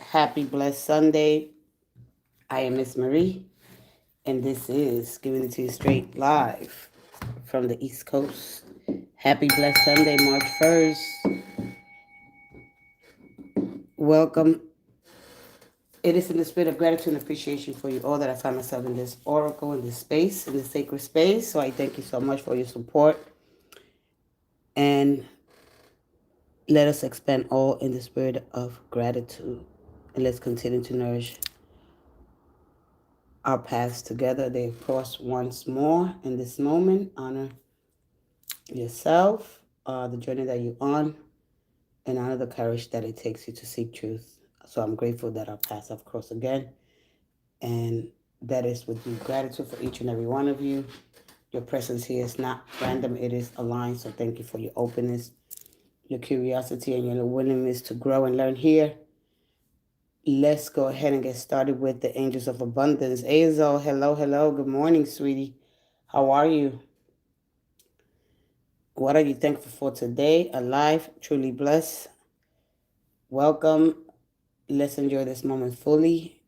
Happy blessed Sunday. I am Miss Marie, and this is Giving It To You Straight live from the East Coast. Happy blessed Sunday, March 1st. Welcome. It is in the spirit of gratitude and appreciation for you all that I find myself in this oracle, in this space, in this sacred space. So I thank you so much for your support. And let us expand all in the spirit of gratitude. And let's continue to nourish our paths together. They cross once more in this moment. Honor yourself, the journey that you're on, and honor the courage that it takes you to seek truth. So I'm grateful that our paths have crossed again, and that is with you. Gratitude for each and every one of you. Your presence here is not random, it is aligned. So thank you for your openness, your curiosity, and your willingness to grow and learn here. Let's go ahead and get started with the Angels of Abundance. Azo, hello, hello. Good morning, sweetie. How are you? What are you thankful for today? Alive, truly blessed. Welcome. Let's enjoy this moment fully,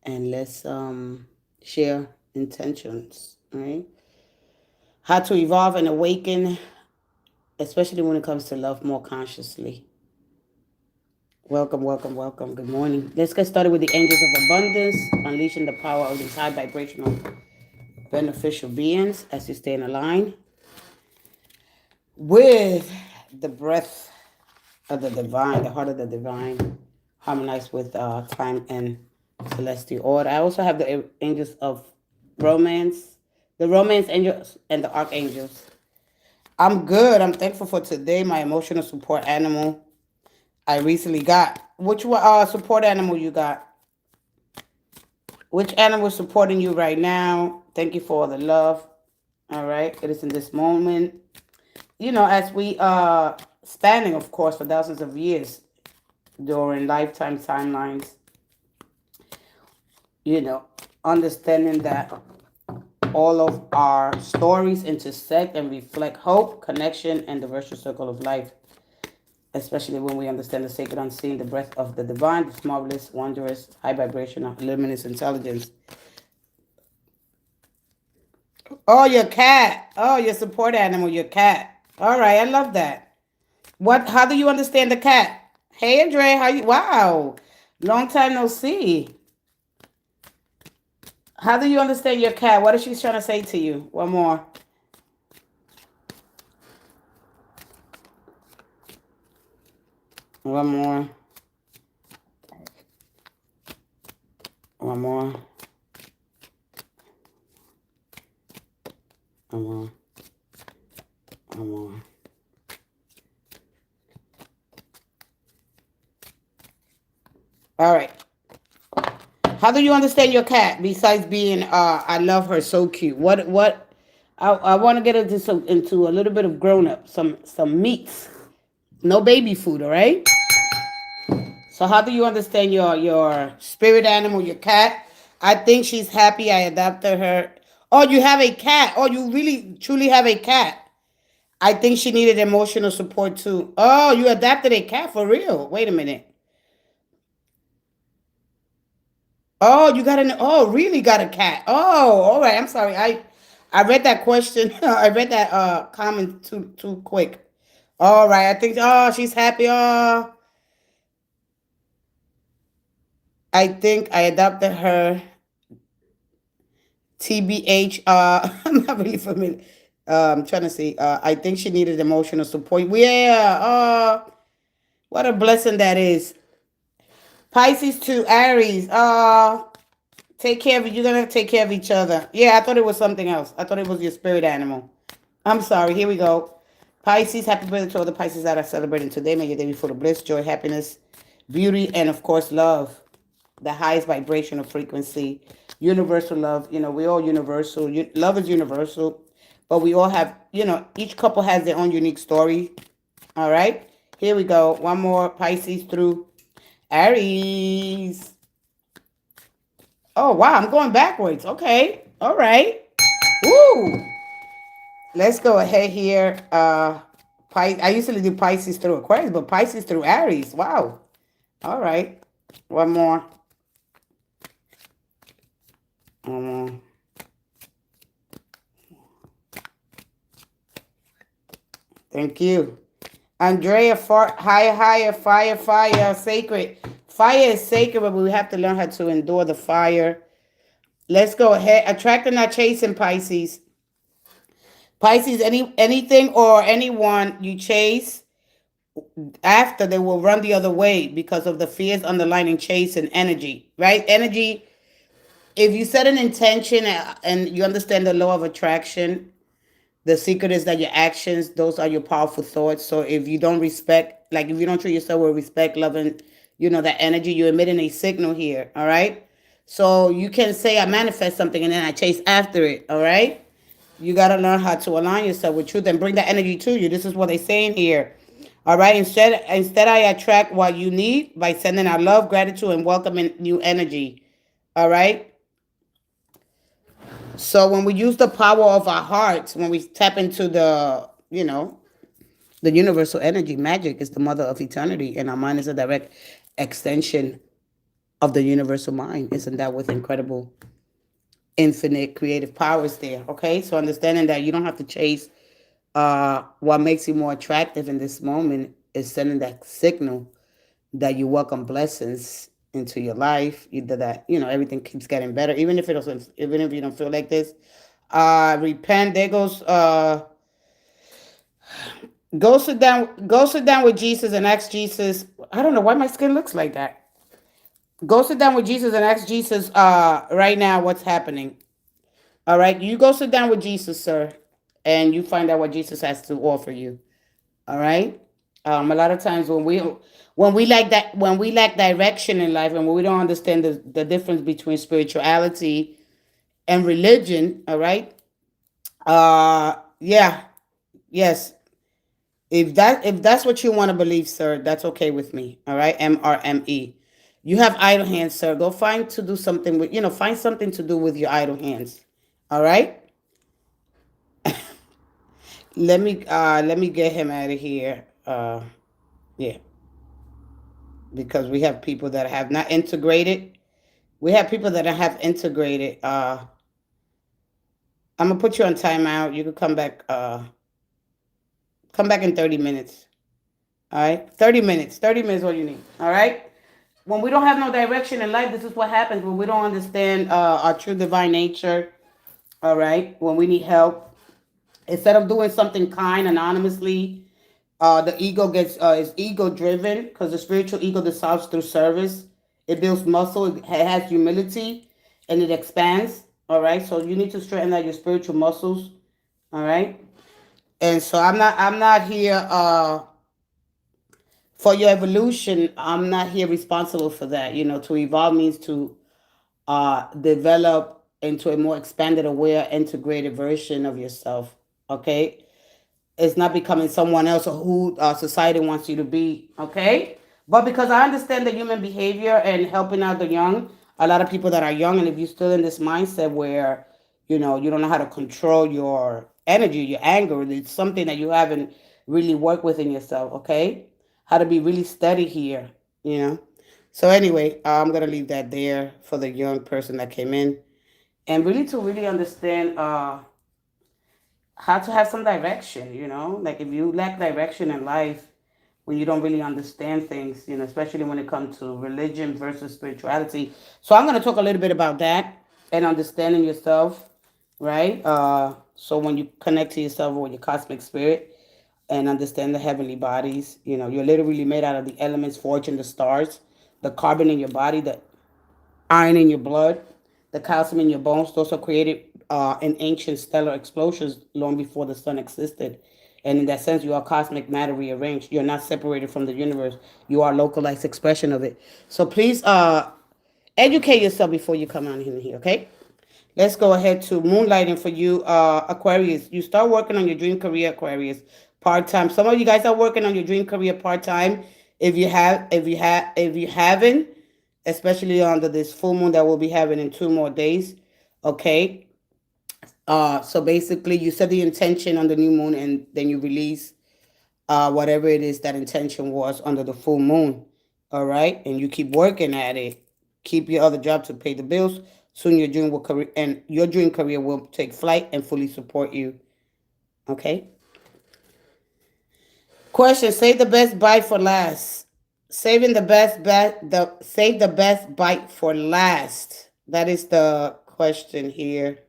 and let's share intentions. All right. How to evolve and awaken, especially when it comes to love more consciously. Welcome, welcome, welcome. Good morning. Let's get started with the Angels of Abundance, unleashing the power of these high vibrational beneficial beings as you stay in a line with the breath of the divine, the heart of the divine, harmonized with time and celestial order. I also have the angels of romance, the romance angels and the archangels. I'm good. I'm thankful for today. My emotional support animal I recently got. Which support animal you got? Which animal is supporting you right now? Thank you for all the love. All right. It is in this moment. As we spanning, of course, for thousands of years during lifetime timelines, understanding that all of our stories intersect and reflect hope, connection, and the virtual circle of life, especially when we understand the sacred unseen, the breath of the divine, this marvelous, wondrous, high vibrational, luminous intelligence. Oh, your cat. Oh, your support animal, your cat. All right, I love that. How do you understand the cat? Hey, Andre, how you? Wow, long time no see. How do you understand your cat? What is she trying to say to you? One more. One more. One more. One more. One more. All right. How do you understand your cat besides being I love her, so cute? What I want to get into a little bit of grown up, some meats. No baby food, all right? So how do you understand your spirit animal, your cat? I think she's happy I adopted her. Oh, you have a cat. Oh, you really truly have a cat. I think she needed emotional support too. Oh, you adopted a cat for real. Wait a minute. Oh, really got a cat. Oh, all right. I'm sorry. I read that question. I read that comment too quick. All right. I think she's happy. Oh, I think I adopted her. TBH. I'm not really familiar. I'm trying to see. I think she needed emotional support. Yeah. What a blessing that is. Pisces to Aries. Take care of it. You're gonna take care of each other. Yeah, I thought it was something else. I thought it was your spirit animal. I'm sorry. Here we go. Pisces, happy birthday to all the Pisces that are celebrating today. May your day be full of bliss, joy, happiness, beauty, and of course, love. The highest vibrational frequency, universal love. We all universal. Love is universal, but we all have, each couple has their own unique story. All right. Here we go. One more Pisces through Aries. Oh, wow. I'm going backwards. Okay. All right. Woo. Let's go ahead here. I usually do Pisces through Aquarius, but Pisces through Aries. Wow. All right. One more. One more. Thank you. Andrea, higher, higher, fire, fire, sacred. Fire is sacred, but we have to learn how to endure the fire. Let's go ahead. Attracting, not chasing, Pisces. Pisces, anything or anyone you chase, after they will run the other way because of the fears underlining chase and energy, right? Energy, if you set an intention and you understand the law of attraction, the secret is that your actions, those are your powerful thoughts. So if you don't respect, like if you don't treat yourself with respect, love, and that energy, you're emitting a signal here. All right. So you can say I manifest something and then I chase after it. All right. You got to learn how to align yourself with truth and bring that energy to you. This is what they're saying here. All right. Instead, I attract what you need by sending out love, gratitude, and welcoming new energy. All right. So when we use the power of our hearts, when we tap into the universal energy, magic is the mother of eternity, and our mind is a direct extension of the universal mind. Isn't that with incredible, infinite creative powers there? Okay, so understanding that you don't have to chase what makes you more attractive in this moment is sending that signal that you welcome blessings into your life. Either that everything keeps getting better, even if it doesn't, even if you don't feel like this. Repent. There goes. Go sit down with Jesus and ask Jesus. I don't know why my skin looks like that. Go sit down with Jesus and ask Jesus right now what's happening. All right, you go sit down with Jesus, sir, and you find out what Jesus has to offer you. All right. A lot of times when we lack direction in life and when we don't understand the difference between spirituality and religion, all right. Yeah, yes. If that's what you want to believe, sir, that's okay with me. All right, MRME. You have idle hands, sir. Go find to do something with find something to do with your idle hands. All right. Let me get him out of here. Yeah, because we have people that have not integrated. We have people that have integrated. I'm gonna put you on timeout. You can come back in 30 minutes. All right, 30 minutes. 30 minutes, all you need. All right. When we don't have no direction in life, this is what happens when we don't understand our true divine nature. All right, when we need help, instead of doing something kind anonymously, the ego is ego driven because the spiritual ego dissolves through service. It builds muscle. It has humility, and it expands. All right, so you need to straighten out your spiritual muscles. All right, and so I'm not here for your evolution. I'm not here responsible for that. To evolve means to develop into a more expanded, aware, integrated version of yourself. Okay, it's not becoming someone else or who society wants you to be. Okay, but because I understand the human behavior and helping out the young, a lot of people that are young, and if you're still in this mindset where you don't know how to control your energy, your anger, it's something that you haven't really worked within yourself. Okay, how to be really steady here. You know. So anyway, I'm gonna leave that there for the young person that came in, and really to really understand how to have some direction. Like if you lack direction in life, when you don't really understand things, especially when it comes to religion versus spirituality. So I'm gonna talk a little bit about that and understanding yourself, right? So when you connect to yourself with your cosmic spirit and understand the heavenly bodies, you're literally made out of the elements, forging the stars, the carbon in your body, the iron in your blood, the calcium in your bones. Those are created in ancient stellar explosions long before the sun existed. And in that sense, you are cosmic matter rearranged. You're not separated from the universe. You are a localized expression of it. So please educate yourself before you come on in here, okay? Let's go ahead to moonlighting for you, Aquarius. You start working on your dream career, Aquarius, part time. Some of you guys are working on your dream career part time. If you haven't, especially under this full moon that we'll be having in 2 more days, okay. So basically, you set the intention on the new moon, and then you release whatever it is that intention was under the full moon. All right, and you keep working at it. Keep your other job to pay the bills. Soon your dream career will take flight and fully support you. Okay. Question: save the best bite for last. Save the best bite for last. That is the question here.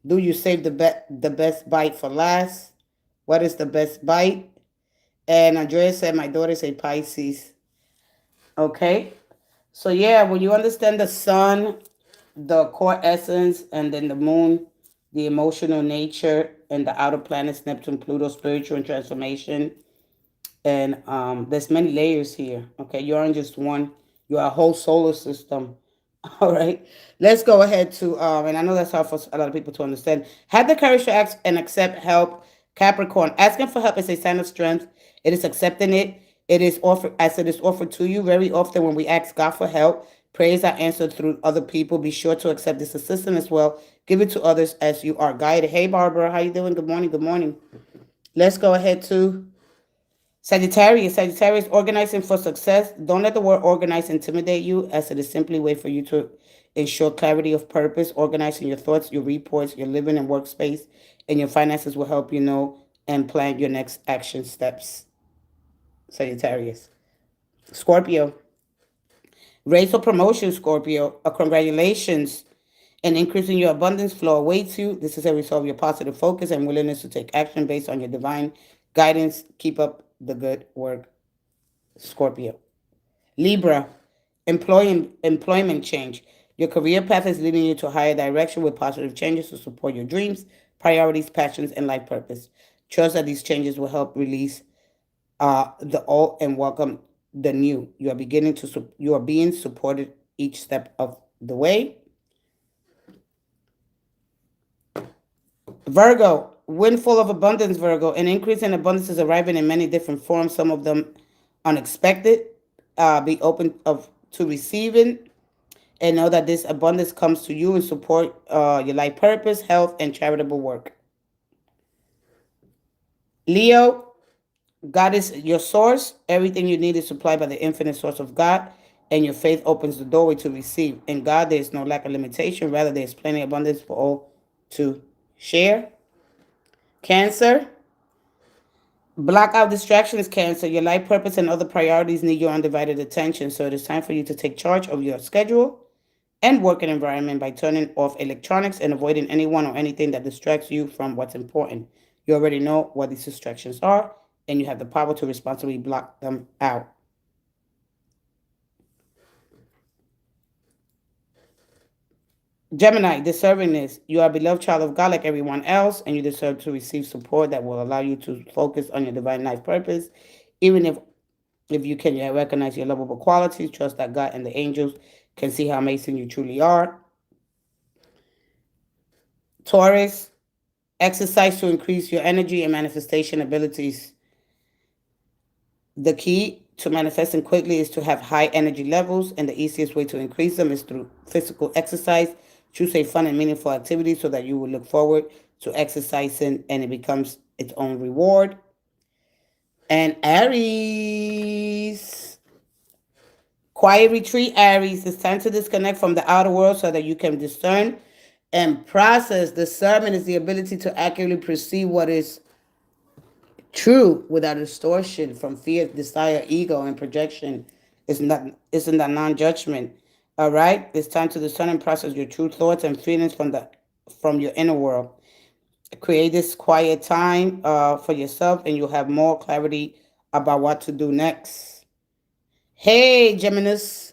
Do you save the best bite for last? What is the best bite? And Andrea said, my daughter's a Pisces. Okay. So yeah, when you understand the sun, the core essence, and then the moon, the emotional nature, and the outer planets, Neptune, Pluto, spiritual and transformation, and there's many layers here. Okay, you aren't just one, you're a whole solar system. All right, let's go ahead to and I know that's hard for a lot of people to understand. Have the courage to ask and accept help. Capricorn, asking for help is a sign of strength. It is accepting it. It is offered as it is offered to you. Very often when we ask God for help, prayers are answered through other people. Be sure to accept this assistance as well. Give it to others as you are guided. Hey Barbara, how you doing? Good morning. Good morning. Let's go ahead to Sagittarius, organizing for success. Don't let the word organize intimidate you, as it is simply a way for you to ensure clarity of purpose. Organizing your thoughts, your reports, your living and workspace, and your finances will help you know and plan your next action steps. Sagittarius. Scorpio. Raise or promotion, Scorpio. Congratulations. An increase in your abundance flow awaits you. This is a result of your positive focus and willingness to take action based on your divine guidance. Keep up the good work, Scorpio. Libra, employment change. Your career path is leading you to a higher direction with positive changes to support your dreams, priorities, passions, and life purpose. Trust that these changes will help release the old and welcome the new. You are being supported each step of the way. Virgo, windfall of abundance, Virgo. An increase in abundance is arriving in many different forms, some of them unexpected. Be open to receiving and know that this abundance comes to you and support your life purpose, health, and charitable work. Leo, God is your source. Everything you need is supplied by the infinite source of God, and your faith opens the doorway to receive. In God, there is no lack of limitation. Rather, there is plenty of abundance for all to share. Cancer, block out distractions, Cancer. Your life purpose and other priorities need your undivided attention, so it is time for you to take charge of your schedule and working environment by turning off electronics and avoiding anyone or anything that distracts you from what's important. You already know what these distractions are, and you have the power to responsibly block them out. Gemini, deservingness. You are a beloved child of God like everyone else, and you deserve to receive support that will allow you to focus on your divine life purpose. Even if you can recognize your lovable qualities, trust that God and the angels can see how amazing you truly are. Taurus, exercise to increase your energy and manifestation abilities. The key to manifesting quickly is to have high energy levels, and the easiest way to increase them is through physical exercise. Choose a fun and meaningful activity so that you will look forward to exercising and it becomes its own reward. And Aries, quiet retreat, Aries. It's time to disconnect from the outer world so that you can discern and process. Discernment is the ability to accurately perceive what is true without distortion from fear, desire, ego, and projection. Isn't that non-judgment. All right? It's time to discern and process your true thoughts and feelings from your inner world. Create this quiet time for yourself, and you'll have more clarity about what to do next. Hey, Geminis.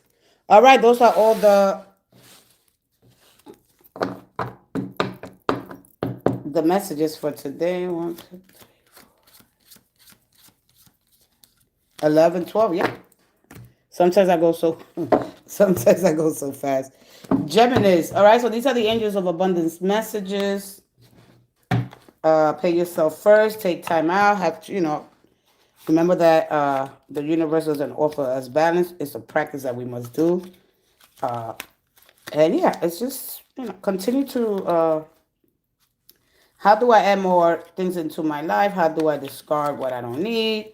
All right, those are all the messages for today. 1, 2, 3, 11, 12. Yeah. Sometimes I go so fast. Geminis. All right, so these are the angels of abundance messages. Pay yourself first. Take time out. Remember that the universe doesn't offer us balance. It's a practice that we must do. And yeah, it's just continue to. How do I add more things into my life? How do I discard what I don't need?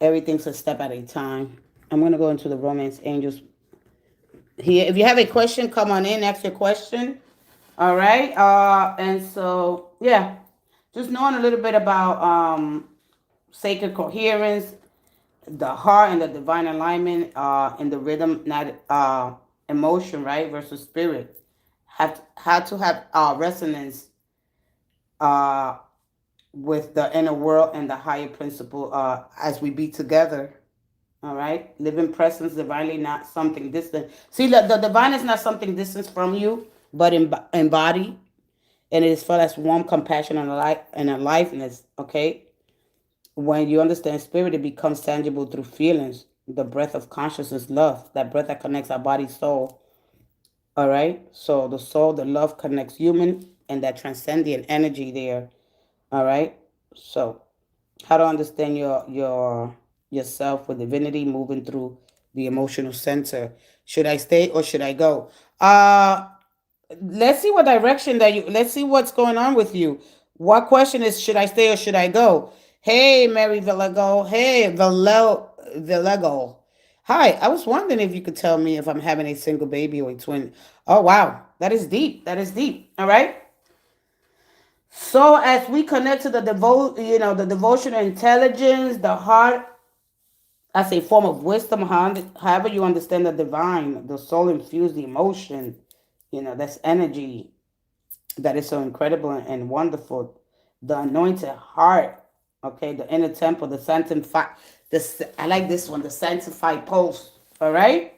Everything's a step at a time. I'm going to go into the romance angels here. If you have a question, come on in, ask your question. All right. And so, yeah, just knowing a little bit about sacred coherence, the heart and the divine alignment, and the rhythm, not emotion, right, versus spirit. Had to have resonance uh, with the inner world and the higher principle as we be together. All right, living presence divinely, not something distant. See, the divine is not something distant from you, but embodied, and it is felt as warm compassion and aliveness. Okay, when you understand spirit, it becomes tangible through feelings. The breath of consciousness, love, that breath that connects our body, soul. All right, so the soul, the love connects human, and that transcendent energy there. All right, so how to understand your yourself with divinity moving through the emotional center. Should I stay or should I go? Let's see what direction that you, let's see what's going on with you. What question is, should I stay or should I go? Hey, Mary Villego. Hey, Villego. Hi, I was wondering if you could tell me if I'm having a single baby or a twin. Oh, wow, that is deep. That is deep. All right. So as we connect to the the devotional intelligence, the heart as a form of wisdom, however you understand the divine, the soul infused the emotion, that's energy that is so incredible and wonderful. The anointed heart, okay, the inner temple, the sanctified. This I like this one, the sanctified pulse. All right,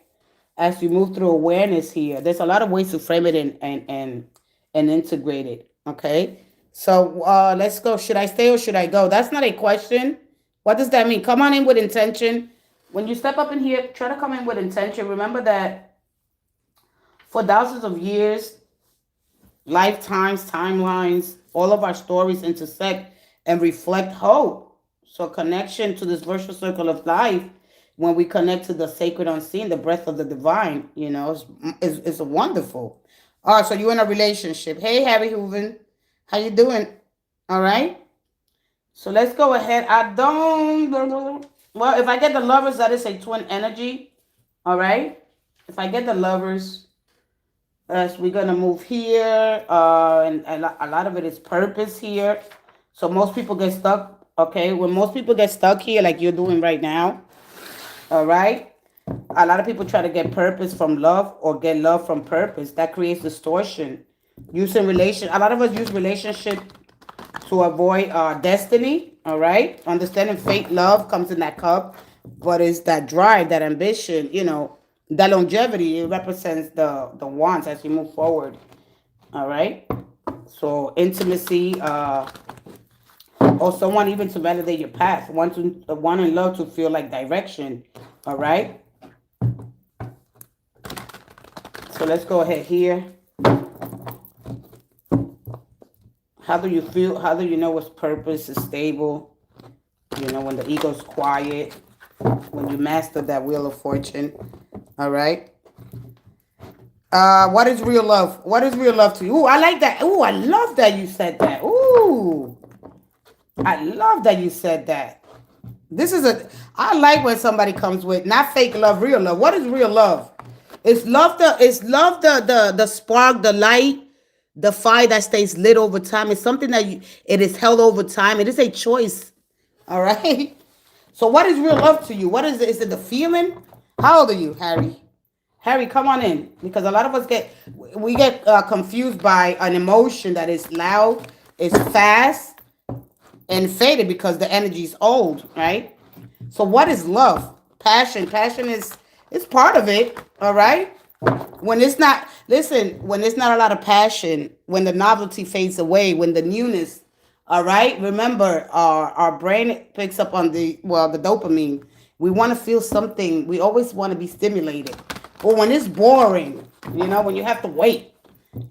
as you move through awareness here, there's a lot of ways to frame it and integrate it. Okay, so let's go. Should I stay or should I go? That's not a question. What does that mean? Come on in with intention. When you step up in here, try to come in with intention. Remember that for thousands of years, lifetimes, timelines, all of our stories intersect and reflect hope. So, connection to this virtual circle of life, when we connect to the sacred unseen, the breath of the divine, is wonderful. All right, so you're in a relationship. Hey, Harry Hooven, how you doing? All right. So let's go ahead. I don't. Well, if I get the lovers, that is a twin energy. All right. If I get the lovers, as we're gonna move here, and a lot of it is purpose here. So most people get stuck. Okay, when most people get stuck here, like you're doing right now, all right. A lot of people try to get purpose from love or get love from purpose. That creates distortion. A lot of us use relationship to avoid destiny. All right, understanding fate, love comes in that cup, but it's that drive, that ambition. That longevity. It represents the wants as you move forward. All right. So intimacy, or someone even to validate your path. One in love to feel like direction. All right. So let's go ahead here. How do you feel? How do you know what's purpose is stable? When the ego's quiet, when you master that wheel of fortune. All right. What is real love? What is real love to you? Ooh, I like that. Ooh, I love that you said that. Ooh, I love that you said that. I like when somebody comes with not fake love, real love. What is real love? It's love the spark, the light, the fire that stays lit over time. It's something it is held over time. It is a choice. All right. So what is real love to you? What is it? Is it the feeling? How old are you, Harry? Harry, come on in, because a lot of us get confused by an emotion that is loud, is fast, and faded because the energy is old, right? So what is love? Passion. Passion is part of it, all right? When it's not, listen, when it's not a lot of passion, when the novelty fades away, when the newness, all right? Remember, our brain picks up on the dopamine. We want to feel something. We always want to be stimulated. But when it's boring, when you have to wait,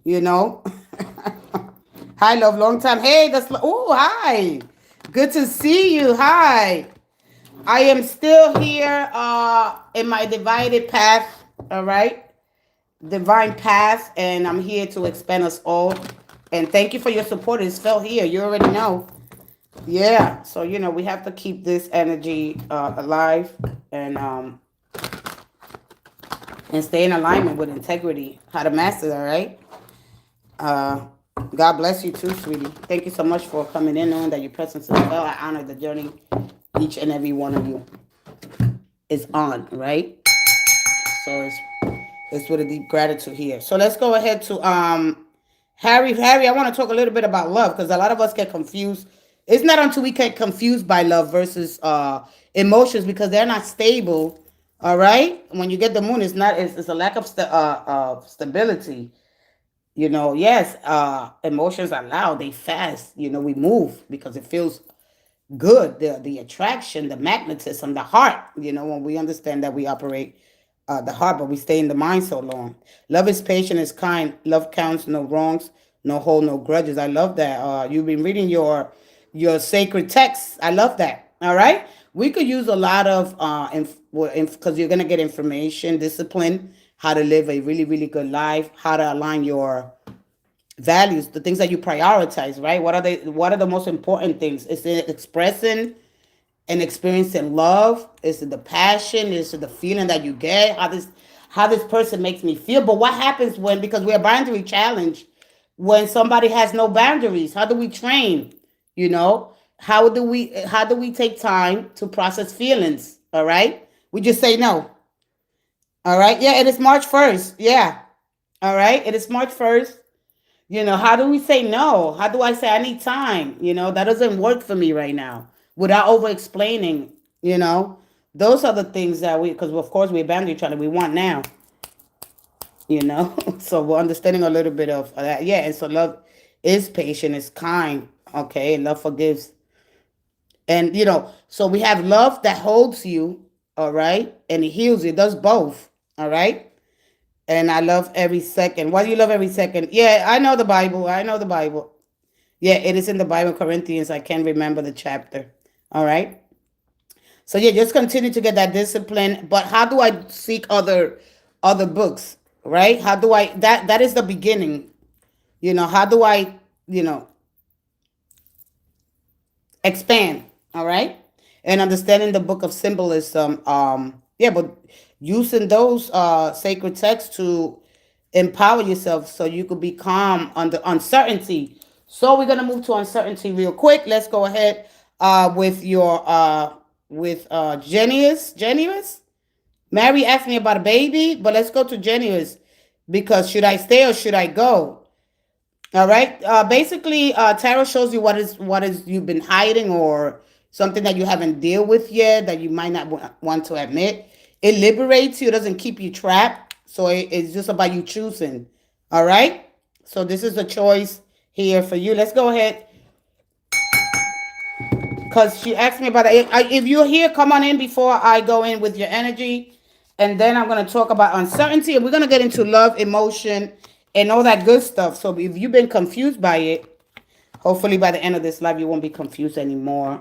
you know. Hi, love, long time. Hey, hi. Good to see you. Hi. I am still here in my divided path, all right? Divine path, and I'm here to expand us all. And thank you for your support. It's felt here. You already know. Yeah. So, we have to keep this energy alive. And and stay in alignment with integrity. How to master that, right? Uh, God bless you too, sweetie. Thank you so much for coming in, knowing that your presence is well. I honor the journey each and every one of you is on, right? So it's with a deep gratitude here. So let's go ahead to Harry. Harry, I want to talk a little bit about love because a lot of us get confused. It's not until we get confused by love versus emotions because they're not stable. All right. When you get the moon, it's a lack of stability. Yes, emotions are loud, they fast, we move because it feels good. The attraction, the magnetism, the heart, when we understand that we operate the heart, but we stay in the mind so long. Love is patient, is kind. Love counts no wrongs, no hold, no grudges. I love that. You've been reading your sacred texts. I love that. All right. We could use a lot of because you're gonna get information, discipline, how to live a really, really good life, how to align your values, the things that you prioritize, right? What are the most important things? Is it expressing and experiencing love? Is it the passion? Is it the feeling that you get? How this person makes me feel? But what happens because we're boundary challenged when somebody has no boundaries? How do we train? You know, how do we take time to process feelings? All right. We just say no. All right. Yeah, it is March 1st. Yeah. All right. It is March 1st. How do we say no? How do I say I need time? That doesn't work for me right now without over explaining, you know. Those are the things that because of course we abandon each other. We want now, you know. So we're understanding a little bit of that. Yeah. And so love is patient, is kind. Okay. Love forgives. And, so we have love that holds you. All right. And it heals you. It does both. All right. And I love every second. Why do you love every second? Yeah, I know the Bible. I know the Bible. Yeah, it is in the Bible, Corinthians. I can't remember the chapter. All right. So yeah, just continue to get that discipline. But how do I seek other books? Right? How do I that is the beginning. How do I, you know, expand? All right. And understanding the book of symbolism. Yeah, but using those sacred texts to empower yourself so you could be calm under uncertainty. So we're gonna move to uncertainty real quick. Let's go ahead with your with Genius. Mary asked me about a baby, but let's go to Genius because should I stay or should I go? All right. Basically, tarot shows you what is you've been hiding or something that you haven't dealt with yet that you might not want to admit. It liberates you. It doesn't keep you trapped. So it's just about you choosing. All right. So this is a choice here for you. Let's go ahead. Because she asked me about it. If you're here, come on in before I go in with your energy. And then I'm going to talk about uncertainty. And we're going to get into love, emotion, and all that good stuff. So if you've been confused by it, hopefully by the end of this life, you won't be confused anymore.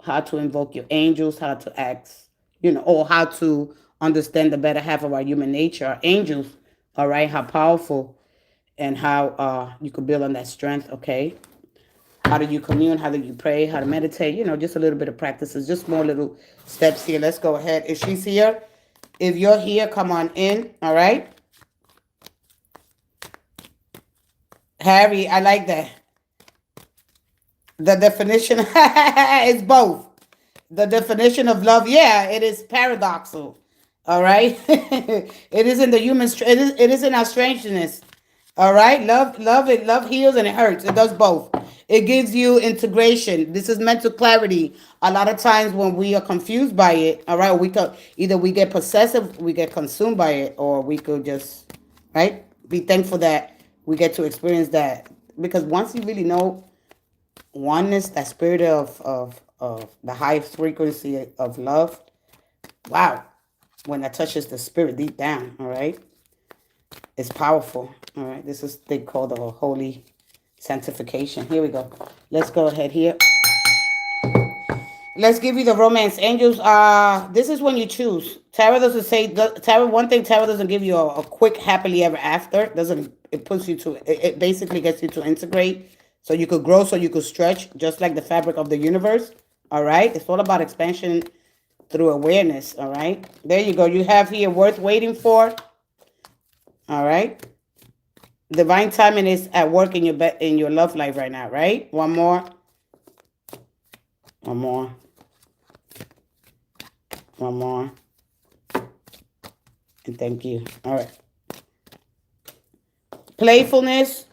How to invoke your angels, how to ask, or how to understand the better half of our human nature, our angels, all right, how powerful and how you could build on that strength, okay? How do you commune? How do you pray? How to meditate? Just a little bit of practices, just more little steps here. Let's go ahead. If she's here, if you're here, come on in, all right? Harry, I like that. The definition is both. The definition of love, yeah, it is paradoxical. All right, it is in the human. It is in our strangeness. All right, love heals and it hurts. It does both. It gives you integration. This is mental clarity. A lot of times when we are confused by it, all right, we could either we get possessive, we get consumed by it, or we could just right be thankful that we get to experience that. Because once you really know oneness, that spirit of the highest frequency of love, wow, when that touches the spirit deep down, all right, it's powerful. All right, this is they call the holy sanctification. Here we go. Let's go ahead here. Let's give you the romance angels. This is when you choose. Tarot doesn't say tarot. One thing, tarot doesn't give you a quick happily ever after. It puts you to. It basically gets you to integrate, so you could grow, so you could stretch, just like the fabric of the universe. All right, it's all about expansion through awareness. All right. There you go. You have here worth waiting for. All right. Divine timing is at work in your love life right now, right? One more. One more. One more. And thank you. All right. Playfulness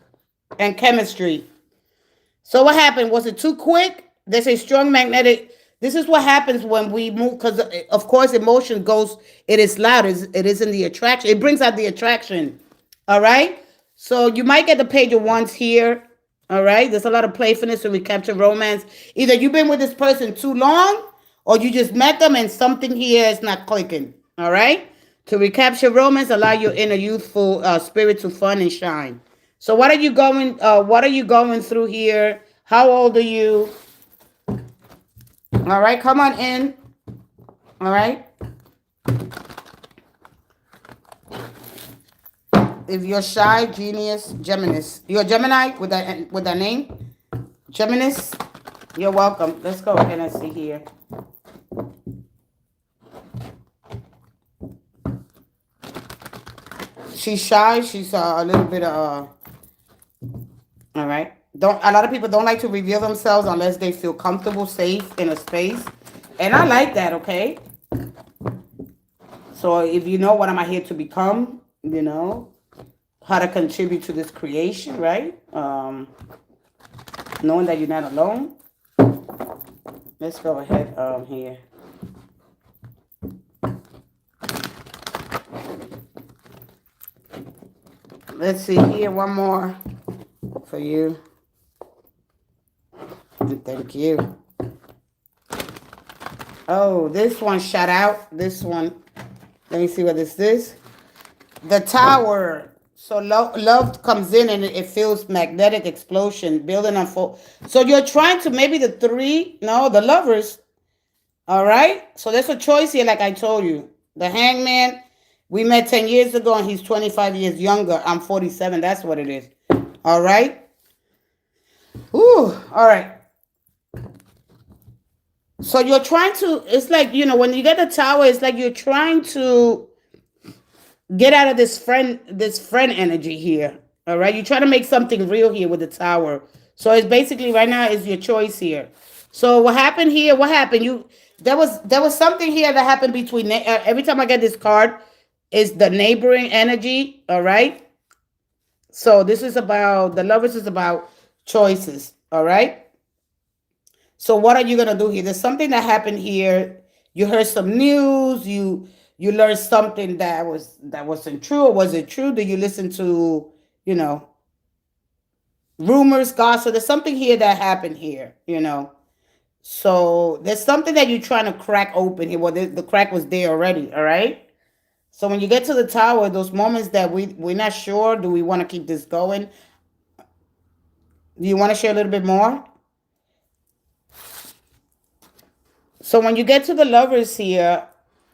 and chemistry. So what happened? Was it too quick? There's a strong magnetic. This is what happens when we move, because of course emotion goes. It is loud. It is in the attraction. It brings out the attraction. All right. So you might get the page of wands here. All right. There's a lot of playfulness when we capture romance. Either you've been with this person too long, or you just met them and something here is not clicking. All right. To recapture romance, allow your inner youthful spirit to fun and shine. So what are you going? What are you going through here? How old are you? All right, come on in. All right. If you're shy, genius, Geminis. You're a Gemini with that name, Geminis. You're welcome. Let's go ahead and see here. She's shy. She's a little bit all right. A lot of people don't like to reveal themselves unless they feel comfortable, safe in a space. And I like that, okay? So if you know what am I here to become, you know, how to contribute to this creation, right? Knowing that you're not alone. Let's go ahead here. Let's see here, one more for you. And thank you. Oh, this one shot out. This one. Let me see what this is. The Tower. So love comes in and it feels magnetic explosion, building on full. So you're trying to maybe the Lovers. All right. So there's a choice here, like I told you. The Hangman. We met 10 years ago and he's 25 years younger. I'm 47. That's what it is. All right. Ooh. All right. So you're trying to, it's like, when you get the Tower, it's like you're trying to get out of this friend energy here. All right. You're trying to make something real here with the Tower. So it's basically right now is your choice here. So what happened here? What happened? There was something here that happened between, every time I get this card, is the neighboring energy. All right. So this is about, the Lovers is about choices. All right. So what are you going to do here? There's something that happened here. You heard some news. You learned something that wasn't true, or was it true? Did you listen to, rumors, gossip? There's something here that happened here, So there's something that you're trying to crack open here. Well, the crack was there already, all right? So when you get to the Tower, those moments that we're not sure, do we want to keep this going? Do you want to share a little bit more? So when you get to the Lovers here,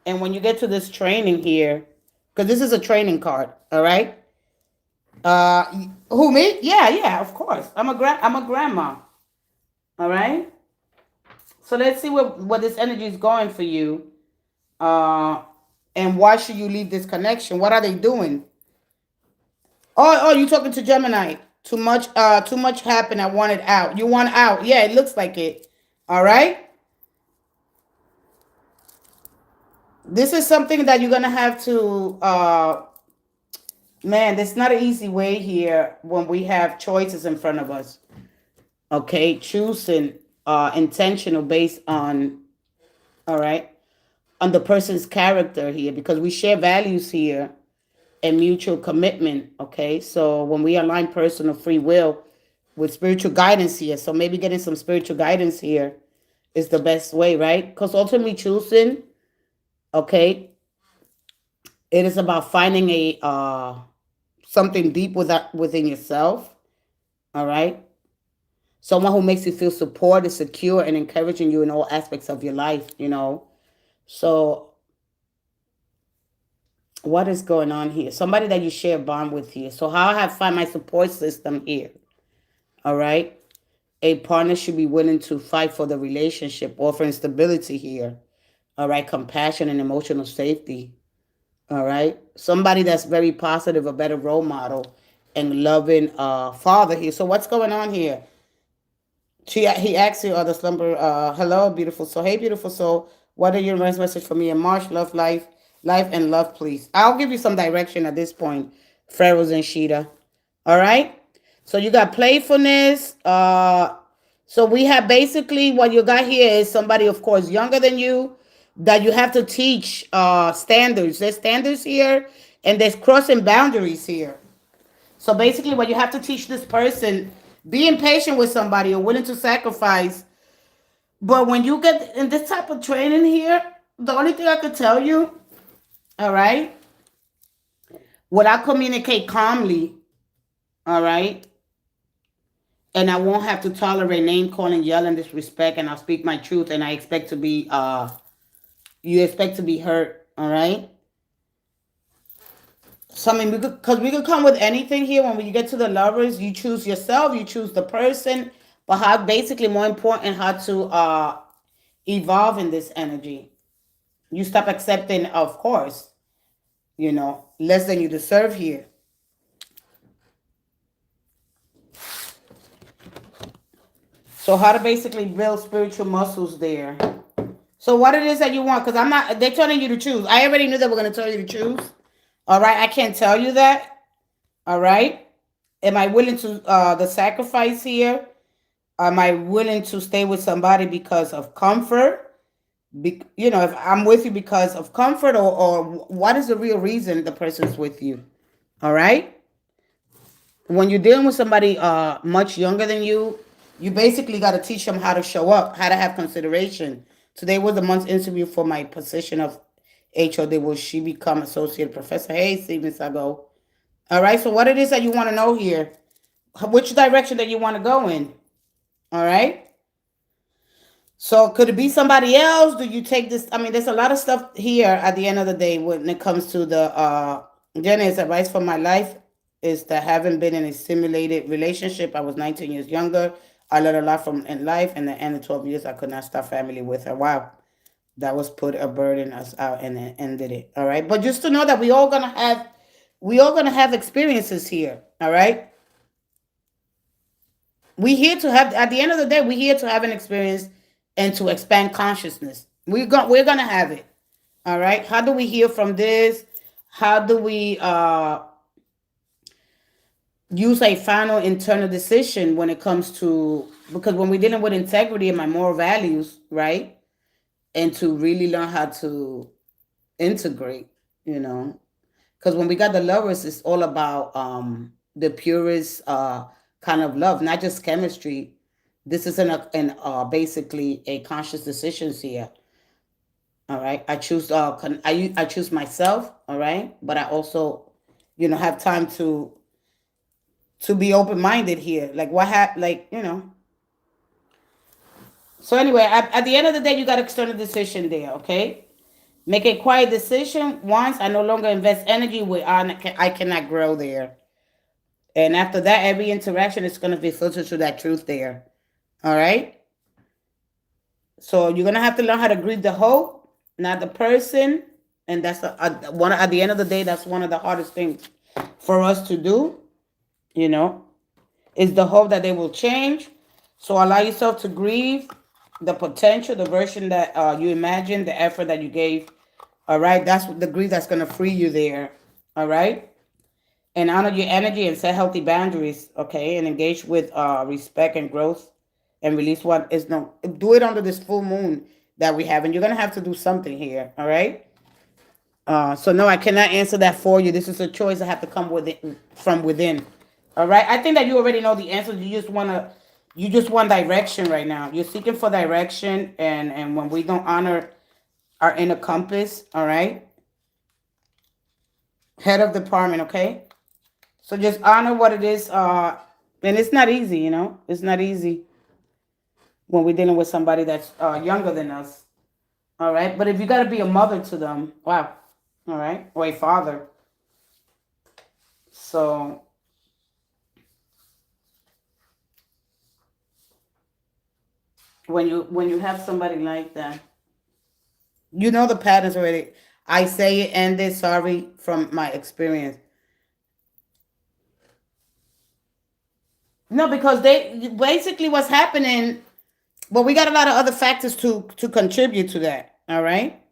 and when you get to this training here, because this is a training card, all right? Who, me? Yeah, of course. I'm a grandma. All right? So let's see what this energy is going for you. And why should you leave this connection? What are they doing? Oh, you talking to Gemini. Too much happened. I want it out. You want out. Yeah, it looks like it. All right? This is something that you're going to have to, man, there's not an easy way here when we have choices in front of us. Okay, choosing intentional based on, all right, on the person's character here, because we share values here and mutual commitment. Okay, so when we align personal free will with spiritual guidance here, so maybe getting some spiritual guidance here is the best way, right? Because ultimately choosing, okay, it is about finding a something deep within yourself. All right. Someone who makes you feel supported, secure, and encouraging you in all aspects of your life, So what is going on here? Somebody that you share a bond with here. So how I have find my support system here. All right. A partner should be willing to fight for the relationship, offering stability here. All right, compassion and emotional safety. All right, somebody that's very positive, a better role model, and loving father here. So what's going on here? He asks you, the slumber, hello, beautiful soul. Hey, beautiful soul. What are your nice message for me in March? Love, life, and love, please. I'll give you some direction at this point, Pharaohs and Sheeta. All right. So you got playfulness. So we have basically what you got here is somebody, of course, younger than you that you have to teach standards. There's standards here, and there's crossing boundaries here. So basically, what you have to teach this person, being patient with somebody or willing to sacrifice. But when you get in this type of training here, the only thing I could tell you, all right, what I communicate calmly, all right, and I won't have to tolerate name calling, yelling, disrespect, and I'll speak my truth, and I expect to be, you expect to be hurt, all right. So I mean, because we could come with anything here. When we get to the lovers, you choose yourself, you choose the person, but how basically more important how to evolve in this energy. You stop accepting, of course, less than you deserve here. So how to basically build spiritual muscles there. So what it is that you want, because I'm not, they're telling you to choose. I already knew they were going to tell you to choose. All right, I can't tell you that. All right. Am I willing to the sacrifice here? Am I willing to stay with somebody because of comfort? If I'm with you because of comfort, or what is the real reason the person's with you? All right. When you're dealing with somebody much younger than you basically got to teach them how to show up, how to have consideration. Today was the month's interview for my position of HOD. Will she become associate professor? Hey, Steven Sago. All right. So what it is that you want to know here? Which direction that you want to go in? All right. So could it be somebody else? Do you take this? I mean, there's a lot of stuff here at the end of the day when it comes to the Jenny's advice for my life is that having been in a simulated relationship, I was 19 years younger. I learned a lot from in life, and at the end of 12 years, I could not start family with her. Wow. That was put a burden us out and it ended it. All right. But just to know that we all gonna have experiences here. All right. We here to have at the end of the day, we're here to have an experience and to expand consciousness. We're gonna have it. All right. How do we heal from this? How do we use a final internal decision when it comes to, because when we're dealing with integrity and my moral values, right? And to really learn how to integrate, you know. Because when we got the lovers, it's all about the purest kind of love, not just chemistry. This is basically a conscious decision here. All right, I choose I choose myself. All right, but I also, have time to be open minded here. Like what happened? So anyway, at the end of the day, you got to external decision there. Okay, make a quiet decision. Once I no longer invest energy where I cannot grow there. And after that, every interaction is going to be filtered through that truth there. All right. So you're going to have to learn how to grieve the hope, not the person. And that's one at the end of the day, that's one of the hardest things for us to do, you know, is the hope that they will change. So allow yourself to grieve the potential, the version that you imagined, the effort that you gave. All right. That's the grief that's going to free you there. All right. And honor your energy and set healthy boundaries, okay, and engage with respect and growth, and release what is no, do it under this full moon that we have, and you're gonna have to do something here, all right. So no, I cannot answer that for you. This is a choice I have to come with it from within. All right, I think that you already know the answer. You just want direction right now. You're seeking for direction, and when we don't honor our inner compass, all right, head of department, okay. So just honor what it is. And it's not easy, It's not easy when we're dealing with somebody that's younger than us. All right. But if you got to be a mother to them, wow. All right. Or a father. So when you have somebody like that, You know the patterns already. I say it, end it, sorry, from my experience. No, because they basically what's happening, but we got a lot of other factors to contribute to that. All right.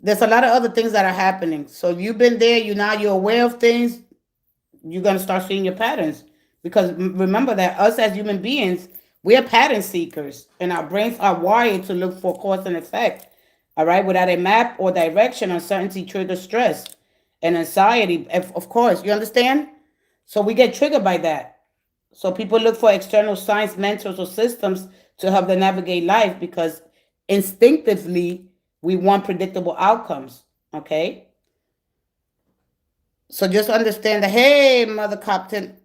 There's a lot of other things that are happening. So you've been there, you're aware of things, you're gonna start seeing your patterns. Because remember that us as human beings, we are pattern seekers, and our brains are wired to look for cause and effect. All right, without a map or direction, uncertainty triggers stress and anxiety. Of course, you understand. So we get triggered by that. So people look for external signs, mentors, or systems to help them navigate life because instinctively we want predictable outcomes. Okay, so just understand that. Hey, Mother Captain,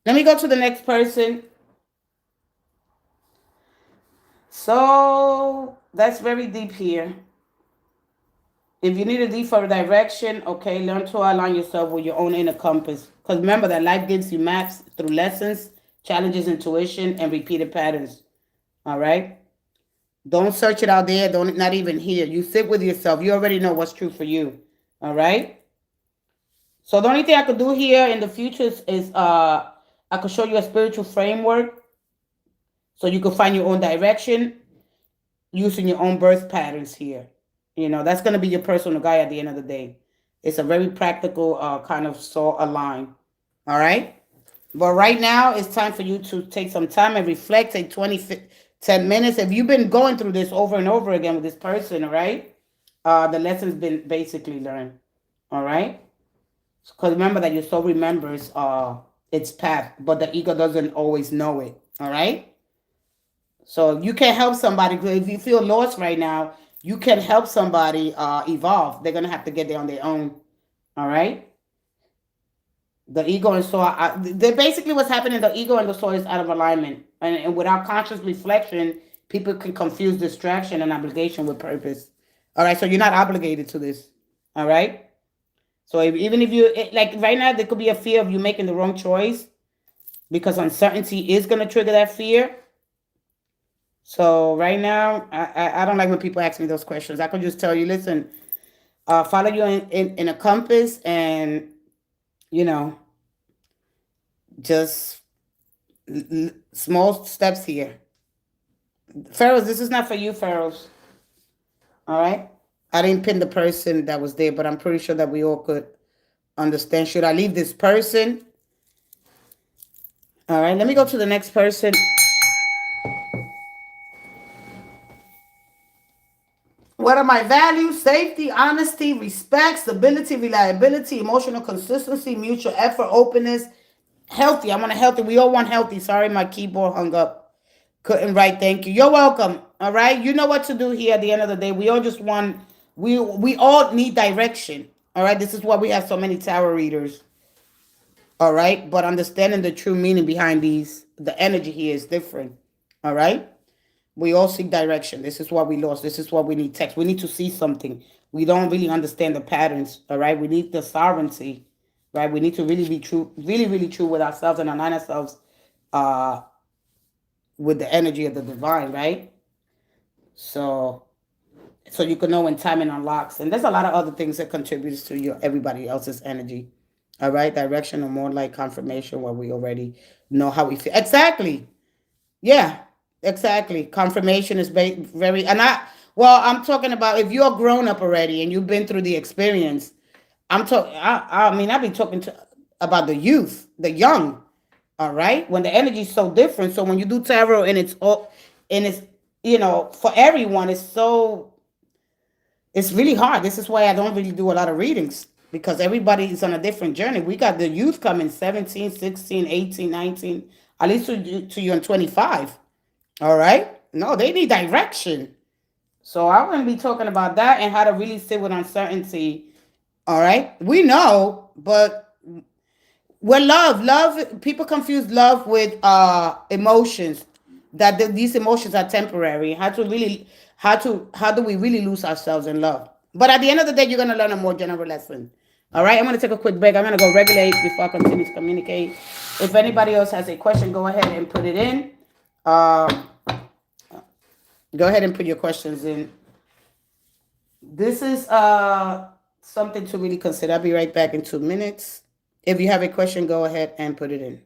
let me go to the next person. So that's very deep here. If you need a deeper direction, okay, learn to align yourself with your own inner compass. Because remember that life gives you maps through lessons, challenges, intuition, and repeated patterns. All right? Don't search it out there. Don't not even here. You sit with yourself. You already know what's true for you. All right? So the only thing I could do here in the future is I could show you a spiritual framework so you can find your own direction using your own birth patterns here. That's going to be your personal guide at the end of the day. It's a very practical kind of soul align. All right. But right now, it's time for you to take some time and reflect. Take 10 minutes. If you've been going through this over and over again with this person, all right, the lesson's been basically learned. All right. Because remember that your soul remembers its path, but the ego doesn't always know it. All right. So you can help somebody. If you feel lost right now, you can help somebody evolve. They're going to have to get there on their own. All right. The ego and soul, they basically what's happening, the ego and the soul is out of alignment. And without conscious reflection, people can confuse distraction and obligation with purpose. All right. So you're not obligated to this. All right. So even if you, like right now, there could be a fear of you making the wrong choice because uncertainty is going to trigger that fear. So right now, I don't like when people ask me those questions. I could just tell you, listen, follow you in a compass and, you know, just small steps here. Pharaohs, this is not for you, Pharaohs. All right? I didn't pin the person that was there, but I'm pretty sure that we all could understand. Should I leave this person? All right, let me go to the next person. What are my values? Safety, honesty, respect, stability, reliability, emotional consistency, mutual effort, openness, healthy. I want a healthy. We all want healthy. Sorry, my keyboard hung up. Couldn't write. Thank you. You're welcome. All right. You know what to do here at the end of the day. We all just want, we all need direction. All right. This is why we have so many tarot readers. All right. But understanding the true meaning behind these, the energy here is different. All right. We all seek direction. This is what we lost. This is what we need text. We need to see something. We don't really understand the patterns. All right. We need the sovereignty. Right. We need to really be true, really, really true with ourselves and align ourselves with the energy of the divine. Right. So you can know when timing unlocks. And there's a lot of other things that contributes to your everybody else's energy. All right. Direction or more like confirmation where we already know how we feel. Exactly. Yeah. Exactly. Confirmation is very, I'm talking about if you're grown up already and you've been through the experience. I'm talking, I mean, I've been talking about the youth, the young. All right. When the energy is so different. So when you do tarot and it's, for everyone, it's really hard. This is why I don't really do a lot of readings because everybody is on a different journey. We got the youth coming 17, 16, 18, 19, at least to you in 25. All right. No, they need direction. So I'm going to be talking about that and how to really sit with uncertainty. All right. We know, but love, people confuse love with emotions, that these emotions are temporary. How do we really lose ourselves in love? But at the end of the day, you're going to learn a more general lesson. All right. I'm going to take a quick break. I'm going to go regulate before I continue to communicate. If anybody else has a question, go ahead and put it in. Go ahead and put your questions in. This is something to really consider. I'll be right back in 2 minutes. If you have a question, go ahead and put it in.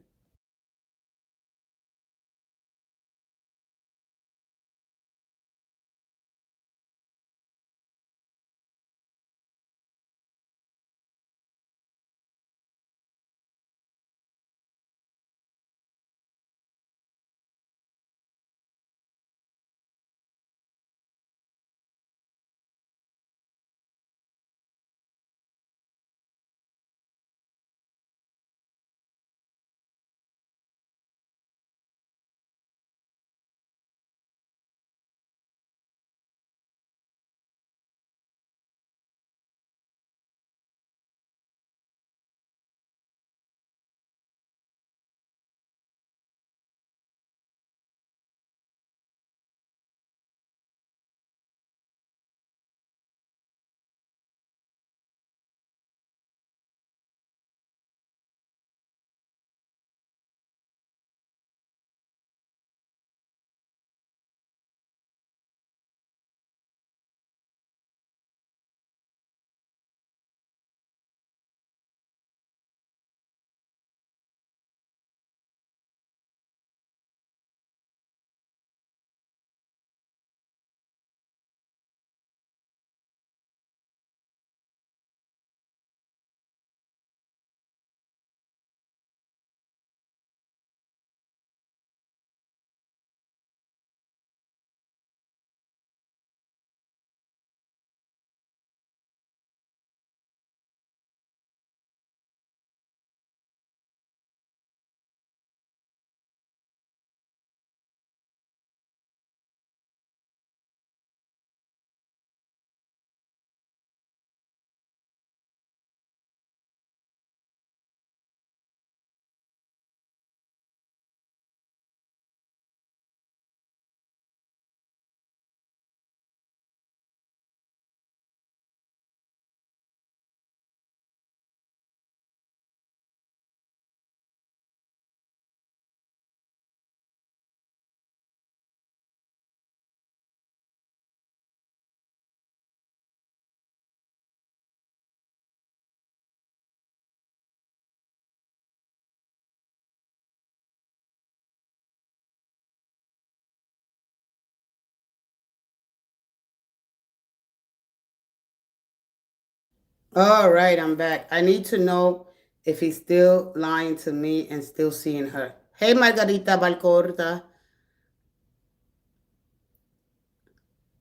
All right, I'm back. I need to know if he's still lying to me and still seeing her. Hey, Margarita Balcorta.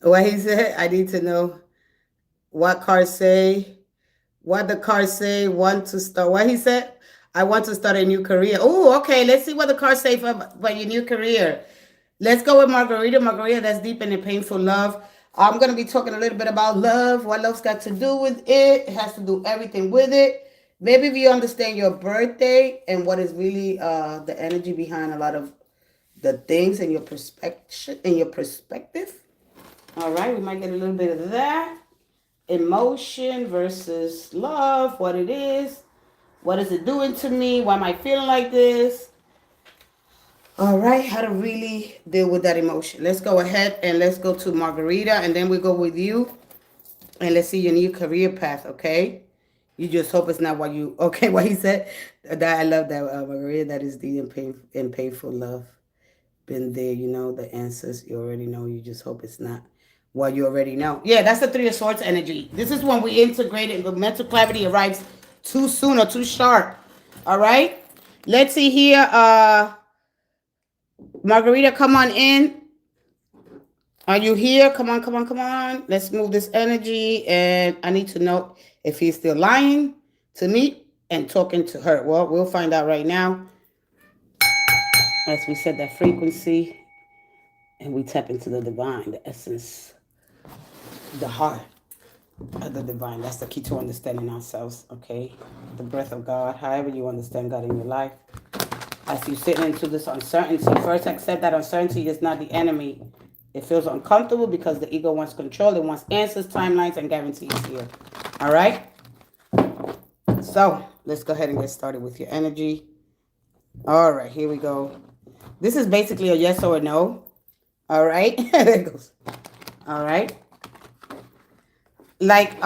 What he said, I need to know what cards say, what the cards say, want to start. What he said, I want to start a new career. Oh, okay. Let's see what the cards say for your new career. Let's go with Margarita. Margarita, that's deep and painful love. I'm going to be talking a little bit about love, what love's got to do with it. It has to do everything with it. Maybe if you understand your birthday and what is really the energy behind a lot of the things in your perspective. All right, we might get a little bit of that. Emotion versus love, what it is. What is it doing to me? Why am I feeling like this? All right, how to really deal with that emotion. Let's go ahead and let's go to Margarita, and then we go with you, and let's see your new career path, okay? You just hope it's not what you, okay, what he said. That I love that, Margarita, that is the painful love. Been there, you know, the answers you already know. You just hope it's not what you already know. Yeah, that's the Three of Swords energy. This is when we integrate it, the mental clarity arrives too soon or too sharp. All right? Let's see here. Margarita, come on in. Are you here? Come on, come on, come on. Let's move this energy. And I need to know if he's still lying to me and talking to her. Well, we'll find out right now. As we set that frequency and we tap into the divine, the essence, the heart of the divine. That's the key to understanding ourselves, okay? The breath of God, however you understand God in your life. As you sit into this uncertainty, first accept that uncertainty is not the enemy. It feels uncomfortable because the ego wants control. It wants answers, timelines, and guarantees here. All right? So let's go ahead and get started with your energy. All right, here we go. This is basically a yes or a no. All right. There it goes. All right. Like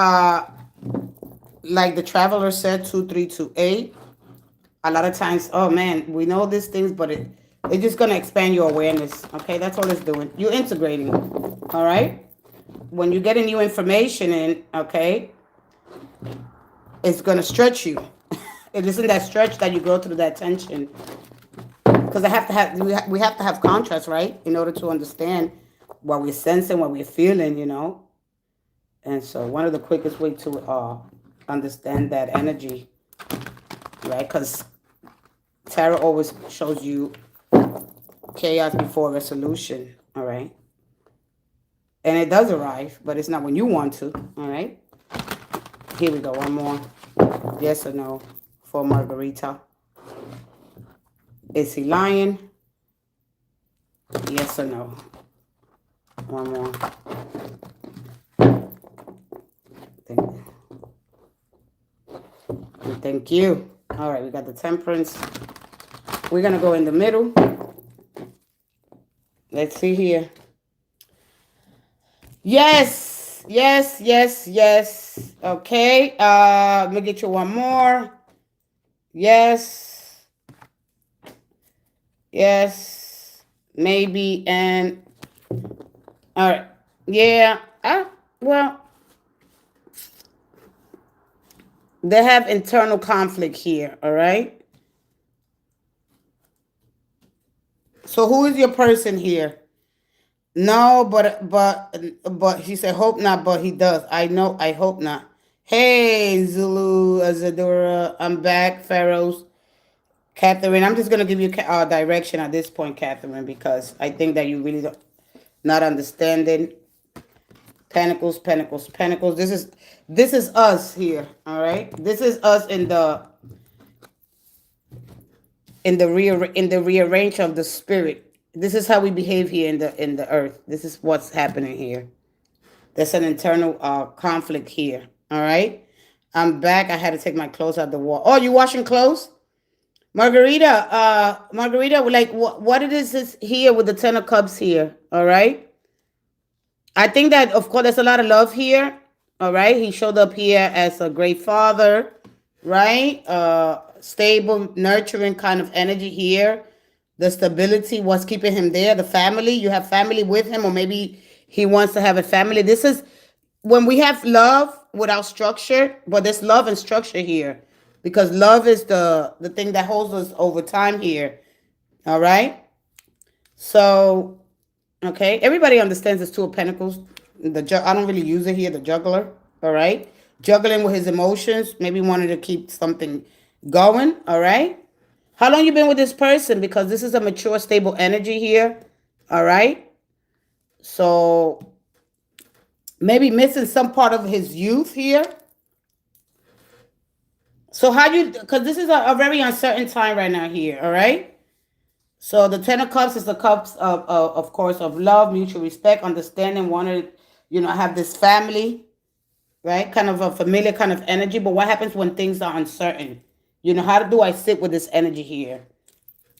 like the traveler said, 2328. A lot of times, oh man, we know these things, but it's just gonna expand your awareness. Okay, that's all it's doing. You're integrating. All right. When you're getting new information in, okay, it's gonna stretch you. It isn't that stretch that you go through that tension. Because I have to have we have to have contrast, right, in order to understand what we're sensing, what we're feeling, And so one of the quickest way to understand that energy, right? Because tarot always shows you chaos before resolution, all right? And it does arrive, but it's not when you want to, all right? Here we go, one more. Yes or no for Margarita. Is he lying? Yes or no? One more. Thank you. Thank you. All right, we got the Temperance. We're going to go in the middle. Let's see here. Yes, yes, yes, yes. Okay, let me get you one more. Yes. Yes. Maybe, and... All right. Yeah. Well, they have internal conflict here, all right? So who is your person here? No, but he said hope not, but he does. I know, I hope not. Hey, Zulu, Azadora, I'm back, Pharaohs. Catherine, I'm just gonna give you direction at this point, Catherine, because I think that you really don't not understanding. Pentacles, Pentacles, Pentacles. This is us here, all right? This is us in the rearrange of the spirit. This is how we behave here in the earth. This is what's happening here. There's an internal conflict here. All right. I'm back. I had to take my clothes out the wall. Oh, you washing clothes? Margarita, like what it is here with the Ten of Cups here. All right. I think that of course there's a lot of love here. All right. He showed up here as a great father, right? Stable, nurturing kind of energy here. The stability, what's keeping him there, the family. You have family with him, or maybe he wants to have a family. This is when we have love without structure, but there's love and structure here. Because love is the thing that holds us over time here. All right? So, okay. Everybody understands this Two of Pentacles. I don't really use it here, the juggler. All right? Juggling with his emotions. Maybe wanted to keep something going. All right? How long you been with this person? Because this is a mature, stable energy here. All right? So, maybe missing some part of his youth here. So how you, because this is a very uncertain time right now here, all right? So the Ten of Cups is the cups of course, of love, mutual respect, understanding, wanted, have this family, right? Kind of a familiar kind of energy. But what happens when things are uncertain? How do I sit with this energy here?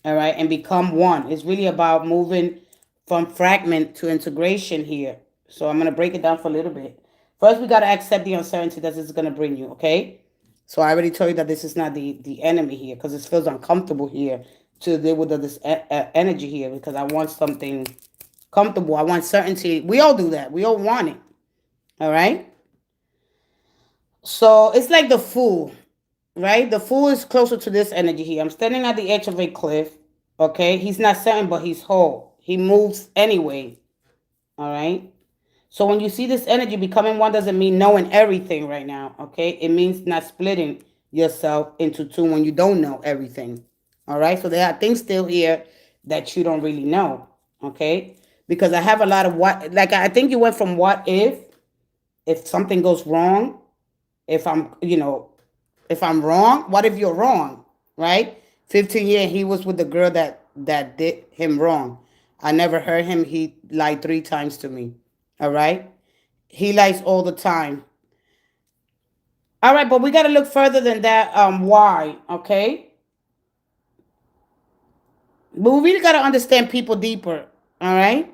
All right, and become one. It's really about moving from fragment to integration here. So I'm going to break it down for a little bit. First, we got to accept the uncertainty that this is going to bring you, okay? So I already told you that this is not the enemy here because it feels uncomfortable here to deal with this energy here because I want something comfortable. I want certainty. We all do that. We all want it, all right? So it's like the Fool, right? The Fool is closer to this energy here. I'm standing at the edge of a cliff, okay? He's not certain, but he's whole. He moves anyway, all right? So when you see this energy becoming one doesn't mean knowing everything right now, okay? It means not splitting yourself into two when you don't know everything, all right? So there are things still here that you don't really know, okay? Because I have a lot of like I think you went from what if something goes wrong, if I'm wrong, what if you're wrong, right? 15 years he was with the girl that did him wrong. I never heard him. He lied 3 times to me. All right. He lies all the time. All right. But we got to look further than that. Why? Okay. But we really got to understand people deeper. All right.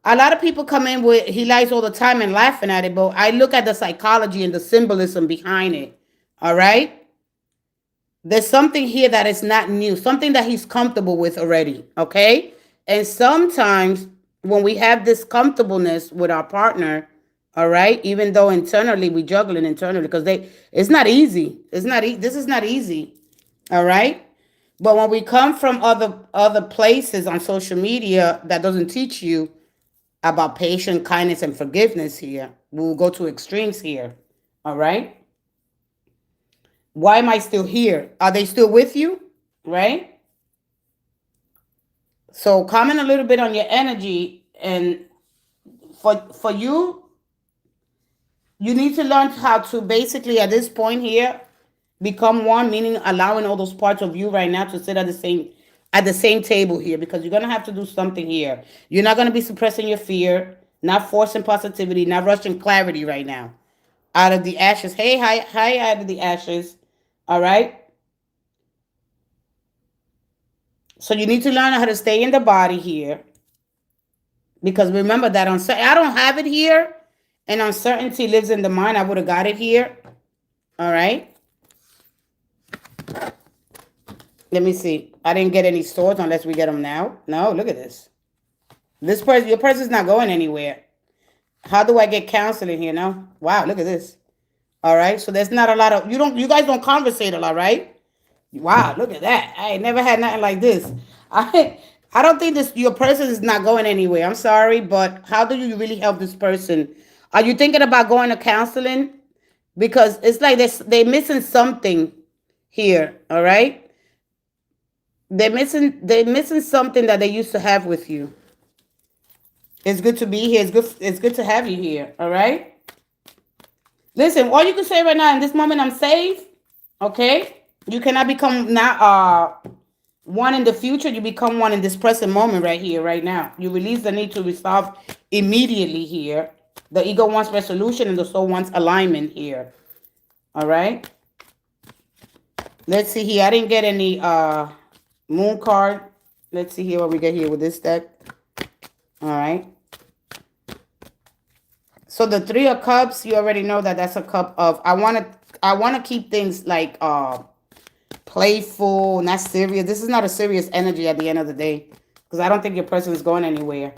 A lot of people come in with he lies all the time and laughing at it, but I look at the psychology and the symbolism behind it. All right? There's something here that is not new, something that he's comfortable with already. Okay? And sometimes when we have this comfortableness with our partner, all right, even though internally we juggling internally because it's not easy. It's not this is not easy. All right? But when we come from other places on social media that doesn't teach you about patience, kindness, and forgiveness here. We will go to extremes here. All right? Why am I still here? Are they still with you? Right? So comment a little bit on your energy. And for you, you need to learn how to basically at this point here become one, meaning allowing all those parts of you right now to sit at the same table here, because you're gonna have to do something here. You're not gonna be suppressing your fear, not forcing positivity, not rushing clarity right now. Out of the ashes. Hey, hi, out of the ashes. All right. So you need to learn how to stay in the body here, because remember that I don't have it here, and uncertainty lives in the mind. I would have got it here. All right. Let me see. I didn't get any swords unless we get them now. No, look at this. This person, your person's not going anywhere. How do I get counseling here? No. Wow, look at this. All right. So there's not a lot of you guys don't conversate a lot, right? Wow, look at that. I ain't never had nothing like this. I don't think your person is not going anywhere. I'm sorry, but how do you really help this person? Are you thinking about going to counseling? Because it's like they're missing something here, all right? They're missing something that they used to have with you. It's good to be here. It's good to have you here, all right? Listen, all you can say right now in this moment, I'm safe. Okay? You cannot become not one in the future. You become one in this present moment right here, right now. You release the need to resolve immediately here. The ego wants resolution and the soul wants alignment here. All right? Let's see here. I didn't get any moon card. Let's see here what we get here with this deck. All right. So the 3 of Cups, you already know that that's a cup of I want to keep things like playful, not serious. This is not a serious energy at the end of the day, because I don't think your person is going anywhere.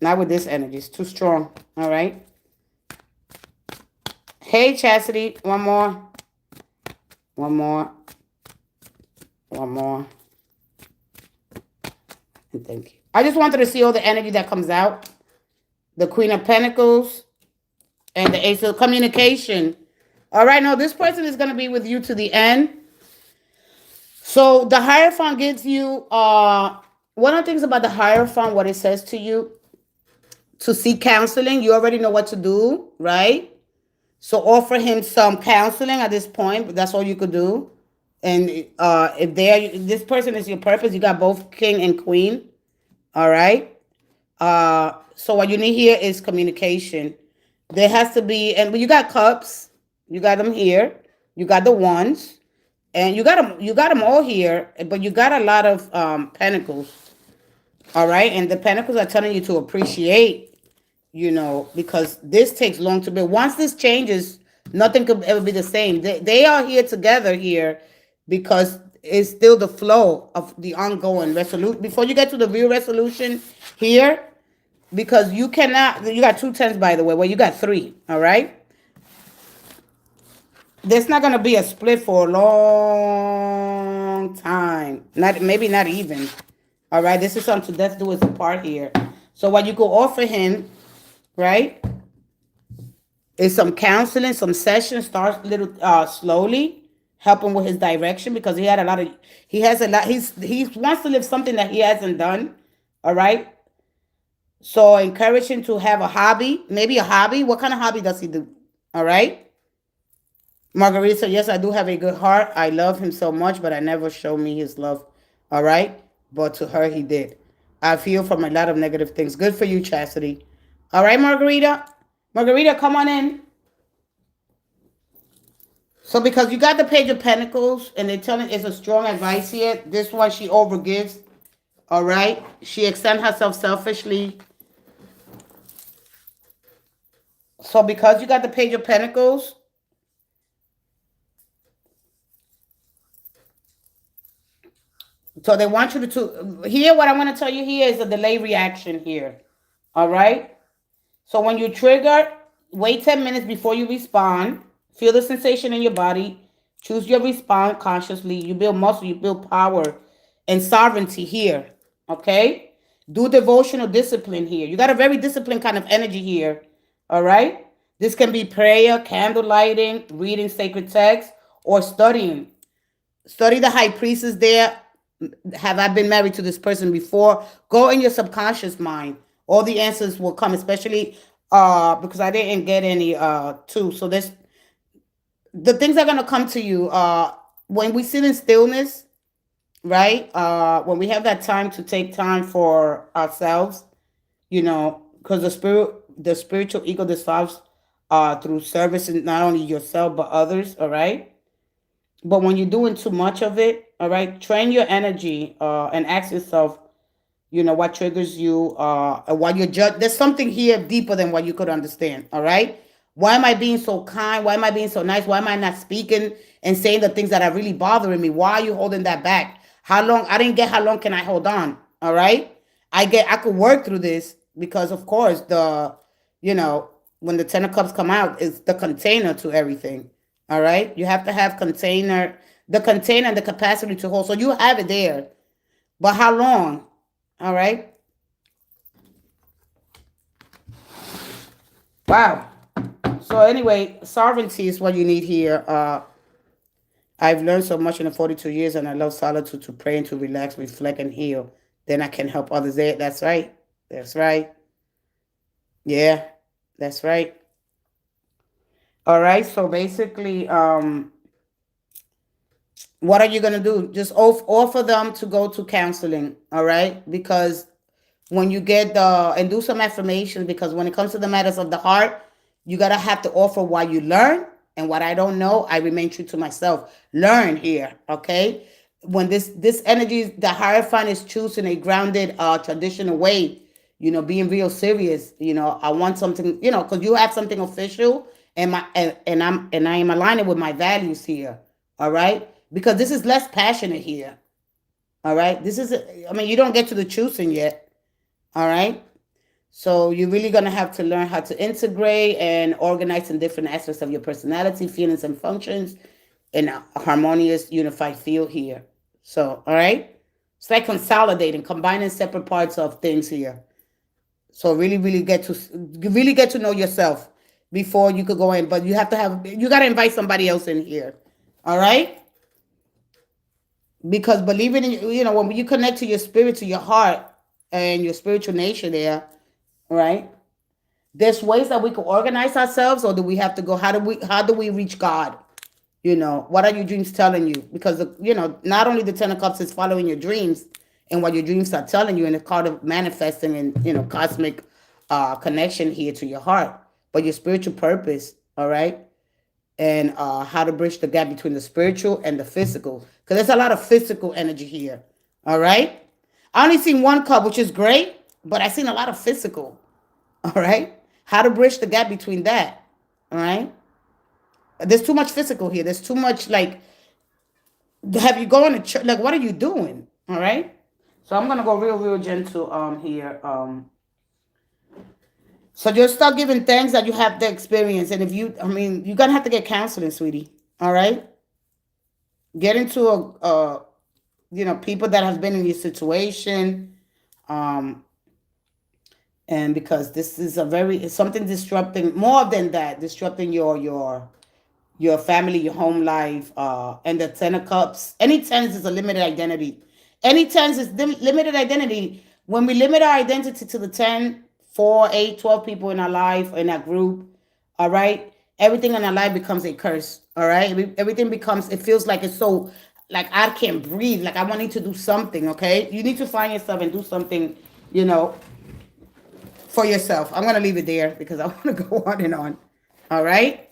Not with this energy. It's too strong. All right. Hey, Chastity. One more. One more. One more. And thank you. I just wanted to see all the energy that comes out. The Queen of Pentacles and the Ace of Communication. All right, now this person is going to be with you to the end. So the Hierophant gives you, one of the things about the Hierophant, what it says to you, to seek counseling. You already know what to do, right? So offer him some counseling at this point. But that's all you could do. And if this person is your purpose, you got both King and Queen. All right. So what you need here is communication. There has to be, and you got Cups, you got them here, you got the Wands, and you got them all here, but you got a lot of Pentacles. All right, and the Pentacles are telling you to appreciate, because this takes long to build. Once this changes, nothing could ever be the same. They are here together here because it's still the flow of the ongoing resolution. Before you get to the real resolution here, because you cannot, you got 2 tens, by the way. Well, you got 3, all right? There's not going to be a split for a long time. Maybe not even. All right? This is something to death do us apart here. So what you could offer him, right, is some counseling, some sessions. Start little slowly. Help him with his direction, because he wants to live something that he hasn't done. All right? So encourage him to have a hobby, maybe a hobby. What kind of hobby does he do? All right. Margarita said, yes, I do have a good heart. I love him so much, but I never show me his love. All right. But to her, he did. I feel from a lot of negative things. Good for you, Chastity. All right, Margarita. Margarita, come on in. So because you got the Page of Pentacles, and they're telling it's a strong advice here. This one, she overgives. All right. She extends herself selfishly. So because you got the Page of Pentacles, so they want you to here. What I want to tell you here is a delay reaction here. All right. So when you trigger, wait 10 minutes before you respond. Feel the sensation in your body. Choose your response consciously. You build muscle, you build power and sovereignty here. Okay? Do devotional discipline here. You got a very disciplined kind of energy here. All right? This can be prayer, candle lighting, reading sacred text, or studying. Study the high priestess there. Have I been married to this person before? Go in your subconscious mind. All the answers will come, especially because I didn't get any too. So this the things are gonna come to you when we sit in stillness, right? When we have that time to take time for ourselves, because the spiritual ego dissolves through service, and not only yourself but others, all right? But when you're doing too much of it, all right, train your energy and ask yourself, what triggers you, and why you're judged. There's something here deeper than what you could understand, all right? Why am I being so kind? Why am I being so nice? Why am I not speaking and saying the things that are really bothering me? Why are you holding that back? How long? I didn't get how long can I hold on, all right? I could work through this because, of course, when the Ten of Cups come out, it's the container to everything. All right. You have to have the container and the capacity to hold. So you have it there. But how long? All right. Wow. So anyway, sovereignty is what you need here. I've learned so much in the 42 years, and I love solitude to pray and to relax, reflect, and heal. Then I can help others there. That's right. That's right. Yeah, that's right. All right. So basically, what are you going to do? Just offer them to go to counseling. All right. Because when you get and do some affirmations, because when it comes to the matters of the heart, you got to have to offer what you learn, and what I don't know, I remain true to myself. Learn here. Okay. When this energy, the Hierophant is choosing a grounded traditional way, being real serious. I want something, because you have something official, and I am aligning with my values here. All right. Because this is less passionate here. All right. You don't get to the choosing yet. All right. So you're really going to have to learn how to integrate and organize in different aspects of your personality, feelings, and functions in a harmonious, unified field here. So, all right. It's like consolidating, combining separate parts of things here. So really get to know yourself before you could go in. But you got to invite somebody else in here. All right. Because believing in, when you connect to your spirit, to your heart, and your spiritual nature there, right? There's ways that we can organize ourselves, or do we have to go? How do we reach God? What are your dreams telling you? Because not only the Ten of Cups is following your dreams and what your dreams are telling you, and it's called of manifesting and cosmic connection here to your heart, but your spiritual purpose, all right? And how to bridge the gap between the spiritual and the physical, because there's a lot of physical energy here. All right. I only seen one cup, which is great, but I seen a lot of physical. All right. How to bridge the gap between that. All right. There's too much physical here. There's too much, like, have you going to church? Like, what are you doing? All right. So I'm gonna go real gentle here. So just start giving thanks that you have the experience. And if you're gonna have to get counseling, sweetie. All right. Get into people that have been in your situation. And because this is it's something disrupting, more than that, disrupting your family, your home life, and the Ten of Cups. Any tens is a limited identity. Any tens is limited identity. When we limit our identity to the 10, 4, 8, 12 people in our life, in our group, all right, everything in our life becomes a curse. All right, everything becomes. It feels like it's so. Like I can't breathe. Like I want to do something. Okay, you need to find yourself and do something. For yourself. I'm gonna leave it there because I want to go on and on. All right.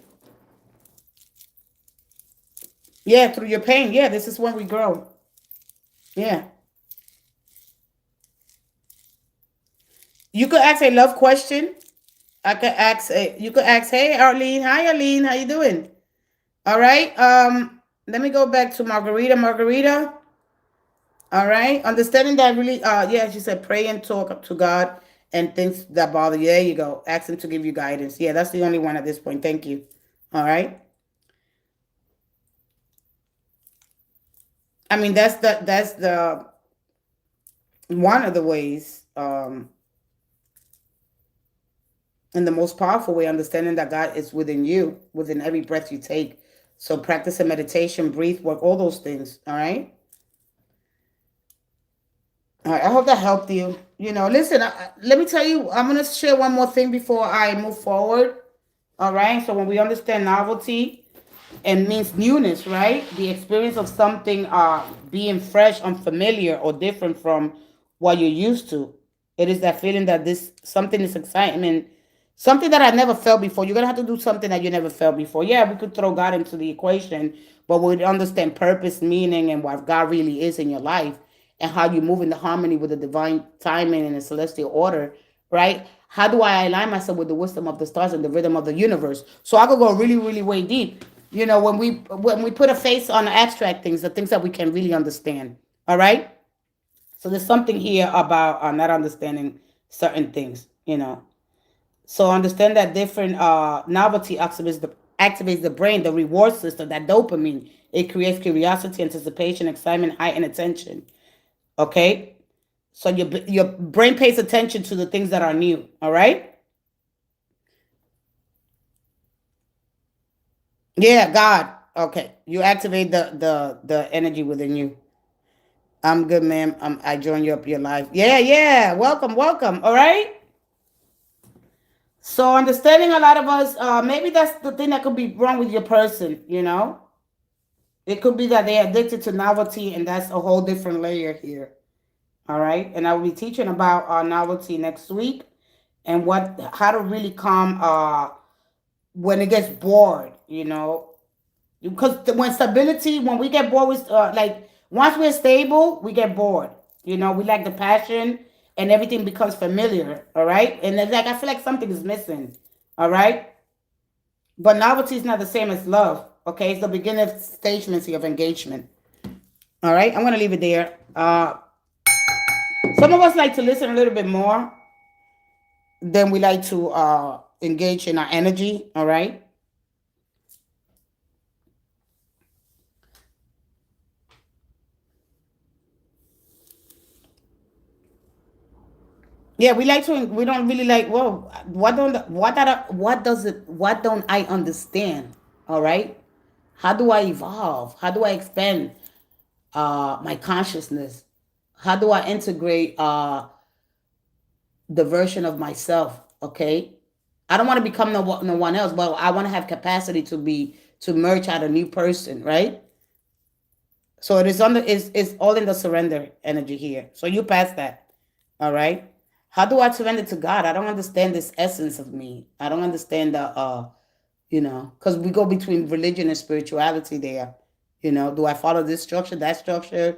Yeah, through your pain. Yeah, this is when we grow. Yeah. You could ask a love question. I could ask you could ask, hey Arlene, hi Arlene, how you doing? All right. Let me go back to Margarita. Margarita. All right. Understanding that really yeah, she said pray and talk to God and things that bother you. There you go. Ask him to give you guidance. Yeah, that's the only one at this point. Thank you. All right. I mean that's the one of the ways, and the most powerful way, understanding that God is within you, within every breath you take. So practice a meditation, breathe work, all those things. All right. All right. I hope that helped you. Listen. Let me tell you. I'm gonna share one more thing before I move forward. All right. So when we understand novelty, and means newness, right? The experience of something being fresh, unfamiliar, or different from what you're used to. It is that feeling that this something is excitement, something that I never felt before. You're gonna have to do something that you never felt before. Yeah, we could throw God into the equation, but we understand purpose, meaning, and what God really is in your life, and how you move into harmony with the divine timing and the celestial order, right? How do I align myself with the wisdom of the stars and the rhythm of the universe? So I could go really, really way deep. When we put a face on the abstract things, the things that we can really understand. All right. So there's something here about not understanding certain things. So understand that different novelty activates the brain, the reward system, that dopamine. It creates curiosity, anticipation, excitement, heightened attention. Okay. So your brain pays attention to the things that are new. All right. Yeah, God. Okay. You activate the energy within you. I'm good, ma'am. I join you up your life. Yeah, yeah. Welcome, welcome. All right. So understanding a lot of us, maybe that's the thing that could be wrong with your person. It could be that they're addicted to novelty, and that's a whole different layer here. All right. And I will be teaching about novelty next week, and how to really calm when it gets bored. Because when we get bored with like once we're stable, we get bored. We lack the passion, and everything becomes familiar. All right. And it's like I feel like something is missing. All right. But novelty is not the same as love. Okay. It's the beginning stages of engagement. All right. I'm gonna leave it there. Some of us like to listen a little bit more than we like to engage in our energy. All right. Yeah, we like to. We don't really like. Well, what don't I understand? All right. How do I evolve? How do I expand my consciousness? How do I integrate the version of myself? Okay. I don't want to become no one else, but I want to have capacity to merge out a new person, right? So it is it's all in the surrender energy here. So you pass that. All right. How do I surrender to God? I don't understand this essence of me. I don't understand because we go between religion and spirituality there. Do I follow this structure, that structure?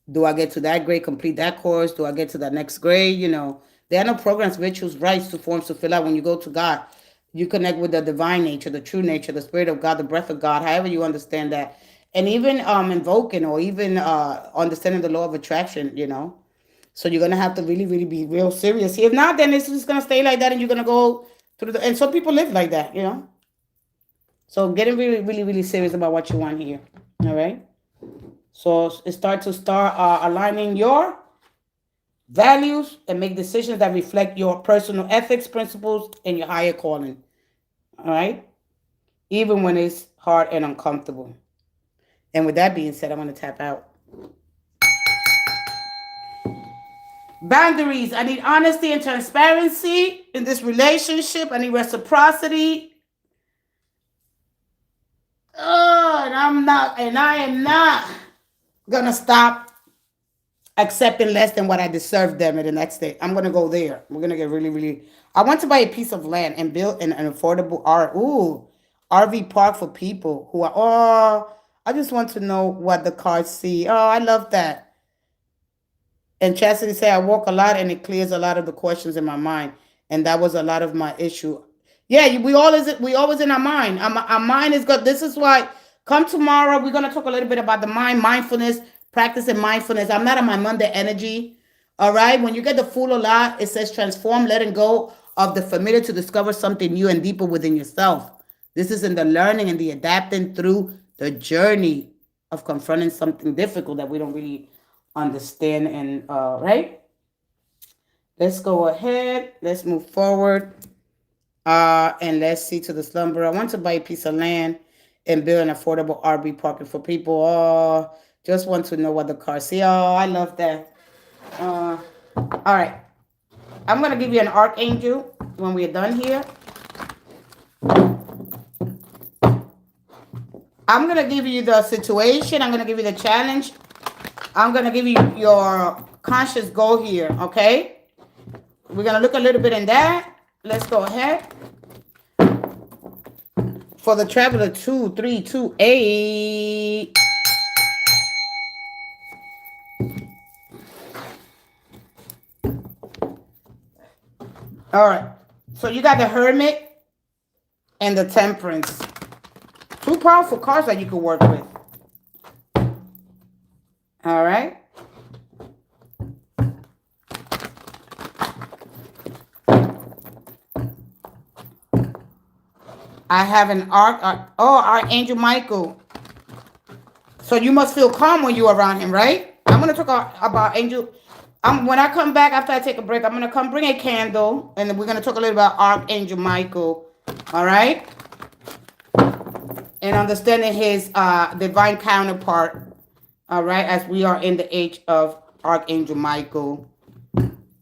Do I get to that grade, complete that course? Do I get to the next grade? There are no programs, rituals, rites, to forms to fill out when you go to God. You connect with the divine nature, the true nature, the spirit of God, the breath of God, however you understand that. And even invoking or even understanding the law of attraction. So you're gonna have to really, really be real serious. If not, then it's just gonna stay like that, and you're gonna go through and some people live like that. So getting really, really, really serious about what you want here. All right. So start aligning your values and make decisions that reflect your personal ethics, principles, and your higher calling. All right. Even when it's hard and uncomfortable. And with that being said, I'm gonna tap out. Boundaries. I need honesty and transparency in this relationship. I need reciprocity. And I am not gonna stop accepting less than what I deserve them in the next day. I'm gonna go there. We're gonna get really, really. I want to buy a piece of land and build an affordable RV park for people who are. I just want to know what the cards see. Oh, I love that. And Chastity said, I walk a lot and it clears a lot of the questions in my mind. And that was a lot of my issue. Yeah, we always in our mind. Our mind is good. This is why come tomorrow, we're gonna talk a little bit about the mind, mindfulness, practicing mindfulness. I'm not on my Monday energy. All right. When you get the fool a lot, it says transform, letting go of the familiar to discover something new and deeper within yourself. This is in the learning and the adapting through the journey of confronting something difficult that we don't really understand. And right, let's go ahead. Let's move forward. And let's see to the slumber. I want to buy a piece of land and build an affordable RV parking for people. Oh, just want to know what the car. See, oh, I love that. All right. I'm going to give you an archangel when we're done here. I'm going to give you the situation. I'm going to give you the challenge. I'm going to give you your conscious goal here, okay? We're going to look a little bit in that. Let's go ahead. For the traveler, 2328. All right. So you got the Hermit and the Temperance. Two powerful cards that you could work with. All right. I have an Archangel Michael. So you must feel calm when you're around him, right? I'm going to talk about Angel. When I come back after I take a break, I'm going to come bring a candle. And then we're going to talk a little about Archangel Michael. All right? And understanding his divine counterpart. All right? As we are in the age of Archangel Michael.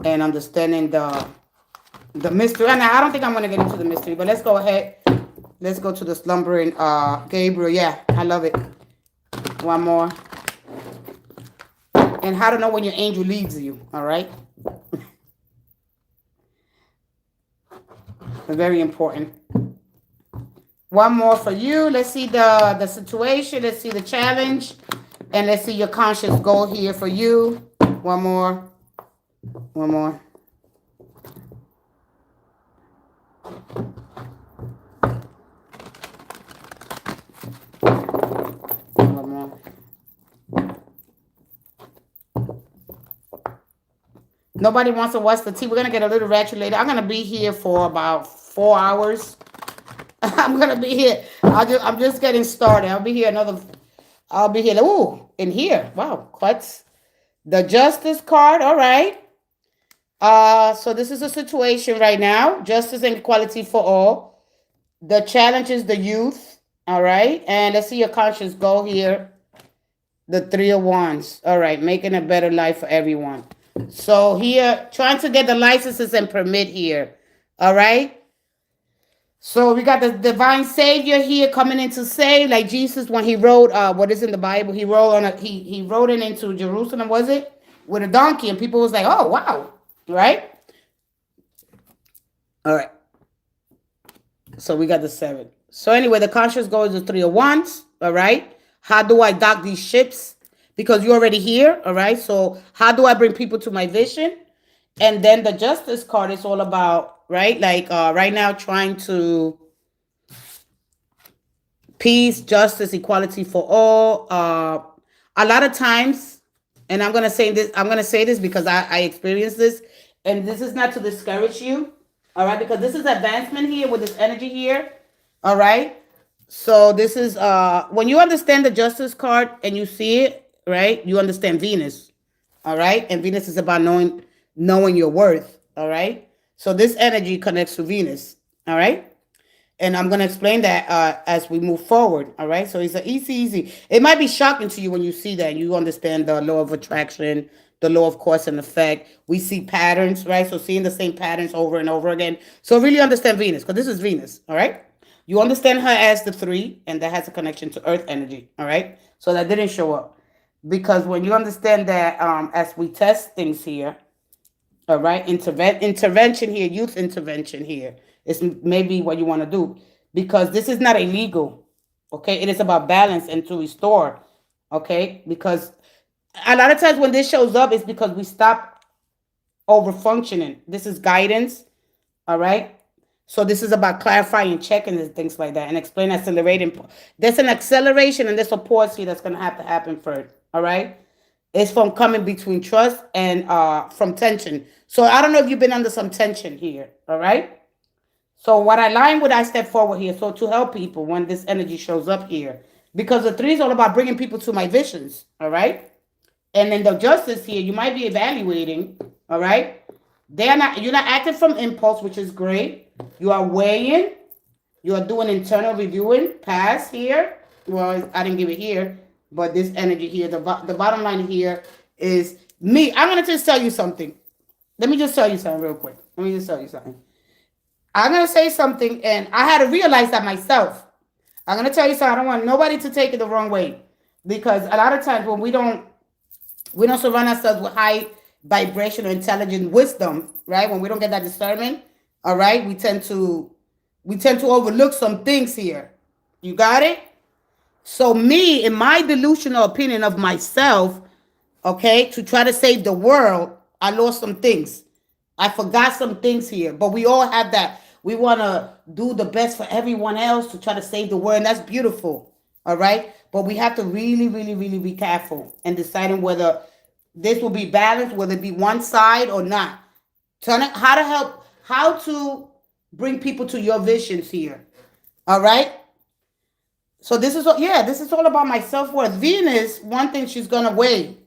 And understanding the mystery. And I don't think I'm going to get into the mystery. But let's go ahead. Let's go to the slumbering Gabriel. Yeah, I love it. One more. And how to know when your angel leaves you. All right. Very important. One more for you. Let's see the situation. Let's see the challenge. And let's see your conscious goal here for you. One more. One more. One more. Nobody wants to watch the tea. We're going to get a little ratchet later. I'm going to be here for about 4 hours. I'm going to be here. I'm just getting started. I'll be here Ooh, in here. Wow. What? The Justice card. All right. So this is a situation right now. Justice and equality for all. The challenge is the youth. All right. And let's see your conscious goal here. The Three of Wands. All right. Making a better life for everyone. So here, trying to get the licenses and permit here. All right. So we got the divine savior here coming in to save, like Jesus when he rode what is in the Bible. He rode he rode in into Jerusalem, was it? With a donkey, and people was like, oh wow. Right? All right. So we got the 7. So anyway, the conscious goal is the 3 of Wands. All right. How do I dock these ships? Because you're already here. All right. So how do I bring people to my vision? And then the Justice card is all about, right? Like right now, trying to peace, justice, equality for all. A lot of times, and I'm gonna say this because I experienced this, and this is not to discourage you, all right? Because this is advancement here with this energy here, all right? So this is when you understand the Justice card and you see it, right? You understand Venus, all right? And Venus is about knowing your worth, all right? So this energy connects to Venus, all right? And I'm going to explain that as we move forward, all right? So it's an easy. It might be shocking to you when you see that. You understand the law of attraction, the law of cause and effect. We see patterns, right? So seeing the same patterns over and over again. So really understand Venus, because this is Venus, all right? You understand her as the 3, and that has a connection to earth energy, all right? So that didn't show up. Because when you understand that as we test things here, all right, intervention here, youth intervention here is maybe what you want to do. Because this is not illegal, okay? It is about balance and to restore, okay? Because A lot of times when this shows up, it's because we stop over functioning. This is guidance. All right. So this is about clarifying, checking, and things like that, and explain accelerating. There's an acceleration and there's a pause here that's gonna have to happen first. All right. It's from coming between trust and from tension. So I don't know if you've been under some tension here. All right. So what I line with, I step forward here. So to help people when this energy shows up here, because the three is all about bringing people to my visions. All right. And then the justice here, you might be evaluating. All right. You're not acting from impulse, which is great. You are weighing. You are doing internal reviewing. Past here. Well, I didn't give it here, but this energy here, the bottom line here is me. I'm gonna just tell you something. Let me just tell you something real quick. Let me just tell you something. I'm gonna say something, and I had to realize that myself. I'm gonna tell you something. I don't want nobody to take it the wrong way, because a lot of times when we don't surround ourselves with high vibrational intelligent wisdom, right? When we don't get that discernment, all right, we tend to overlook some things here. You got it? So me, in my delusional opinion of myself, okay, to try to save the world, I lost some things. I forgot some things here. But we all have that. We want to do the best for everyone else to try to save the world. And that's beautiful. All right. But we have to really, really, really be careful in deciding whether this will be balanced, whether it be one side or not. How to help, how to bring people to your visions here. All right. So this is all about my self-worth. Venus, one thing, she's gonna weigh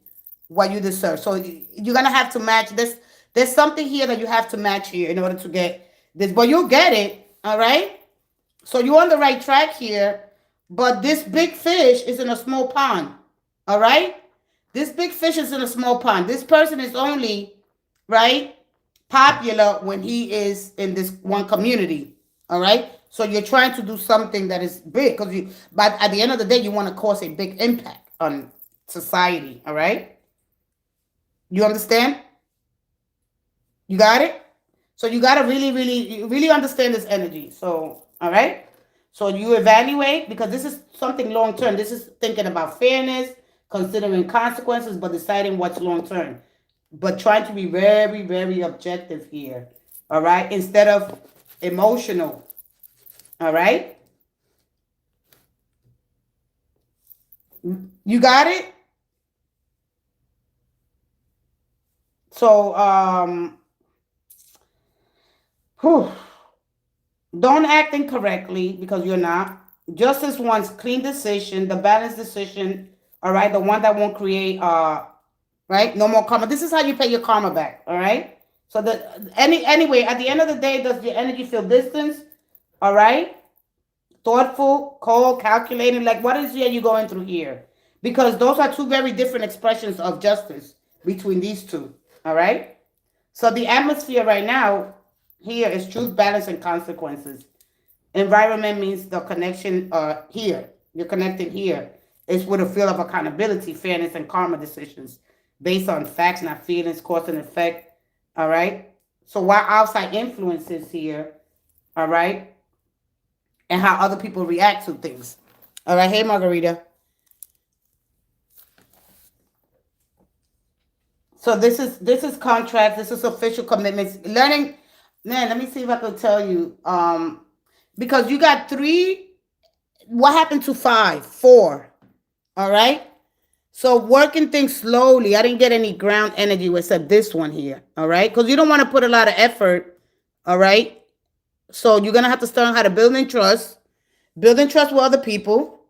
what you deserve. So you're gonna have to match this. There's something here that you have to match here in order to get this, but you'll get it. All right. So you're on the right track here, but this big fish is in a small pond. All right. This big fish is in a small pond. This person is only, right, popular when he is in this one community. All right. So you're trying to do something that is big but at the end of the day, you want to cause a big impact on society. All right. You understand? You got it? So you got to really, really, really understand this energy. So, all right. So you evaluate, because this is something long term. This is thinking about fairness, considering consequences, but deciding what's long term. But trying to be very, very objective here. All right. Instead of emotional. All right. You got it? So, don't act incorrectly, because you're not. Justice wants clean decision, the balanced decision. All right. The one that won't create, right? No more karma. This is how you pay your karma back. All right. So anyway, at the end of the day, does your energy feel distance? All right. Thoughtful, cold, calculating. Like, what is it you're going through here? Because those are two very different expressions of justice between these two. All right. So the atmosphere right now here is truth, balance, and consequences. Environment means the connection here. You're connected here. It's with a feel of accountability, fairness, and karma decisions based on facts, not feelings, cause and effect. All right. So while outside influences here, all right, and how other people react to things. All right. Hey, Margarita. So this is contracts. This is official commitments. Learning. Man, let me see if I can tell you. Because you got 3. What happened to 5? 4. All right. So working things slowly. I didn't get any ground energy except this one here. All right. Because you don't want to put a lot of effort. All right. So you're going to have to learn how to building trust with other people.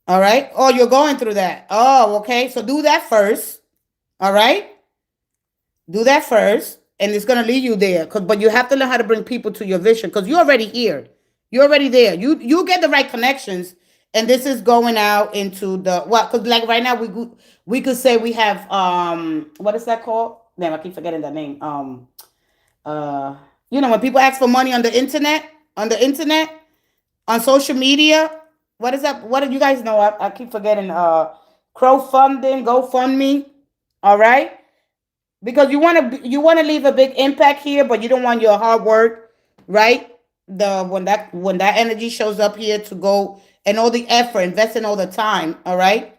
All right. Oh, you're going through that. Oh, okay. So do that first. All right. Do that first. And it's going to lead you there. But you have to learn how to bring people to your vision, because you're already here. You're already there. You get the right connections. And this is going out into the what? Because like right now we could say we have what is that called? Damn, I keep forgetting that name. When people ask for money on the internet, on social media, what is that? What do you guys know? I keep forgetting. Crowdfunding, GoFundMe. All right, because you want to leave a big impact here, but you don't want your hard work, right? When that energy shows up here to go, and all the effort, investing all the time, all right?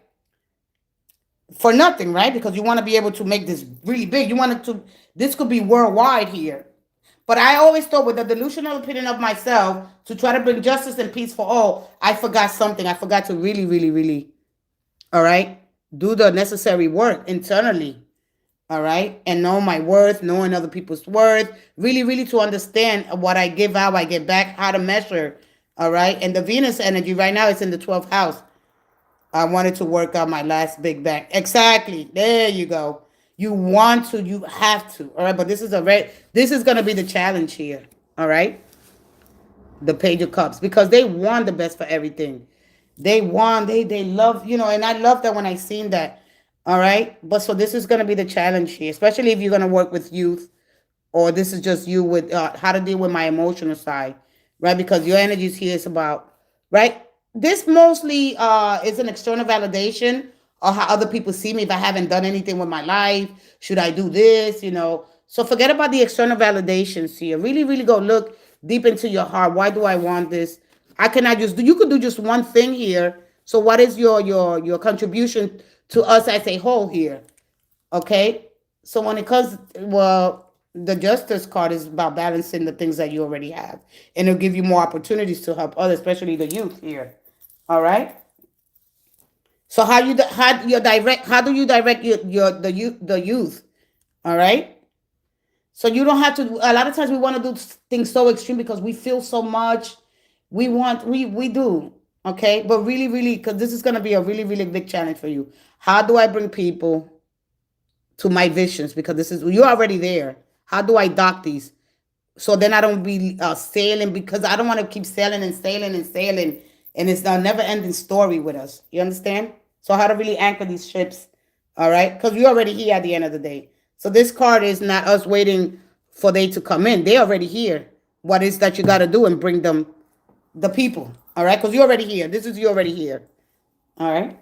for nothing, right? Because you want to be able to make this really big. You want it to, this could be worldwide here. But I always thought with the delusional opinion of myself to try to bring justice and peace for all, I forgot something. I forgot to really, really, really, all right, do the necessary work internally, all right, and know my worth, knowing other people's worth, really, really to understand what I give out, I get back, how to measure, all right. And the Venus energy right now is in the 12th house. I wanted to work out my last big bang. Exactly. There you go. You want to, you have to. All right. But this is this is gonna be the challenge here. All right. The Page of Cups. Because they want the best for everything. They want, they love, and I love that when I seen that. All right. But so this is gonna be the challenge here, especially if you're gonna work with youth, or this is just you with how to deal with my emotional side, right? Because your energies here is about, right? This mostly is an external validation or how other people see me. If I haven't done anything with my life, should I do this? So forget about the external validations here. Really, really go look deep into your heart. Why do I want this? I cannot just do. You could do just one thing here. So what is your contribution to us as a whole here? Okay. So when it comes, well, the justice card is about balancing the things that you already have, and it'll give you more opportunities to help others, especially the youth here. All right. So how do you direct the youth? All right. So you don't have to. A lot of times we want to do things so extreme because we feel so much. We do. Okay. But really, really, because this is going to be a really, really big challenge for you. How do I bring people to my visions? Because this is, you're already there. How do I dock these? So then I don't be sailing, because I don't want to keep sailing and sailing and sailing, and it's a never ending story with us. You understand? So how to really anchor these ships, all right? Because we're already here at the end of the day. So this card is not us waiting for they to come in. They're already here. What is that you got to do and bring them the people, all right? Because you're already here. This is you already here, all right?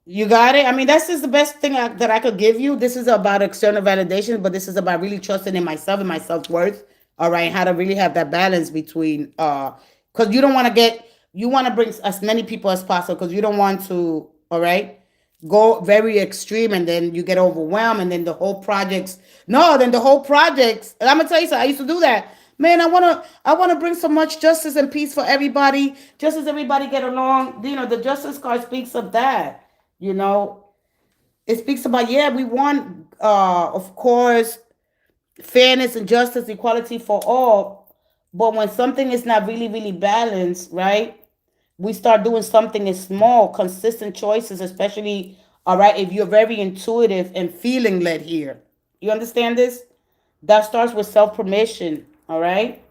You got it. I mean, that's just the best thing that I could give you. This is about external validation, but this is about really trusting in myself and my self-worth. All right, how to really have that balance between because you don't want to you want to bring as many people as possible, because you don't want to, all right, go very extreme and then you get overwhelmed and then the whole projects. No, then the whole projects. And I'm gonna tell you something. I used to do that. Man, I wanna bring so much justice and peace for everybody, just as everybody get along. The justice card speaks of that. You know, it speaks about, yeah, we want, of course, fairness and justice, equality for all. But when something is not really, really balanced, right? We start doing something in small, consistent choices, especially, all right, if you're very intuitive and feeling led here. You understand this? That starts with self permission, all right?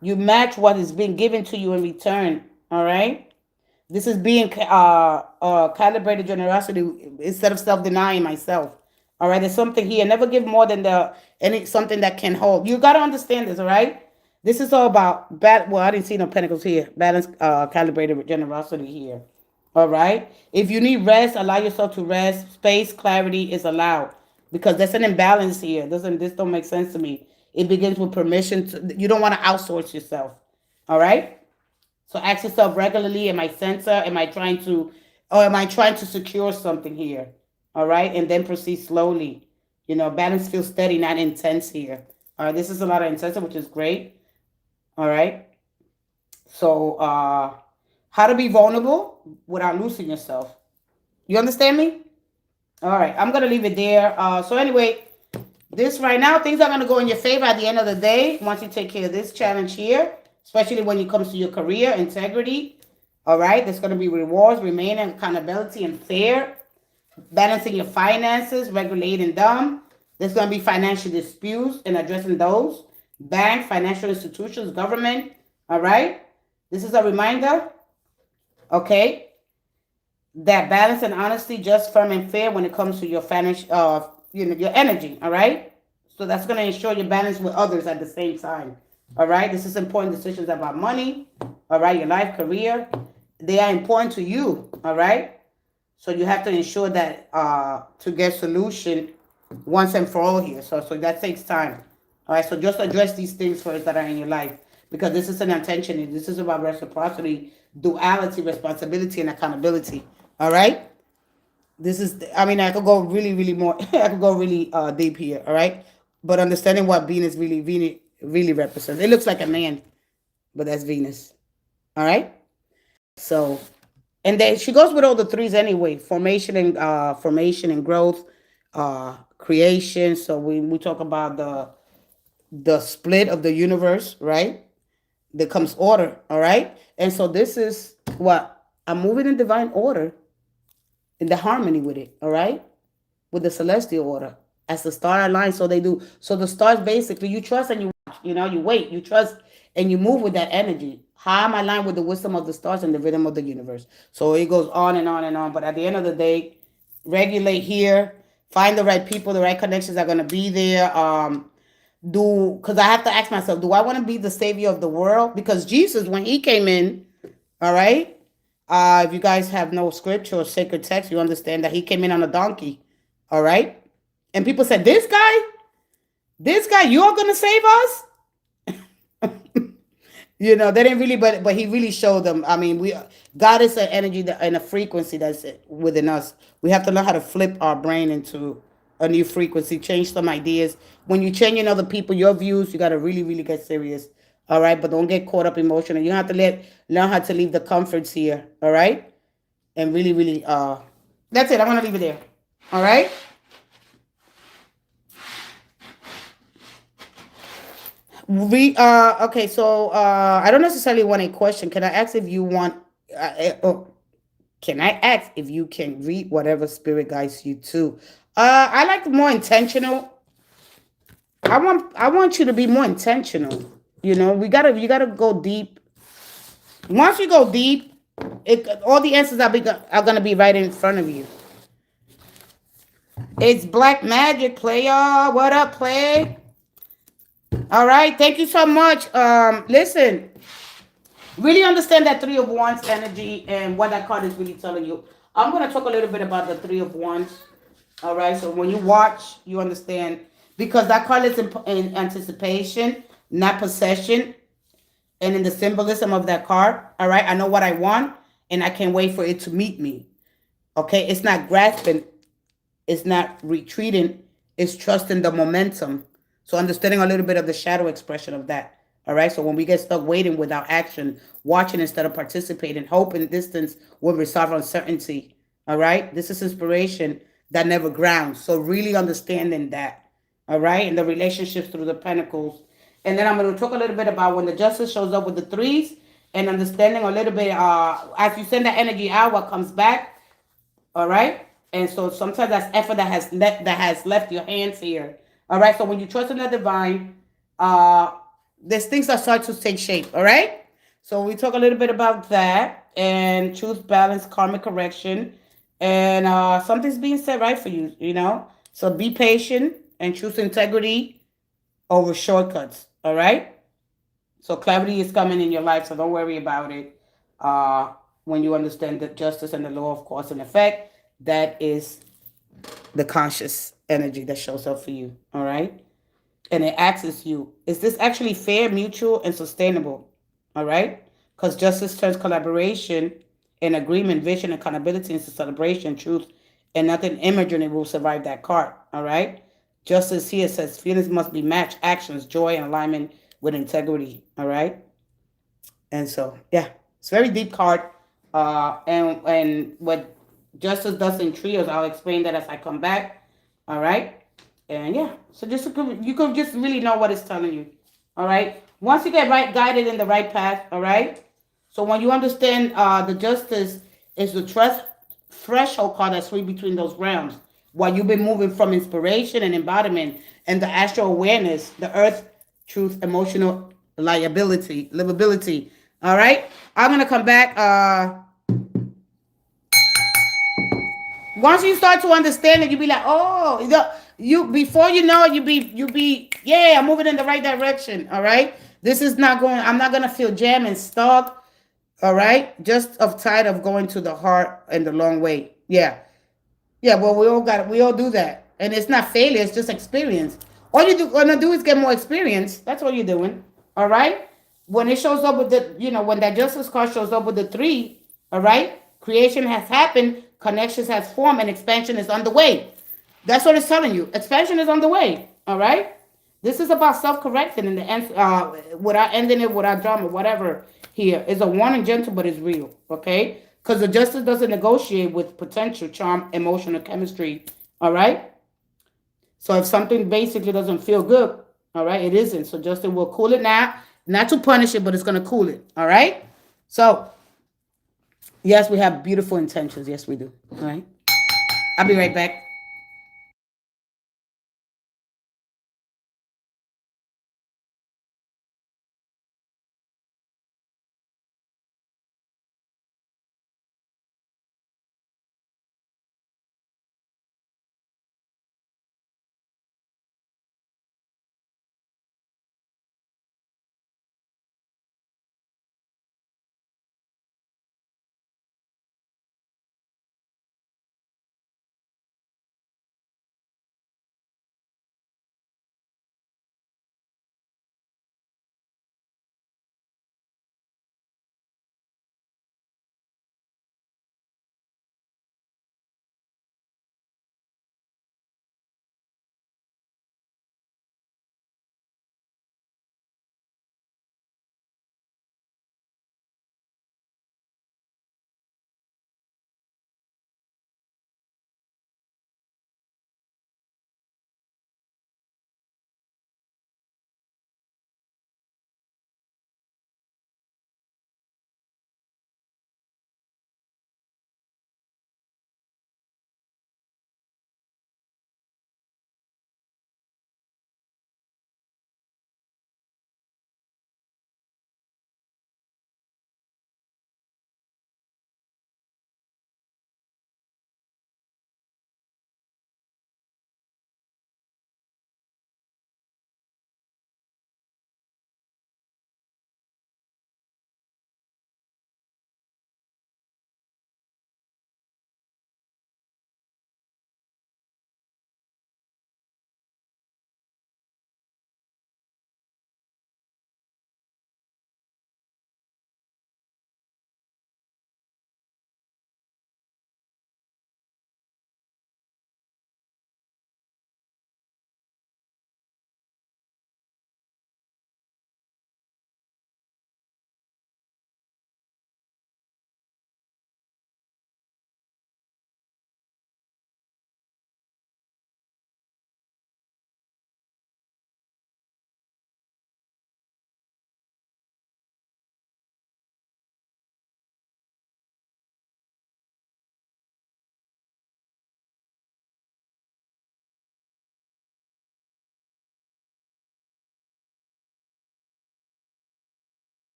You match what is being given to you in return, all right? This is being calibrated generosity instead of self-denying myself. All right, there's something here. Never give more than something that can hold. You got to understand this, all right? This is all about well, I didn't see no pentacles here. Balance, calibrated generosity here. All right. If you need rest, allow yourself to rest. Space, clarity is allowed, because there's an imbalance here. This don't make sense to me. It begins with permission. You don't want to outsource yourself. All right. So ask yourself regularly, am I censor? Am I trying to secure something here? All right. And then proceed slowly. Balance feels steady, not intense here. All right. This is a lot of intensity, which is great. All right. So how to be vulnerable without losing yourself. You understand me? All right. I'm going to leave it there. So anyway, this right now, things are going to go in your favor at the end of the day once you take care of this challenge here. Especially when it comes to your career, integrity. All right. There's going to be rewards, remaining accountability and fair. Balancing your finances, regulating them. There's going to be financial disputes and addressing those. Bank, financial institutions, government. All right. This is a reminder. Okay. That balance and honesty, just, firm, and fair when it comes to your financial, your energy. All right. So that's going to ensure your balance with others at the same time. All right, this is important decisions about money. All right, your life, career, they are important to you. All right, so you have to ensure that to get solution once and for all here. So that takes time. All right, so just address these things first that are in your life, because this is an intention. This is about reciprocity, duality, responsibility, and accountability. All right. This is, I mean, I could go really, really more. I could go really deep here. All right, but understanding what Venus really represents. It looks like a man, but that's Venus. All right. So, and then she goes with all the threes anyway: formation and growth, creation. So we talk about the split of the universe, right? There comes order. All right. And so this is what I'm moving in divine order, in the harmony with it. All right, with the celestial order as the star aligns. So they do. So the stars basically, you trust and you watch. You wait, you trust, and you move with that energy. How am I aligned with the wisdom of the stars and the rhythm of the universe? So it goes on and on and on. But at the end of the day, regulate here. Find the right people. The right connections are gonna be there. Because I have to ask myself, do I want to be the savior of the world? Because Jesus, when he came in, all right. If you guys have no scripture or sacred text, you understand that he came in on a donkey. All right. And people said, this guy, you're going to save us? They didn't really, but he really showed them. I mean, God is an energy and a frequency that's within us. We have to learn how to flip our brain into a new frequency, change some ideas. When you change in other people, your views, you got to really, really get serious. All right, but don't get caught up emotionally. You have to learn how to leave the comforts here. All right, and really, really, that's it. I'm gonna leave it there. All right. Okay, so I don't necessarily want a question. Can I ask if you want can I ask if you can read whatever spirit guides you to? I like more intentional. I want you to be more intentional. You gotta go deep. Once you go deep, all the answers are gonna be right in front of you. It's Black Magic, player. What up, play? All right, thank you so much. Listen, really understand that Three of Wands energy and what that card is really telling you. I'm going to talk a little bit about the Three of Wands. All right, so when you watch, you understand. Because that card is in anticipation, not possession. And in the symbolism of that card, all right, I know what I want, and I can't wait for it to meet me. Okay, it's not grasping, it's not retreating, it's trusting the momentum. So understanding a little bit of the shadow expression of that. All right. So when we get stuck waiting without action, watching instead of participating, hope and distance will resolve uncertainty. All right. This is inspiration that never grounds. So really understanding that. All right. And the relationships through the pentacles. And then I'm going to talk a little bit about when the justice shows up with the threes and understanding a little bit as you send that energy out, what comes back. All right. And so sometimes that's effort that has left your hands here. All right. So when you trust in the divine, there's things that start to take shape. All right. So we talk a little bit about that and truth, balance, karmic correction, and something's being said right for you. So be patient and choose integrity over shortcuts. All right. So clarity is coming in your life. So don't worry about it. When you understand the justice and the law of cause and effect, that is the conscious energy that shows up for you. All right. And it asks you, is this actually fair, mutual, and sustainable? All right. Because justice turns collaboration and agreement, vision, accountability into celebration, truth, and nothing imaginary will survive that card. All right. Justice here says feelings must be matched, actions, joy, and alignment with integrity. All right. And so, yeah, it's a very deep card. And what justice does in trios, I'll explain that as I come back. All right. And yeah, so just you can just really know what it's telling you. All right. Once you get right guided in the right path. All right. So when you understand the justice is the trust threshold card that's free between those realms. While you've been moving from inspiration and embodiment and the astral awareness, the earth, truth, emotional livability. All right. I'm gonna come back. Once you start to understand it, you be like, oh, you before you know it, you be, yeah, I'm moving in the right direction. All right. This is not going. I'm not gonna feel jammed and stuck. All right. Just tired of going to the heart and the long way. Yeah. Yeah, well, we all do that, and it's not failure; it's just experience. All you gonna do is get more experience. That's all you're doing. All right. When it shows up with when that justice card shows up with the three, all right. Creation has happened, connections has formed, and expansion is underway. That's what it's telling you. Expansion is underway. All right. This is about self-correcting in the end, without ending it, without drama, whatever. Here is a warning, gentle, but it's real. Okay, because the justice doesn't negotiate with potential, charm, emotional chemistry. All right. So if something basically doesn't feel good, all right, it isn't. So Justin will cool it now, not to punish it, but it's gonna cool it. All right. So yes, we have beautiful intentions. Yes, we do. All right. I'll be right back.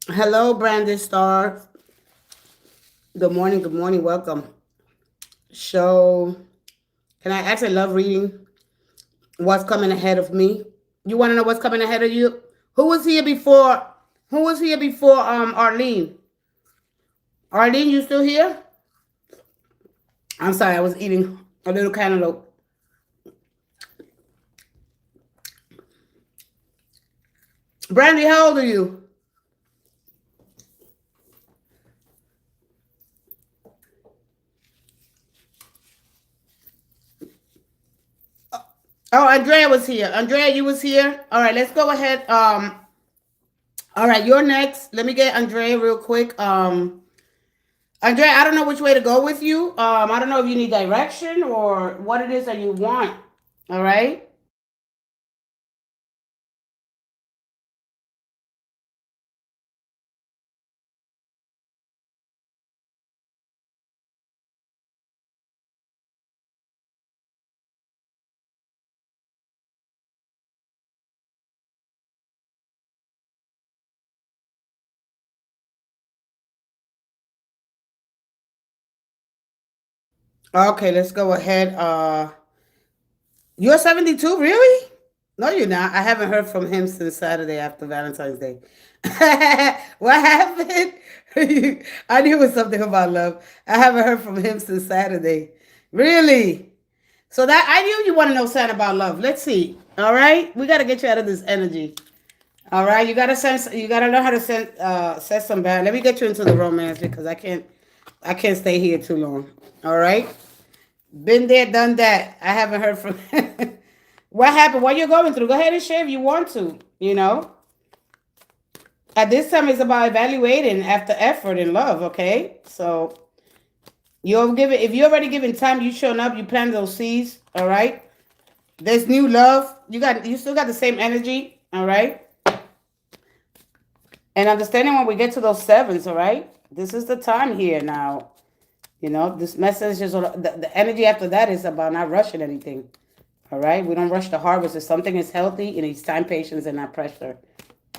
Hello, Brandon Star. Good morning. Good morning. Welcome. So, can I actually love reading what's coming ahead of me? You want to know what's coming ahead of you? Who was here before? Who was here before? Arlene. Arlene, you still here? I'm sorry, I was eating a little cantaloupe. Brandy, how old are you? Oh, Andrea was here. Andrea, you was here. All right, let's go ahead. All right, you're next. Let me get Andrea real quick. Andrea, I don't know which way to go with you. I don't know if you need direction or what it is that you want. All right. Okay, let's go ahead. You're 72, really? No, you're not. I haven't heard from him since Saturday after Valentine's Day. What happened? I knew it was something about love. I haven't heard from him since Saturday. Really? So that I knew you want to know something about love. Let's see. All right, we got to get you out of this energy. All right, you gotta sense. You gotta know how to set some boundaries. Let me get you into the romance because I can't stay here too long. All right, been there, done that. I haven't heard from. What happened? What you're going through? Go ahead and share if you want to. You know, at this time it's about evaluating after effort and love. Okay, so you're giving. If you're already giving time, you showing up. You plant those seeds. All right. There's new love. You still got the same energy. All right. And understanding when we get to those sevens, all right? This is the time here now. You know, this message is the energy after that is about not rushing anything. All right? We don't rush the harvest. If something is healthy, it needs time, patience, and not pressure.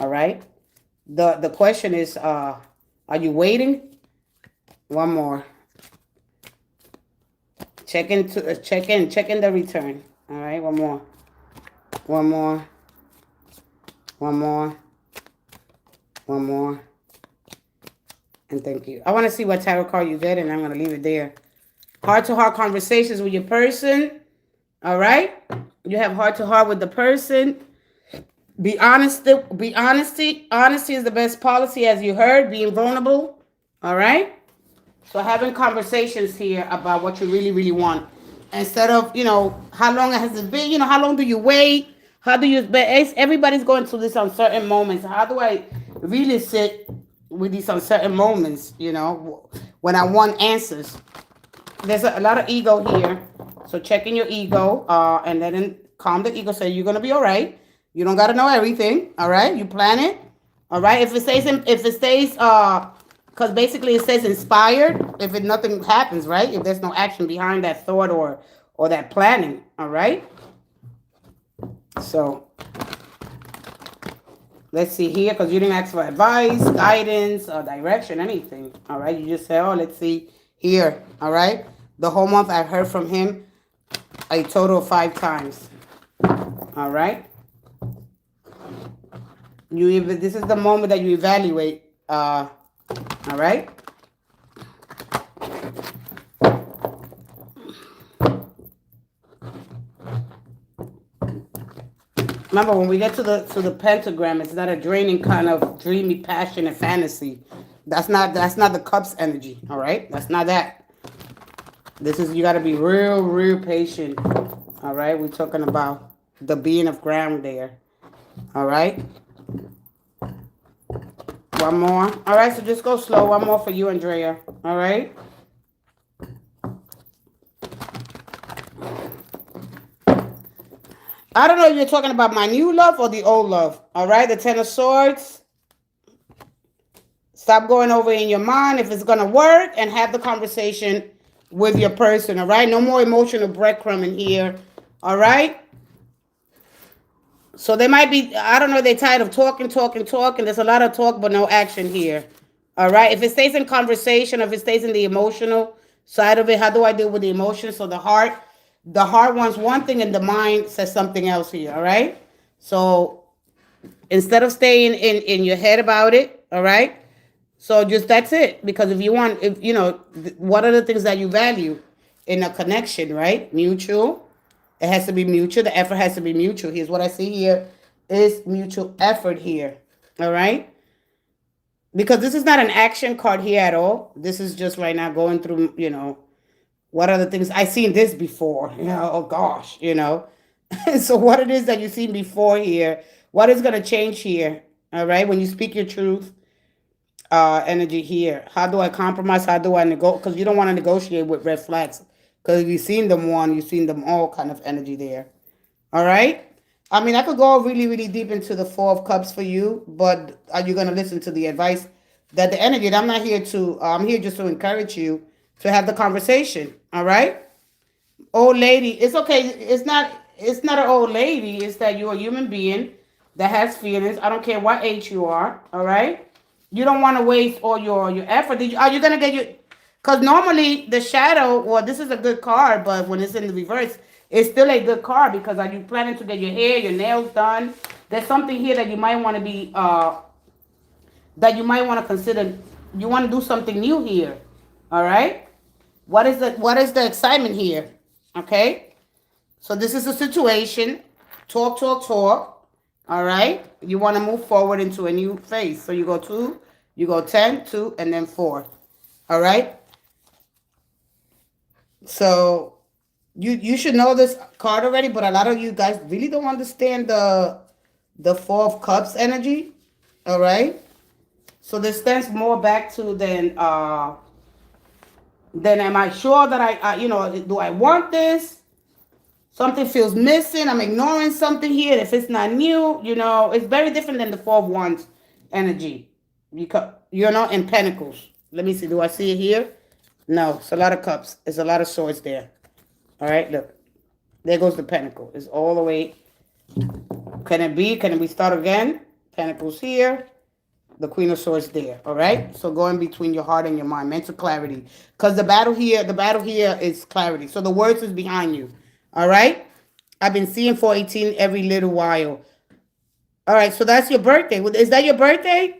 All right? The question is, are you waiting? One more. Check in the return. All right, one more. One more. One more. One more. And thank you. I want to see what tarot card you get, and I'm going to leave it there. Heart-to-heart conversations with your person. All right? You have heart-to-heart with the person. Be honest. Honesty is the best policy, as you heard. Being vulnerable. All right? So having conversations here about what you really, really want. Instead of, how long has it been? How long do you wait? How do you, everybody's going through this uncertain moments. How do I really sit with these uncertain moments, when I want answers? There's a lot of ego here. So checking your ego, and then calm the ego. Say you're going to be all right. You don't got to know everything. All right. You plan it. All right. If it stays, because basically it says inspired, if nothing happens, right? If there's no action behind that thought or that planning, all right? So let's see here, because you didn't ask for advice, guidance, or direction, anything, all right? You just say, oh, let's see here, all right? The whole month I heard from him a total of 5 times, all right? This is the moment that you evaluate, all right? Remember, when we get to the pentagram, it's not a draining kind of dreamy passion and fantasy. That's not the cups energy, all right? That's not that. This is, you got to be real patient, all right? We're talking about the being of ground there, all right? One more. All right, so just go slow. One more for you, Andrea. All right? I don't know if you're talking about my new love or the old love. All right? The Ten of Swords. Stop going over in your mind if it's going to work, and have the conversation with your person. All right? No more emotional breadcrumbing here. All right? So they might be, I don't know, they're tired of talking. There's a lot of talk, but no action here. All right. If it stays in conversation, if it stays in the emotional side of it, how do I deal with the emotions? So the heart wants one thing and the mind says something else here. All right. So instead of staying in your head about it, all right. So just that's it. Because what are the things that you value in a connection, right? Mutual. It has to be mutual. The effort has to be mutual. Here's what I see here is mutual effort here. All right? Because this is not an action card here at all. This is just right now going through, what are the things I've seen this before. Oh gosh, So what it is that you've seen before here, what is going to change here? All right? When you speak your truth, energy here. How do I compromise? How do I negotiate? Because you don't want to negotiate with red flags. Because if you've seen them one, you've seen them all kind of energy there. All right? I mean, I could go really, really deep into the Four of Cups for you, but are you going to listen to the advice that the energy, and I'm not here to, I'm here just to encourage you to have the conversation. All right? Old lady, it's okay. It's not an old lady. It's that you're a human being that has feelings. I don't care what age you are. All right? You don't want to waste all your effort. Are you going to get your... Because normally the shadow, well, this is a good card, but when it's in the reverse, it's still a good card because are you planning to get your hair, your nails done? There's something here that you might want to be, that you might want to consider. You want to do something new here, all right? What is the excitement here, okay? So this is a situation. Talk. All right. You want to move forward into a new phase. So you go 2, you go 10, 2, and then 4. All right. So you should know this card already, but a lot of you guys really don't understand the 4 of Cups energy. All right. So this stands more back to then am I sure that do I want this? Something feels missing. I'm ignoring something here. If it's not new, it's very different than the 4 of Wands energy. In Pentacles. Let me see. Do I see it here? No, it's a lot of cups. It's a lot of swords there. All right, look. There goes the pentacle. It's all the way. Can it be? Can we start again? Pentacles here. The Queen of Swords there. All right. So go in between your heart and your mind. Mental clarity. Because the battle here is clarity. So the words is behind you. All right. I've been seeing 418 every little while. All right. So that's your birthday. Is that your birthday?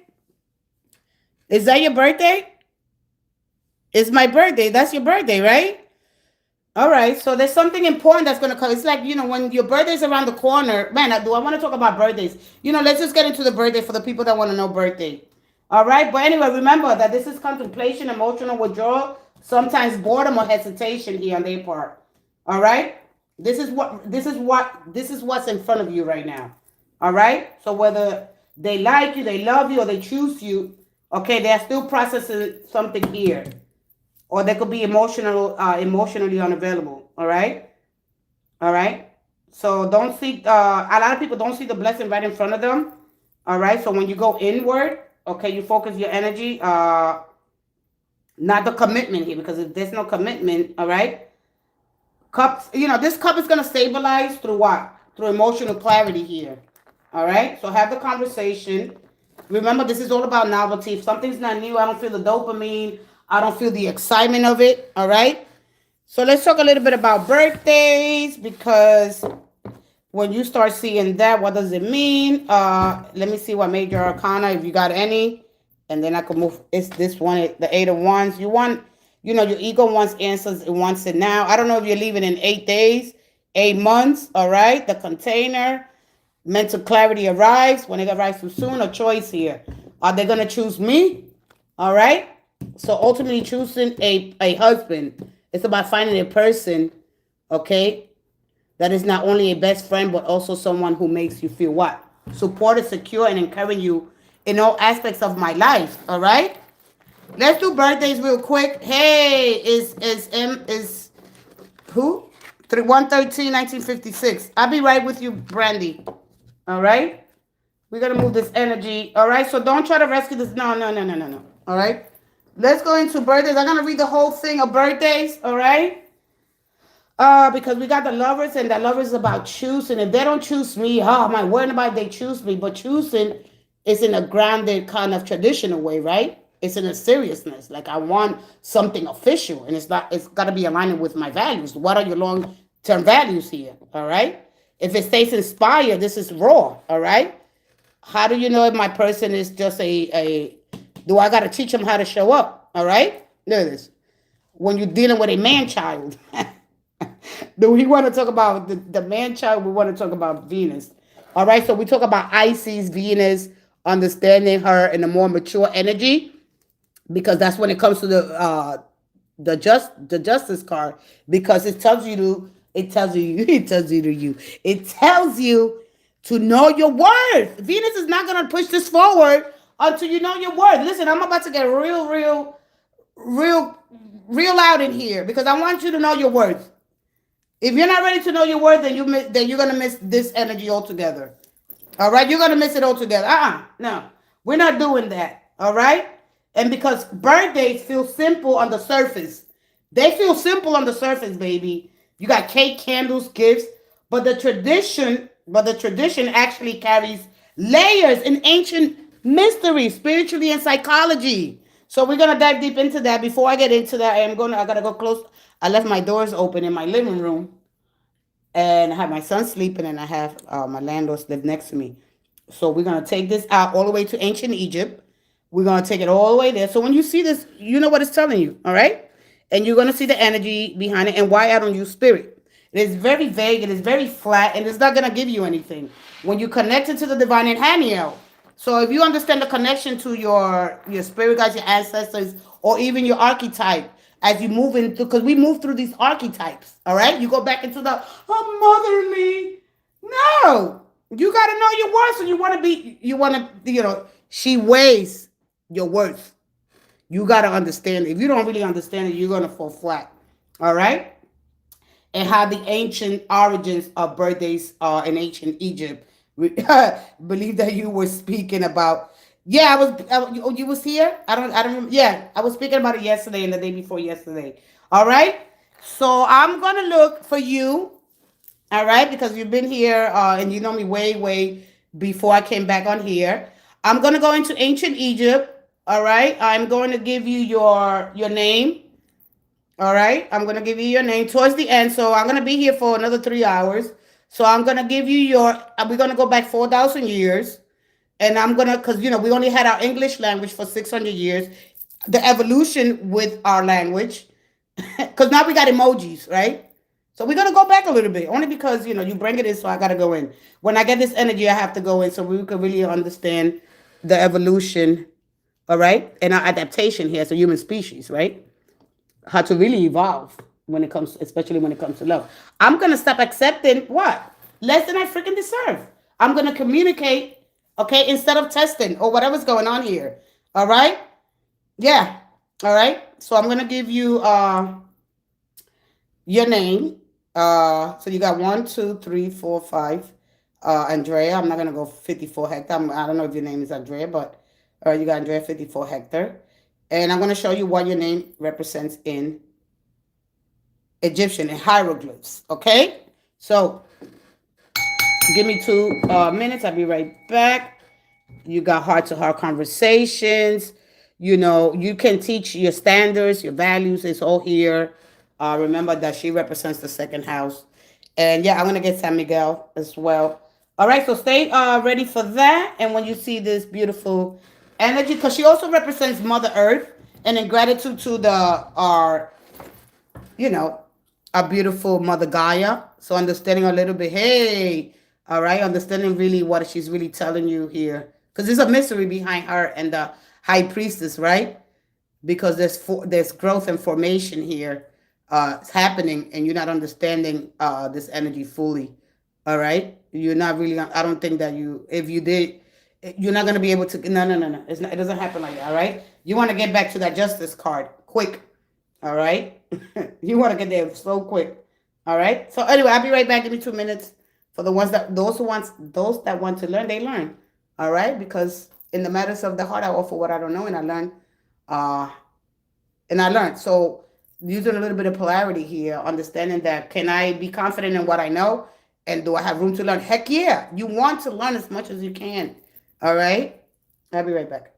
Is that your birthday? It's my birthday. That's your birthday, right? All right, so there's something important that's going to come. It's like, when your birthday's around the corner. Man, do I want to talk about birthdays? Let's just get into the birthday for the people that want to know birthday. All right, but anyway, remember that this is contemplation, emotional withdrawal, sometimes boredom or hesitation here on their part. All right? This is what's in front of you right now. All right? So whether they like you, they love you, or they choose you, okay, they're still processing something here. Or they could be emotionally unavailable. All right? All right? So don't see, a lot of people don't see the blessing right in front of them. All right? So when you go inward, okay, you focus your energy, not the commitment here, because if there's no commitment, all right? Cups, this cup is going to stabilize through what? Through emotional clarity here. All right? So have the conversation. Remember, this is all about novelty. If something's not new, I don't feel the dopamine. I don't feel the excitement of it. All right. So let's talk a little bit about birthdays, because when you start seeing that, what does it mean? Let me see what major arcana, if you got any. And then I can move. It's this one, the 8 of Wands. You want, your ego wants answers. It wants it now. I don't know if you're leaving in 8 days, 8 months. All right. The container. Mental clarity arrives. When it arrives too soon, a choice here. Are they going to choose me? All right. So ultimately choosing a husband, it's about finding a person, okay, that is not only a best friend, but also someone who makes you feel what? Supported, secure, and encouraging you in all aspects of my life, all right? Let's do birthdays real quick. Hey, is who? 1/13/1956. I'll be right with you, Brandy. All right? We're going to move this energy, all right? So don't try to rescue this. No. All right? Let's go into birthdays. I'm going to read the whole thing of birthdays, all right? Because we got the Lovers, and the Lovers is about choosing. If they don't choose me, am I worried about if they choose me? But choosing is in a grounded kind of traditional way, right? It's in a seriousness. Like, I want something official, and it's got to be aligning with my values. What are your long-term values here, all right? If it stays inspired, this is raw, all right? How do you know if my person is just do I got to teach them how to show up? All right? Look at this. When you're dealing with a man-child. Do we want to talk about the man-child? We want to talk about Venus. All right? So we talk about Isis, Venus, understanding her in a more mature energy. Because that's when it comes to the Justice card. Because it tells you to know your worth. Venus is not going to push this forward until you know your worth. Listen, I'm about to get real out in here, because I want you to know your worth. If you're not ready to know your worth, then you're gonna miss this energy altogether. All right, you're gonna miss it altogether. No, we're not doing that. All right, and because birthdays feel simple on the surface, they feel simple on the surface, baby. You got cake, candles, gifts, but the tradition actually carries layers in ancient mystery, spiritually, and psychology. So we're gonna dive deep into that. Before I get into that, I gotta go close. I left my doors open in my living room, and I have my son sleeping, and I have my landlords live next to me. So we're gonna take this out all the way to ancient Egypt. We're gonna take it all the way there. So when you see this, you know what it's telling you, all right? And you're gonna see the energy behind it and why I don't use spirit. It is very vague. It is very flat, and it's not gonna give you anything. When you connect it to the divine in Haniel, so if you understand the connection to your spirit guides, your ancestors, or even your archetype, as you move into, because we move through these archetypes. All right, you go back into the motherly. No, you got to know your worth. So you want to be, she weighs your worth. You got to understand it. If you don't really understand it, you're going to fall flat. All right? And how the ancient origins of birthdays are in ancient Egypt. Believe that you were speaking about. Yeah, I was. You was here. I don't. Yeah, I was speaking about it yesterday and the day before yesterday. All right. So I'm gonna look for you. All right, because you've been here and you know me way, way before I came back on here. I'm gonna go into ancient Egypt. All right. I'm going to give you your name. All right. I'm going to give you your name towards the end. So I'm going to be here for another 3 hours. So I'm going to give you we're going to go back 4,000 years. And I'm going to, because, we only had our English language for 600 years. The evolution with our language. Because now we got emojis, right? So we're going to go back a little bit. Only because, you bring it in, so I got to go in. When I get this energy, I have to go in so we can really understand the evolution, all right? And our adaptation here as a human species, right? How to really evolve when it comes, especially when it comes to love. I'm gonna stop accepting what less than I freaking deserve. I'm gonna communicate, okay, instead of testing or whatever's going on here. All right, yeah, all right. So I'm gonna give you your name. So you got 1, 2, 3, 4, 5. Andrea. I'm not gonna go 54 Hector. I don't know if your name is Andrea, but you got Andrea 54 Hector. And I'm gonna show you what your name represents in Egyptian and hieroglyphs. Okay, so give me 2 minutes. I'll be right back. You got heart to heart conversations. You can teach your standards, your values. It's all here. Remember that she represents the second house. And yeah, I'm gonna get San Miguel as well. All right, so stay ready for that. And when you see this beautiful energy, because she also represents Mother Earth, and in gratitude to the our you know, a beautiful Mother Gaia. So understanding a little bit, hey, all right, understanding really what she's really telling you here. Because there's a mystery behind her and the high priestess, right? Because there's growth and formation here happening, and you're not understanding this energy fully. All right, you're not really. I don't think that if you did, you're not gonna be able to. No, no, no, no. It's not. It doesn't happen like that. All right. You want to get back to that justice card quick. All right. You want to get there so quick. All right. So anyway, I'll be right back. Give me 2 minutes. For those that want to learn, they learn. All right. Because in the matters of the heart, I offer what I don't know, and I learn. Uh, and I learned. So using a little bit of polarity here, understanding that can I be confident in what I know, and do I have room to learn? Heck yeah. You want to learn as much as you can. All right. I'll be right back.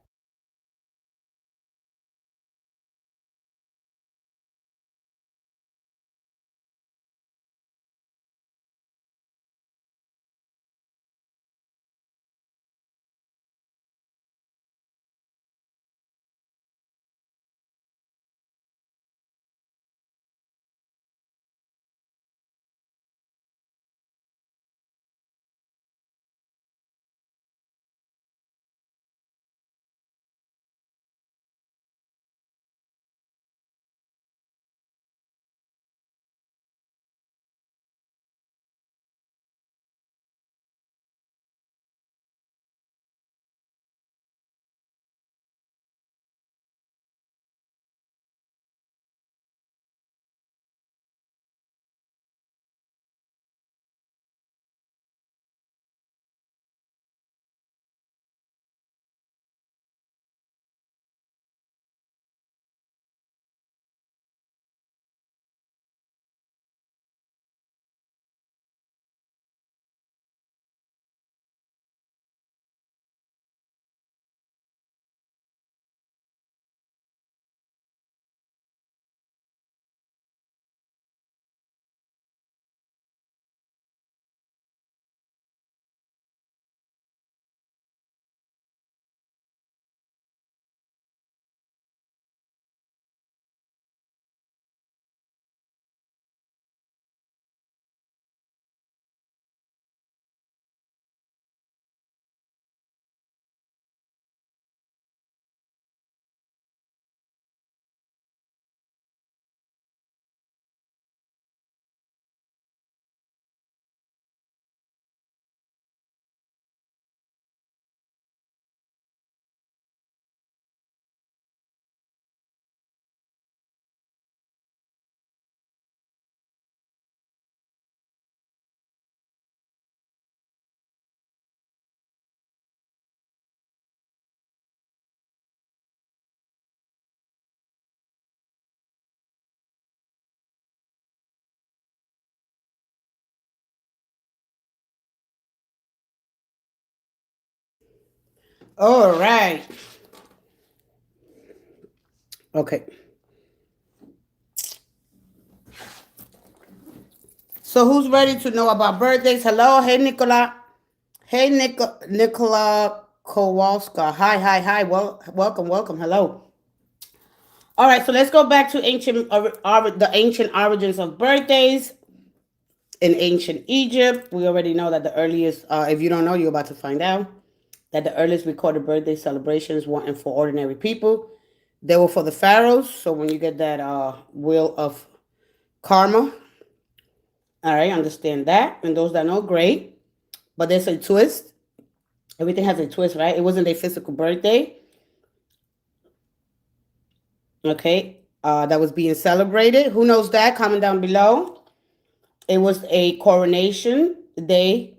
All right. Okay. So who's ready to know about birthdays? Hello. Hey, Nicola. Hey, Nicola Kowalska. Hi, hi, hi. Well, welcome, welcome. Hello. All right. So let's go back to the ancient origins of birthdays in ancient Egypt. We already know that the earliest, if you don't know, you're about to find out that the earliest recorded birthday celebrations weren't for ordinary people. They were for the pharaohs. So when you get that wheel of karma, all right, understand that. And those that know, great. But there's a twist. Everything has a twist, right? It wasn't a physical birthday, okay, that was being celebrated. Who knows that? Comment down below. It was a coronation day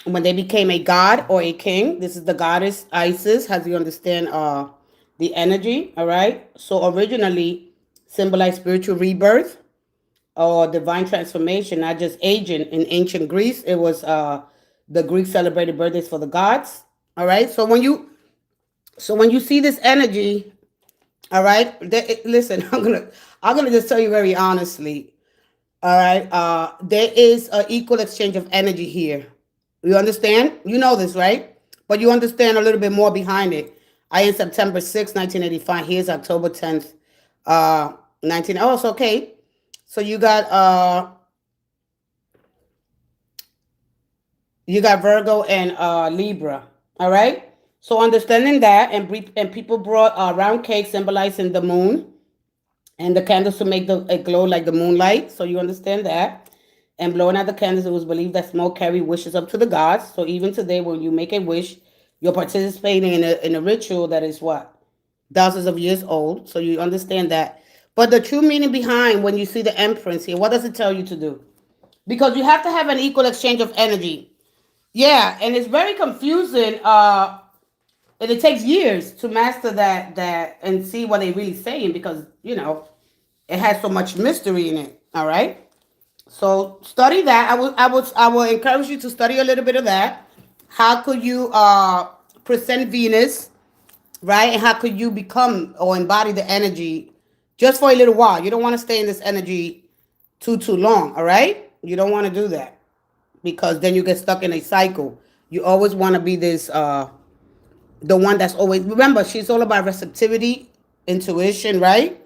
when they became a god or a king. This is the goddess Isis, as you understand the energy, all right? So originally symbolized spiritual rebirth or divine transformation, not just aging. In ancient Greece, it was the Greeks celebrated birthdays for the gods, all right? So when you see this energy, all right, listen, I'm gonna just tell you very honestly, all right, there is an equal exchange of energy here. You understand? You know this, right? But you understand a little bit more behind it. I in September 6th, 1985. Here's October 10th, 19. Oh, it's okay. So you got Virgo and Libra. All right. So understanding that, and people brought round cake symbolizing the moon, and the candles to make it glow like the moonlight. So you understand that. And blowing out the candles, it was believed that smoke carried wishes up to the gods. So even today, when you make a wish, you're participating in a ritual that is what? Thousands of years old. So you understand that. But the true meaning behind when you see the empress here, what does it tell you to do? Because you have to have an equal exchange of energy. Yeah, and it's very confusing. And it takes years to master that and see what they're really saying, because it has so much mystery in it. All right. So study that. I will encourage you to study a little bit of that. How could you present Venus, right? And how could you become or embody the energy just for a little while? You don't want to stay in this energy too long, all right? You don't want to do that, because then you get stuck in a cycle. You always want to be this the one that's always, remember, she's all about receptivity, intuition, right?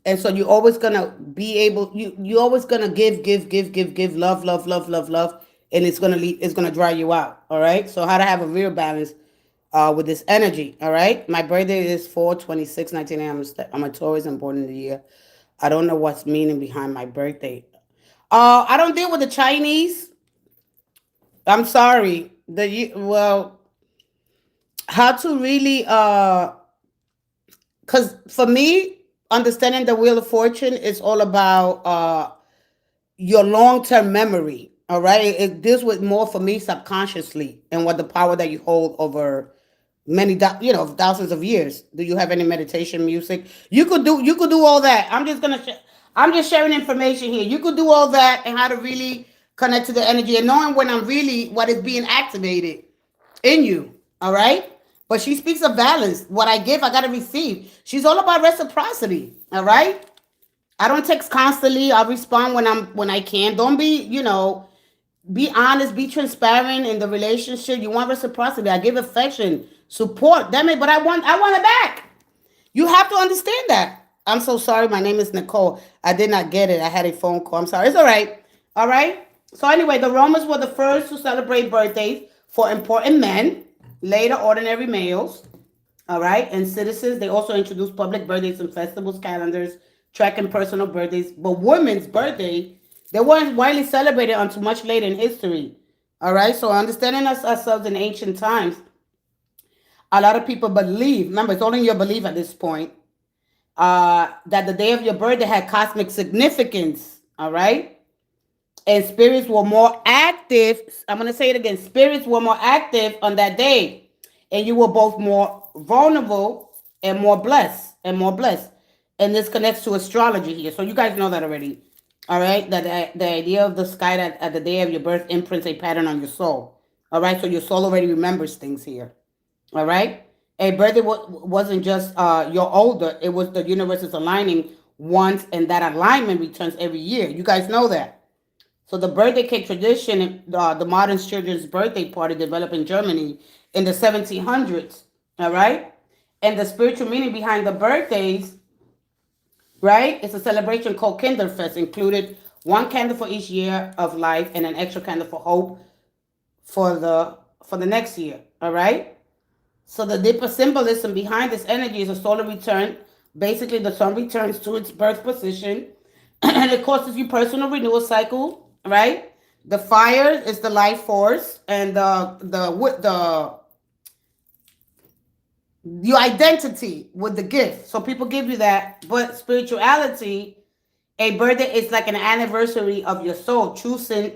And so you're always gonna be able, you always gonna give love, and it's gonna dry you out. All right. So how to have a real balance with this energy. All right. My birthday is 4/26/19. I'm a Taurus and born in the year. I don't know what's meaning behind my birthday. I don't deal with the Chinese. I'm sorry. How to really because for me, understanding the Wheel of Fortune is all about your long-term memory. All right, it deals with more for me subconsciously, and what the power that you hold over thousands of years. Do you have any meditation music? You could do all that. I'm just sharing information here. You could do all that, and how to really connect to the energy, and knowing when I'm really what is being activated in you. All right. But she speaks of balance. What I give, I gotta receive. She's all about reciprocity. All right. I don't text constantly. I respond when I can. Don't be honest, be transparent in the relationship. You want reciprocity. I give affection, support. Damn it, but I want it back. You have to understand that. I'm so sorry. My name is Nicole. I did not get it. I had a phone call. I'm sorry. It's all right. All right. So anyway, the Romans were the first to celebrate birthdays for important men, later ordinary males. All right. And citizens, they also introduced public birthdays and festivals, calendars, tracking personal birthdays. But women's birthday, they weren't widely celebrated until much later in history. All right. So understanding ourselves in ancient times, a lot of people believe, remember, it's only your belief at this point, that the day of your birthday had cosmic significance. All right. And spirits were more active. I'm going to say it again. Spirits were more active on that day. And you were both more vulnerable and more blessed and more blessed. And this connects to astrology here. So you guys know that already. All right. That the idea of the sky that at the day of your birth imprints a pattern on your soul. All right. So your soul already remembers things here. All right. A birthday wasn't just you're older. It was the universe is aligning once, and that alignment returns every year. You guys know that. So the birthday cake tradition, the modern children's birthday party developed in Germany in the 1700s. All right. And the spiritual meaning behind the birthdays, right? It's a celebration called Kinderfest, included one candle for each year of life and an extra candle for hope for the next year. All right. So the deeper symbolism behind this energy is a solar return. Basically, the sun returns to its birth position, and it causes you personal renewal cycle, right? The fire is the life force, and the your identity with the gift. So people give you that, but spirituality, a birthday is like an anniversary of your soul choosing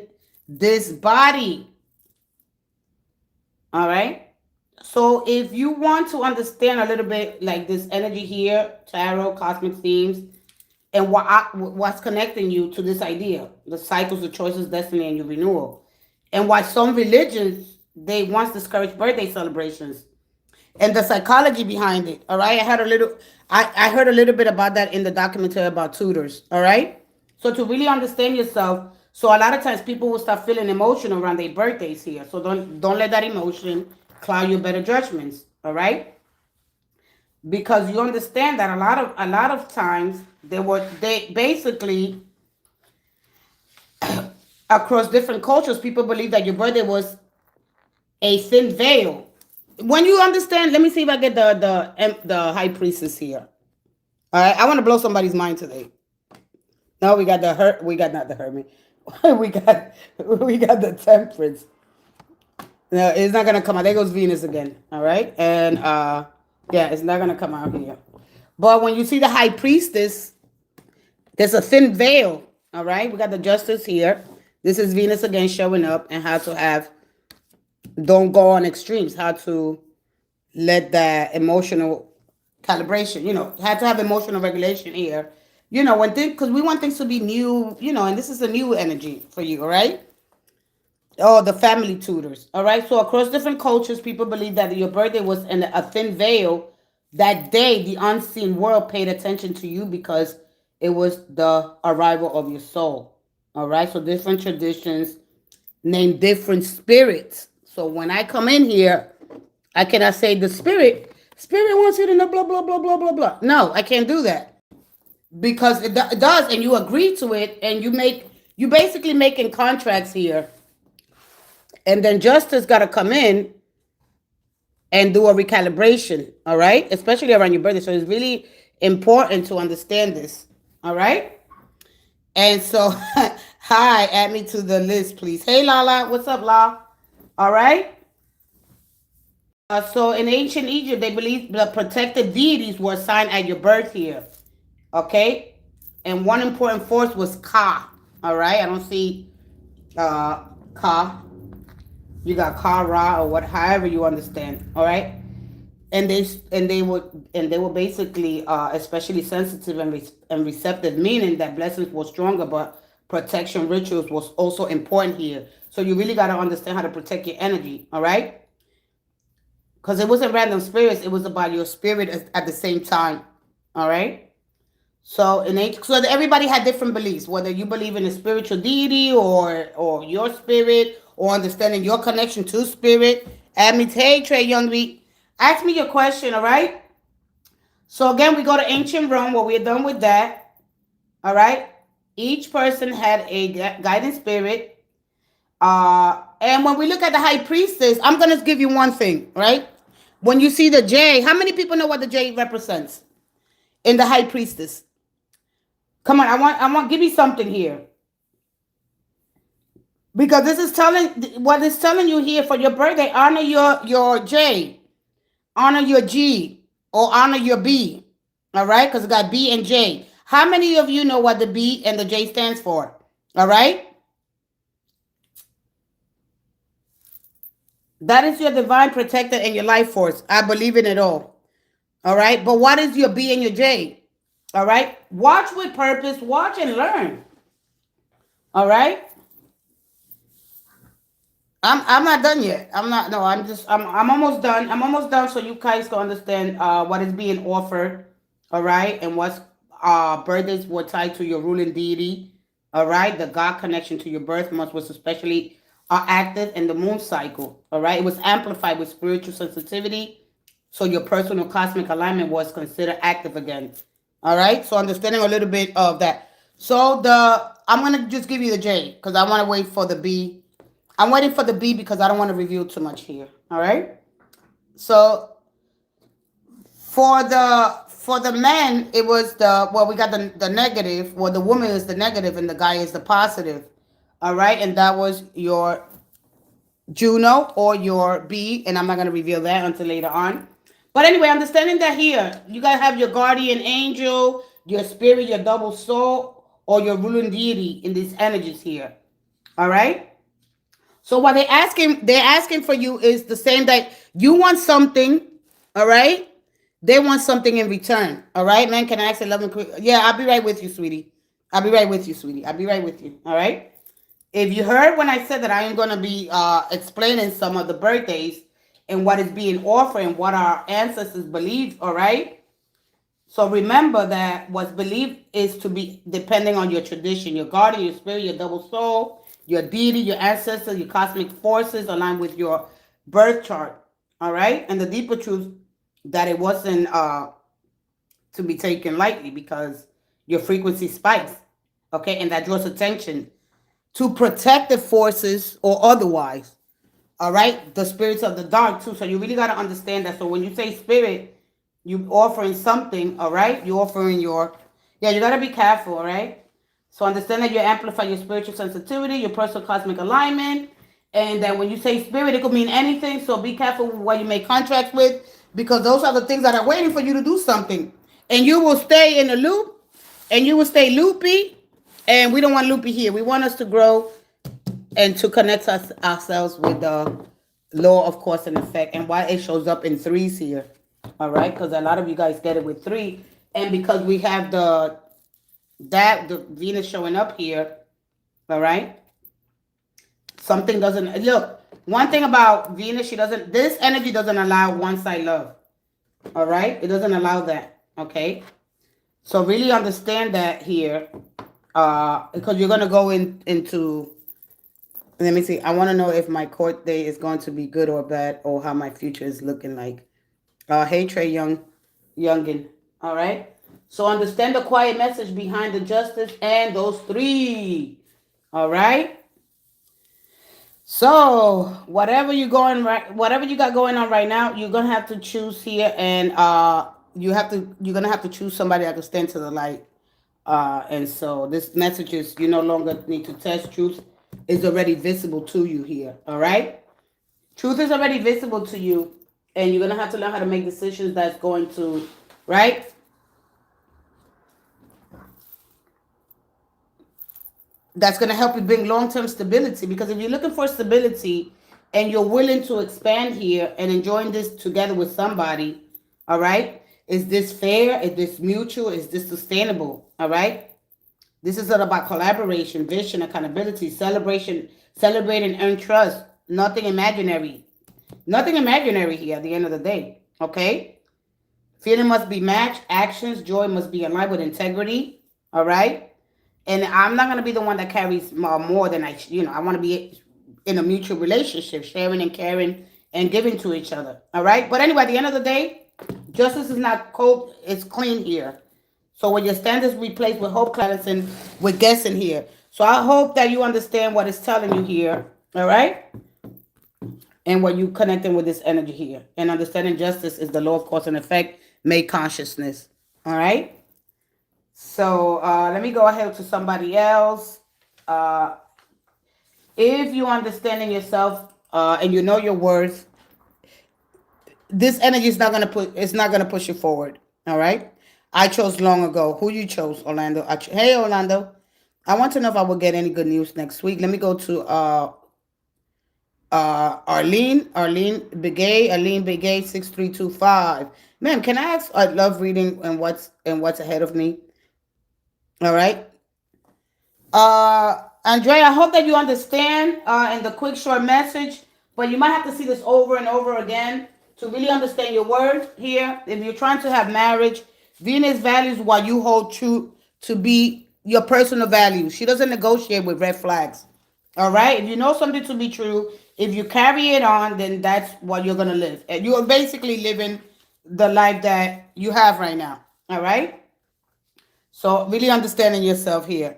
this body. All right. So if you want to understand a little bit like this energy here, tarot, cosmic themes, and what's connecting you to this idea, the cycles, the choices, destiny, and your renewal, and why some religions they once discouraged birthday celebrations, and the psychology behind it. All right, I heard a little bit about that in the documentary about tutors. All right, so to really understand yourself, so a lot of times people will start feeling emotional around their birthdays here. So don't let that emotion cloud your better judgments. All right, because you understand that a lot of times they basically across different cultures people believe that your birthday was a thin veil. When you understand, let me see if I get the high priestess here. All right, I want to blow somebody's mind today. No, we got the hurt. We got not the hermit. we got the temperance. No, it's not gonna come out. There goes Venus again. All right, and yeah, it's not gonna come out here. But when you see the high priestess, there's a thin veil. All right, we got the justice here. This is Venus again showing up, and how to have don't go on extremes. How to let that emotional calibration. Had to have emotional regulation here. When things, because we want things to be new. And this is a new energy for you. All right. Oh, the family tutors. All right. So across different cultures, people believe that your birthday was in a thin veil. That day, the unseen world paid attention to you because it was the arrival of your soul. All right. So different traditions name different spirits. So when I come in here, I cannot say the spirit wants you to know blah blah blah blah blah blah. No, I can't do that because it does, and you agree to it, and you basically making contracts here, and then justice got to come in and do a recalibration. All right, especially around your birthday. So it's really important to understand this. All right, and so hi, add me to the list, please. Hey, Lala, what's up, La? All right. So in ancient Egypt, they believed the protected deities were assigned at your birth here. Okay? And one important force was Ka. All right? I don't see Ka. You got Ka, Ra, or what, however you understand. All right? And they were basically especially sensitive and receptive, meaning that blessings were stronger, but protection rituals was also important here. So you really got to understand how to protect your energy. All right? Because it wasn't random spirits, it was about your spirit at the same time. All right. So everybody had different beliefs, whether you believe in a spiritual deity or your spirit, or understanding your connection to spirit. Add me to, hey Trey Youngby, ask me your question. All right. So again, we go to ancient Rome where we're done with that. All right. Each person had a guiding spirit. And when we look at the high priestess, I'm gonna give you one thing, right? When you see the J, how many people know what the J represents in the high priestess? Come on, I want give me something here. Because this is what it's telling you here for your birthday. Honor your J, honor your G, or honor your B. All right, because it got B and J. How many of you know what the B and the J stands for? All right. That is your divine protector and your life force. I believe in it all. All right. But what is your B and your J? All right. Watch with purpose. Watch and learn. All right. I'm not done yet. I'm not. No, I'm almost done. I'm almost done. So you guys can understand what is being offered. All right, and what's birthdays were tied to your ruling deity. All right, the God connection to your birth month was especially active in the moon cycle. All right, it was amplified with spiritual sensitivity. So your personal cosmic alignment was considered active again. All right, so understanding a little bit of that. So I'm gonna just give you the J because I want to wait for the B. I'm waiting for the B because I don't want to reveal too much here. All right. So for the men, it was we got the negative. Well, the woman is the negative and the guy is the positive. All right, and that was your Juno or your B, and I'm not gonna reveal that until later on. But anyway, understanding that here, you gotta have your guardian angel, your spirit, your double soul, or your ruling deity in these energies here. All right. So what they're asking for you is the same that you want something, all right? They want something in return, all right? Man, can I ask a loving quick? Yeah, I'll be right with you, sweetie. I'll be right with you, sweetie. I'll be right with you, all right? If you heard when I said that I am going to be explaining some of the birthdays and what is being offered and what our ancestors believe, all right? So remember that what's believed is to be depending on your tradition, your guardian, your spirit, your double soul, your deity, your ancestors, your cosmic forces aligned with your birth chart. All right? And the deeper truth that it wasn't to be taken lightly because your frequency spikes. Okay? And that draws attention to protective forces or otherwise. All right? The spirits of the dark too. So you really got to understand that. So when you say spirit, you offering something, all right? You offering you got to be careful, all right? So understand that you amplify your spiritual sensitivity, your personal cosmic alignment, and that when you say spirit, it could mean anything. So be careful with what you make contracts with because those are the things that are waiting for you to do something. And you will stay in the loop and you will stay loopy. And we don't want loopy here. We want us to grow and to connect ourselves with the law of cause and effect and why it shows up in threes here. All right, because a lot of you guys get it with three, and because we have the Venus showing up here, all right. Something doesn't look. One thing about Venus, this energy doesn't allow one side love. All right, it doesn't allow that. Okay, so really understand that here, because you're gonna go into. Let me see. I want to know if my court day is going to be good or bad, or how my future is looking like. Hey Trey Youngin. All right. So understand the quiet message behind the justice and those three. All right. So whatever you got going on right now, you're gonna have to choose here, and you're gonna have to choose somebody that can stand to the light. And so this message is you no longer need to test truth is already visible to you here. All right. Truth is already visible to you. And you're going to have to learn how to make decisions that's going to, right? That's going to help you bring long-term stability. Because if you're looking for stability and you're willing to expand here and enjoying this together with somebody, all right? Is this fair? Is this mutual? Is this sustainable? All right? This is all about collaboration, vision, accountability, celebrating earn trust. Nothing imaginary. Nothing imaginary here at the end of the day, okay? Feeling must be matched. Actions, joy must be aligned with integrity, all right? And I'm not going to be the one that carries more than I want to be in a mutual relationship, sharing and caring and giving to each other, all right? But anyway, at the end of the day, justice is not cold, it's clean here. So when your standards replaced with hope, clarity, and with guessing here. So I hope that you understand what it's telling you here, all right? And when you connecting with this energy here. And understanding justice is the law of cause and effect, made consciousness. All right? So let me go ahead to somebody else. If you understanding yourself and you know your worth, this energy is not gonna push you forward. All right? I chose long ago. Who you chose, Orlando? Hey, Orlando. I want to know if I will get any good news next week. Let me go to Arlene Begay 6325. Ma'am, can I ask a love reading and what's ahead of me? All right. Andrea, I hope that you understand in the quick short message, but you might have to see this over and over again to really understand your words here. If you're trying to have marriage, Venus values what you hold true to be your personal values. She doesn't negotiate with red flags. All right? If you know something to be true, if you carry it on, then that's what you're going to live. And you are basically living the life that you have right now. All right? So really understanding yourself here.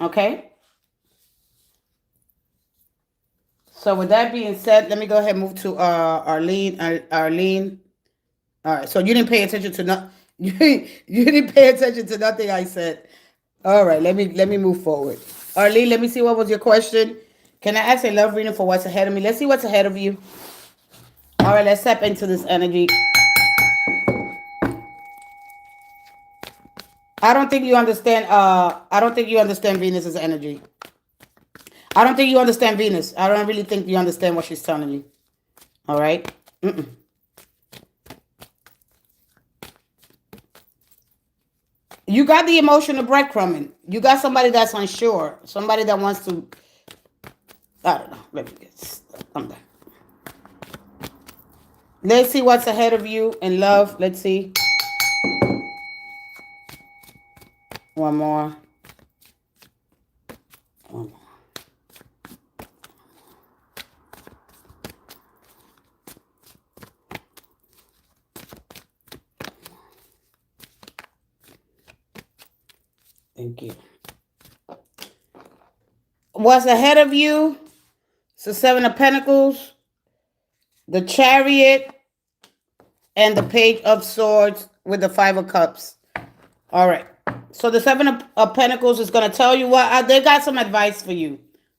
Okay? So with that being said, let me go ahead and move to Arlene. Arlene. All right. So you didn't pay attention to you didn't pay attention to nothing I said. All right. Let me move forward. Arlene, let me see what was your question. Can I ask a love reading for what's ahead of me? Let's see what's ahead of you. All right. Let's step into this energy. I don't think you understand. I don't think you understand Venus's energy. I don't think you understand Venus. I don't really think you understand what she's telling you. All right? You got the emotional breadcrumbing. You got somebody that's unsure. Somebody that wants to... I don't know. Let me get... I'm done. Let's see what's ahead of you in love. Let's see. One more. One more. Thank you. What's ahead of you? It's the Seven of Pentacles, the Chariot, and the Page of Swords with the Five of Cups. All right. So the Seven of Pentacles is going to tell you what they got some advice for you.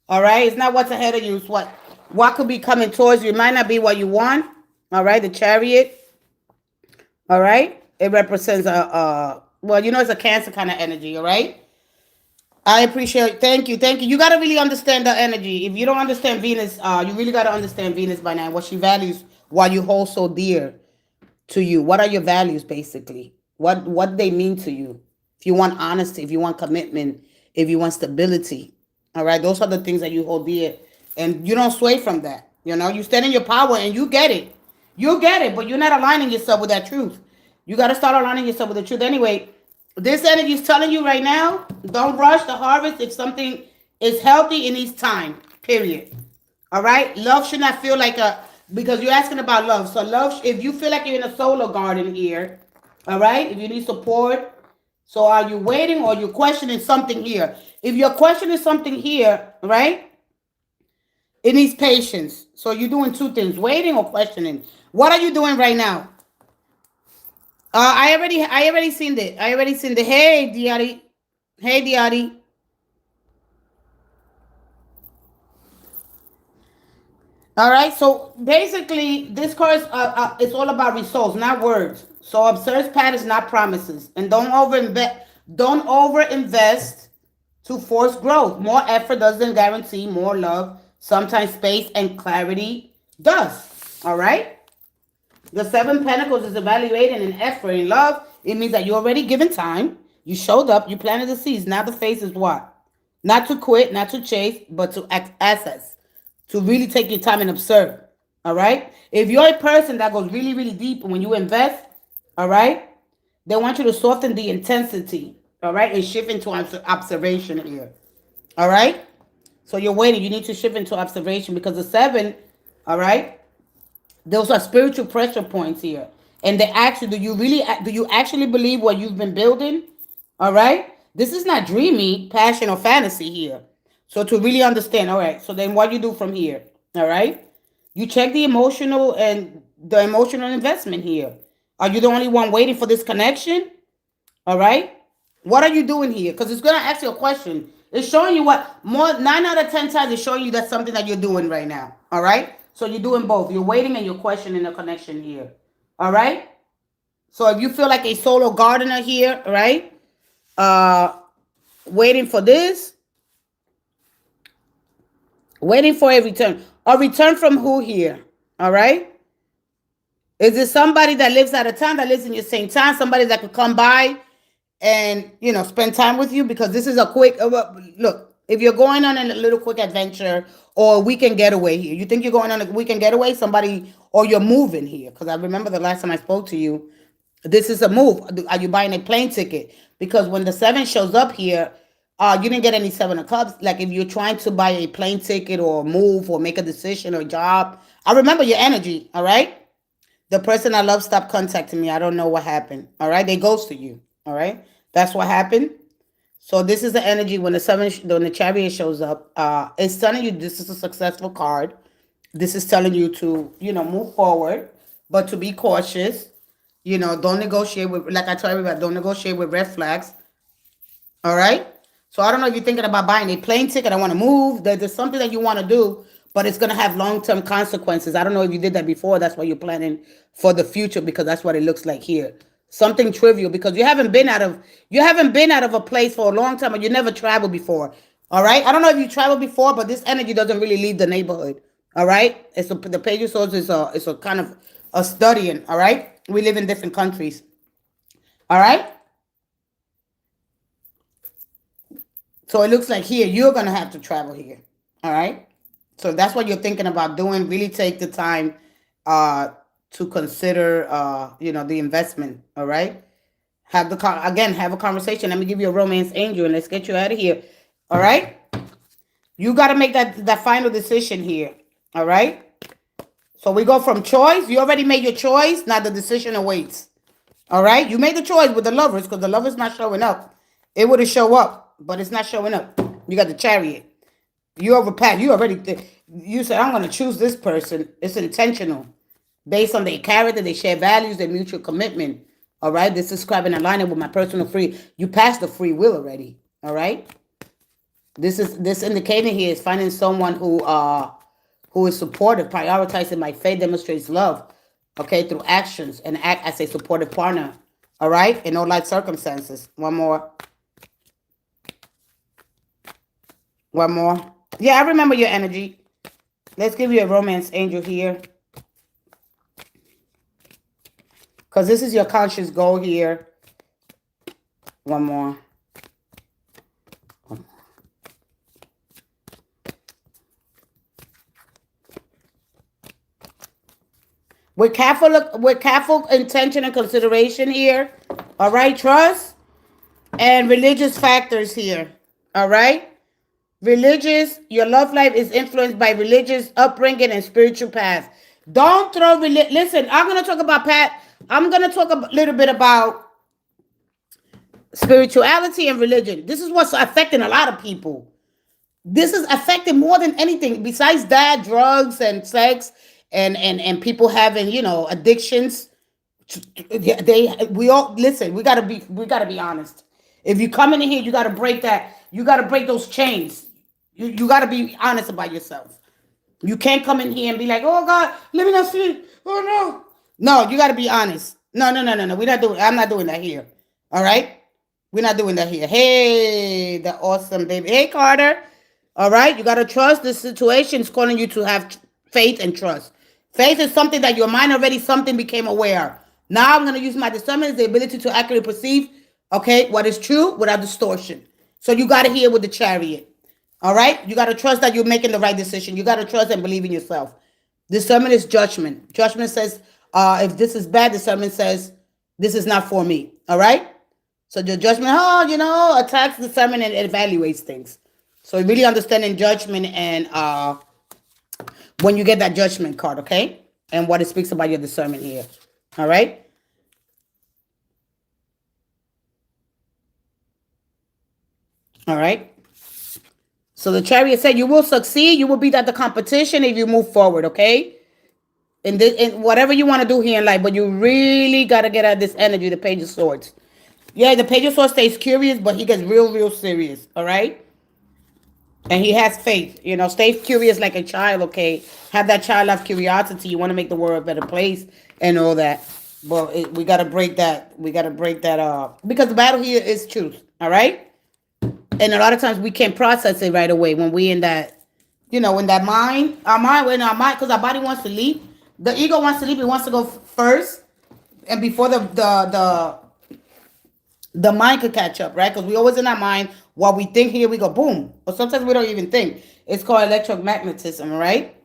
All right. It's not what's ahead of you. It's what could be coming towards you. It might not be what you want. All right. The Chariot. All right. It represents well, you know, it's a Cancer kind of energy. All right. I appreciate it. Thank you. Thank you. You got to really understand the energy. If you don't understand Venus, you really got to understand Venus by now. What she values, why you hold so dear to you. What are your values, basically? What they mean to you? If you want honesty, if you want commitment, if you want stability. All right. Those are the things that you hold dear. And you don't sway from that. You know, you stand in your power and you get it. You get it, but you're not aligning yourself with that truth. You got to start aligning yourself with the truth. Anyway, this energy is telling you right now, don't rush the harvest. If something is healthy, it needs time, period. All right? Love should not feel like because you're asking about love. So love, if you feel like you're in a solo garden here, all right? If you need support, so are you waiting or you're questioning something here? If you're questioning something here, right? It needs patience. So you're doing two things, waiting or questioning. What are you doing right now? I already seen it. I already seen the hey Diari. Hey Diari. All right. So basically, this course it's all about results, not words. So observe patterns, not promises, and don't overinvest. Don't overinvest to force growth. More effort doesn't guarantee more love. Sometimes space and clarity does. All right. The Seven Pentacles is evaluating an effort in love. It means that you already given time. You showed up. You planted the seeds. Now the phase is what? Not to quit, not to chase, but to access. To really take your time and observe. All right? If you're a person that goes really, really deep when you invest, all right, they want you to soften the intensity, all right, and shift into observation here. All right? So you're waiting. You need to shift into observation because the seven, all right, those are spiritual pressure points here. And they ask you, do you actually believe what you've been building? All right. This is not dreamy, passion, or fantasy here. So to really understand, all right. So then what you do from here? All right. You check the emotional investment here. Are you the only one waiting for this connection? All right. What are you doing here? Because it's going to ask you a question. It's showing you what 9 out of 10 times it's showing you that's something that you're doing right now. All right. So you're doing both. You're waiting and you're questioning the connection here. All right. So if you feel like a solo gardener here, right? Waiting for this. Waiting for a return. A return from who here? All right. Is it somebody that lives out of town, that lives in your same town? Somebody that could come by and, you know, spend time with you? Because this is a quick, look, If you're going on a little quick adventure or a weekend getaway here, you think you're going on a weekend getaway, somebody, or you're moving here. Because I remember the last time I spoke to you, this is a move. Are you buying a plane ticket? Because when the seven shows up here, you didn't get any seven of cups. Like if you're trying to buy a plane ticket or move or make a decision or job, I remember your energy. All right. The person I love stopped contacting me. I don't know what happened. All right. They ghosted you. All right. That's what happened. So this is the energy when the seven, when the chariot shows up. It's telling you this is a successful card. This is telling you to, move forward, but to be cautious. Don't negotiate with, like I told everybody, don't negotiate with red flags. All right. So I don't know if you're thinking about buying a plane ticket. I want to move. There's something that you want to do, but it's going to have long-term consequences. I don't know if you did that before. That's why you're planning for the future, because that's what it looks like here. Something trivial, because you haven't been out of a place for a long time, and you never traveled before. All right. I don't know if you traveled before, but this energy doesn't really leave the neighborhood. All right. The page of swords is a kind of a studying. All right. We live in different countries. All right. So it looks like here you're going to have to travel here. All right. So that's what you're thinking about doing. Really take the time to consider, the investment. All right. Have a conversation. Let me give you a romance angel and let's get you out of here. All right. You got to make that final decision here. All right. So we go from choice. You already made your choice. Now the decision awaits. All right. You made the choice with the lovers because the lover's not showing up. It would have show up, but it's not showing up. You got the chariot. You overpassed. You said, I'm going to choose this person. It's intentional. Based on their character, they share values, their mutual commitment. All right. This is describing alignment with my personal free. You passed the free will already. All right. This indicating here is finding someone who is supportive, prioritizing my faith, demonstrates love, okay, through actions, and act as a supportive partner, all right, in all life circumstances. One more. Yeah, I remember your energy. Let's give you a romance angel here. Because this is your conscious goal here. One more. With careful intention and consideration here. All right, trust and religious factors here. All right. Your love life is influenced by religious upbringing and spiritual path. Don't throw listen, I'm going to talk about I'm going to talk a little bit about spirituality and religion. This is what's affecting a lot of people. This is affecting more than anything besides that, drugs and sex and people having, addictions. We all listen, we gotta be honest. If you come in here, you gotta break those chains. You gotta be honest about yourself. You can't come in here and be like, oh God, let me not see. Oh no. No, you gotta be honest. No. I'm not doing that here. All right? We're not doing that here. Hey, the awesome baby. Hey, Carter. All right, you gotta trust. This situation is calling you to have faith and trust. Faith is something that your mind already became aware. Now I'm going to use my discernment as the ability to accurately perceive, okay, what is true without distortion. So you got to hear with the chariot. All right? You got to trust that you're making the right decision. You got to trust and believe in yourself. Discernment is judgment. Judgment says, if this is bad, discernment says, this is not for me. All right? So the judgment, attacks discernment and evaluates things. So really understanding judgment and when you get that judgment card, okay? And what it speaks about your discernment here. All right? All right. So the chariot said you will succeed. You will beat at the competition if you move forward, okay? In whatever you want to do here in life, but you really got to get out of this energy, the Page of Swords. Yeah, the Page of Swords stays curious, but he gets real, real serious, all right? And he has faith, stay curious like a child, okay? Have that child-like curiosity. You want to make the world a better place and all that. But we got to break that. We got to break that because the battle here is truth, all right? And a lot of times we can't process it right away when we in that, in that mind. Because our body wants to leap. The ego wants to leap. It wants to go first. And before the mind could catch up, right? Because we always in our mind What we think here, we go boom. Or sometimes we don't even think. It's called electromagnetism, right?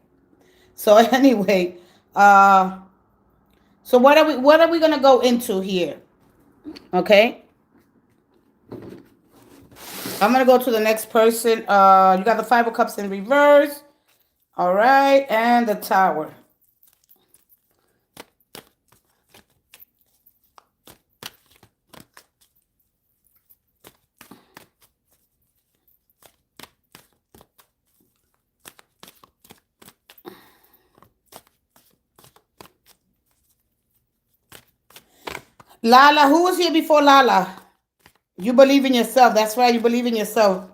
So anyway, so what are we gonna go into here? Okay, I'm gonna go to the next person. You got the Five of Cups in reverse. All right, and the Tower. Lala, who was here before Lala? You believe in yourself. That's right. You believe in yourself.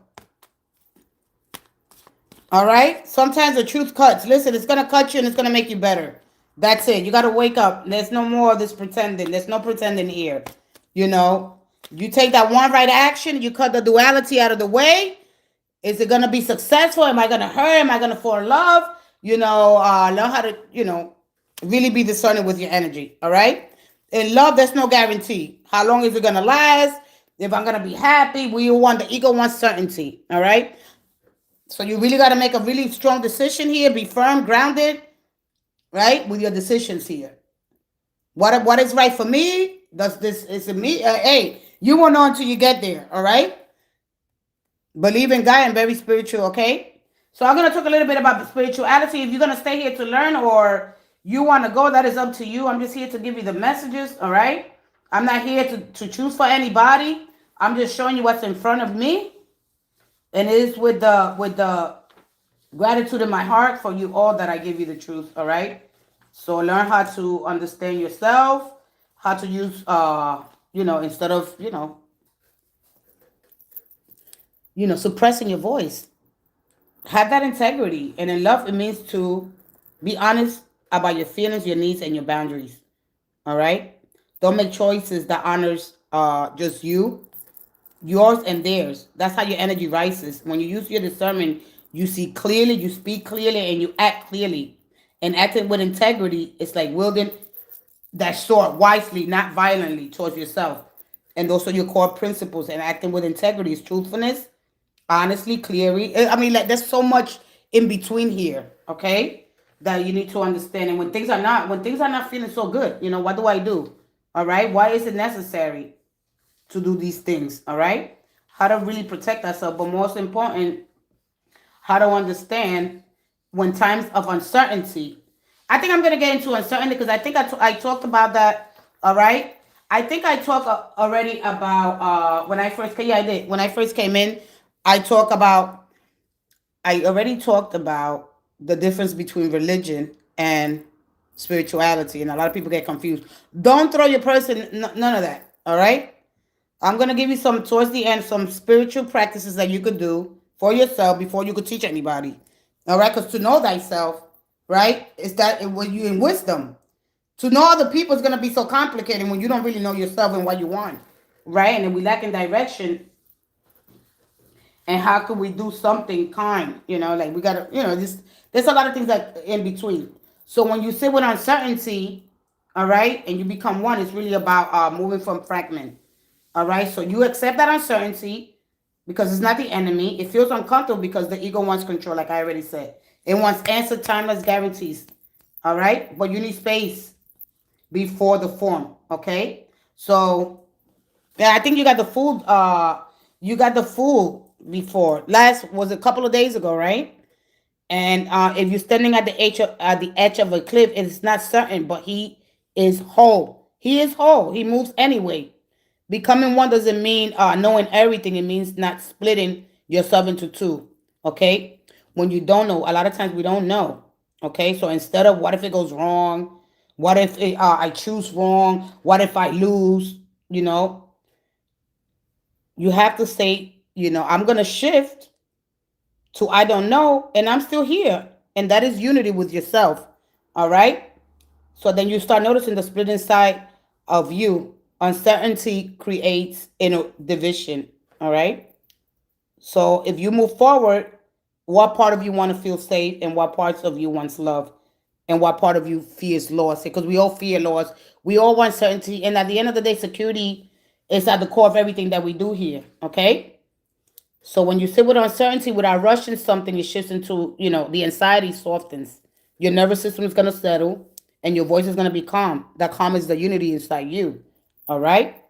All right. Sometimes the truth cuts. Listen, it's gonna cut you and it's gonna make you better. That's it. You gotta wake up. There's no more of this pretending. There's no pretending here. You know, you take that one right action. You cut the duality out of the way. Is it gonna be successful? Am I gonna hurt? Am I gonna fall in love? Learn how to really be discerning with your energy. All right. In love, there's no guarantee. How long is it gonna last? If I'm gonna be happy, the ego wants certainty. All right. So you really got to make a really strong decision here. Be firm, grounded, right, with your decisions here. What is right for me? Is it me? Hey, you won't know until you get there. All right. Believe in God and very spiritual. Okay. So I'm gonna talk a little bit about spirituality. If you're gonna stay here to learn or you want to go, that is up to you. I'm just here to give you the messages. All right. I'm not here to choose for anybody. I'm just showing you what's in front of me. And it is with the gratitude in my heart for you all that I give you the truth. All right. So learn how to understand yourself, how to use instead of suppressing your voice. Have that integrity. And in love, it means to be honest about your feelings, your needs, and your boundaries. All right. Don't make choices that honors just yours and theirs. That's how your energy rises. When you use your discernment, you see clearly, you speak clearly, and you act clearly. And acting with integrity, it's like wielding that sword wisely, not violently, towards yourself. And those are your core principles. And acting with integrity is truthfulness, honestly, clearly. I mean, like there's so much in between here, okay? That you need to understand. And when things are not feeling so good, what do I do? All right? Why is it necessary to do these things? All right? How to really protect ourselves, but most important, how to understand when times of uncertainty. I think I'm going to get into uncertainty because I think I talked about that. All right? I think I talked already about when I first came. Yeah, I did. When I first came in, I already talked about the difference between religion and spirituality, and a lot of people get confused. Don't throw your person, none of that. All right? I'm going to give you towards the end, some spiritual practices that you could do for yourself before you could teach anybody. All right? Because to know thyself, right, is that when you in wisdom. To know other people is going to be so complicated when you don't really know yourself and what you want. Right? And then we lack in direction. And how can we do something kind? Like we got to, there's a lot of things that in between. So when you sit with uncertainty, all right, and you become one, it's really about moving from fragment. All right, so you accept that uncertainty because it's not the enemy. It feels uncomfortable because the ego wants control, like I already said. It wants answer, timeless guarantees. All right, but you need space before the form. Okay, so yeah, I think you got the fool. You got the fool before. Last was a couple of days ago, right? And if you're standing at the edge of a cliff, it's not certain, but he is whole. He is whole. He moves anyway. Becoming one doesn't mean knowing everything. It means not splitting yourself into two. Okay? When you don't know, a lot of times we don't know. Okay? So instead of what if it goes wrong? What if I choose wrong? What if I lose? You have to say, I'm going to shift to I don't know, and I'm still here. And that is unity with yourself. All right? So then you start noticing the split inside of you. Uncertainty creates division. All right? So if you move forward, what part of you want to feel safe and what parts of you wants love and what part of you fears loss? Because we all fear loss. We all want certainty. And at the end of the day, security is at the core of everything that we do here. Okay? So when you sit with uncertainty without rushing something, it shifts into, the anxiety softens. Your nervous system is going to settle and your voice is going to be calm. That calm is the unity inside you. All right?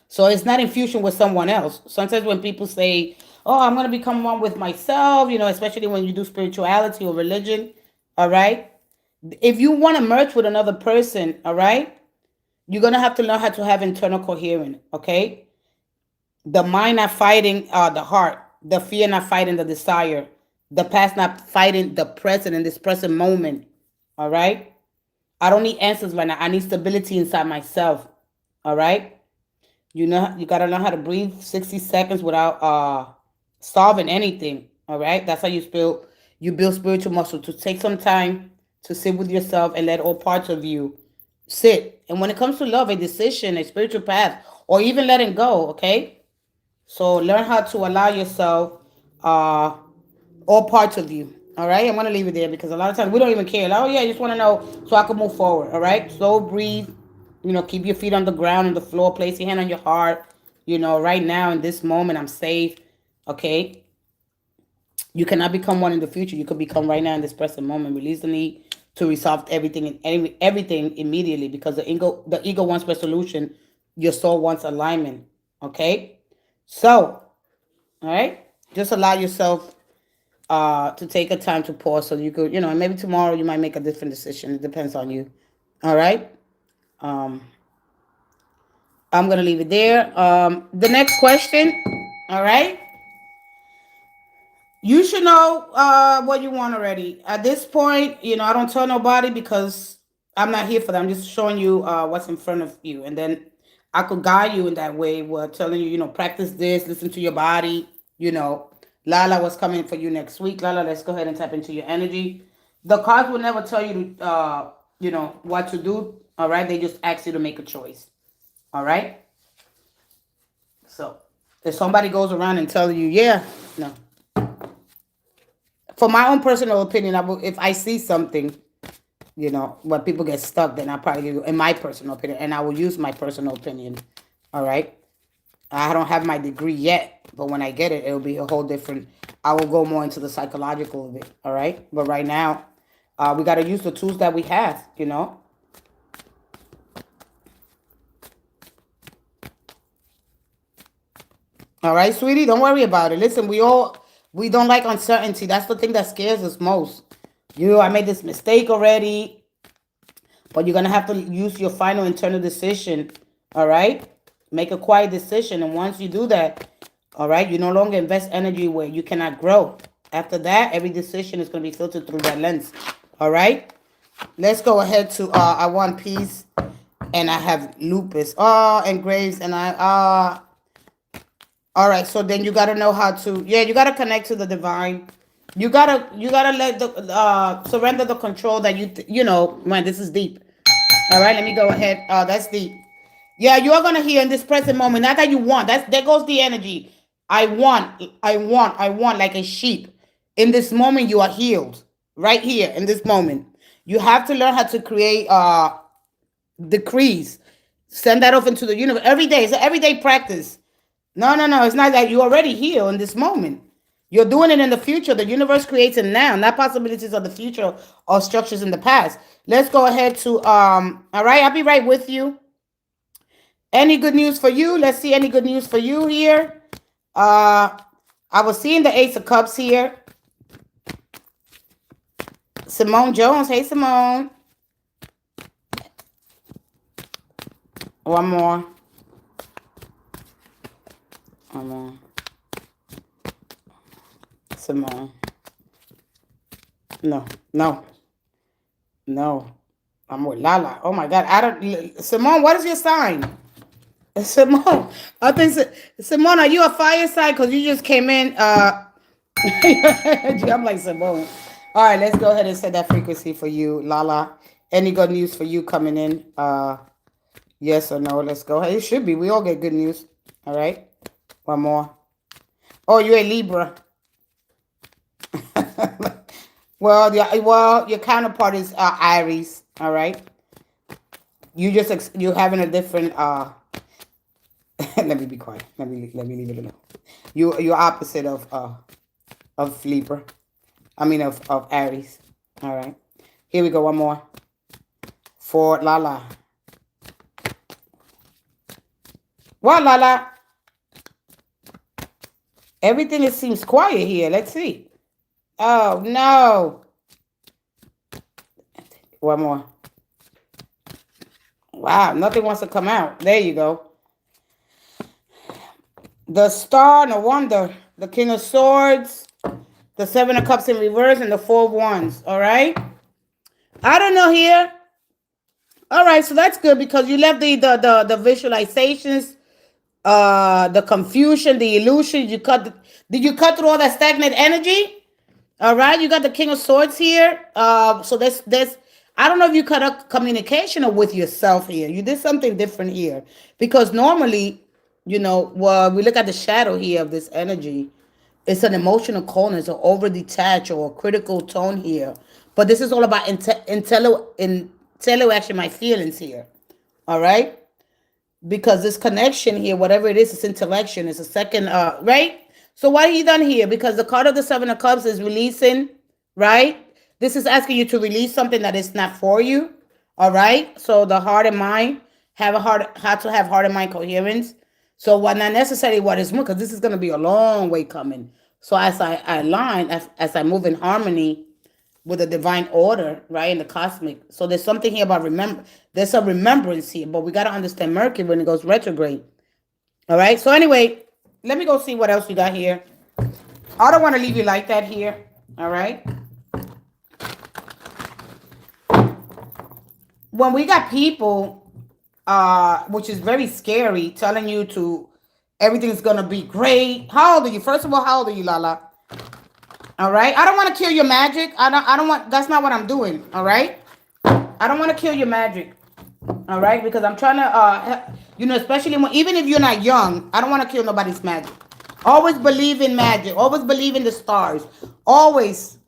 So it's not in fusion with someone else. Sometimes when people say, oh, I'm going to become one with myself, especially when you do spirituality or religion, all right? If you want to merge with another person, all right, you're going to have to learn how to have internal coherence, okay? The mind not fighting the heart, the fear not fighting the desire, the past not fighting the present in this present moment, all right? I don't need answers right now. I need stability inside myself, all right? You gotta learn how to breathe 60 seconds without solving anything. All right, that's how you build spiritual muscle. To take some time to sit with yourself and let all parts of you sit. And when it comes to love, a decision, a spiritual path, or even letting go, okay. So learn how to allow yourself uh all parts of you. All right, I'm gonna leave it there because a lot of times we don't even care. Like, oh yeah, I just want to know so I can move forward. All right, slow breathe. Keep your feet on the ground and the floor. Place your hand on your heart. Right now in this moment, I'm safe. Okay, you cannot become one in the future. You could become right now in this present moment. Release the need to resolve everything and everything immediately because the ego wants resolution. Your soul wants alignment. Okay, so all right, just allow yourself to take a time to pause so you could, maybe tomorrow you might make a different decision. It depends on you. All right. Um, I'm gonna leave it there. The next question. All right. You should know what you want already. At this point, I don't tell nobody because I'm not here for that. I'm just showing you what's in front of you, and then I could guide you in that way. We're telling you, practice this, listen to your body. Lala, what's coming for you next week? Lala, let's go ahead and tap into your energy. The cards will never tell you to, what to do. All right, they just ask you to make a choice. All right. So if somebody goes around and telling you, yeah, no. For my own personal opinion, if I see something, where people get stuck, then I probably, in my personal opinion, and I will use my personal opinion. All right. I don't have my degree yet, but when I get it, it'll be a whole different. I will go more into the psychological of it. All right. But right now, we got to use the tools that we have. All right, sweetie, don't worry about it. Listen, we don't like uncertainty. That's the thing that scares us most. I made this mistake already, but you're gonna have to use your final internal decision. All right, make a quiet decision, and once you do that, all right, you no longer invest energy where you cannot grow. After that, every decision is gonna be filtered through that lens. All right, let's go ahead to I want peace, and I have lupus. And Graves, and I. All right, so then you gotta know how to. Yeah, you gotta connect to the divine. You gotta let the surrender the control that man, this is deep. All right, let me go ahead. That's deep. Yeah, you are gonna hear in this present moment. Not that you want. There goes the energy. I want like a sheep. In this moment, you are healed. Right here in this moment, you have to learn how to create decrees. Send that off into the universe every day. It's an everyday practice. No, no, no. It's not that you already heal in this moment. You're doing it in the future. The universe creates it now, not possibilities of the future or structures in the past. Let's go ahead to all right, I'll be right with you. Any good news for you? Let's see any good news for you here. I was seeing the Ace of Cups here. Simone Jones. Hey, Simone. One more. One more. Simone. No, no, no. I'm with Lala. Oh my God. I don't. Simone, what is your sign? Simone. I think Simone, are you a fire sign? Because you just came in. I'm like Simone. All right, let's go ahead and set that frequency for you, Lala. Any good news for you coming in? Yes or no? Let's go ahead. It should be. We all get good news. All right. One more. Oh, you're a Libra. Well, your counterpart is Aries. All right. You're having a different Let me be quiet. Let me leave it alone. You're opposite of Libra. I mean of Aries. All right. Here we go. One more for Lala. What, Lala? Everything it seems quiet here. Let's see. Oh no. One more. Wow, nothing wants to come out. There you go. The Star, no wonder. The King of Swords, the Seven of Cups in reverse, and the Four of Wands. All right. I don't know here. All right, so that's good because you left the visualizations, the confusion, the illusion. Did you cut through all that stagnant energy? All right, you got the King of Swords here. So there's I don't know if you cut up communication or with yourself here. You did something different here because normally, well, we look at the shadow here of this energy. It's an emotional coldness or over detached or a critical tone here. But this is all about intellectual my feelings here. All right, because this connection here, whatever it is intellection. It's a second, right? So what he done here? Because the card of the Seven of Cups is releasing, right? This is asking you to release something that is not for you. All right. So the heart and mind had to have heart and mind coherence. So what not necessarily what is more, because this is going to be a long way coming. So as I align, as I move in harmony with the divine order, right, in the cosmic. So there's something here about there's a remembrance here, but we got to understand Mercury when it goes retrograde. All right. So anyway, let me go see what else we got here. I don't want to leave you like that here. All right. When we got people, which is very scary, telling you to everything's gonna be great. How old are you? First of all, how old are you, Lala? All right. I don't want to kill your magic. I don't want. That's not what I'm doing. All right. I don't want to kill your magic. All right, because I'm trying to, especially even if you're not young, I don't want to kill nobody's magic. Always believe in magic. Always believe in the stars. Always,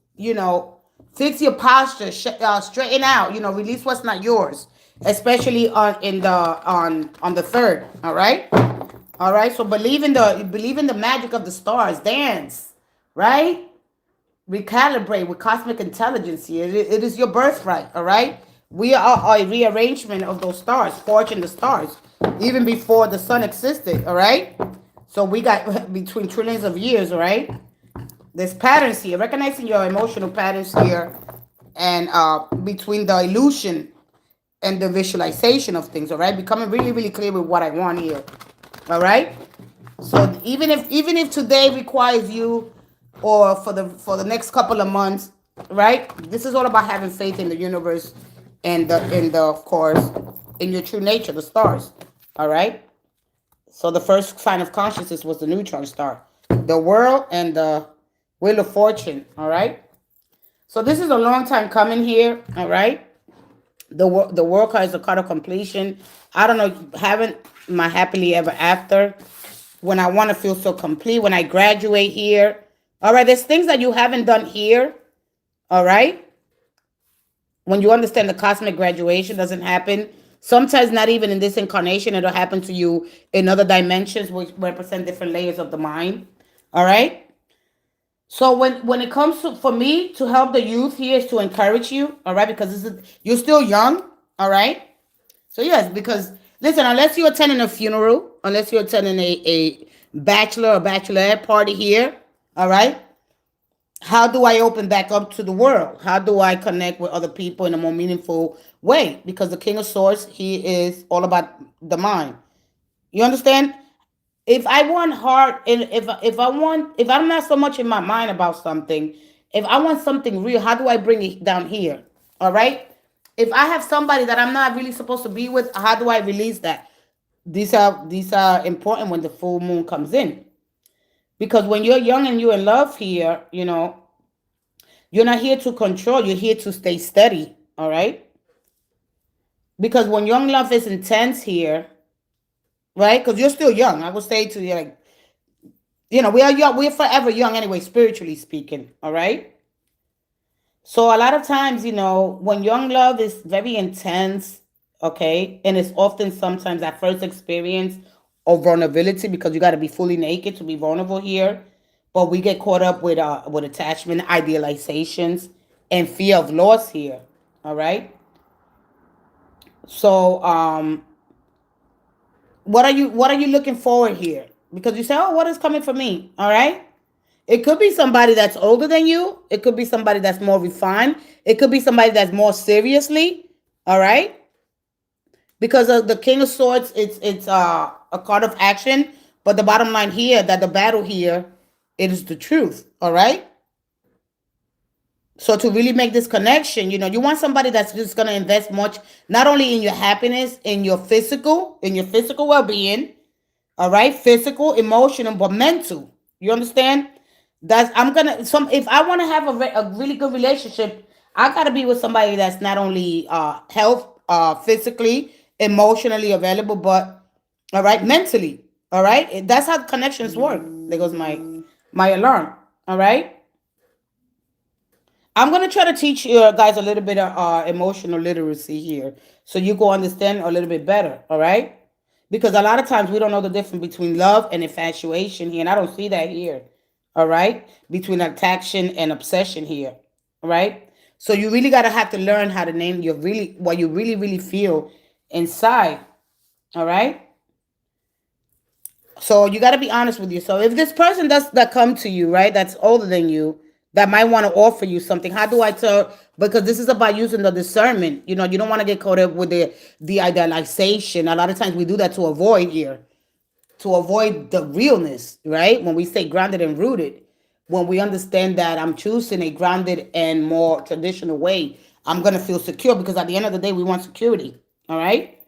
fix your posture, straighten out. Release what's not yours, especially on the third. All right. So believe in the magic of the stars. Dance, right? Recalibrate with cosmic intelligence here. It is your birthright. All right. We are a rearrangement of those stars, forging the stars, even before the sun existed, all right? So we got between trillions of years, all right? There's patterns here, recognizing your emotional patterns here, and between the illusion and the visualization of things, all right? Becoming really, really clear with what I want here, all right? So even if today requires you, or for the next couple of months, right? This is all about having faith in the universe. And of course, in your true nature, the stars. All right. So the first sign of consciousness was the neutron star, the world, and the wheel of fortune. All right. So this is a long time coming here. All right. The world card is a card of completion. I don't know, haven't my happily ever after. When I want to feel so complete, when I graduate here. All right. There's things that you haven't done here. All right. When you understand the cosmic graduation doesn't happen, sometimes not even in this incarnation, it'll happen to you in other dimensions, which represent different layers of the mind. All right. So when it comes to, for me to help the youth here is to encourage you. All right. Because you're still young. All right. So yes, because listen, unless you're attending a funeral, unless you're attending a bachelor or bachelorette party here. All right. How do I open back up to the world? How do I connect with other people in a more meaningful way? Because the King of Swords, he is all about the mind. You understand? If I want heart, and if I'm not so much in my mind about something, if I want something real, how do I bring it down here? All right. If I have somebody that I'm not really supposed to be with, how do I release that? These are important when the full moon comes in. Because when you're young and you're in love here, you're not here to control. You're here to stay steady. All right. Because when young love is intense here, right? Because you're still young. I would say to you, like, we are young. We're forever young anyway, spiritually speaking. All right. So a lot of times, when young love is very intense, okay, and it's often sometimes at first experience or vulnerability, because you got to be fully naked to be vulnerable here. But we get caught up with attachment, idealizations, and fear of loss here. All right. So what are you looking forward here? Because you say, oh, what is coming for me? All right. It could be somebody that's older than you. It could be somebody that's more refined. It could be somebody that's more seriously. All right. Because of the King of Swords, it's a card of action. But the bottom line here, that the battle here, it is the truth. All right. So to really make this connection, you want somebody that's just gonna invest much, not only in your happiness, in your physical well-being, all right, physical, emotional, but mental. You understand? That's I'm gonna some if I want to have a really good relationship, I gotta be with somebody that's not only health, physically, emotionally available, but all right, mentally. All right, that's how connections work. There goes my alarm. All right. I'm gonna try to teach you guys a little bit of emotional literacy here, so you go understand a little bit better. All right, because a lot of times we don't know the difference between love and infatuation here, and I don't see that here. All right, between attraction and obsession here. All right, so you really gotta have to learn how to name your really what you really feel inside. All right. So you got to be honest with yourself. If this person does that come to you, right, that's older than you, that might want to offer you something. How do I tell? Because this is about using the discernment. You don't want to get caught up with the idealization. A lot of times we do that to avoid here, to avoid the realness, right? When we stay grounded and rooted, when we understand that I'm choosing a grounded and more traditional way, I'm gonna feel secure because at the end of the day, we want security. All right.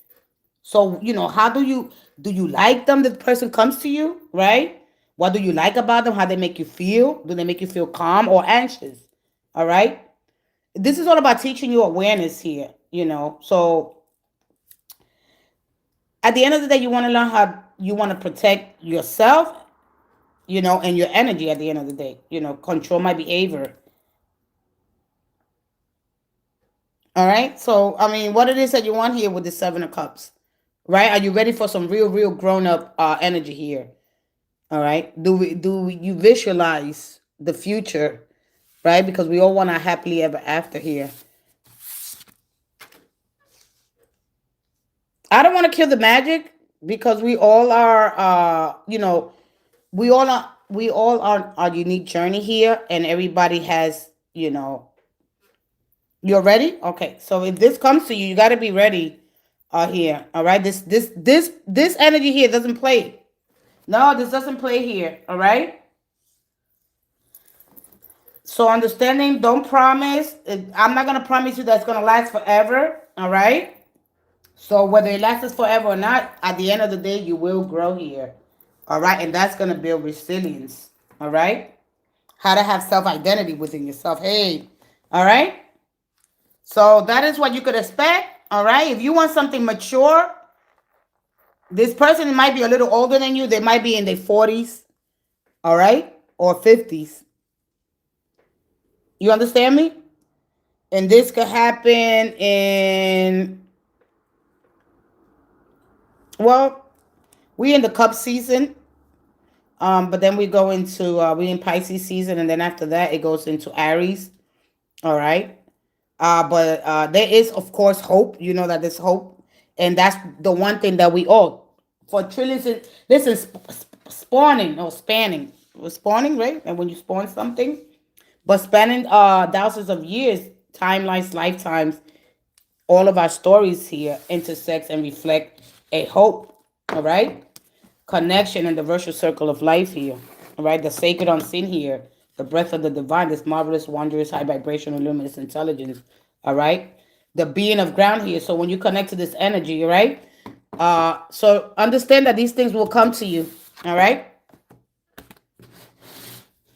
So, how do you like them? The person comes to you, right? What do you like about them? How they make you feel? Do they make you feel calm or anxious? All right. This is all about teaching you awareness here. So at the end of the day, you want to learn how you want to protect yourself, and your energy at the end of the day. Control my behavior. All right. So, I mean, what it is that you want here with the Seven of Cups, right? Are you ready for some real grown up energy here? All right. You visualize the future, right? Because we all want a happily ever after here. I don't want to kill the magic because we all are, we all are our unique journey here, and everybody has. You're ready? Okay. So if this comes to you, you got to be ready here. All right. This energy here doesn't play. No, this doesn't play here. All right. So understanding, don't promise. I'm not gonna promise you that's gonna last forever. All right. So whether it lasts forever or not, at the end of the day, you will grow here. All right, and that's gonna build resilience. All right. How to have self identity within yourself. Hey. All right. So that is what you could expect. All right. If you want something mature, this person might be a little older than you. They might be in their 40s. All right, or 50s. You understand me? And this could happen in, well, we in the cup season. But then we go into we in Pisces season, and then after that it goes into Aries. All right. But there is of course hope. You know that there's hope, and that's the one thing that we all for trillions. Listen, spawning or spanning, spawning, right? And when you spawn something, but spanning thousands of years, timelines, lifetimes, all of our stories here intersect and reflect a hope. All right. Connection in the virtual circle of life here. All right. The sacred unseen here. The breath of the divine, this marvelous, wondrous, high vibrational, luminous intelligence. All right. The being of ground here. So when you connect to this energy, all right. So understand that these things will come to you. All right.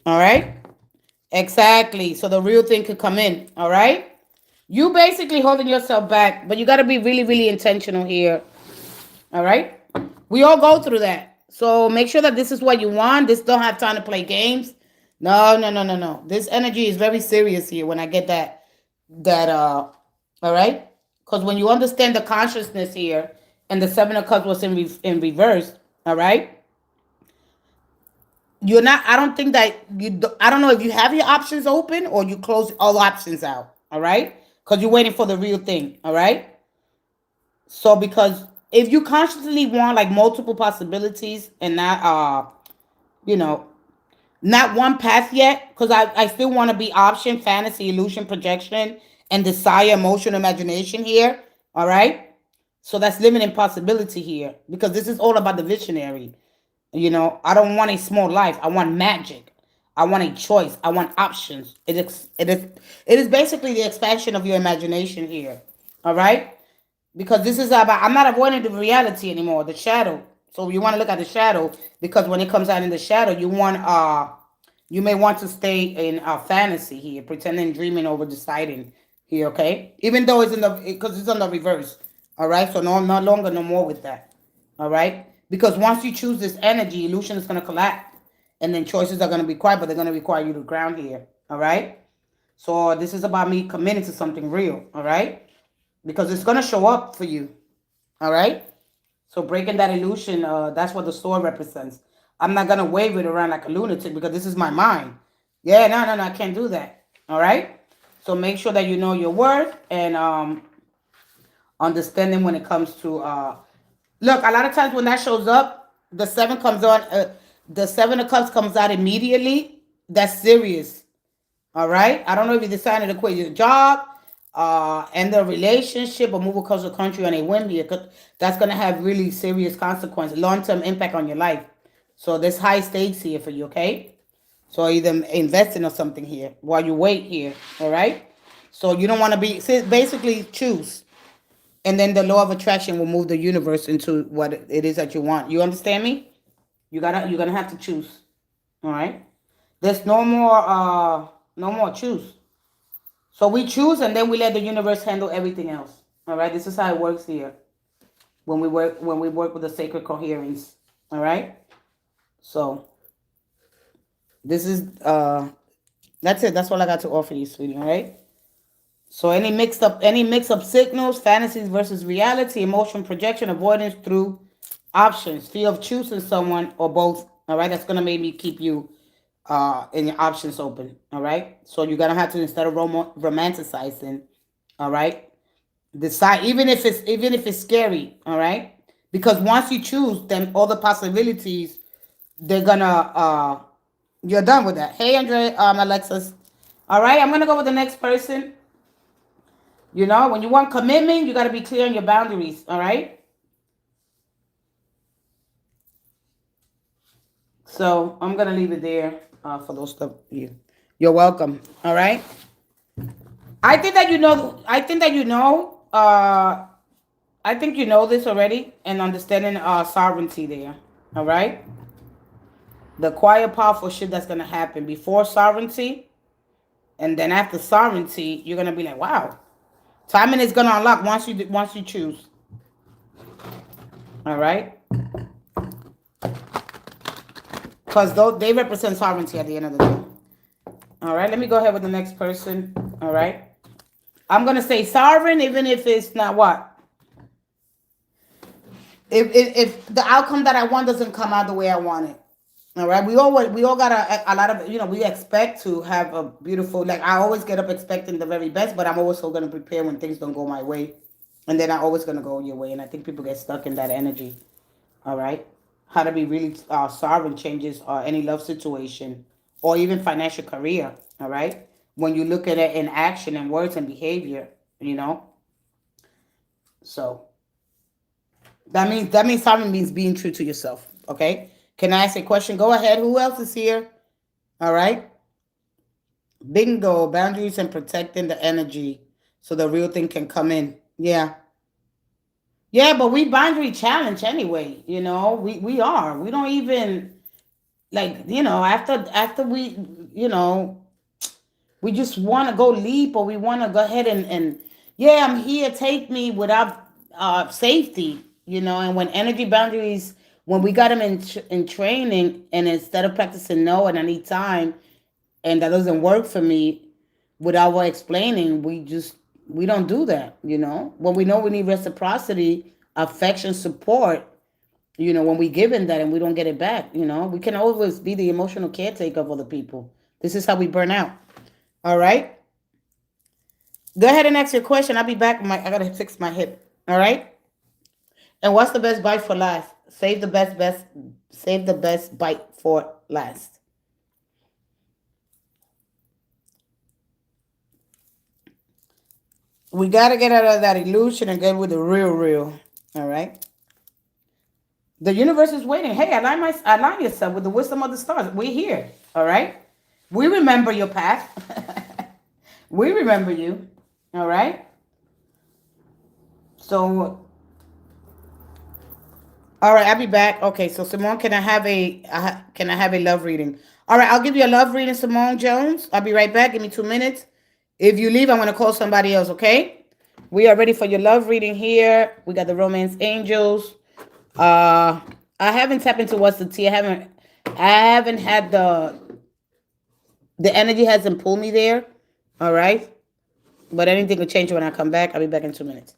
All right. Exactly. So the real thing could come in. All right. You basically holding yourself back, but you got to be really intentional here. All right. We all go through that. So make sure that this is what you want. This don't have time to play games. No. This energy is very serious here when I get that all right? Because when you understand the consciousness here and the Seven of Cups was in reverse, All right. You're not. I don't think that I don't know if you have your options open or you close all options out. All right. Because you're waiting for the real thing. All right. So because if you consciously want like multiple possibilities and not you know not one path yet, because I still want to be option, fantasy, illusion, projection, and desire, emotion, imagination here. All right. So that's limiting possibility here because this is all about the visionary. I don't want a small life. I want magic. I want a choice. I want options. It is basically the expansion of your imagination here. All right? Because this is about I'm not avoiding the reality anymore, the shadow. So you want to look at the shadow because when it comes out in the shadow, you may want to stay in fantasy here, pretending, dreaming over deciding here, okay? Even though because it's on the reverse. All right? So no, no longer, no more with that. All right? Because once you choose this energy, illusion is going to collapse. And then choices are going to be quiet, but they're going to require you to ground here. All right? So this is about me committing to something real. All right? Because it's going to show up for you. All right? So breaking that illusion, that's what the sword represents. I'm not going to wave it around like a lunatic because this is my mind. Yeah, no, I can't do that. All right? So make sure that you know your worth and understanding when it comes to look, a lot of times when that shows up, the 7 of cups comes out immediately. That's serious. All right. I don't know if you decided to quit your job, end the relationship, or move across the country on a whim here. 'Cause that's gonna have really serious consequences, long-term impact on your life. So there's high stakes here for you. Okay. So either invest in or something here while you wait here. All right. So you don't want to basically choose, and then the law of attraction will move the universe into what it is that you want. You understand me? You're gonna have to choose. All right. There's no more choose. So we choose and then we let the universe handle everything else. All right. This is how it works here when we work with the sacred coherence. All right. So this is that's it. That's all I got to offer you, sweetie. All right. So any mix up signals, fantasies versus reality, emotion projection, avoidance through options, fear of choosing someone or both. All right, that's gonna make me keep you in your options open. All right, so you're gonna have to, instead of romanticizing, all right, decide, even if it's scary. All right, because once you choose, then all the possibilities, they're gonna you're done with that. Hey, Andre, Alexis. All right, I'm gonna go with the next person. When you want commitment, you got to be clear on your boundaries. All right. So I'm gonna leave it there for those stuff. You're welcome. All right. I think that you know. I think that you know. I think you know this already, and understanding sovereignty there. All right. The quiet, powerful shit that's gonna happen before sovereignty, and then after sovereignty, you're gonna be like, wow. Timing is gonna unlock once you choose. All right. Because they represent sovereignty at the end of the day. All right, let me go ahead with the next person. All right. I'm going to say sovereign, even if it's not what? If the outcome that I want doesn't come out the way I want it. All right. We all got a lot of, we expect to have a beautiful, like I always get up expecting the very best, but I'm also going to prepare when things don't go my way. And then I'm always going to go your way. And I think people get stuck in that energy. All right. How to be really sovereign changes any love situation or even financial career. All right. When you look at it in action and words and behavior, you know. So that means sovereign means being true to yourself. Okay. Can I ask a question? Go ahead. Who else is here? All right. Bingo. Boundaries and protecting the energy so the real thing can come in. Yeah. Yeah, but we boundary challenge anyway. We are. We don't even like, after we just want to go leap, or we want to go ahead and yeah, I'm here, take me, without safety. And when energy boundaries, when we got them in training, and instead of practicing no and I need time, and that doesn't work for me, without explaining, we don't do that. When we know we need reciprocity, affection, support, when we give in that and we don't get it back, we can always be the emotional caretaker of other people. This is how we burn out. All right. Go ahead and ask your question. I'll be back. I gotta fix my hip. All right. And what's the best bite for last? Save the best bite for last. We gotta get out of that illusion and get with the real. All right. The universe is waiting. Hey, align yourself with the wisdom of the stars. We're here. All right. We remember your path. We remember you. All right. So, all right, I'll be back. Okay, so Simone, can I have a love reading? All right, I'll give you a love reading, Simone Jones. I'll be right back. Give me 2 minutes. If you leave, I'm gonna call somebody else. Okay. We are ready for your love reading here. We got the romance angels. I haven't tapped into what's the tea. I haven't had the energy hasn't pulled me there. All right. But anything will change when I come back. I'll be back in 2 minutes.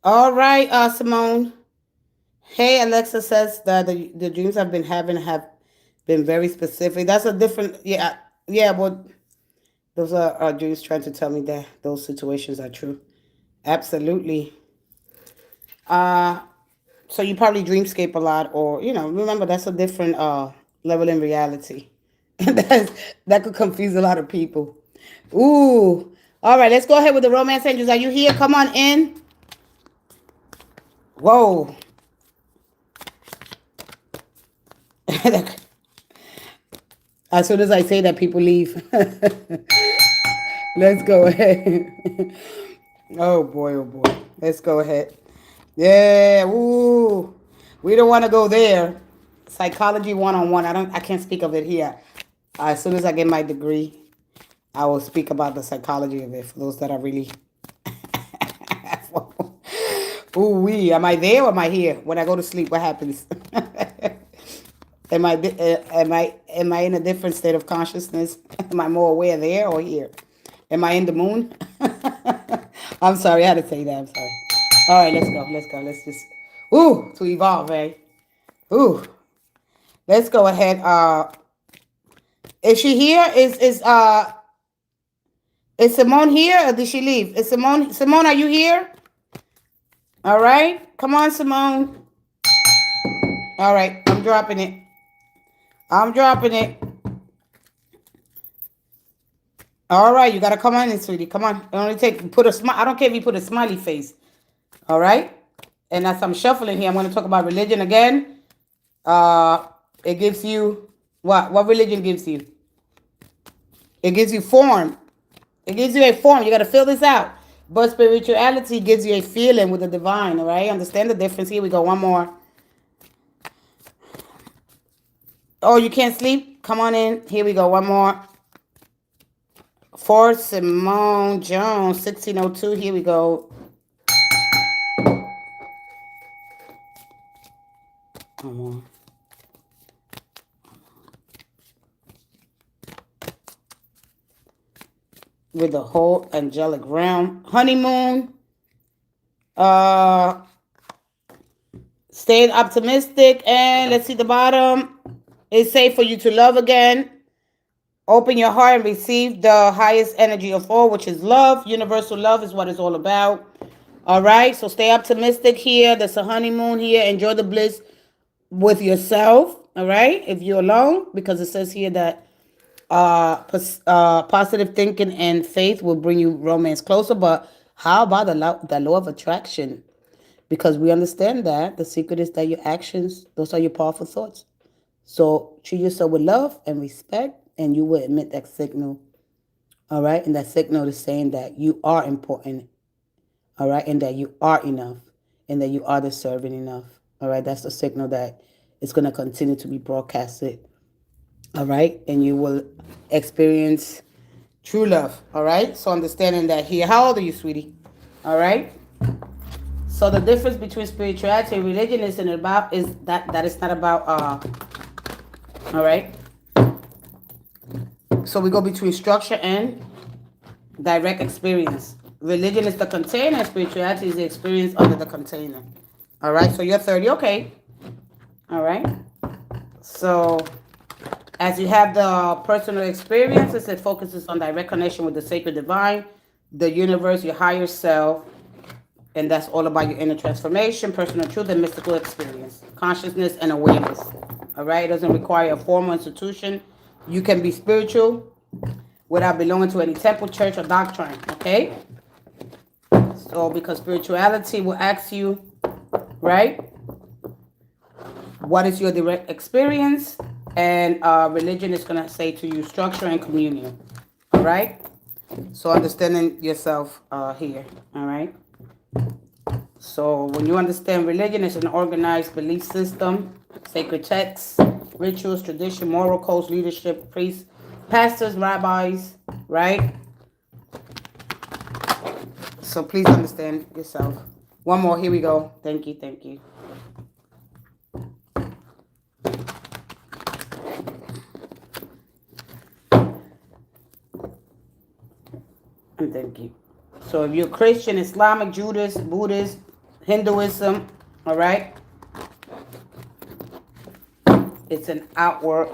All right, Simone. Hey, Alexa says that the dreams I've been having have been very specific. That's a different, yeah. Well, those are dreams trying to tell me that those situations are true. Absolutely. Uh, so you probably dreamscape a lot, or remember that's a different level in reality, and that could confuse a lot of people. Ooh. All right, let's go ahead with the romance angels. Are you here? Come on in. Whoa. As soon as I say that, people leave. Let's go ahead. Oh boy, oh boy. Let's go ahead. Yeah, ooh. We don't want to go there. Psychology 101. I can't speak of it here. As soon as I get my degree, I will speak about the psychology of it for those that are really. Ooh wee. Am I there or am I here? When I go to sleep, what happens? Am I in a different state of consciousness? Am I more aware there or here? Am I in the moon? I'm sorry, I had to say that. I'm sorry. All right, let's go. Let's go. Let's just to evolve, eh? Ooh. Let's go ahead. Is she here? Is Simone here or did she leave? Is Simone, are you here? All right. Come on, Simone. All right, I'm dropping it. I'm dropping it. All right, you gotta come on in, sweetie. Come on. It only put a smile. I don't care if you put a smiley face. All right. And as I'm shuffling here, I'm going to talk about religion again. It gives you what? What religion gives you? It gives you form. It gives you a form. You got to fill this out. But spirituality gives you a feeling with the divine. All right. Understand the difference. Here we go. One more. Oh, you can't sleep? Come on in. Here we go. One more. For Simone Jones, 1602. Here we go. One more. With the whole angelic realm. Honeymoon. Staying optimistic. And let's see the bottom. It's safe for you to love again. Open your heart and receive the highest energy of all, which is love. Universal love is what it's all about. All right. So stay optimistic here. There's a honeymoon here. Enjoy the bliss with yourself. All right. If you're alone, because it says here that positive thinking and faith will bring you romance closer. But how about the law of attraction? Because we understand that the secret is that your actions, those are your powerful thoughts. So treat yourself with love and respect, and you will emit that signal. All right. And that signal is saying that you are important. All right. And that you are enough, and that you are deserving enough. All right. That's the signal that is going to continue to be broadcasted. All right. And you will experience true love. All right. So understanding that here. How old are you, sweetie? All right. So the difference between spirituality and religion is that it's not about all right. So we go between structure and direct experience. Religion is the container. Spirituality is the experience under the container. All right. So you're 30. Okay. All right. So as you have the personal experiences, it focuses on direct connection with the sacred divine, the universe, your higher self. And that's all about your inner transformation, personal truth, and mystical experience, consciousness and awareness. All right. It doesn't require a formal institution. You can be spiritual without belonging to any temple, church, or doctrine. Okay. So because spirituality will ask you, right, what is your direct experience? And religion is going to say to you structure and communion. All right. So understanding yourself here. All right. So when you understand religion, it's an organized belief system, sacred texts, rituals, tradition, moral codes, leadership, priests, pastors, rabbis, right? So please understand yourself. One more. Here we go. Thank you. Thank you. And thank you. So if you're Christian, Islamic, Judas, Buddhist, Hinduism, all right? It's an outward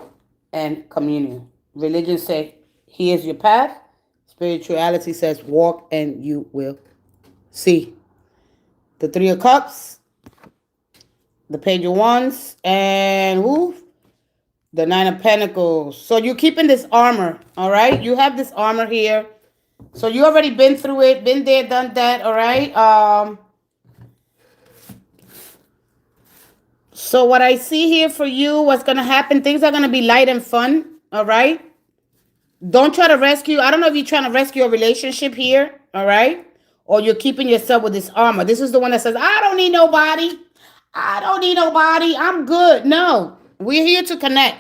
and communion. Religion says, here's your path. Spirituality says, walk and you will see. The Three of Cups, the Page of Wands, and the Nine of Pentacles. So you're keeping this armor, all right? You have this armor here. So you already been through it, been there, done that, all right? So what I see here for you, what's going to happen, things are going to be light and fun, all right? Don't try to rescue. I don't know if you're trying to rescue a relationship here, all right? Or you're keeping yourself with this armor. This is the one that says, I don't need nobody. I don't need nobody. I'm good. No, we're here to connect,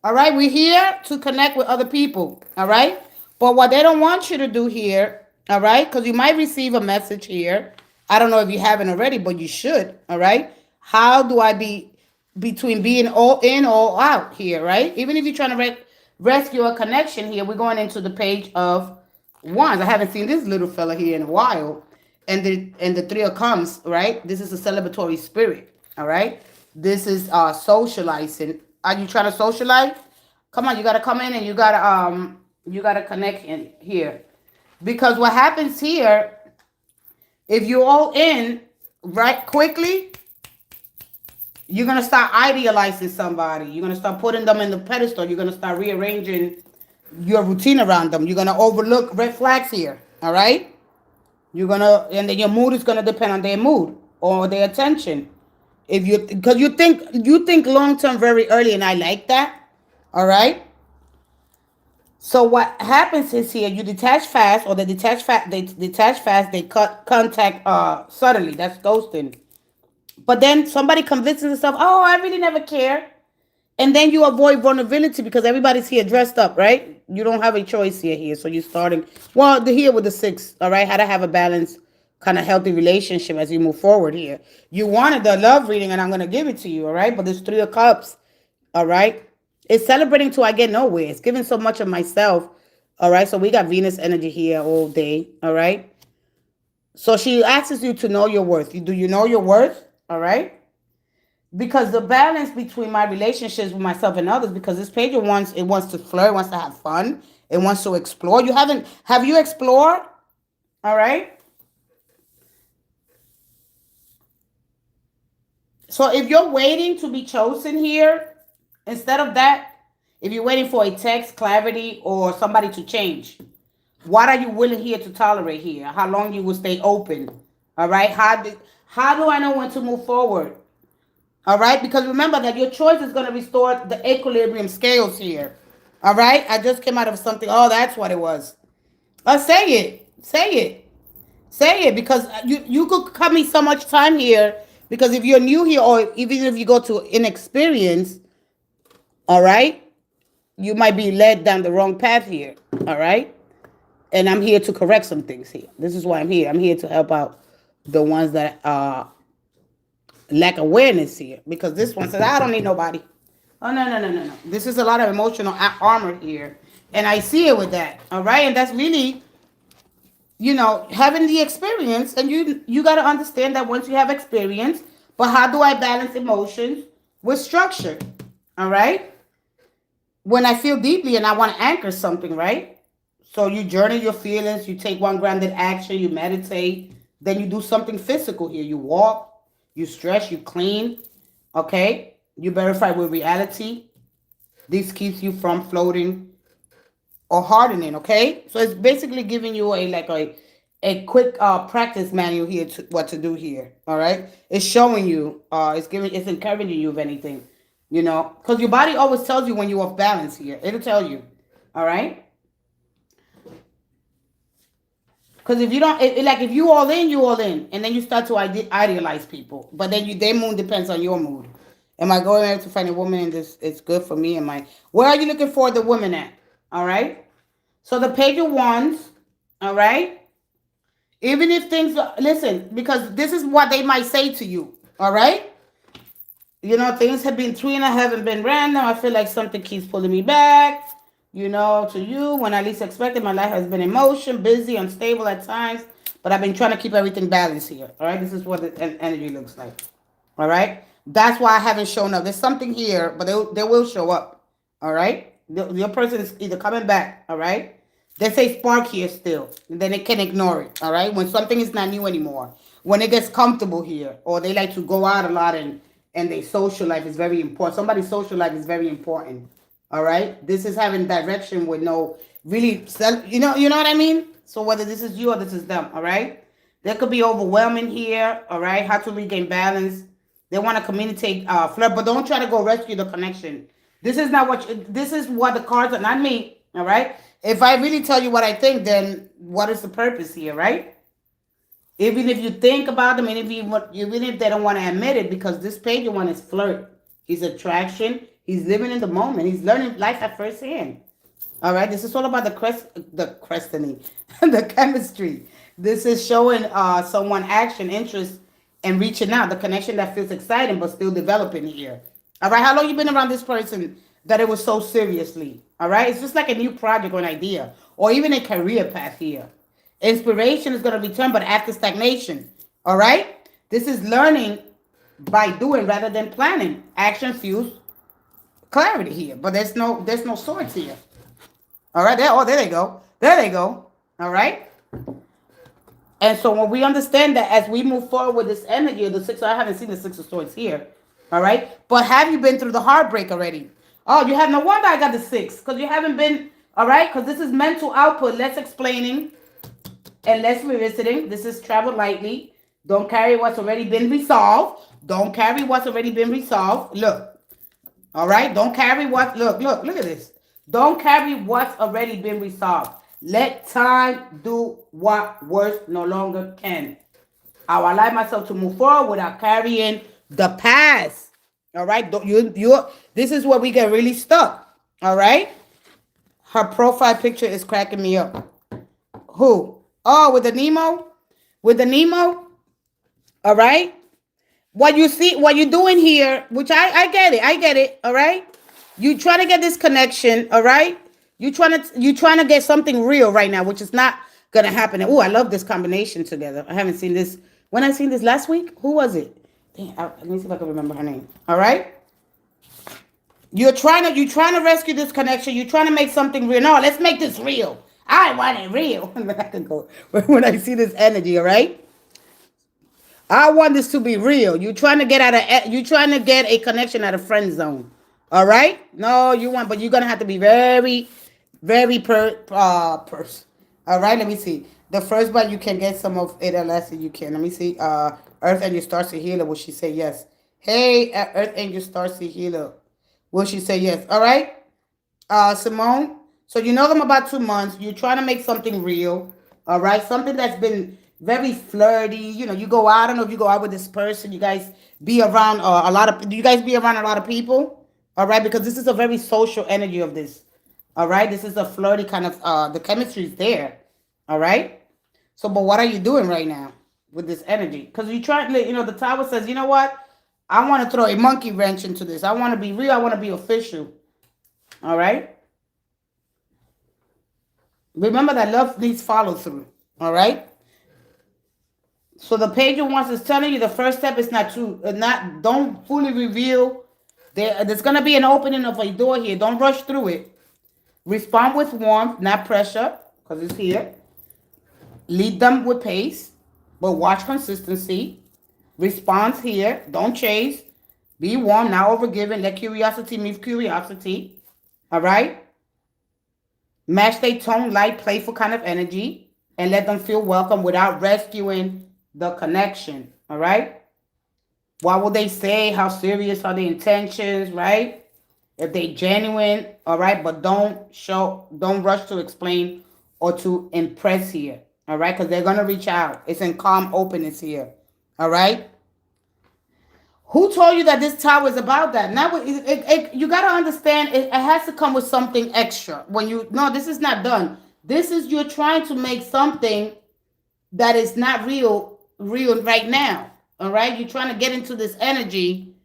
all right? We're here to connect with other people, all right? But what they don't want you to do here, all right? Because you might receive a message here. I don't know if you haven't already, but you should, all right? How do I be between being all in, all out here, right? Even if you're trying to rescue a connection here, we're going into the Page of Wands. I haven't seen this little fella here in a while. And the Three of Cups, right? This is a celebratory spirit, all right? This is socializing. Are you trying to socialize? Come on, you got to come in and you got to connect in here. Because what happens here, if you're all in, right, quickly, you're going to start idealizing somebody. You're going to start putting them in the pedestal. You're going to start rearranging your routine around them. You're going to overlook red flags here. All right? And then your mood is gonna depend on their mood or their attention. If you, because you think long term very early, and I like that. All right. So what happens is here you detach fast, or they detach fast. They cut contact suddenly. That's ghosting. But then somebody convinces themselves, oh, I really never care. And then you avoid vulnerability because everybody's here dressed up, right? You don't have a choice here. So you're starting, well, the here with the six, all right? How to have a balanced, kind of healthy relationship as you move forward here. You wanted the love reading, and I'm going to give it to you, all right? But there's three of cups, all right? It's celebrating till I get nowhere. It's giving so much of myself, all right? So we got Venus energy here all day, all right? So she asks you to know your worth. Do you know your worth, all right? Because the balance between my relationships with myself and others, because this page wants to flirt, wants to have fun, it wants to explore. Have you explored? All right. So if you're waiting to be chosen here, instead of that, if you're waiting for a text, clarity, or somebody to change, what are you willing here to tolerate here? How long you will stay open? All right. How do I know when to move forward? All right, because remember that your choice is going to restore the equilibrium scales here. All right, I just came out of something. Oh, that's what it was. Say it, say it, say it, because you could cut me so much time here. Because if you're new here, or even if you go to inexperience, all right, you might be led down the wrong path here. All right, and I'm here to correct some things here. This is why I'm here. I'm here to help out the ones that lack awareness here, because this one says I don't need nobody. Oh, no. This is a lot of emotional armor here, and I see it with that. All right, and that's really, having the experience, and you got to understand that once you have experience. But how do I balance emotions with structure? All right, when I feel deeply and I want to anchor something, right? So you journal your feelings, you take one grounded action, you meditate, then you do something physical here. You walk, you stretch, you clean, okay? You verify with reality. This keeps you from floating or hardening, okay? So it's basically giving you a quick practice manual here to what to do here, all right? It's showing you, it's encouraging you, if anything, because your body always tells you when you're off balance here. It'll tell you, all right? Because if you don't, if you all in, you all in, and then you start to idealize people. But then their mood depends on your mood. Am I going there to find a woman and this it's good for me? Where are you looking for the woman at? All right. So the page of wands, all right. Even if listen, because this is what they might say to you, all right. Things have been tweeting, haven't been random. I feel like something keeps pulling me back. To you, when I least expected, my life has been in motion, busy, unstable at times, but I've been trying to keep everything balanced here. All right, this is what the energy looks like. All right, that's why I haven't shown up. There's something here, but they will show up. All right, your person is either coming back. All right, they say spark here still, and then they can ignore it. All right, when something is not new anymore, when it gets comfortable here, or they like to go out a lot and their social life is very important. Somebody's social life is very important. All right, this is having direction with no really you know what I mean. So whether this is you or this is them, all right, there could be overwhelming here. All right, how to regain balance. They want to communicate, flirt, but don't try to go rescue the connection. This is not this is what the cards are, not me. All right, if I really tell you what I think, then what is the purpose here, right? Even if you think about them, and even if they don't want to admit it, because this page one is flirt. He's attraction. He's living in the moment. He's learning life at first hand. All right. This is all about the questioning, the chemistry. This is showing someone action, interest, and reaching out. The connection that feels exciting but still developing here. All right. How long you been around this person that it was so seriously? All right. It's just like a new project or an idea, or even a career path here. Inspiration is going to return, but after stagnation. All right. This is learning by doing rather than planning. Action fuels clarity here, but there's no swords here. All right, there they go. There they go. All right. And so when we understand that as we move forward with this energy of the six, I haven't seen the six of swords here. All right. But have you been through the heartbreak already? Oh, you have no wonder I got the six, because you haven't been, all right, because this is mental output, less explaining. Unless we're visiting. This is travel lightly. Don't carry what's already been resolved. Don't carry what's already been resolved. Look. All right? Don't carry what. Look at this. Don't carry what's already been resolved. Let time do what words no longer can. I will allow myself to move forward without carrying the past. All right? This is where we get really stuck. All right? Her profile picture is cracking me up. Who? Oh, with the Nemo? With the Nemo? All right? What you see, what you're doing here, which I get it, all right? You trying to get this connection, all right? You trying to get something real right now, which is not gonna happen. Oh, I love this combination together. I haven't seen this. When I seen this last week, who was it? Let me see if I can remember her name. All right? You're trying to rescue this connection. You're trying to make something real. No, let's make this real. I want it real. I can go when I see this energy, all right? I want this to be real. You're trying to get a connection out of friend zone. All right? No, but you're gonna have to be very, very purse. All right, let me see. The first one you can get some of it, the last you can. Let me see. Earth Angel Starseed Healer. Will she say yes? Hey, Earth Angel Starseed Healer. Will she say yes? All right, Simone. So you know them about 2 months. You're trying to make something real. All right, something that's been very flirty. You know, you go out. I don't know if you go out with this person. You guys be around a lot of. Do you guys be around a lot of people? All right, because this is a very social energy of this. All right, this is a flirty kind of. The chemistry is there. All right. So, but what are you doing right now with this energy? Because you try. The tower says, you know what? I want to throw a monkey wrench into this. I want to be real. I want to be official. All right. Remember that love needs follow through. All right. So the page of wands is telling you the first step is don't fully reveal. There's gonna be an opening of a door here. Don't rush through it. Respond with warmth, not pressure, because it's here. Lead them with pace, but watch consistency. Response here. Don't chase. Be warm, not overgiving. Let curiosity meet curiosity. All right. Match their tone, light, playful kind of energy, and let them feel welcome without rescuing the connection. All right. What will they say? How serious are the intentions? Right. If they genuine. All right. But don't rush to explain or to impress here. All right. Because they're going to reach out. It's in calm openness here. All right. Who told you that this tower is about that? Now, you got to understand, it has to come with something extra. No, this is not done. This is, you're trying to make something that is not real right now. All right. You're trying to get into this energy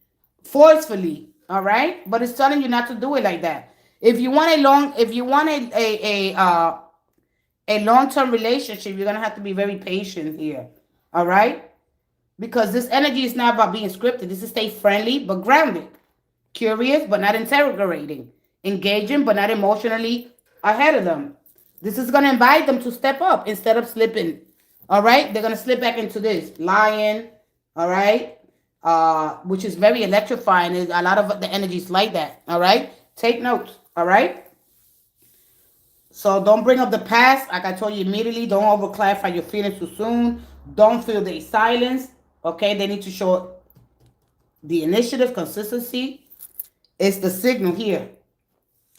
forcefully. All right. But it's telling you not to do it like that. If you want a long-term relationship, you're going to have to be very patient here. All right. Because this energy is not about being scripted. This is stay friendly but grounded. Curious but not interrogating. Engaging but not emotionally ahead of them. This is going to invite them to step up instead of slipping. All right? They're going to slip back into this. Lying. All right? Which is very electrifying. A lot of the energy is like that. All right? Take notes. All right? So don't bring up the past. Like I told you immediately, don't over-clarify your feelings too soon. Don't feel their silence. Okay, they need to show the initiative, consistency. It's the signal here.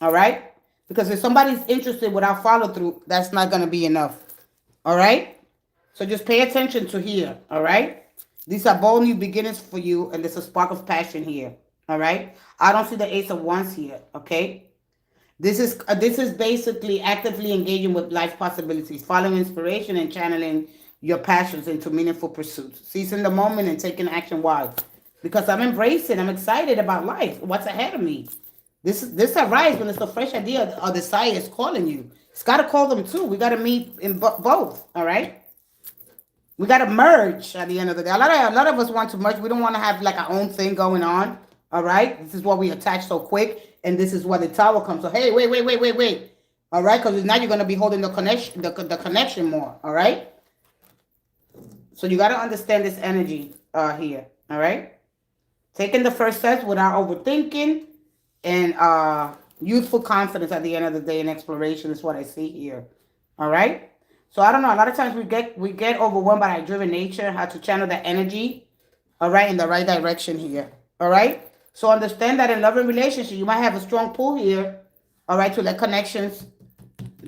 All right? Because if somebody's interested without follow through, that's not going to be enough. All right? So just pay attention to here. All right? These are bold new beginnings for you, and there's a spark of passion here. All right? I don't see the Ace of Wands here. Okay? This is basically actively engaging with life possibilities, following inspiration and channeling your passions into meaningful pursuits. Seizing the moment and taking action. Why? Because I'm embracing, I'm excited about life, what's ahead of me. This arises when it's a fresh idea or desire is calling you. It's got to call them too. We got to meet in both, all right? We got to merge at the end of the day. A lot of us want to merge. We don't want to have like our own thing going on, all right? This is why we attach so quick, and this is why the tower comes. So, hey, wait. All right? Because now you're going to be holding the connection more, all right? So you got to understand this energy here, all right? Taking the first steps without overthinking and youthful confidence at the end of the day in exploration is what I see here, all right? So I don't know. A lot of times we get overwhelmed by our driven nature, how to channel that energy, all right, in the right direction here. All right. So understand that in love and relationship, you might have a strong pull here, all right, to let connections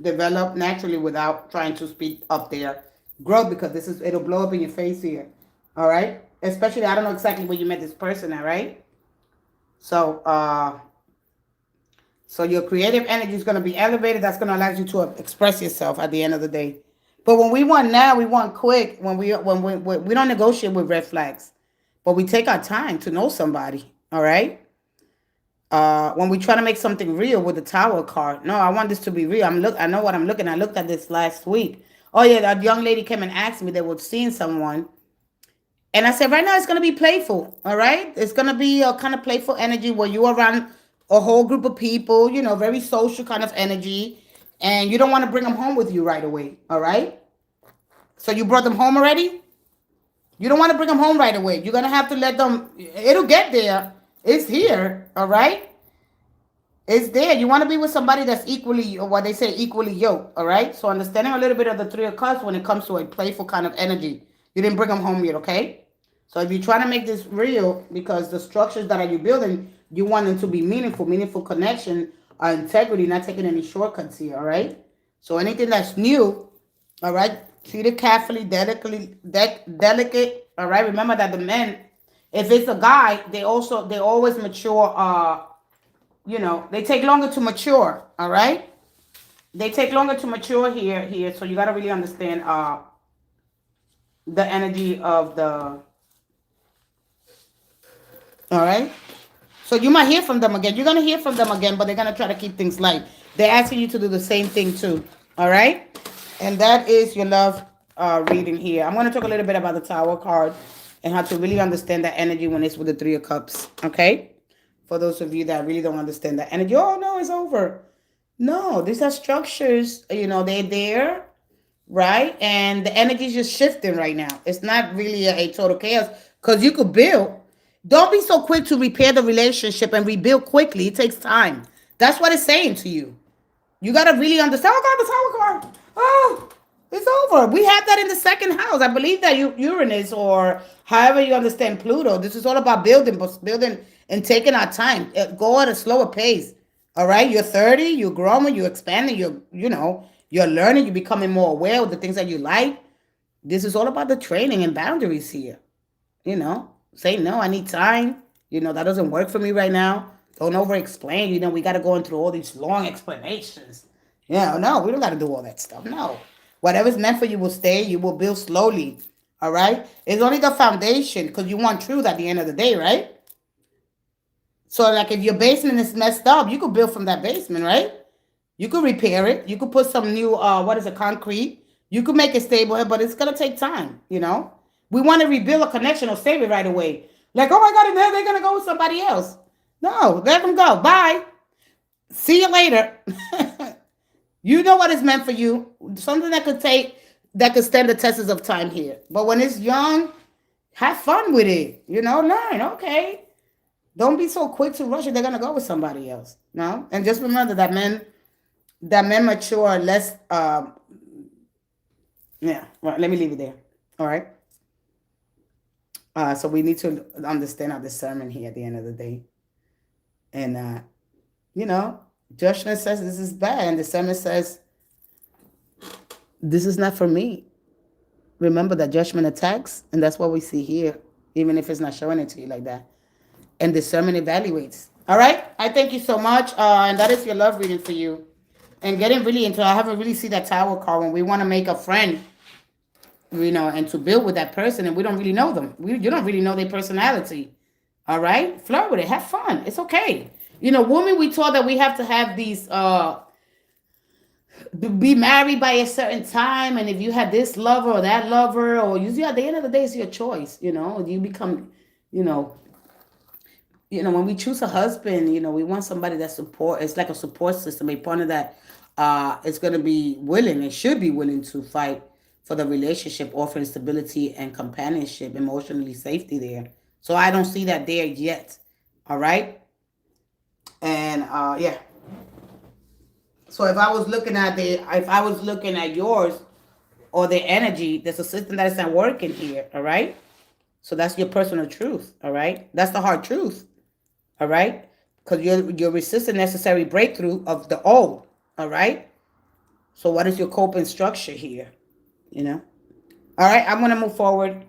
develop naturally without trying to speed up their growth, because it'll blow up in your face here. All right. Especially, I don't know exactly where you met this person at, right? So so your creative energy is going to be elevated. That's going to allow you to express yourself at the end of the day. But when we want now, we want quick. We don't negotiate with red flags, but we take our time to know somebody. All right. When we try to make something real with the Tower card, no, I want this to be real. I know what I'm looking. I looked at this last week. Oh yeah, that young lady came and asked me they were seeing someone, and I said right now it's gonna be playful. All right, it's gonna be a kind of playful energy where you are around a whole group of people. You know, very social kind of energy, and you don't want to bring them home with you right away. All right. So you brought them home already? You don't want to bring them home right away. You're gonna have to let them. It'll get there. It's here. All right. It's there. You want to be with somebody that's equally, or what they say, equally yoked. All right. So understanding a little bit of the Three of Cups when it comes to a playful kind of energy. You didn't bring them home yet. Okay. So if you're trying to make this real, because the structures that are you building, you want them to be meaningful connection, integrity, not taking any shortcuts here. All right. So anything that's new, all right, treat it carefully, delicate. All right. Remember that the men, if it's a guy, they always mature. They take longer to mature. All right. They take longer to mature here. So you got to really understand the energy of the. All right. So you might hear from them again. You're gonna hear from them again, but they're gonna try to keep things light. They're asking you to do the same thing too. All right. And that is your love reading here. I'm going to talk a little bit about the Tower card and how to really understand that energy when it's with the Three of Cups. Okay? For those of you that really don't understand that energy, oh, no, it's over. No, these are structures. They're there, right? And the energy is just shifting right now. It's not really a total chaos, because you could build. Don't be so quick to repair the relationship and rebuild quickly. It takes time. That's what it's saying to you. You got to really understand. Oh, God, the Tower card. Oh, it's over. We have that in the second house. I believe that Uranus, or however you understand Pluto, this is all about building, but building and taking our time. Go at a slower pace. All right? You're 30, you're growing, you're expanding, you're learning, you're becoming more aware of the things that you like. This is all about the training and boundaries here. Say, no, I need time. That doesn't work for me right now. Don't over explain. We got to go into all these long explanations. No, we don't got to do all that stuff. No. Whatever's meant for you will stay. You will build slowly. All right? It's only the foundation, because you want truth at the end of the day, right? So, like, if your basement is messed up, you could build from that basement, right? You could repair it. You could put some new, concrete. You could make it stable, but it's going to take time, We want to rebuild a connection or save it right away. Like, oh my God, they're going to go with somebody else. No, let them go. Bye. See you later. You know what is meant for you. Something that could stand the tests of time here. But when it's young, have fun with it. Learn. Okay. Don't be so quick to rush it. They're gonna go with somebody else. No? And just remember that men mature less. Yeah. Well, let me leave it there. All right. So we need to understand our discernment here at the end of the day. And judgment says this is bad, and discernment says this is not for me. Remember that judgment attacks, and that's what we see here, even if it's not showing it to you like that. And discernment evaluates. All right? I thank you so much. And that is your love reading for you. And getting really into, I haven't really seen that Tower card when we want to make a friend, and to build with that person, and we don't really know them. You don't really know their personality. All right? Flirt with it. Have fun. It's okay. Women, we taught that we have to have these, be married by a certain time. And if you had this lover or that lover, or at the end of the day, it's your choice. You become, when we choose a husband, we want somebody that support. It's like a support system. A partner that is going to be willing and should be willing to fight for the relationship, offering stability and companionship, emotionally safety there. So I don't see that there yet. All right. And yeah. So if I was looking at yours, or their energy. There's a system that is not working here. All right. So that's your personal truth. All right. That's the hard truth. All right. Because you're resisting necessary breakthrough of the old. All right. So what is your coping structure here? You know. All right. I'm gonna move forward.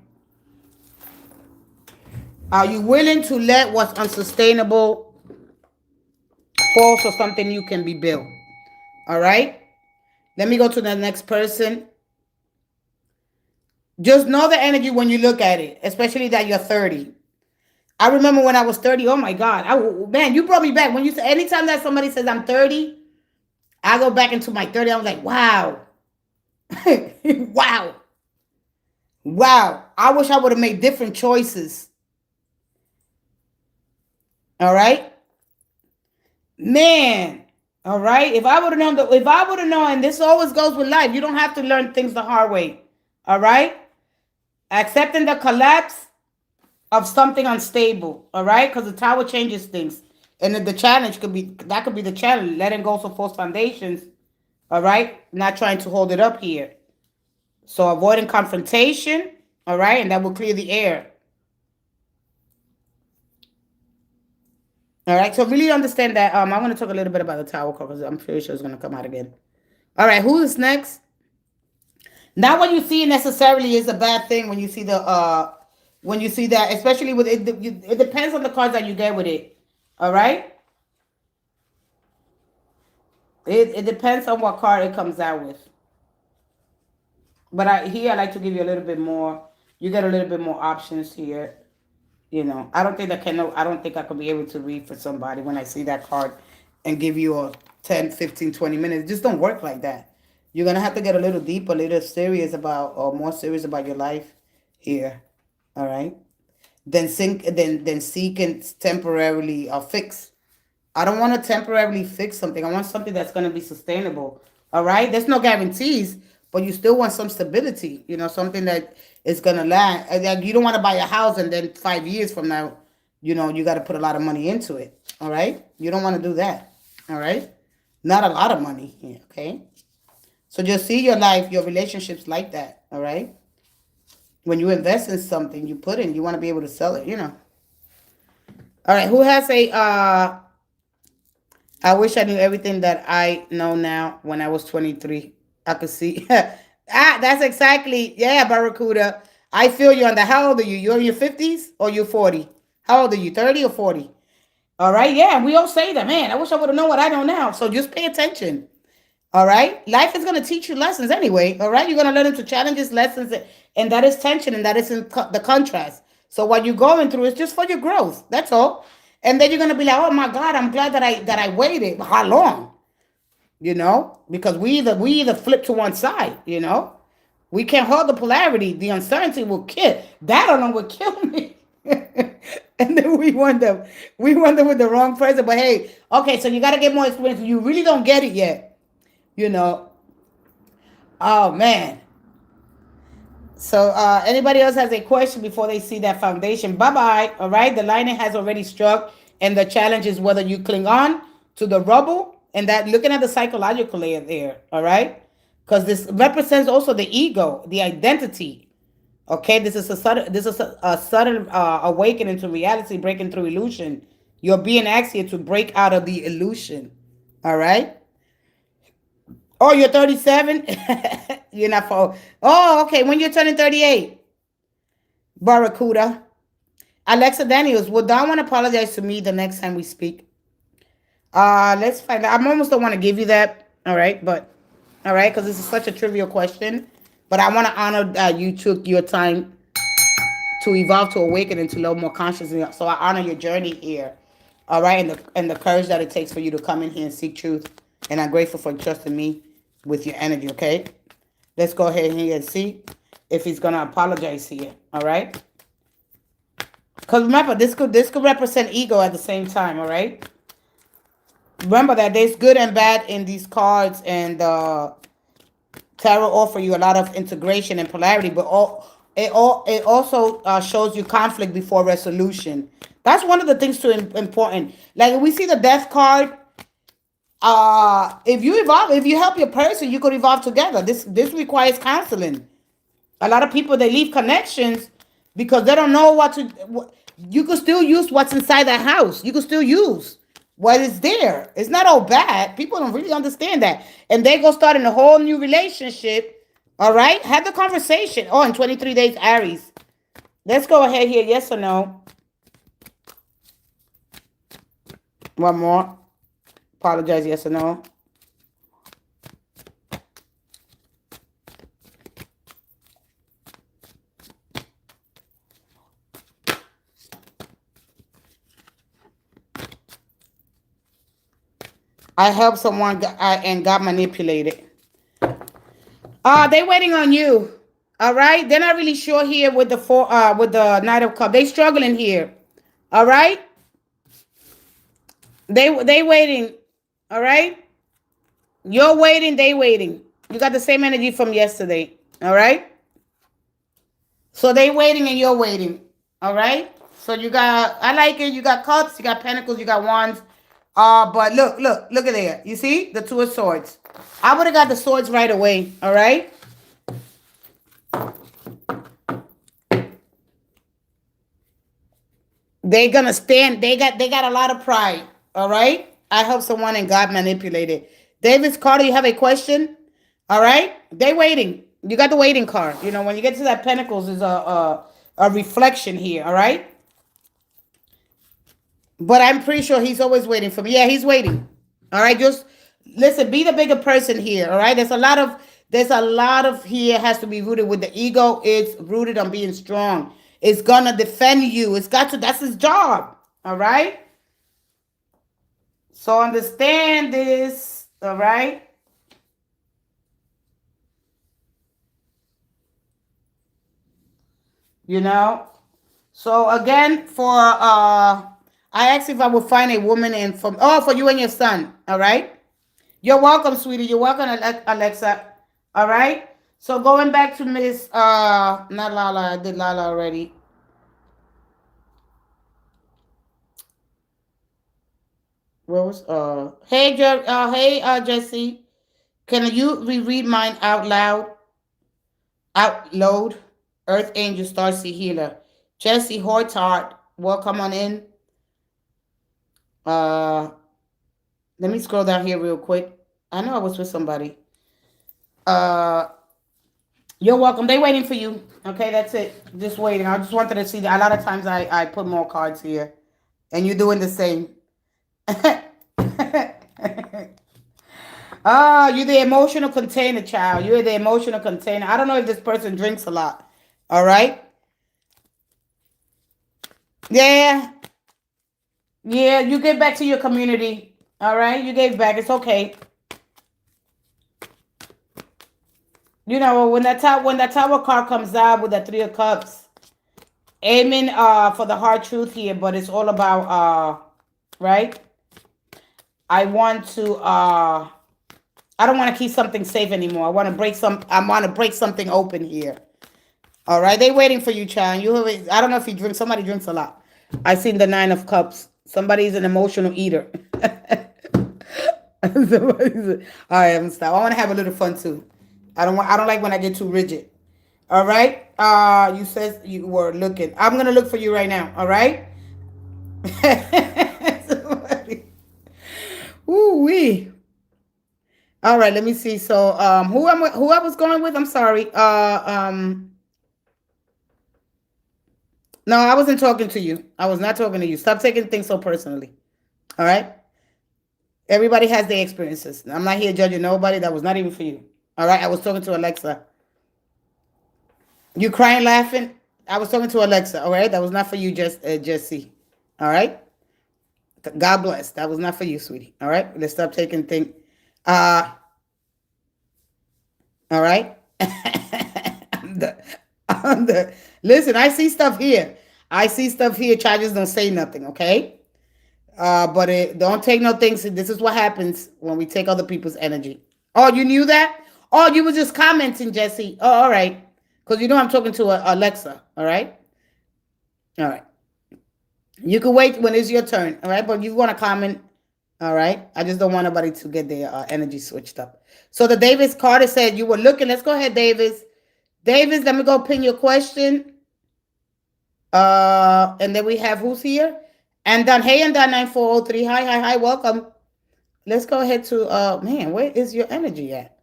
Are you willing to let what's unsustainable fall so something new can be built? All right. Let me go to the next person. Just know the energy when you look at it, especially that you're 30. I remember when I was 30, oh my God. Man, you brought me back. When you say, anytime that somebody says I'm 30, I go back into my 30. I was like, wow. Wow. Wow. I wish I would have made different choices. All right. Man. All right. If I would have known, and this always goes with life, you don't have to learn things the hard way. All right. Accepting the collapse of something unstable. All right. Because the tower changes things. And the challenge could be the challenge. Letting go of false foundations. All right. Not trying to hold it up here. So avoiding confrontation. All right. And that will clear the air. All right. So really understand that. I'm going to talk a little bit about the tower card because I'm pretty sure it's going to come out again. All right. Who is next? Not what you see necessarily is a bad thing when you see that, especially with it. It depends on the cards that you get with it. All right. It depends on what card it comes out with. But I like to give you a little bit more. You get a little bit more options here. You know, I don't think I could be able to read for somebody when I see that card and give you a 10, 15, 20 minutes. It just don't work like that. You're going to have to get a little deeper, a little serious about, or more serious about your life here. All right. Then seek and temporarily fix. I don't want to temporarily fix something. I want something that's going to be sustainable. All right. There's no guarantees, but you still want some stability. You know, something that is going to last. Like you don't want to buy a house and then 5 years from now, you know, you got to put a lot of money into it. All right. You don't want to do that. All right. Not a lot of money here. Okay. So just see your life, your relationships like that. All right. When you invest in something, you put in, you want to be able to sell it, you know. All right. Who has I wish I knew everything that I know now when I was 23. I could see. That's exactly. Yeah, Barracuda. I feel you on that. How old are you? You're in your 50s or you're 40? How old are you? 30 or 40? All right. Yeah, we all say that. Man, I wish I would have known what I know now. So just pay attention. All right. Life is going to teach you lessons anyway. All right. You're going to learn into challenges, lessons, and that is tension, and that is in the contrast. So what you're going through is just for your growth. That's all. And then you're going to be like, oh my God, I'm glad that I waited. How long? You know, because we either flip to one side, you know. We can't hold the polarity. The uncertainty will kill. That alone will kill me. And then we wonder with the wrong person. But hey, okay, so you got to get more experience. You really don't get it yet. You know. Oh, man. So anybody else has a question before they see that foundation? Bye-bye. All right. The lightning has already struck. And the challenge is whether you cling on to the rubble and that looking at the psychological layer there. All right. Because this represents also the ego, the identity. Okay. This is a sudden awakening to reality, breaking through illusion. You're being asked here to break out of the illusion. All right. Oh, you're 37? You're not for. Oh, okay. When you're turning 38. Barracuda. Alexa Daniels, will Don want to apologize to me the next time we speak? Let's find out. I almost don't want to give you that. All right. But, all right. Because this is such a trivial question. But I want to honor that you took your time to evolve, to awaken, and to know more consciousness. So I honor your journey here. All right. And the courage that it takes for you to come in here and seek truth. And I'm grateful for trusting me with your energy, okay? Let's go ahead here and see if he's going to apologize here, all right? Because remember, this could represent ego at the same time, all right? Remember that there's good and bad in these cards, and tarot offer you a lot of integration and polarity, but it also shows you conflict before resolution. That's one of the things too important. Like if we see the death card, If you evolve, if you help your person, you could evolve together. This requires counseling. A lot of people, they leave connections because they don't know what to. You could still use what's inside that house. You could still use what is there. It's not all bad. People don't really understand that, and they go start in a whole new relationship. All right, have the conversation. Oh, in 23 days, Aries. Let's go ahead here. Yes or no? One more. Apologize. Yes or no? I helped someone and got manipulated. They waiting on you. All right. They're not really sure here with the with the Knight of Cups. They struggling here. All right. They waiting. All right. You're waiting. They waiting. You got the same energy from yesterday. All right. So they waiting and you're waiting. All right. So you got. I like it. You got cups. You got pentacles. You got wands. But look at there. You see the Two of Swords. I would have got the swords right away. All right. They're gonna stand. They got a lot of pride. All right. I helped someone and got manipulated. Davis Carter, you have a question? All right. They waiting. You got the waiting card. You know when you get to that Pentacles is a reflection here. All right. But I'm pretty sure he's always waiting for me. Yeah, he's waiting. All right. Just listen. Be the bigger person here. All right. There's a lot of here has to be rooted with the ego. It's rooted on being strong. It's gonna defend you. It's got to. That's his job. All right. So understand this. All right. You know. So again, I asked if I would find a woman and for you and your son. All right. You're welcome, sweetie. You're welcome, Alexa. All right. So going back to Miss not Lala, I did Lala already. What was hey Jesse, can you reread mine out loud? Out loud. Earth Angel Starseed Healer. Jesse Hortart, welcome on in. Let me scroll down here real quick. I know I was with somebody. You're welcome. They waiting for you. Okay, that's it. Just waiting. I just wanted to see that. A lot of times I put more cards here. And you're doing the same. You're the emotional container, child. You're the emotional container. I don't know if this person drinks a lot. All right? Yeah. Yeah, you give back to your community. All right? You gave back. It's okay. You know, when that tower card comes out with the Three of Cups, aiming for the hard truth here, but it's all about right? I want to I don't want to keep something safe anymore. I want to break something open here. All right, they waiting for you, child. I don't know if you drink. Somebody drinks a lot. I seen the Nine of Cups. Somebody's an emotional eater. All right, I'm stop. I want to have a little fun too. I don't like when I get too rigid. All right. You said you were looking. I'm gonna look for you right now. All right. Ooh wee. All right. Let me see. So who I was going with? I'm sorry. No, I wasn't talking to you. I was not talking to you. Stop taking things so personally. All right. Everybody has their experiences. I'm not here judging nobody. That was not even for you. All right. I was talking to Alexa. You crying, laughing? I was talking to Alexa. All right. That was not for you, Jesse. All right. God bless. That was not for you, sweetie. All right. Let's stop taking things. All right. Listen, I see stuff here. I see stuff here. Charges don't say nothing. Okay. But don't take no things. This is what happens when we take other people's energy. Oh, you knew that? Oh, you were just commenting, Jesse. Oh, all right. Because you know I'm talking to Alexa. All right. All right. You can wait when it's your turn. All right. But you want to comment. All right. I just don't want nobody to get their energy switched up. So the Davis Carter said you were looking. Let's go ahead, Davis. Davis, let me go pin your question. And then we have who's here? And done. Hey, and done 9403. Hi, hi, hi. Welcome. Let's go ahead to man, where is your energy at?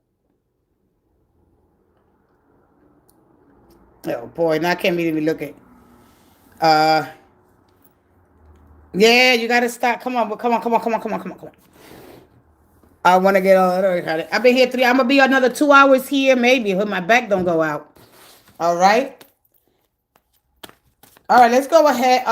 Oh boy, now I can't even look at. Uh, yeah, you gotta stop. Come on, come on, come on, come on, come on, come on, come on. I want to get all that. I've been here 3. I'm gonna be another 2 hours here, maybe. If my back don't go out. All right. All right. Let's go ahead.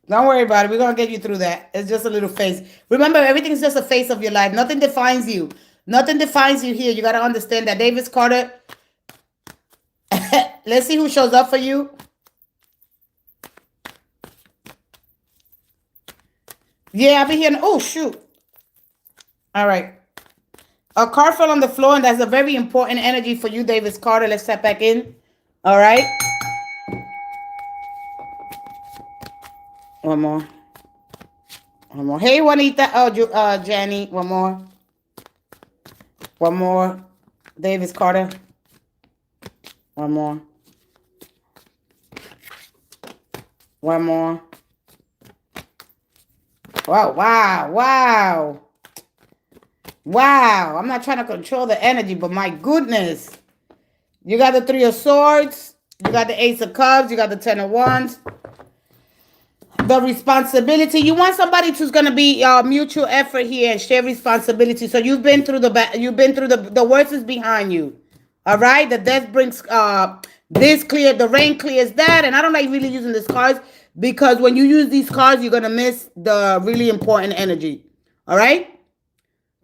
Don't worry about it. We're gonna get you through that. It's just a little phase. Remember, everything's just a phase of your life. Nothing defines you. Nothing defines you here. You gotta understand that. Davis Carter. Let's see who shows up for you. Yeah, I'll be here. Oh, shoot. All right. A card fell on the floor, and that's a very important energy for you, Davis Carter. Let's step back in. All right. One more. One more. Hey, Juanita. Oh, Jenny. One more. One more. Davis Carter. One more. One more. Wow, wow, wow. Wow. I'm not trying to control the energy, but my goodness. You got the 3 of Swords. You got the Ace of Cups. You got the 10 of Wands. The responsibility. You want somebody who's going to be mutual effort here and share responsibility. So you've been through the worst is behind you. All right. The death brings this clear. The rain clears that. And I don't like really using these cards because when you use these cards, you're going to miss the really important energy. All right.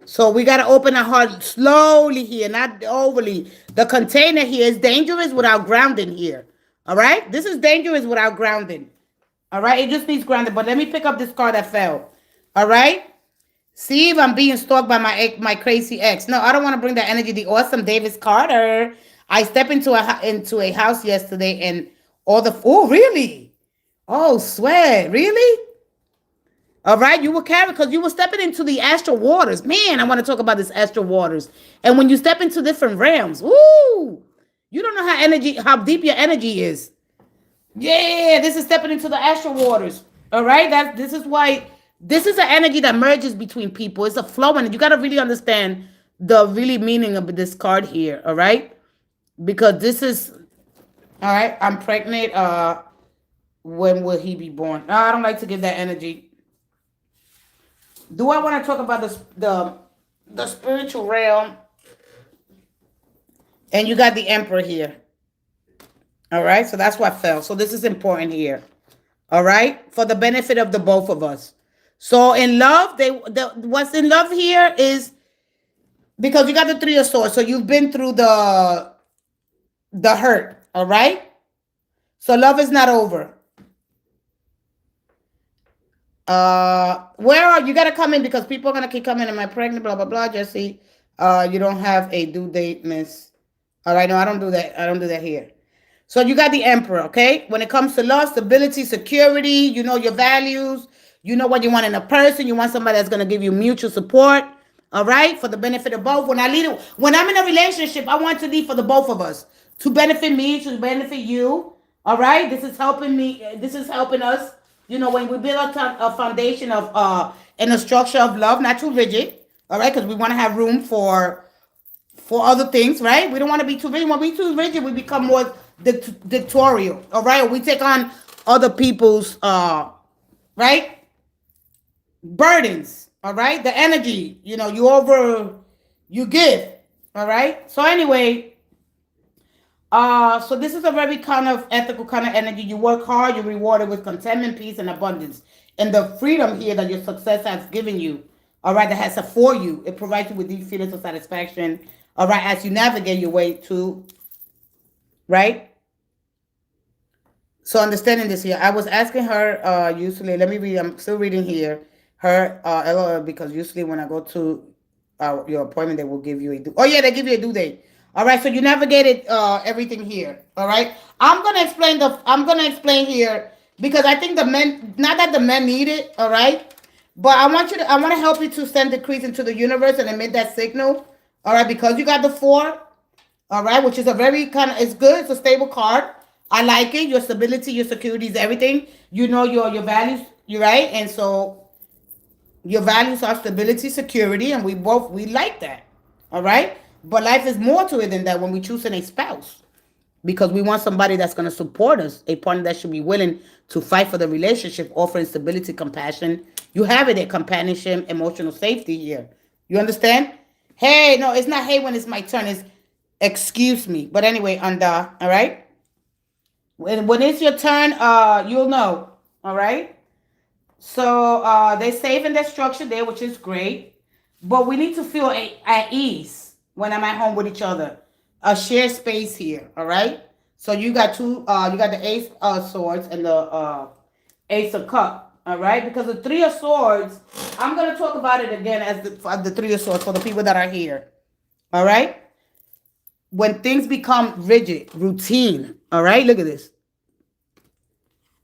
So we got to open our heart slowly here, not overly. The container here is dangerous without grounding here. All right. This is dangerous without grounding. All right. It just needs grounding. But let me pick up this card that fell. All right. See if I'm being stalked by my crazy ex. No, I don't want to bring that energy. The awesome Davis Carter. I stepped into a house yesterday and oh, really? Oh, sweat. Really? All right, you were carrying because you were stepping into the astral waters. Man, I want to talk about this astral waters. And when you step into different realms, woo, you don't know how deep your energy is. Yeah, this is stepping into the astral waters. All right, this is why this is an energy that merges between people. It's a flow, and you got to really understand the really meaning of this card here. All right, because this is all right. I'm pregnant. When will he be born? No, I don't like to give that energy. Do I want to talk about the spiritual realm? And you got the Emperor here. All right, so that's what fell. So this is important here. All right, for the benefit of the both of us. So in love, what's in love here is because you got the 3 of Swords. So you've been through the hurt. All right. So love is not over. Where are you? Gotta come in because people are gonna keep coming. Am I pregnant? Blah blah blah. Jesse, you don't have a due date, miss. All right, no, I don't do that. I don't do that here. So you got the Emperor, okay? When it comes to love, stability, security, you know your values. You know what you want in a person. You want somebody that's gonna give you mutual support. All right, for the benefit of both. When I'm in a relationship, I want to lead for the both of us to benefit me, to benefit you. All right, this is helping me. This is helping us. You know, when we build a foundation of and a structure of love, not too rigid, all right, because we want to have room for other things, right? We don't want to be too rigid. When we too rigid, we become more dictatorial, all right? Or we take on other people's, right, burdens, all right? The energy, you know, you give, all right? So anyway, so this is a very kind of ethical kind of energy. You work hard, you're rewarded with contentment, peace, and abundance. And the freedom here that your success has given you, all right, that has for you, it provides you with deep feelings of satisfaction, all right, as you navigate your way to, right? So understanding this here, I was asking her, usually, let me read, I'm still reading here, her, LOL, because usually when I go to your appointment, they will give you a due. Oh, yeah, they give you a due date. All right, so you navigated everything here. All right, I'm gonna explain here because I think the men, not that the men need it. All right, but I want to help you to send decrees into the universe and emit that signal. All right, because you got the four. All right, which is a very kind of, it's good. It's a stable card. I like it. Your stability, your security is everything. You know your values. You're right, and so your values are stability, security, and we like that. All right? But life is more to it than that when we choose a spouse. Because we want somebody that's going to support us, a partner that should be willing to fight for the relationship, offering stability, compassion. You have it at companionship, emotional safety here. You understand? Hey, no, it's not hey when it's my turn. It's excuse me. But anyway, all right? When it's your turn, you'll know. All right? So they're safe in their structure there, which is great. But we need to feel at ease when I'm at home with each other. A shared space here, all right? So you got you got the Ace of Swords and the Ace of Cup, all right? Because the Three of Swords, I'm going to talk about it again as the Three of Swords for the people that are here, all right? When things become rigid, routine, all right? Look at this,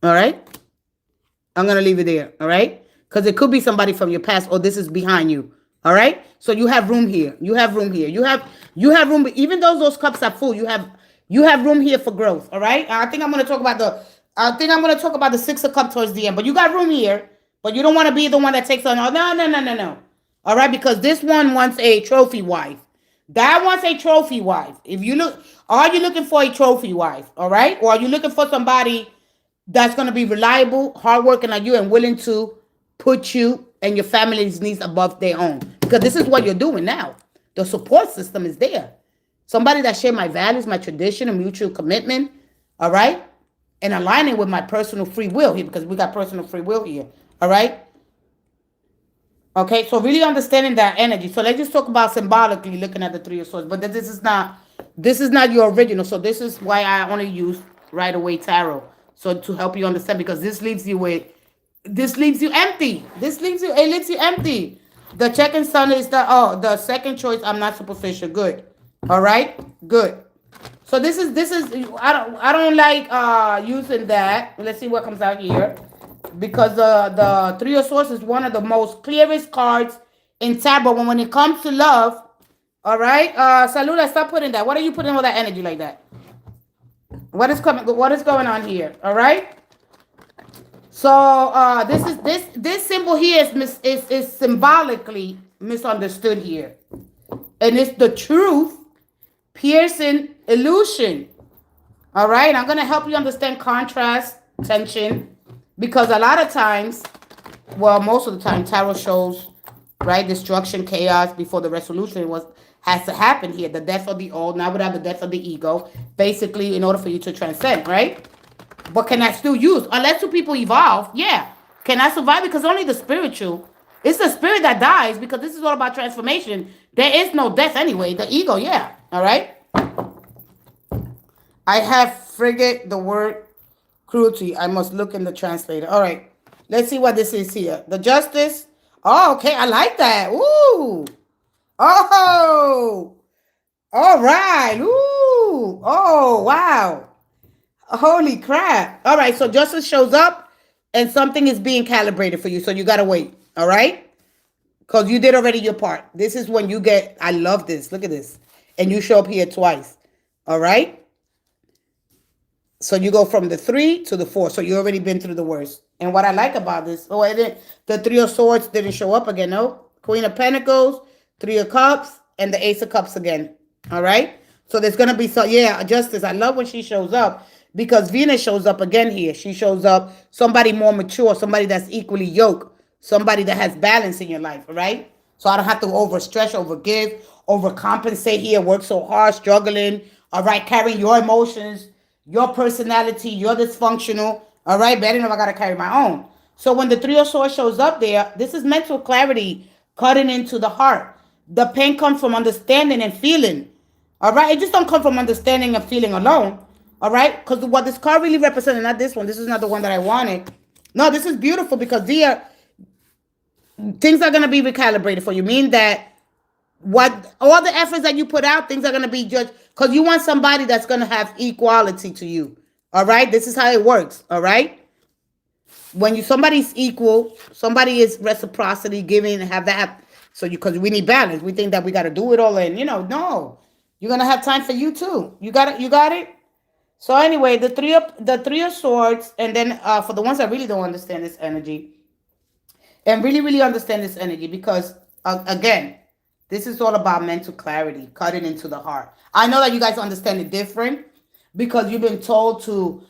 all right? I'm going to leave it there, all right? Because it could be somebody from your past or this is behind you, all right? So you have room here. You have room here. You have room. Even though those cups are full, you have room here for growth, all right? I think I'm going to talk about the Six of Cups towards the end. But you got room here, but you don't want to be the one that takes on. Oh, no. All right? Because this one wants a trophy wife. That wants a trophy wife. If you look, are you looking for a trophy wife, all right? Or are you looking for somebody that's going to be reliable, hardworking like you, and willing to put you and your family's needs above their own? Because this is what you're doing now. The support system is there. Somebody that share my values, my tradition, and mutual commitment, all right? And aligning with my personal free will here, because we got personal free will here, all right? Okay, so really understanding that energy. So let's just talk about symbolically looking at the Three of Swords. But this is not your original. So this is why I only use Right Away Tarot. So to help you understand, because this leaves you empty. It leaves you empty. The second sun is the second choice. I'm not superficial. Good. All right. Good. So this is I don't like using that. Let's see what comes out here, because the Three of Swords is one of the most clearest cards in tarot when it comes to love. All right. Salula, stop putting that. What are you putting all that energy like that? What is going on here? All right. So this symbol here is symbolically misunderstood here, and it's the truth piercing illusion. All right. I'm gonna help you understand contrast, tension, because a lot of times, well, most of the time, tarot shows right destruction, chaos before the resolution has to happen here. The death of the old, now without the death of the ego, basically in order for you to transcend, right? But can I still use? Unless two people evolve, yeah. Can I survive? Because only the spiritual, it's the spirit that dies, because this is all about transformation. There is no death anyway. The ego, yeah. All right? I have forget the word cruelty. I must look in the translator. All right. Let's see what this is here. The justice. Oh, okay. I like that. Ooh. Oh, all right. Ooh. Oh, wow. Holy crap. All right. So justice shows up and something is being calibrated for you. So you got to wait. All right. Because you did already your part. This is when you get, I love this. Look at this. And you show up here twice. All right. So you go from the 3 to the 4. So you already been through the worst. And what I like about this, the Three of Swords didn't show up again. No. Queen of Pentacles, Three of Cups, and the Ace of Cups again. All right. So there's going to be justice. I love when she shows up, because Venus shows up again here. She shows up somebody more mature, somebody that's equally yoked, somebody that has balance in your life. All right. So I don't have to overstretch, overgive, overcompensate here, work so hard, struggling. All right. Carrying your emotions, your personality, you're dysfunctional. All right, better enough, I got to carry my own. So when the Three of Swords shows up there, this is mental clarity cutting into the heart. The pain comes from understanding and feeling. All right, it just don't come from understanding and feeling alone. All right, because what this card really represents, not this one. This is not the one that I wanted. No, this is beautiful, because things are going to be recalibrated for you. Mean that What all the efforts that you put out, things are going to be judged because you want somebody that's going to have equality to you. All right, this is how it works. All right, when you somebody's equal, somebody is reciprocity, giving, have that. So you, because we need balance, we think that we got to do it all, and no, you're gonna have time for you too. You got it. You got it. So anyway, the three of swords, and then for the ones that really don't understand this energy, and really understand this energy, because again, this is all about mental clarity, cutting into the heart. I know that you guys understand it different because you've been told to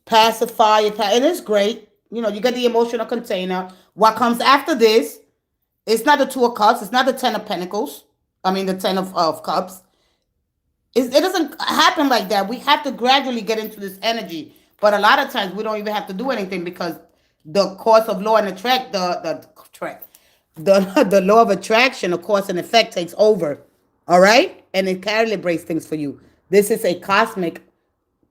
pacify it, and it's great. You get the emotional container. What comes after this? It's not the Two of Cups. It's not the Ten of Pentacles. I mean, the Ten of Cups. It doesn't happen like that. We have to gradually get into this energy. But a lot of times we don't even have to do anything because the course of law and attract the law of attraction, of course, and effect takes over. All right, and it calibrates things for you. This is a cosmic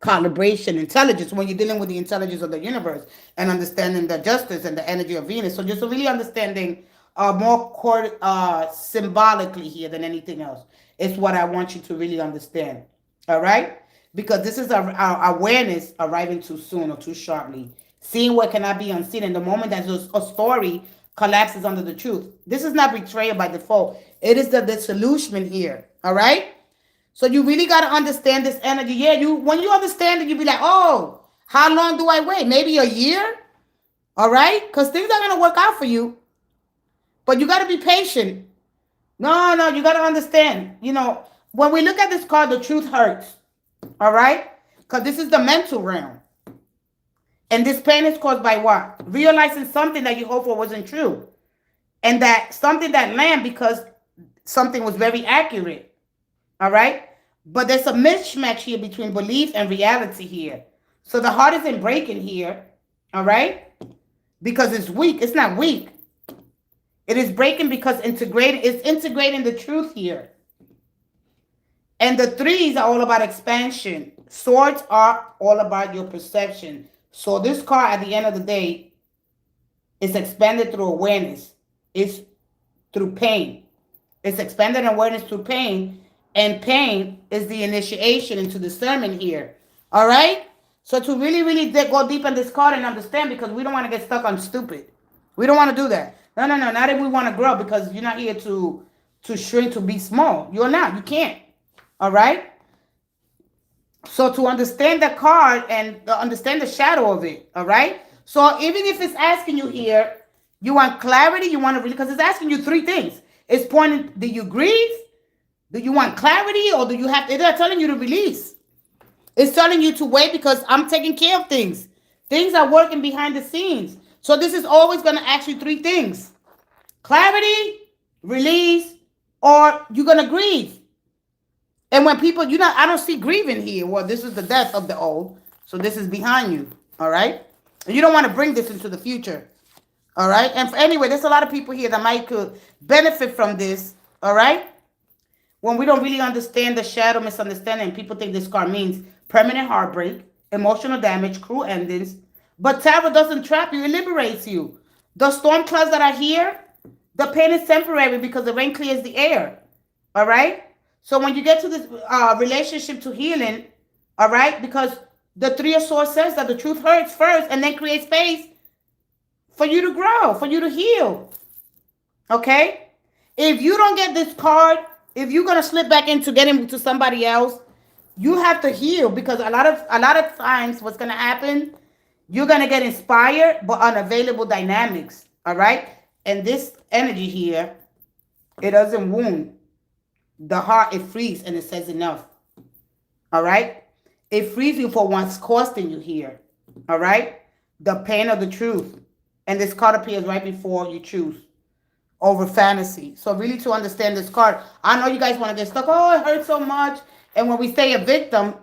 calibration intelligence when you're dealing with the intelligence of the universe and understanding the justice and the energy of Venus. So just really understanding more symbolically here than anything else is what I want you to really understand. All right, because this is our awareness arriving too soon or too sharply, seeing what cannot be unseen. And the moment that a story collapses under the truth, this is not betrayal by default. It is the disillusionment here. All right. So you really got to understand this energy. Yeah, when you understand it, you be like, oh, how long do I wait? Maybe a year? All right? Because things are going to work out for you. But you got to be patient. No, you got to understand. When we look at this card, the truth hurts. All right? Because this is the mental realm. And this pain is caused by what? Realizing something that you hoped for wasn't true. And that something that landed because something was very accurate. All right. But there's a mismatch here between belief and reality here. So the heart isn't breaking here. All right. Because it's weak. It's not weak. It is breaking because it's integrating the truth here. And the threes are all about expansion. Swords are all about your perception. So this card at the end of the day is expanded through awareness. It's through pain. It's expanded awareness through pain. And pain is the initiation into discernment here. All right? So to really go deep in this card and understand, because we don't want to get stuck on stupid. We don't want to do that. No. Not if we want to grow, because you're not here to shrink, to be small. You're not. You can't. All right? So to understand the card and understand the shadow of it. All right? So even if it's asking you here, you want clarity, you want to really, because it's asking you three things. It's pointing, do you grieve? Do you want clarity, or do you have to? They're telling you to release. It's telling you to wait because I'm taking care of things. Things are working behind the scenes. So this is always going to ask you three things: clarity, release, or you're going to grieve. And when people, I don't see grieving here. Well, this is the death of the old. So this is behind you. All right. And you don't want to bring this into the future. All right. And anyway, there's a lot of people here that could benefit from this. All right. When we don't really understand the shadow misunderstanding, people think this card means permanent heartbreak, emotional damage, cruel endings. But tarot doesn't trap you, it liberates you. The storm clouds that are here, the pain is temporary because the rain clears the air. All right? So when you get to this relationship to healing, all right, because the Three of Swords says that the truth hurts first and then creates space for you to grow, for you to heal. Okay? If you don't get this card, if you're gonna slip back into getting to somebody else, you have to heal, because a lot of times what's gonna happen, you're gonna get inspired but unavailable dynamics. All right, and this energy here, it doesn't wound the heart. It frees and it says enough. All right, it frees you for what's costing you here. All right, the pain of the truth, and this card appears right before you choose over fantasy. So really, to understand this card, I know you guys want to get stuck. Oh, it hurts so much. And when we stay a victim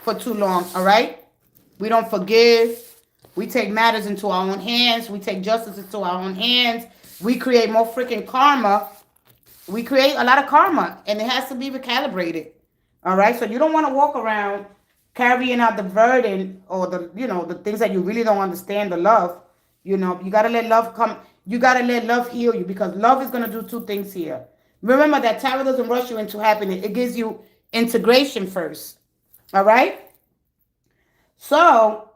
for too long, all right, we don't forgive. We take matters into our own hands. We take justice into our own hands. We create more freaking karma. We create a lot of karma, and it has to be recalibrated. All right, so you don't want to walk around carrying out the burden or the things that you really don't understand. The love, you got to let love come. You got to let love heal you, because love is going to do two things here. Remember that tarot doesn't rush you into happiness. It gives you integration first. All right? So,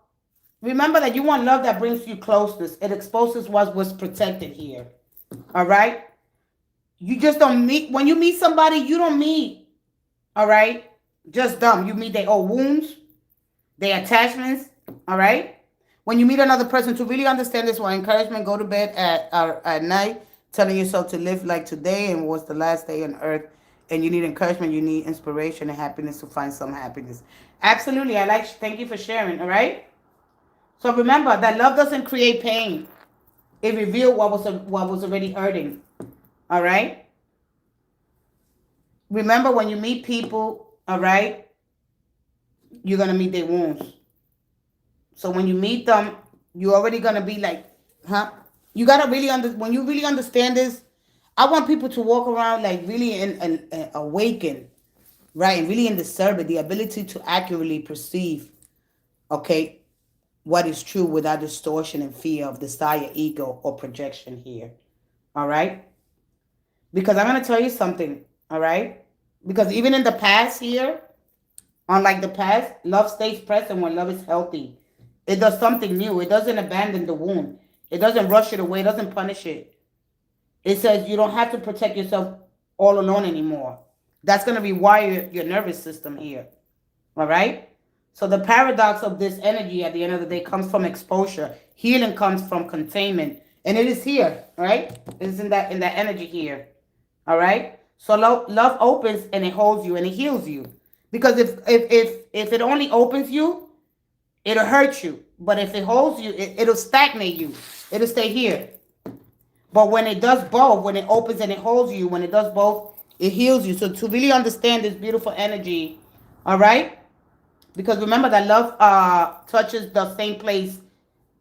remember that you want love that brings you closeness. It exposes what was protected here. All right? You just don't meet. When you meet somebody, you don't meet. All right? Just dumb. You meet their old wounds, their attachments. All right? When you meet another person, to really understand this, one encouragement, go to bed at night, telling yourself to live like today and was the last day on earth. And you need encouragement, you need inspiration and happiness to find some happiness. Absolutely. Thank you for sharing. All right? So remember that love doesn't create pain. It revealed what was already hurting. All right? Remember, when you meet people, all right, you're going to meet their wounds. So when you meet them, you're already going to be like, huh? You got to really, when you really understand this, I want people to walk around like really and awaken, right? And really in the service, the ability to accurately perceive, okay, what is true without distortion and fear of desire, ego, or projection here. All right? Because I'm going to tell you something, all right? Because even in the past here, unlike the past, love stays present when love is healthy. It does something new. It doesn't abandon the wound. It doesn't rush it away. It doesn't punish it. It says you don't have to protect yourself all alone anymore. That's going to rewire your nervous system here. All right? So the paradox of this energy at the end of the day comes from exposure. Healing comes from containment. And it is here, right? It is in that energy here. All right? So love opens and it holds you and it heals you. Because if it only opens you, it'll hurt you. But if it holds you, it'll stagnate you. It'll stay here. But when it does both, when it opens and it holds you, when it does both, it heals you. So to really understand this beautiful energy, all right? Because remember that love touches the same place,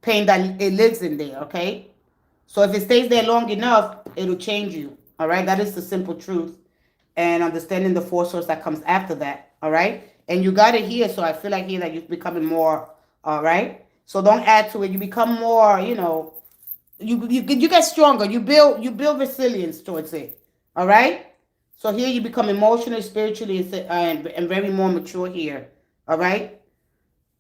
pain that it lives in there, okay? So if it stays there long enough, it'll change you, all right? That is the simple truth. And understanding the force source that comes after that, all right? And you got it here, so I feel like here that you're becoming more, all right? So don't add to it. You become more, you get stronger. You build resilience towards it, all right? So here you become emotionally, spiritually, and very more mature here. All right.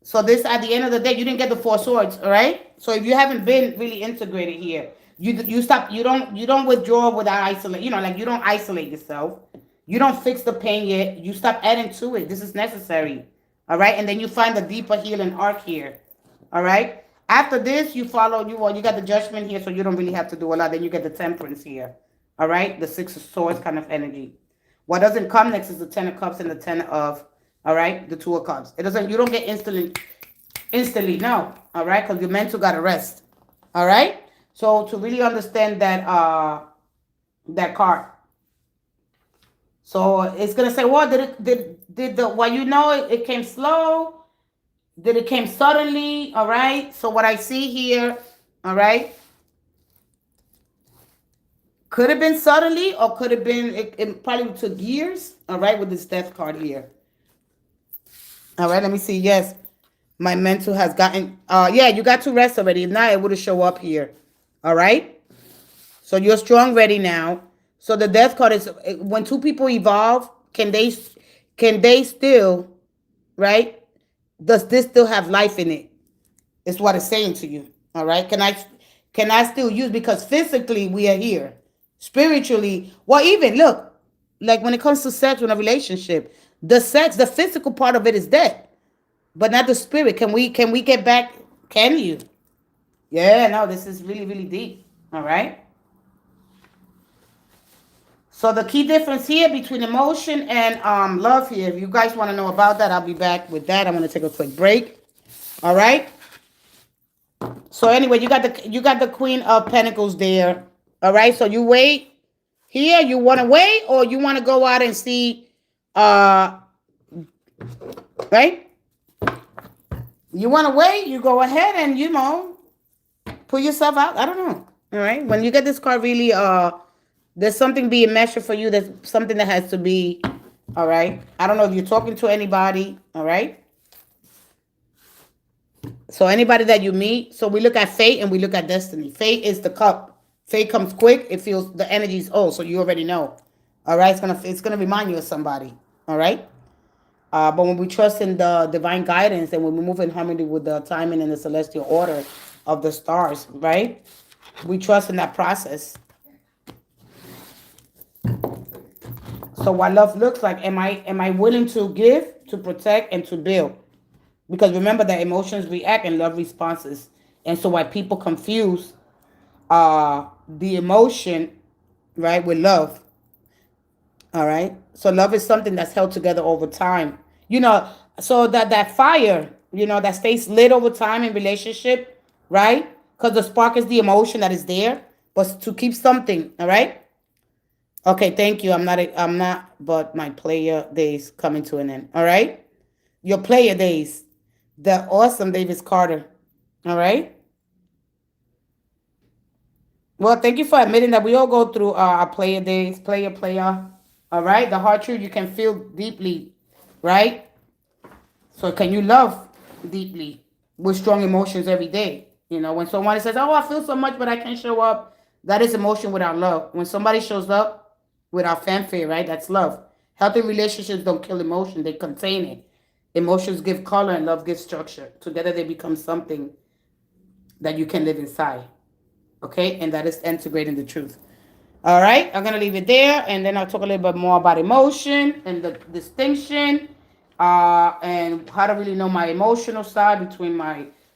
So this, at the end of the day, you didn't get the 4 swords. All right. So if you haven't been really integrated here, you stop. You don't withdraw without isolate. Like you don't isolate yourself. You don't fix the pain yet. You stop adding to it. This is necessary. All right. And then you find the deeper healing arc here. All right. After this, you follow. You got the judgment here, so you don't really have to do a lot. Then you get the temperance here. All right. The 6 of swords kind of energy. What doesn't come next is the 10 of cups and the 10 of. All right, the 2 of cups. It doesn't. You don't get instantly. No. All right, because your mental got to rest. All right. So to really understand that card. So it's gonna say, well, it came slow? Did it came suddenly? All right. So what I see here, all right, could have been suddenly, or could have been it probably took years. All right, with this death card here. All right, let me see. Yes, my mental has gotten, yeah, you got to rest already. If not, it would have show up here. All right. So you're strong, ready now. So the death card is when 2 people evolve, can they still, right? Does this still have life in it? Is what it's saying to you. All right. Can I still use, because physically we are here. Spiritually, well, even look, like when it comes to sex in a relationship, the physical part of it is dead, but not the spirit. Can we get back? Can you? Yeah, no, this is really, really deep. All right. So the key difference here between emotion and love here, if you guys want to know about that, I'll be back with that. I'm going to take a quick break. All right. So anyway, you got the Queen of Pentacles there. All right. So you wait here. You want to wait, or you want to go out and see, right? You want to wait, you go ahead and, put yourself out. I don't know. All right. When you get this card, really, there's something being measured for you. There's something that has to be, all right. I don't know if you're talking to anybody. All right. So anybody that you meet. So we look at fate and we look at destiny. Fate is the cup. Fate comes quick. It feels the energy's old. So you already know. All right, it's gonna remind you of somebody. All right. But when we trust in the divine guidance and when we move in harmony with the timing and the celestial order of the stars, right? We trust in that process. So what love looks like, am I willing to give, to protect, and to build? Because remember that emotions react and love responses. And so why people confuse the emotion, right, with love. All right. So love is something that's held together over time. You know, so that fire, that stays lit over time in relationship, right? Because the spark is the emotion that is there, but to keep something, all right? Okay, thank you. I'm not, but my player days coming to an end. All right? Your player days. The awesome Davis Carter. All right? Well, thank you for admitting that we all go through our player days, player. All right? The hard truth you can feel deeply, right? So can you love deeply with strong emotions every day? When someone says, "Oh, I feel so much, but I can't show up," that is emotion without love. When somebody shows up without fanfare, right? That's love. Healthy relationships don't kill emotion; they contain it. Emotions give color, and love gives structure. Together, they become something that you can live inside. Okay, and that is integrating the truth. All right, I'm gonna leave it there, and then I'll talk a little bit more about emotion and the distinction, and how to really know my emotional side between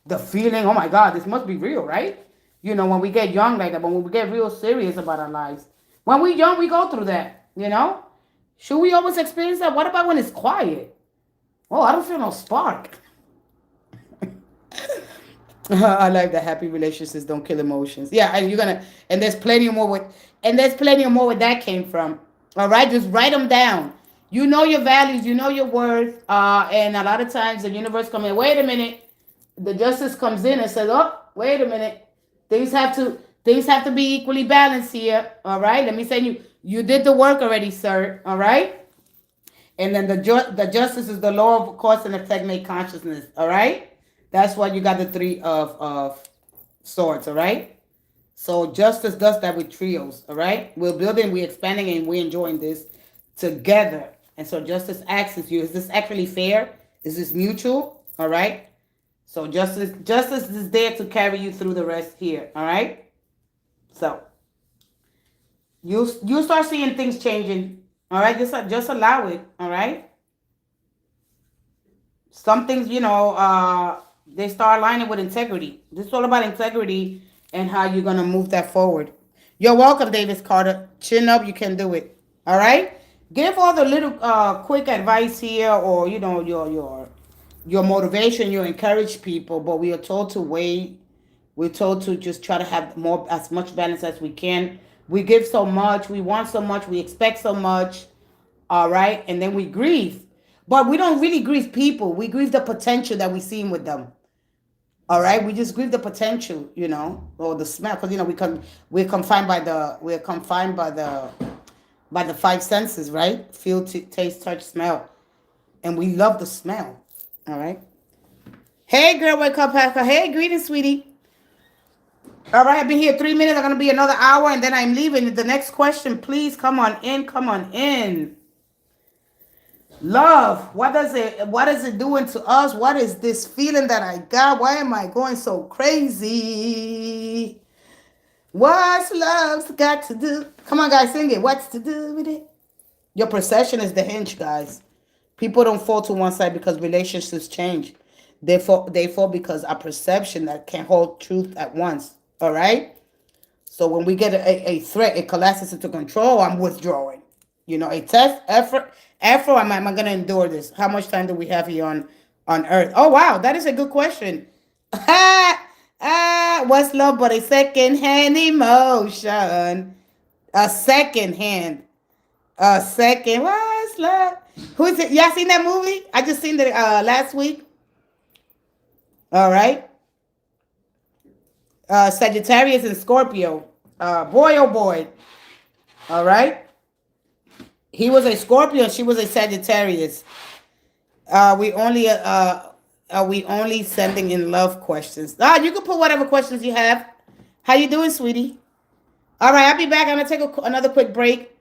the feeling. Oh my God, this must be real, right? When we get young like that, but when we get real serious about our lives, when we young, we go through that. Should we always experience that? What about when it's quiet? Oh, I don't feel no spark. I like that happy relationships don't kill emotions. Yeah, and there's plenty more where that came from. All right, just write them down. You know your values, you know your worth, and a lot of times the universe comes in. Wait a minute, the justice comes in and says, "Oh, wait a minute, things have to be equally balanced here." All right, let me say you did the work already, sir. All right, and then the justice is the law of cause and effect made consciousness. All right, that's why you got the three of swords. All right. So justice does that with trios. All right. We're building, we're expanding, and we're enjoying this together. And so justice asks you: is this actually fair? Is this mutual? All right. So justice is there to carry you through the rest here. All right. So you start seeing things changing. All right. Just allow it. All right. Some things, they start aligning with integrity. This is all about integrity and how you're gonna move that forward. You're welcome, Davis Carter. Chin up, you can do it. All right. Give all the little quick advice here, or your motivation. You encourage people, but we are told to wait. We're told to just try to have as much balance as we can. We give so much, we want so much, we expect so much. All right, and then we grieve, but we don't really grieve people. We grieve the potential that we see with them. All right, we just grieve the potential, or the smell, because we're confined by the five senses, right? Feel, taste, touch, smell, and we love the smell. All right. Hey, girl, wake up, Pastor. Hey, greetings, sweetie. All right, I've been here 3 minutes. I'm gonna be another hour, and then I'm leaving. The next question, please come on in. Come on in. Love. What is it doing to us? What is this feeling that I got? Why am I going so crazy? What's love's got to do? Come on, guys, sing it. What's to do with it? Your perception is the hinge, guys. People don't fall to one side because relationships change. They fall because our perception that can't hold truth at once. All right? So when we get a threat, it collapses into control. I'm withdrawing. A test effort. Am I going to endure this? How much time do we have here on Earth? Oh wow, that is a good question. What's love but a second-hand emotion? A second hand. A second. What's love? Who's it? Y'all seen that movie? I just seen it last week. All right. Sagittarius and Scorpio. Boy, oh boy. All right. He was a Scorpio. She was a Sagittarius. Are we only sending in love questions? You can put whatever questions you have. How you doing, sweetie? All right, I'll be back. I'm gonna take another quick break.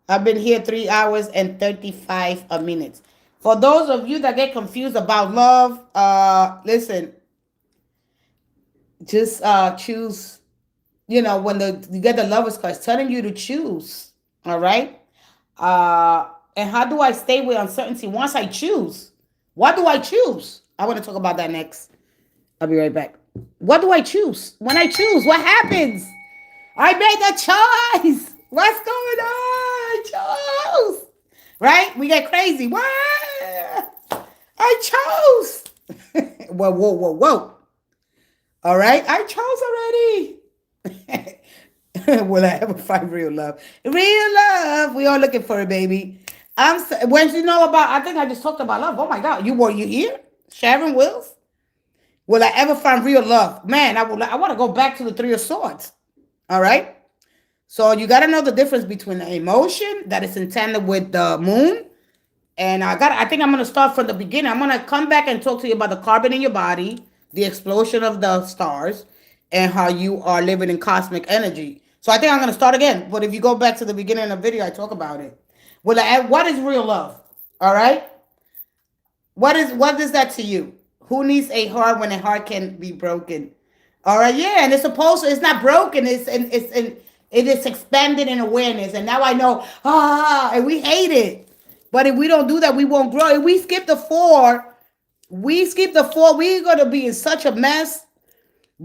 I've been here 3 hours and 35 minutes. For those of you that get confused about love, listen, just choose. You know, when you get the lovers card, it's telling you to choose. All right. And how do I stay with uncertainty once I choose? What do I choose? I want to talk about that next. I'll be right back. What do I choose? When I choose, what happens? I made the choice. What's going on? I chose. Right? We get crazy. What? I chose. Whoa, whoa, whoa, whoa. All right? I chose already. Will I ever find real love? Real love. We all looking for it, baby. When you know about, I think I just talked about love. Oh my God. You here? Sharon Wills? Will I ever find real love? Man, I want to go back to the Three of Swords. All right. So you got to know the difference between the emotion that is intended with the moon. And I think I'm going to start from the beginning. I'm going to come back and talk to you about the carbon in your body, the explosion of the stars, and how you are living in cosmic energy. So I think I'm going to start again. But if you go back to the beginning of the video, I talk about it. What is real love? All right. What is that to you? Who needs a heart when a heart can be broken? All right, yeah, and it's not broken. It is expanded in awareness, and now I know. And we hate it, but if we don't do that, we won't grow. If we skip the four, we're gonna be in such a mess.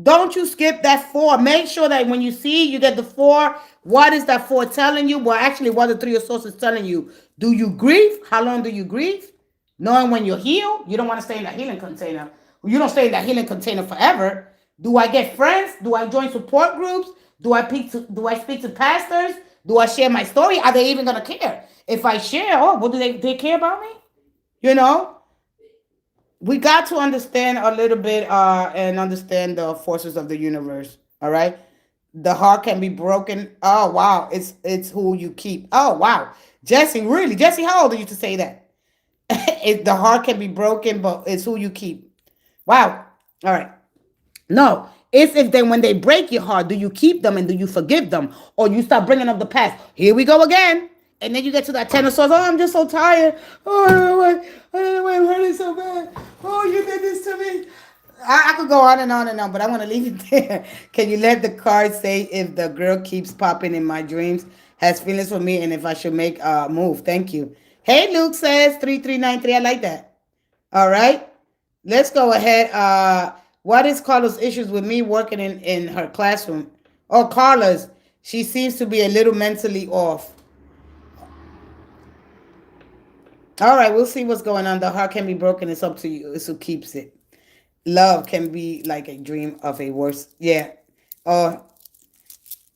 Don't you skip that four. Make sure that when you see you get the four, what is that four telling you? Well, actually, what the Three of Swords is telling you. Do you grieve? How long do you grieve? Knowing when you're healed, you don't want to stay in that healing container. You don't stay in that healing container forever. Do I get friends? Do I join support groups? Do I speak to pastors? Do I share my story? Are they even gonna care? If I share, what do they care about me? You know, we got to understand a little bit and understand the forces of the universe. All right, the heart can be broken. Oh wow, it's who you keep. Oh wow, Jesse, really, Jesse, how old are you to say that? The heart can be broken, but it's who you keep. Wow. All right. No, it's if then when they break your heart, do you keep them and do you forgive them, or you start bringing up the past? Here we go again, and then you get to that Ten of Swords. Oh, I'm just so tired. Oh, I don't know why I'm hurting so bad. Oh, you did this to me. I could go on and on and on, but I'm gonna leave it there. Can you let the card say if the girl keeps popping in my dreams, has feelings for me, and if I should make a move? Thank you. Hey, Luke says 3393. I like that. All right. Let's go ahead. What is Carla's issues with me working in her classroom? Oh, Carla's. She seems to be a little mentally off. All right, we'll see what's going on. The heart can be broken. It's up to you. It's who keeps it. Love can be like a dream of a worst. Yeah. Or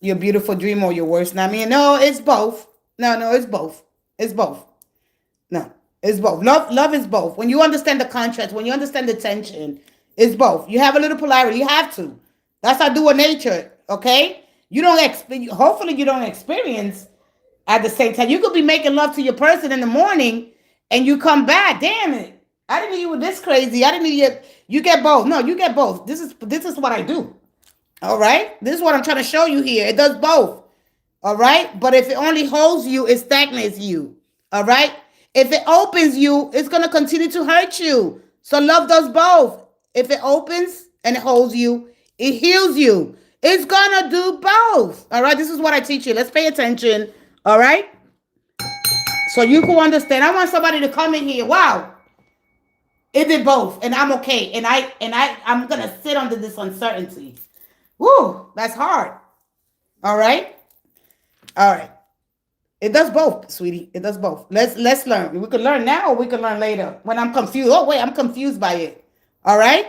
your beautiful dream or your worst nightmare. No, it's both. No, it's both. It's both. No, it's both. Love is both. When you understand the contrast, when you understand the tension, it's both. You have a little polarity. You have to. That's our dual nature. Okay. You don't hopefully you don't experience at the same time. You could be making love to your person in the morning, and you come back. Damn it! I didn't know you were this crazy. I didn't know you get both. No, you get both. This is what I do. All right. This is what I'm trying to show you here. It does both. All right. But if it only holds you, it stagnates you. All right. If it opens you, it's going to continue to hurt you. So love does both. If it opens and it holds you, it heals you. It's going to do both. All right. This is what I teach you. Let's pay attention. All right. So you can understand. I want somebody to come in here. Wow. It did both. And I'm okay. And I'm going to sit under this uncertainty. Woo. That's hard. All right. All right. It does both, sweetie. It does both. Let's learn. We can learn now or we can learn later. When I'm confused. Oh, wait, I'm confused by it. All right?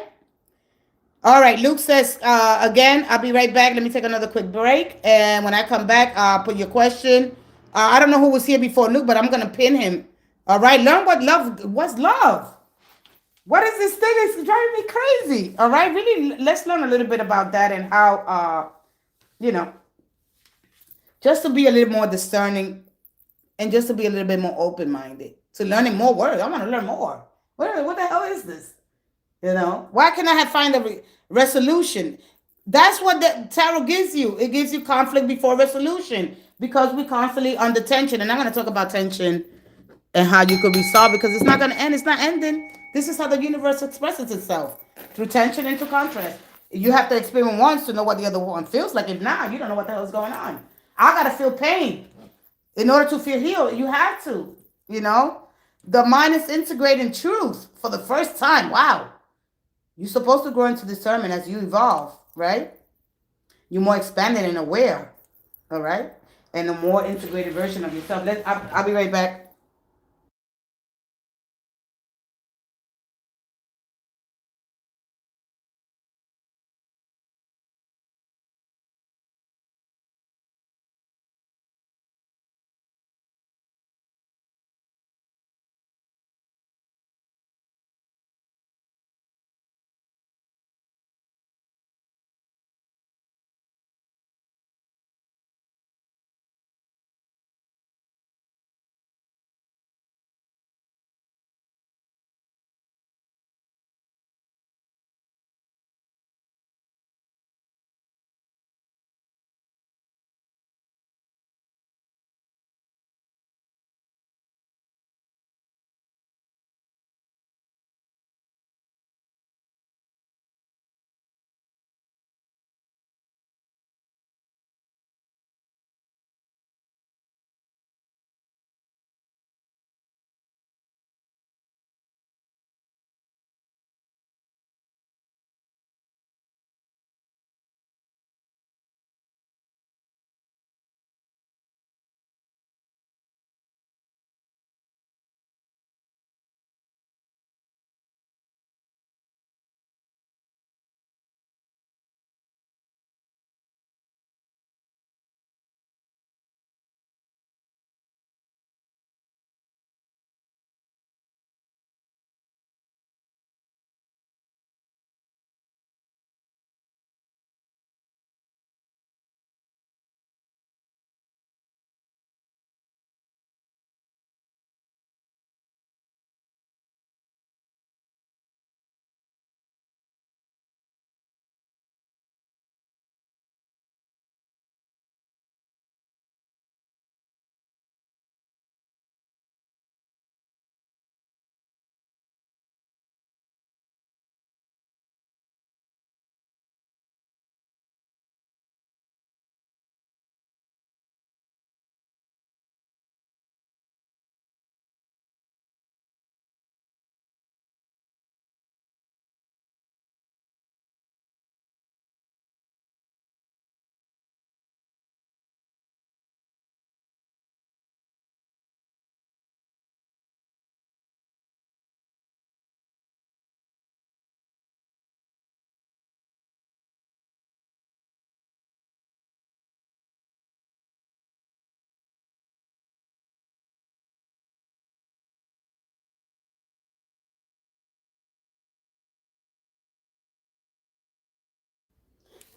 All right. Luke says, again, I'll be right back. Let me take another quick break. And when I come back, I'll put your question. I don't know who was here before Luke, but I'm going to pin him. All right? Learn what's love. What is this thing? It's driving me crazy. All right? Really, let's learn a little bit about that and how, just to be a little more discerning and just to be a little bit more open-minded to learning more words. I want to learn more. What the hell is this? Why can't I find a resolution? That's what the tarot gives you. It gives you conflict before resolution. because we're constantly under tension. And I'm going to talk about tension and how you could resolve because it's not going to end. It's not ending. This is how the universe expresses itself through tension and through contrast. You have to experience once to know what the other one feels like. If not, you don't know what the hell is going on. I got to feel pain in order to feel healed. You have to, you know. The mind is integrating truth for the first time. Wow. You're supposed to grow into discernment as you evolve, right? You're more expanded and aware, all right? And a more integrated version of yourself. I'll be right back.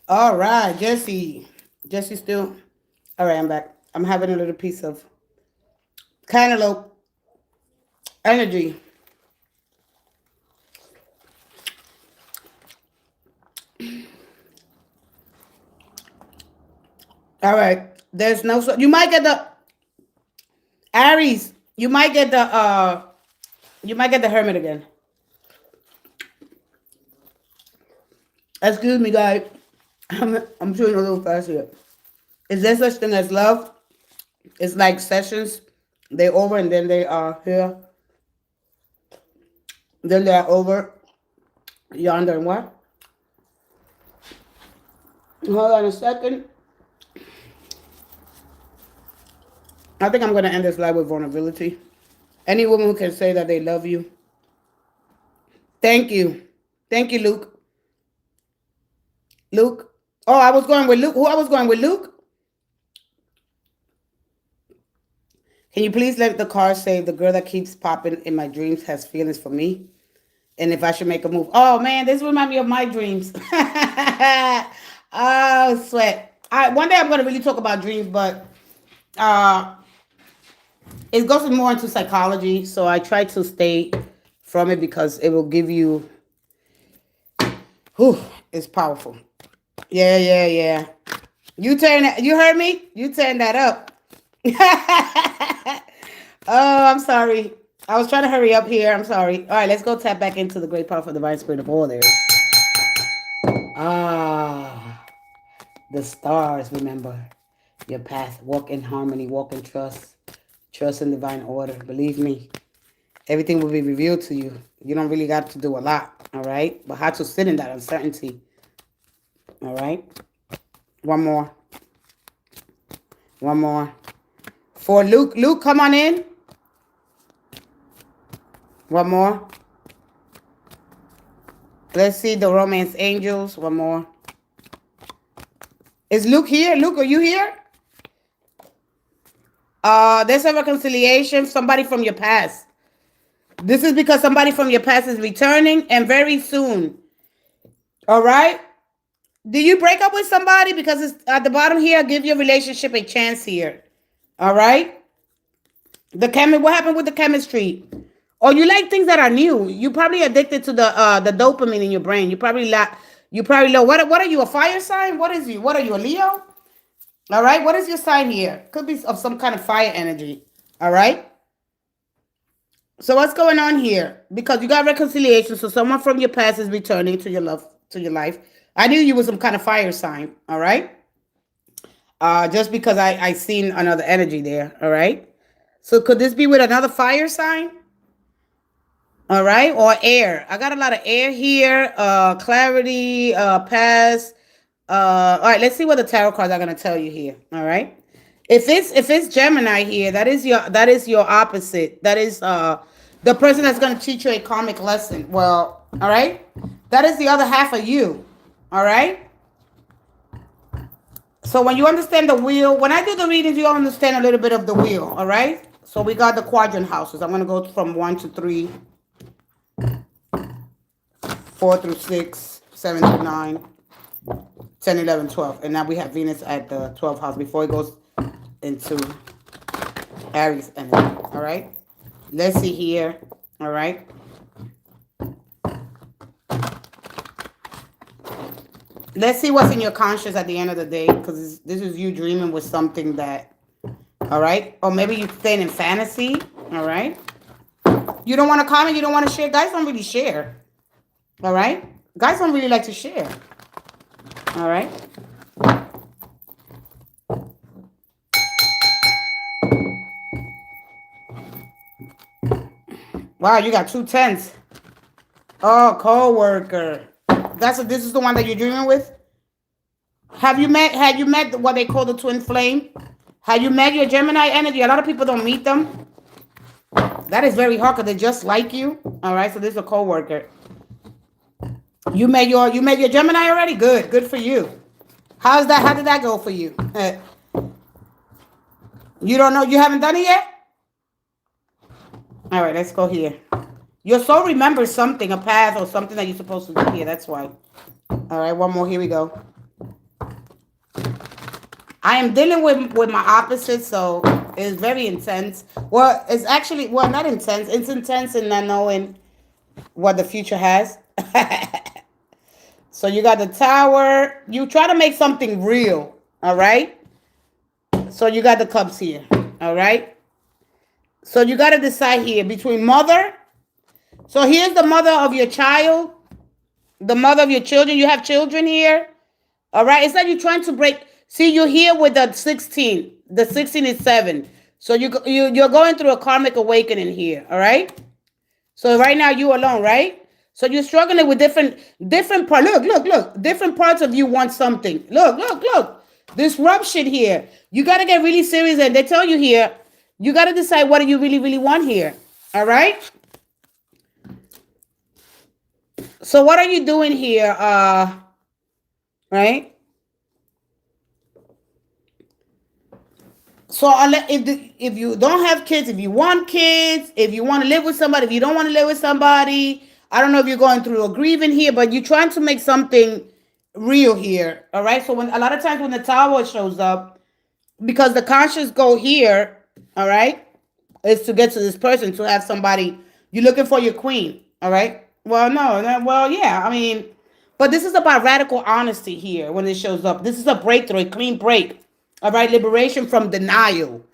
All right, Jesse. Jesse still. All right, I'm back. I'm having a little piece of cantaloupe energy. All right. There's no. You might get the Aries. You might get the. You might get the Hermit again. Excuse me, guys. I'm doing a little fast here. Is there such thing as love? It's like sessions. They over and then they are here. Then they are over yonder and what? Hold on a second. I think I'm going to end this live with vulnerability. Any woman who can say that they love you. Thank you. Thank you, Luke. Luke. Oh, I was going with Luke. Who I was going with, Luke? Can you please let the card say the girl that keeps popping in my dreams has feelings for me? And if I should make a move. Oh, man, this reminds me of my dreams. Oh, sweat. One day I'm going to really talk about dreams, but it goes more into psychology. So I try to stay from it because it will give you, whew, it's powerful. Yeah. You heard me? You turn that up. Oh, I'm sorry. I was trying to hurry up here. I'm sorry. All right, let's go tap back into the great powerful divine spirit of order. Ah, the stars, remember. Your path. Walk in harmony. Walk in trust. Trust in divine order. Believe me, everything will be revealed to you. You don't really got to do a lot, all right? But how to sit in that uncertainty, all right? One more. One more. For Luke. Luke, come on in. One more. Let's see the romance angels. One more. Is Luke here? Luke, are you here? There's a reconciliation. Somebody from your past. This is because somebody from your past is returning and very soon. All right? Do you break up with somebody? Because it's at the bottom here, give your relationship a chance here. All right? What happened with the chemistry? Or you like things that are new. You probably addicted to the dopamine in your brain. You probably know what are you, a fire sign? What is you? What are you, a Leo? All right? What is your sign here? Could be of some kind of fire energy. All right? So what's going on here? Because you got reconciliation, so someone from your past is returning to your life. I knew you were some kind of fire sign, all right? Just because I seen another energy there, all right? So could this be with another fire sign? All right, or air. I got a lot of air here. Clarity, past. All right, let's see what the tarot cards are gonna tell you here. All right. If it's Gemini here, that is your opposite. That is the person that's gonna teach you a karmic lesson. Well, all right. That is the other half of you. All right. So when you understand the wheel, when I do the readings, you understand a little bit of the wheel. All right. So we got the quadrant houses. I'm gonna go from 1 to 3, 4 through 6, 7 through 9, 10, 11, 12. And now we have Venus at the 12th house before it goes into Aries energy. All right. Let's see here. All right. Let's see what's in your conscious at the end of the day, because this is you dreaming with something that, all right? Or maybe you're staying in fantasy, all right? You don't want to comment, you don't want to share. Guys don't really share, all right? Guys don't really like to share, all right? Wow, you got 2 10s. Oh, co-worker. This is the one that you're dreaming with? Had you met what they call the twin flame? Had you met your Gemini energy? A lot of people don't meet them. That is very hard because they're just like you. All right, so this is a co-worker. You met your Gemini already? Good for you. How did that go for you? You don't know, you haven't done it yet? All right, let's go here. Your soul remembers something, a path or something that you're supposed to do here. That's why. All right, one more. Here we go. I am dealing with my opposite, so it's very intense. Well, it's actually, well, not intense. It's intense in not knowing what the future has. So you got the Tower. You try to make something real, all right? So you got the Cups here, all right? So you got to decide here between mother. So here's the mother of your child, the mother of your children. You have children here. All right. It's like you're trying to break. See, you're here with the 16. The 16 is 7. So you're going through a karmic awakening here. All right. So right now you alone, right? So you're struggling with different parts. Look. Different parts of you want something. Look. This rub shit here. You got to get really serious. And they tell you here, you got to decide what do you really, really want here. All right. So what are you doing here? Right? So if you don't have kids, if you want kids, if you want to live with somebody, if you don't want to live with somebody, I don't know if you're going through a grieving here, but you're trying to make something real here. All right. So a lot of times when the Tower shows up, because the conscious goal here, all right, is to get to this person, to have somebody. You're looking for your queen. All right. Well, no, well, yeah, I mean, but this is about radical honesty here when it shows up. This is a breakthrough, a clean break, all right? Liberation from denial,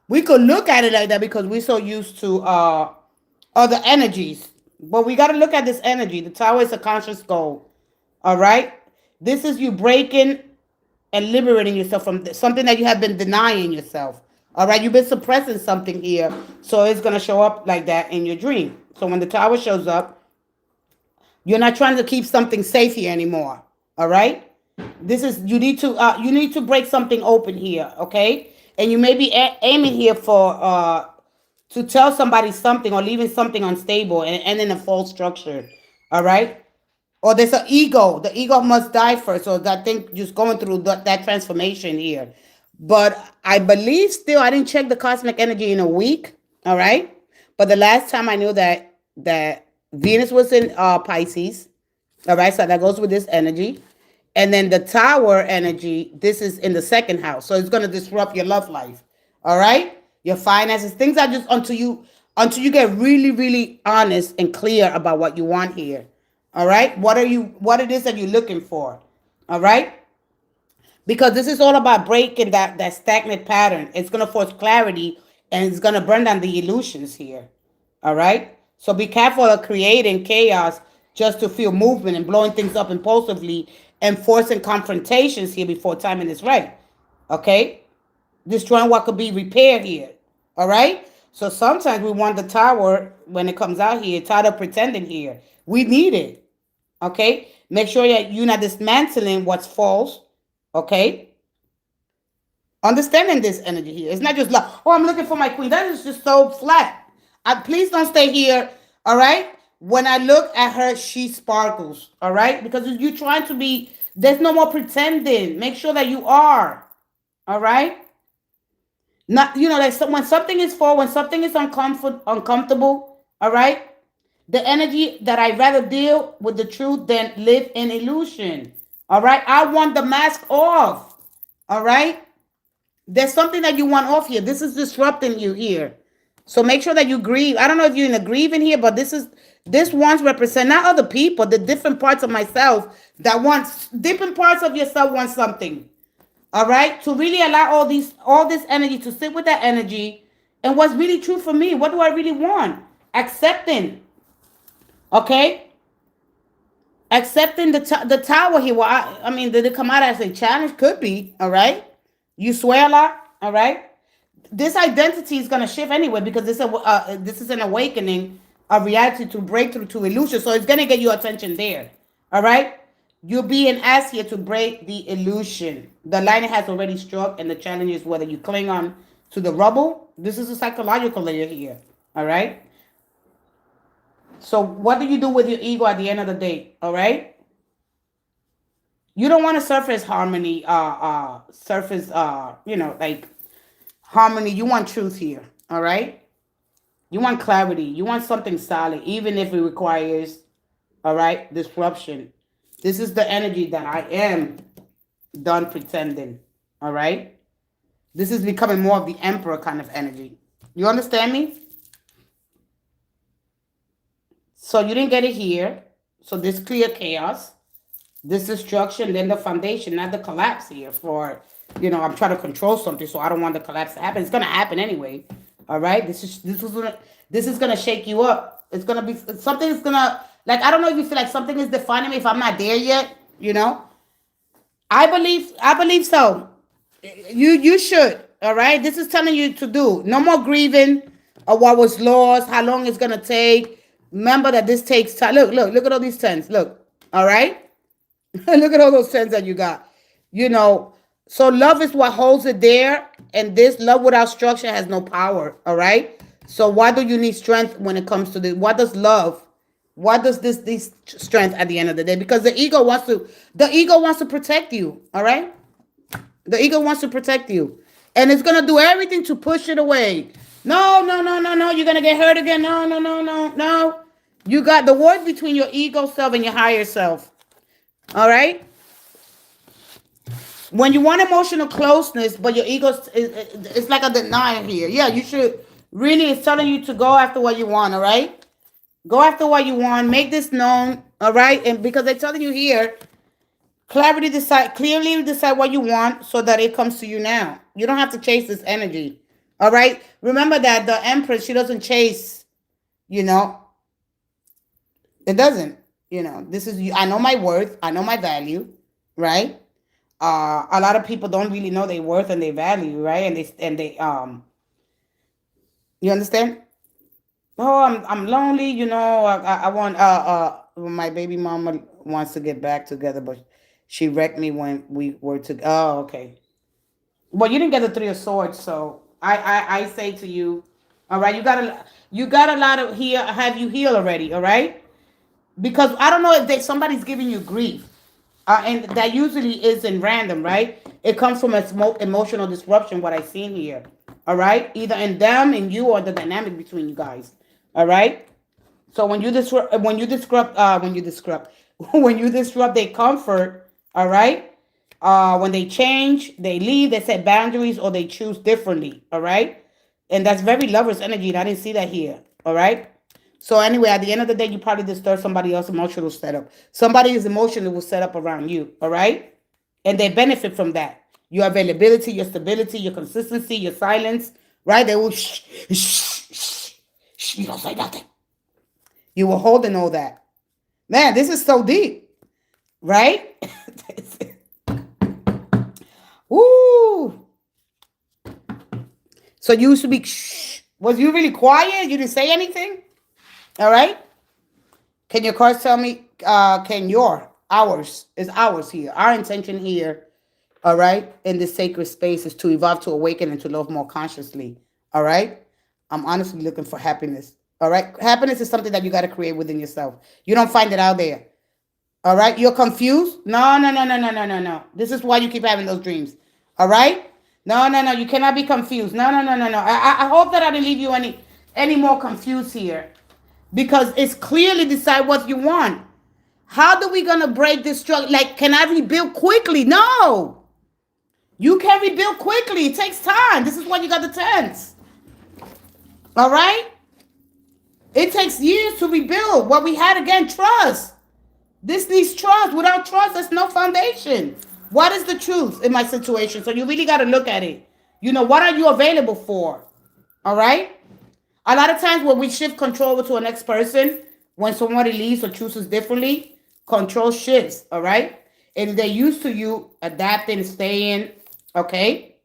We could look at it like that because we're so used to other energies. But we got to look at this energy. The tower is a conscious goal. All right? This is you breaking and liberating yourself from something that you have been denying yourself. All right? You've been suppressing something here. So it's going to show up like that in your dream. So when the tower shows up, you're not trying to keep something safe here anymore. All right? This is you need to break something open here, okay? And you may be aiming here for to tell somebody something or leaving something unstable and in a false structure. All right? Or there's an ego. The ego must die first. So that thing just going through that transformation here. But I believe still, I didn't check the cosmic energy in a week. All right. But the last time I knew that Venus was in Pisces. All right. So that goes with this energy. And then the tower energy, this is in the second house. So it's going to disrupt your love life. All right. Your finances, things are just until you get really, really honest and clear about what you want here. All right. What it is that you're looking for. All right. Because this is all about breaking that stagnant pattern. It's going to force clarity and it's going to burn down the illusions here. All right. So be careful of creating chaos just to feel movement and blowing things up impulsively and forcing confrontations here before timing is right. Okay. Destroying what could be repaired here. All right. So sometimes we want the tower when it comes out here, tired of pretending here. We need it. Okay. Make sure that you're not dismantling what's false. Okay. Understanding this energy here. It's not just like, oh, I'm looking for my queen. That is just so flat. Please don't stay here. All right. When I look at her, she sparkles. All right. Because you're trying to be, there's no more pretending. Make sure that you are. All right. Not, like when something is full, when something is uncomfortable. All right. The energy that I rather deal with the truth than live in illusion. All right. I want the mask off. All right. There's something that you want off here. This is disrupting you here. So make sure that you grieve. I don't know if you're in a grieving here, but this ones represent not other people, the different parts of myself that wants different parts of yourself want something. All right. To really allow all this energy to sit with that energy and what's really true for me. What do I really want? Accepting. Okay. Accepting the tower here. Well, I mean, did it come out as a challenge? Could be. All right. You swear a lot. All right. This identity is going to shift anyway because this is an awakening of reality to breakthrough to illusion. So it's going to get your attention there. All right. You're being asked here to break the illusion. The lightning has already struck, and the challenge is whether you cling on to the rubble. This is a psychological layer here. All right. So what do you do with your ego at the end of the day? All right. You don't want to surface harmony, like harmony. You want truth here. All right. You want clarity. You want something solid, even if it requires, all right, disruption. This is the energy that I am done pretending. All right. This is becoming more of the emperor kind of energy. You understand me? So you didn't get it here. So this clear chaos, this destruction, then the foundation, not the collapse here for, I'm trying to control something, so I don't want the collapse to happen. It's going to happen anyway. All right. This is going to shake you up. It's going to be something is going to, like, I don't know if you feel like something is defining me if I'm not there yet, I believe so. You should. All right. This is telling you to do no more grieving of what was lost, how long it's going to take. Remember that this takes time. Look at all these tens. Look. All right. Look at all those tens that you got. So love is what holds it there. And this love without structure has no power. All right. So why do you need strength when it comes to this? What does this strength at the end of the day? Because the ego wants to protect you. All right. The ego wants to protect you. And it's going to do everything to push it away. No. You're going to get hurt again. No. You got the word between your ego self and your higher self. All right. When you want emotional closeness, but your ego, it's like a denial here. Yeah, you should really, it's telling you to go after what you want. All right. Go after what you want. Make this known. All right. And because they're telling you here, clearly decide what you want so that it comes to you now. You don't have to chase this energy. All right. Remember that the Empress, she doesn't chase, you know, it doesn't, this is, I know my worth. I know my value. Right. A lot of people don't really know their worth and their value. Right. You understand? Oh, I'm lonely. I want, my baby mama wants to get back together, but she wrecked me when we were to, oh, okay. Well, you didn't get the Three of Swords, so I say to you, all right, you got a lot of heal. Have you healed already? All right, because I don't know if somebody's giving you grief, and that usually isn't random, right? It comes from a emotional disruption. What I seen here, all right, either in them, in you, or the dynamic between you guys, all right. So when you disrupt their comfort, all right. When they change, they leave, they set boundaries, or they choose differently, all right. And that's very lovers energy, and I didn't see that here, all right. So anyway, at the end of the day, you probably disturb somebody else's emotional setup. Somebody is emotional will set up around you, all right, and they benefit from that. Your availability, your stability, your consistency, your silence, right? They will shh, you don't say nothing. You were holding all that. Man, this is so deep, right? Woo. So you used to be, shh. Was you really quiet? You didn't say anything? All right. Can your cards tell me, ours is ours here. Our intention here, all right, in this sacred space is to evolve, to awaken, and to love more consciously. All right. I'm honestly looking for happiness. All right. Happiness is something that you got to create within yourself. You don't find it out there. All right. You're confused? No, no, no, no, no, no, no, no. This is why you keep having those dreams. All right. No, no, no. You cannot be confused. No, no, no, no, no. I hope that I didn't leave you any more confused here, because it's clearly decide what you want. How do we gonna break this struggle? Like, can I rebuild quickly? No. You can rebuild quickly. It takes time. This is why you got the tens. All right? It takes years to rebuild. What we had, again, trust. This needs trust. Without trust, there's no foundation. What is the truth in my situation? So you really got to look at it. What are you available for? All right? A lot of times when we shift control over to a next person, when somebody leaves or chooses differently, control shifts, all right? And they're used to you adapting, staying, okay?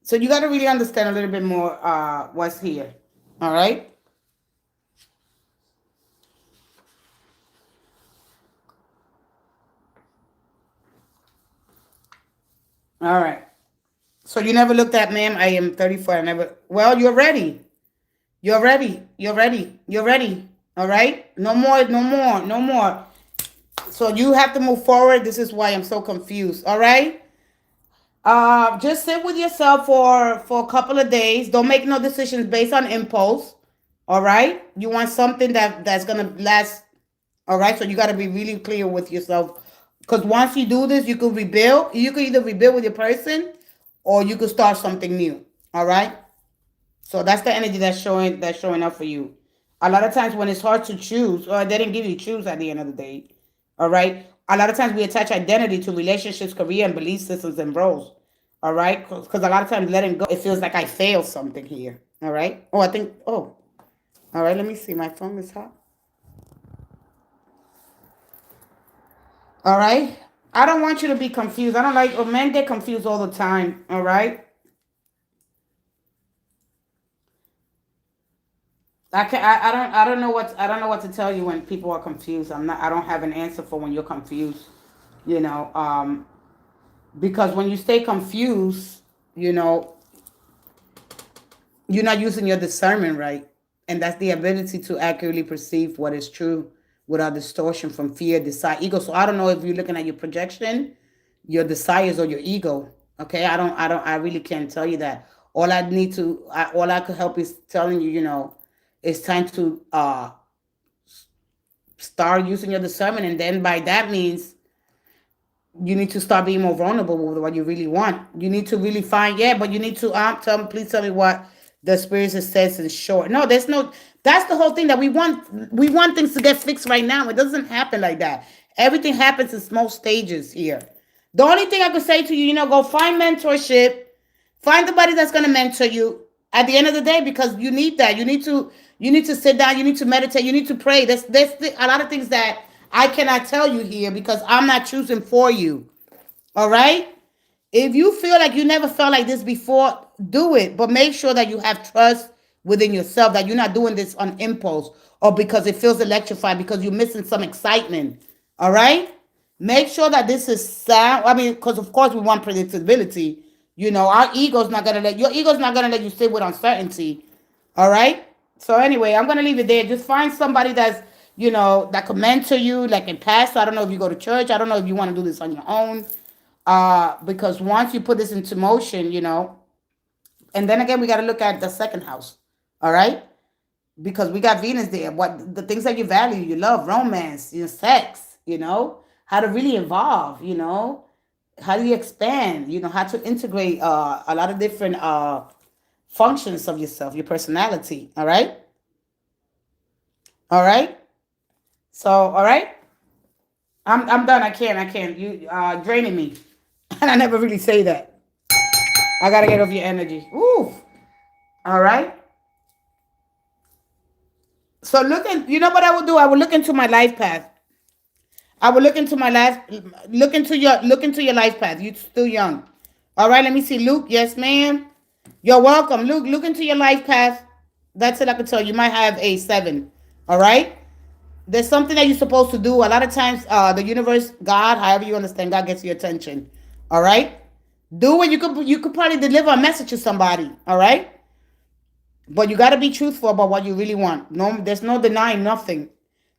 So you got to really understand a little bit more what's here, all right? All right. So you never looked at, ma'am, I am 34. I never, well, you're ready. You're ready. You're ready. You're ready. All right? No more, no more, no more. So you have to move forward. This is why I'm so confused. All right? Just sit with yourself for a couple of days. Don't make no decisions based on impulse. All right? You want something that's gonna last. All right? So you got to be really clear with yourself. Because once you do this, you could rebuild. You could either rebuild with your person, or you could start something new. All right? So that's the energy that's showing up for you. A lot of times when it's hard to choose, or they didn't give you choose at the end of the day. All right. A lot of times we attach identity to relationships, career, and belief systems and roles. All right. Because a lot of times letting go, it feels like I failed something here. All right. Oh, I think, oh, all right. Let me see. My phone is hot. All right. I don't want you to be confused. I don't like, men get confused all the time. All right. I don't know what to tell you when people are confused. I don't have an answer for when you're confused. You know, because when you stay confused, you know, you're not using your discernment right. And that's the ability to accurately perceive what is true without distortion from fear, desire, ego. So I don't know if you're looking at your projection, your desires, or your ego. Okay, I really can't tell you that. All I could help is telling you, it's time to start using your discernment, and then by that means you need to start being more vulnerable with what you really want. You need to really find, yeah, but you need to please tell me what the spirit says in short. No, there's no, that's the whole thing that we want things to get fixed right now. It doesn't happen like that. Everything happens in small stages here. The only thing I could say to you, go find mentorship, Find somebody that's going to mentor you at the end of the day, because you need that. You need to sit down. You need to meditate. You need to pray. There's a lot of things that I cannot tell you here because I'm not choosing for you. All right. If you feel like you never felt like this before, do it. But make sure that you have trust within yourself, that you're not doing this on impulse or because it feels electrified, because you're missing some excitement. All right? Make sure that this is sound. I mean, because of course we want predictability. You know, your ego's not gonna let you sit with uncertainty. All right? So anyway, I'm gonna leave it there. Just find somebody that's, that can mentor you, like in pastor. I don't know if you go to church. I don't know if you want to do this on your own. Because once you put this into motion, and then again, we got to look at the second house. All right. Because we got Venus there. What the things that you value, you love, romance, sex, how to really evolve, how do you expand, how to integrate a lot of different functions of yourself, your personality. All right. All right. So, all right. I'm done. I can't. You draining me. And I never really say that. I gotta get off your energy. Ooh. All right. So you know what I would do? I would look into my life path. I would look into my life, look into your life path. You're still young. All right, let me see. Luke, yes, ma'am. You're welcome. Luke, look into your life path. That's it I can tell you. You might have a 7. All right? There's something that you're supposed to do. A lot of times, the universe, God, however you understand, God gets your attention. All right? Do it. You could probably deliver a message to somebody. All right? But you got to be truthful about what you really want. No, there's no denying nothing.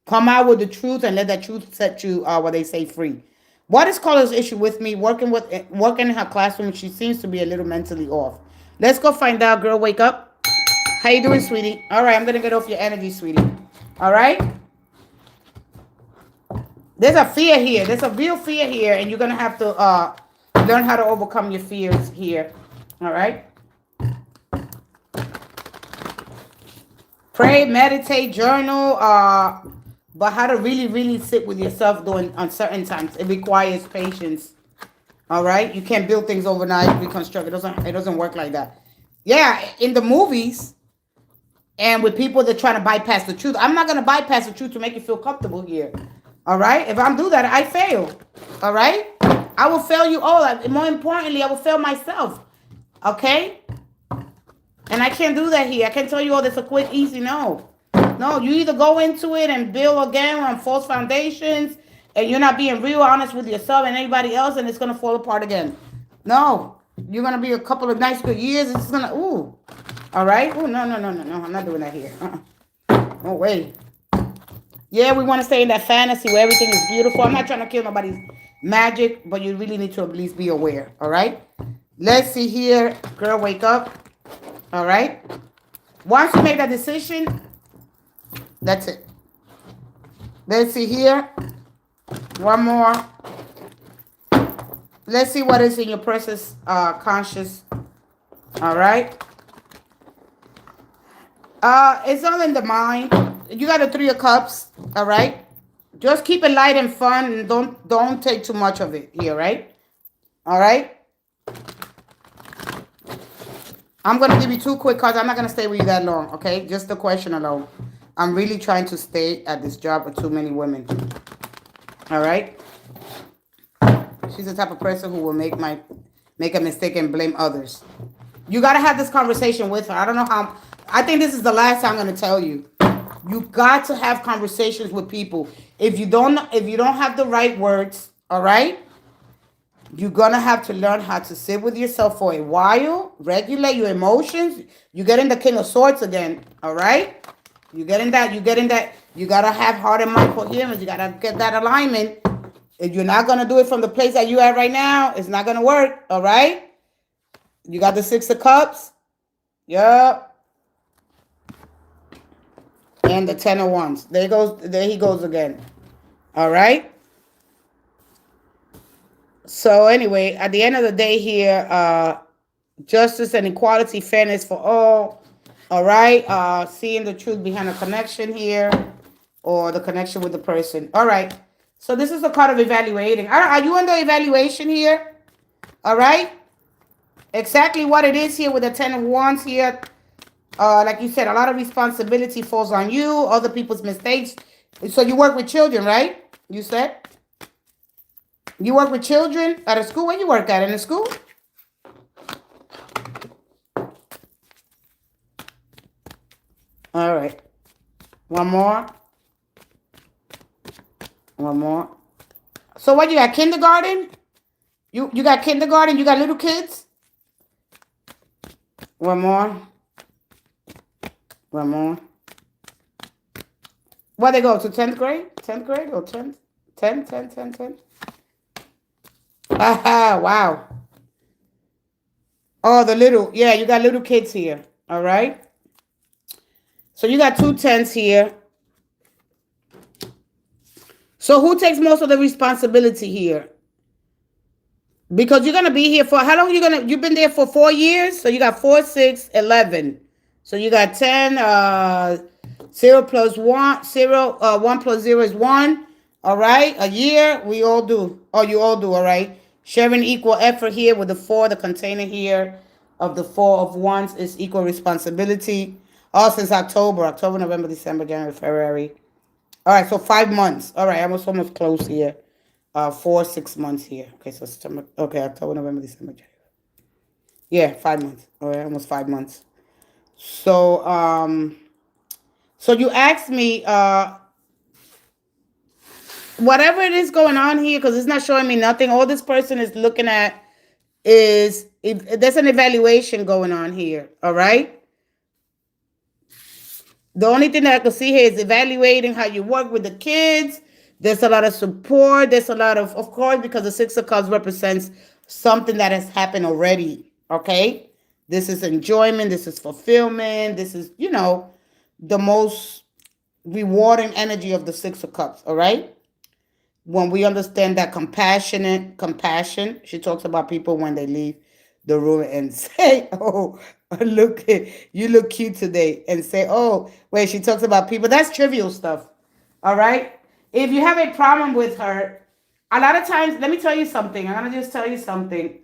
Come out with the truth and let that truth set you, what they say, free. What is Carla's issue with me working in her classroom? She seems to be a little mentally off. Let's go find out, girl. Wake up. How you doing, sweetie? All right, I'm gonna get off your energy, sweetie. All right. There's a fear here. There's a real fear here, and you're gonna have to learn how to overcome your fears here. All right. Pray, meditate, journal, but how to really, really sit with yourself during uncertain times. It requires patience. All right, you can't build things overnight, reconstruct. It doesn't work like that. Yeah, in the movies, and with people that trying to bypass the truth. I'm not gonna bypass the truth to make you feel comfortable here. All right, if I do that, I fail. All right, I will fail you all. More importantly, I will fail myself. Okay. And I can't do that here. I can't tell you, oh, that's a quick, easy. No. No, you either go into it and build again on false foundations, and you're not being real honest with yourself and anybody else, and it's going to fall apart again. No. You're going to be a couple of nice, good years. It's going to, ooh. All right? Ooh, no. I'm not doing that here. No way. Yeah, we want to stay in that fantasy where everything is beautiful. I'm not trying to kill nobody's magic, but you really need to at least be aware. All right? Let's see here. Girl, wake up. All right. Once you make that decision, that's it. Let's see here. One more. Let's see what is in your person's conscious. All right. It's all in the mind. You got the 3 of Cups. All right. Just keep it light and fun, and don't take too much of it here, right? All right. I'm going to give you 2 quick cards. I'm not going to stay with you that long, okay? Just the question alone. I'm really trying to stay at this job with too many women. All right? She's the type of person who will make a mistake and blame others. You got to have this conversation with her. I don't know how. I think this is the last time I'm going to tell you. You got to have conversations with people. If you don't have the right words, all right? You're going to have to learn how to sit with yourself for a while, regulate your emotions. You get in the King of Swords again, all right? You get in that. You got to have heart and mind coherence. You got to get that alignment. If you're not going to do it from the place that you are right now, it's not going to work, all right? You got the 6 of Cups. Yep. And the 10 of Wands. There he goes again. All right? So anyway, at the end of the day here, justice and equality, fairness for all. All right. Seeing the truth behind a connection here, or the connection with the person. All right. So this is a card of evaluating. Are you under evaluation here? All right. Exactly what it is here with the Ten of Wands here. Like you said, a lot of responsibility falls on you, other people's mistakes. So you work with children, right? You said you work with children at a school. Where you work at? In a school? All right. One more. One more. So what, you got kindergarten? You got kindergarten? You got little kids? One more. One more. Where they go to 10th grade? 10th grade or 10th? 10, 10, 10, 10. Ah, wow. Oh, the little, yeah, you got little kids here. All right. So you got 2 10s here. So who takes most of the responsibility here? Because you're gonna be here for how long? You've been there for 4 years. So you got 4, 6, 11. So you got 10. 0 plus 1. 0. 1 plus 0 is 1. All right. A year. We all do. Oh, you all do. All right. Sharing equal effort here with the 4. The container here of the 4 of wands is equal responsibility. All since October. October, November, December, January, February. All right. So 5 months. All right. I was almost close here. 4, 6 months here. Okay, so September. Okay, October, November, December, January. Yeah, 5 months. All right, almost 5 months. So, so you asked me, whatever it is going on here, because it's not showing me nothing. All this person is looking at is if there's an evaluation going on here. All right. The only thing that I can see here is evaluating how you work with the kids. There's a lot of support. There's a lot of course, because the 6 of Cups represents something that has happened already. Okay. This is enjoyment. This is fulfillment. This is, the most rewarding energy of the 6 of Cups. All right. When we understand that compassion, she talks about people when they leave the room and say, oh, look, you look cute today. And say, oh, wait, she talks about people. That's trivial stuff. All right. If you have a problem with her, a lot of times, let me tell you something. I'm going to just tell you something.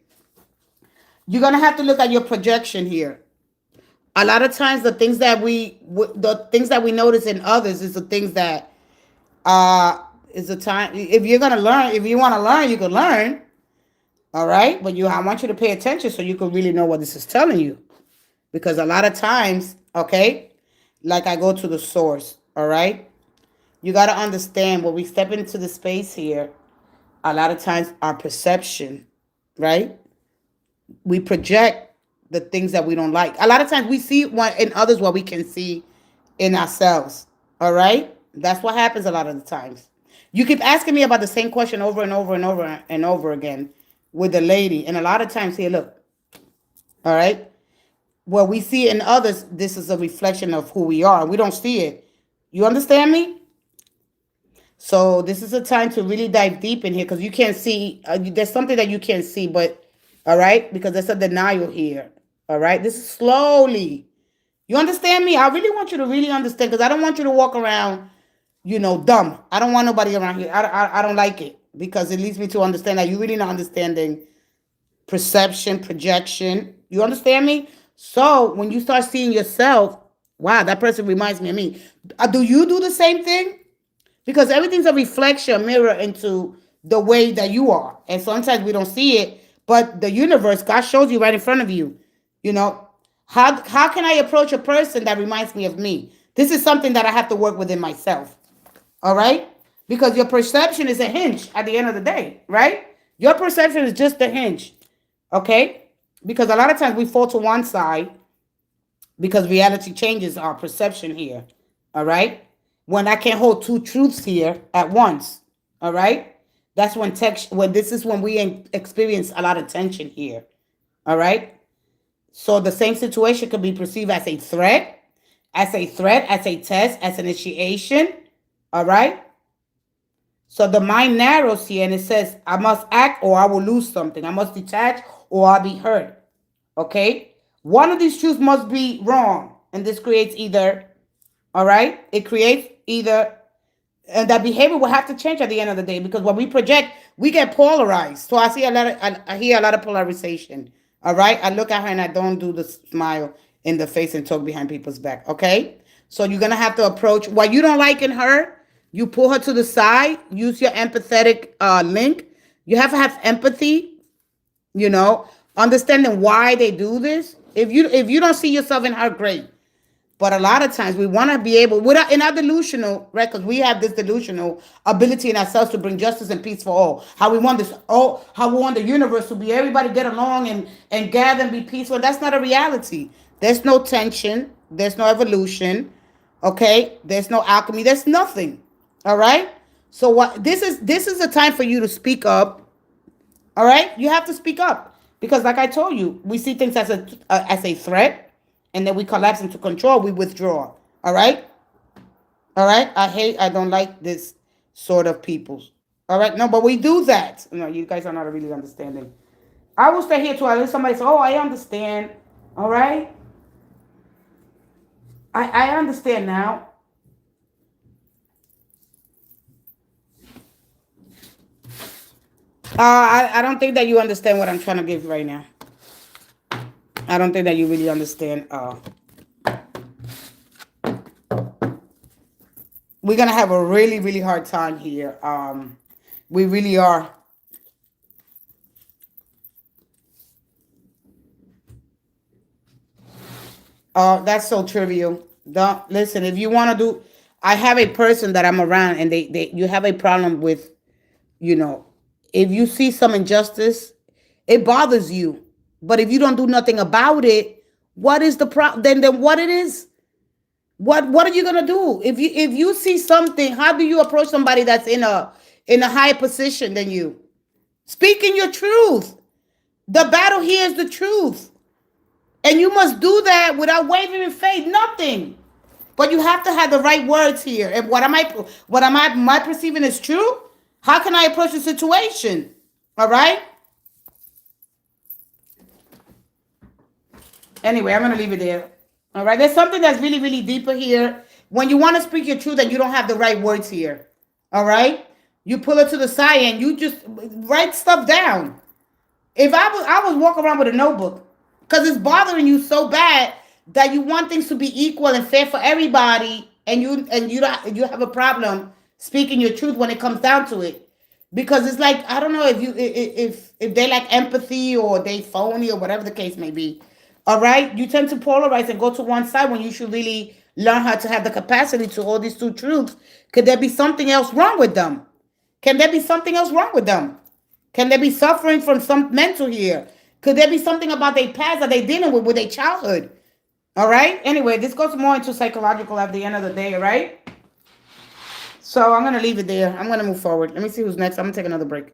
You're going to have to look at your projection here. A lot of times the things that we notice in others is the things that is the time. If you're going to learn, if you want to learn, you can learn. All right. But I want you to pay attention so you can really know what this is telling you. Because a lot of times, okay, like I go to the source. All right. You got to understand when we step into the space here, a lot of times our perception, right? We project the things that we don't like. A lot of times we see in others what we can see in ourselves. All right. That's what happens a lot of the times. You keep asking me about the same question over and over and over and over again with the lady. And a lot of times here, look. All right. What we see in others, this is a reflection of who we are. We don't see it. You understand me? So this is a time to really dive deep in here because you can't see. There's something that you can't see, but all right, because there's a denial here. All right, this is slowly. You understand me? I really want you to really understand because I don't want you to walk around, dumb. I don't want nobody around here. I don't like it because it leads me to understand that you're really not understanding perception, projection. You understand me? So when you start seeing yourself, wow, that person reminds me of me. Do you do the same thing? Because everything's a reflection, a mirror into the way that you are. And sometimes we don't see it, but the universe, God shows you right in front of you. How can I approach a person that reminds me of me? This is something that I have to work within myself. All right? Because your perception is a hinge at the end of the day, right? Your perception is just a hinge. Okay? Because a lot of times we fall to one side because reality changes our perception here. All right? When I can't hold two truths here at once, all right? That's when this is when we experience a lot of tension here, all right? So the same situation could be perceived as a threat, as a test, as an initiation, all right? So the mind narrows here and it says, I must act or I will lose something. I must detach or I'll be hurt, okay? One of these truths must be wrong, and this creates either, all right? It creates either, and that behavior will have to change at the end of the day because when we project, we get polarized. So I hear a lot of polarization. All right? I look at her and I don't do the smile in the face and talk behind people's back. Okay? So you're going to have to approach what you don't like in her. You pull her to the side. Use your empathetic link. You have to have empathy, you know, understanding why they do this. If you don't see yourself in her, great. But a lot of times we want to be able, without in our delusional, right? Because we have this delusional ability in ourselves to bring justice and peace for all. How we want this, oh, how we want the universe to be everybody get along and gather and be peaceful. That's not a reality. There's no tension. There's no evolution. Okay. There's no alchemy. There's nothing. All right. So what this is a time for you to speak up. All right, you have to speak up because, like I told you, we see things as a threat, and then we collapse into control. We withdraw. All right, all right. I don't like this sort of people. All right, no, but we do that. No, you guys are not really understanding. I will stay here till at least somebody says, "Oh, I understand." All right, I understand now. I don't think that you understand what I'm trying to give right now. I don't think that you really understand. We're gonna have a really, really hard time here. We really are. That's so trivial. Don't listen. If you want to do, I have a person that I'm around, and they you have a problem with, you know, if you see some injustice, it bothers you. But if you don't do nothing about it, what is the problem? Then what it is? What are you gonna do if you see something? How do you approach somebody that's in a higher position than you? Speaking your truth. The battle here is the truth. And you must do that without wavering faith, nothing. But you have to have the right words here. And what am I perceiving is true? How can I approach the situation? All right? Anyway, I'm gonna leave it there. All right. There's something that's really, really deeper here. When you want to speak your truth and you don't have the right words here. All right? You pull it to the side and you just write stuff down. If I was walking around with a notebook because it's bothering you so bad that you want things to be equal and fair for everybody, and you have a problem speaking your truth when it comes down to it, because it's like I don't know if they lack empathy or they phony or whatever the case may be. All right, you tend to polarize and go to one side when you should really learn how to have the capacity to hold these two truths. Could there be something else wrong with them? Can there be something else wrong with them? Can they be suffering from some mental here? Could there be something about their past that they dealing with their childhood? All right. Anyway, this goes more into psychological at the end of the day, right? So I'm gonna leave it there. I'm gonna move forward. Let me see who's next. I'm gonna take another break.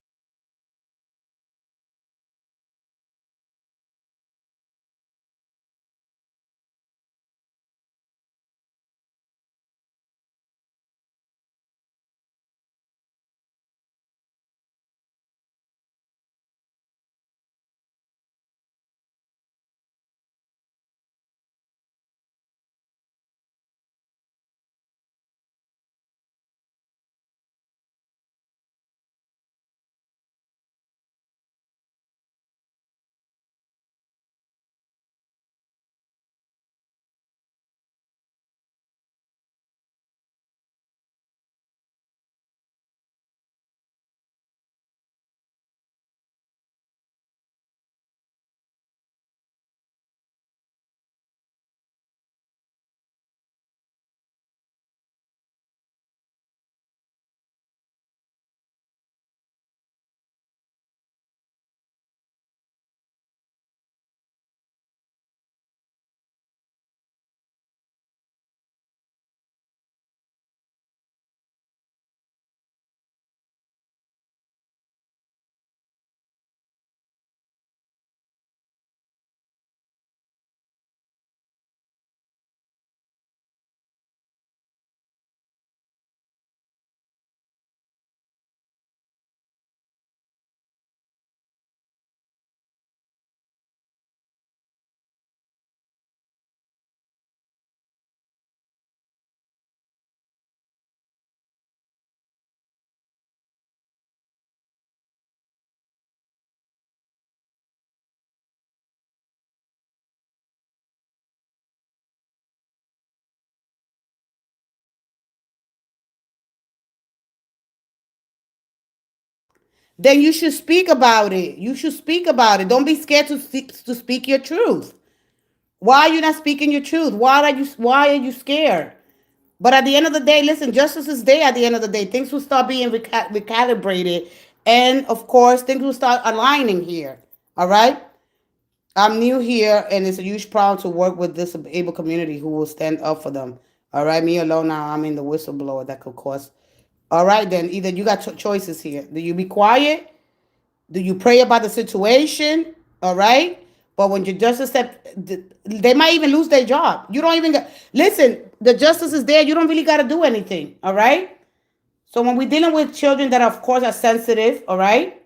then you should speak about it. You should speak about it. Don't be scared to speak your truth. Why are you not speaking your truth? Why are you scared? But at the end of the day, listen, justice is there at the end of the day. Things will start being recalibrated. And of course, things will start aligning here. All right? I'm new here, and it's a huge problem to work with this disabled community who will stand up for them. All right? Me alone now, I'm in the whistleblower that could cause. All right, then. Either you got choices here. Do you be quiet? Do you pray about the situation? All right? But when you just accept, they might even lose their job. You don't even listen, the justice is there. You don't really got to do anything. All right? So when we're dealing with children that, of course, are sensitive, all right?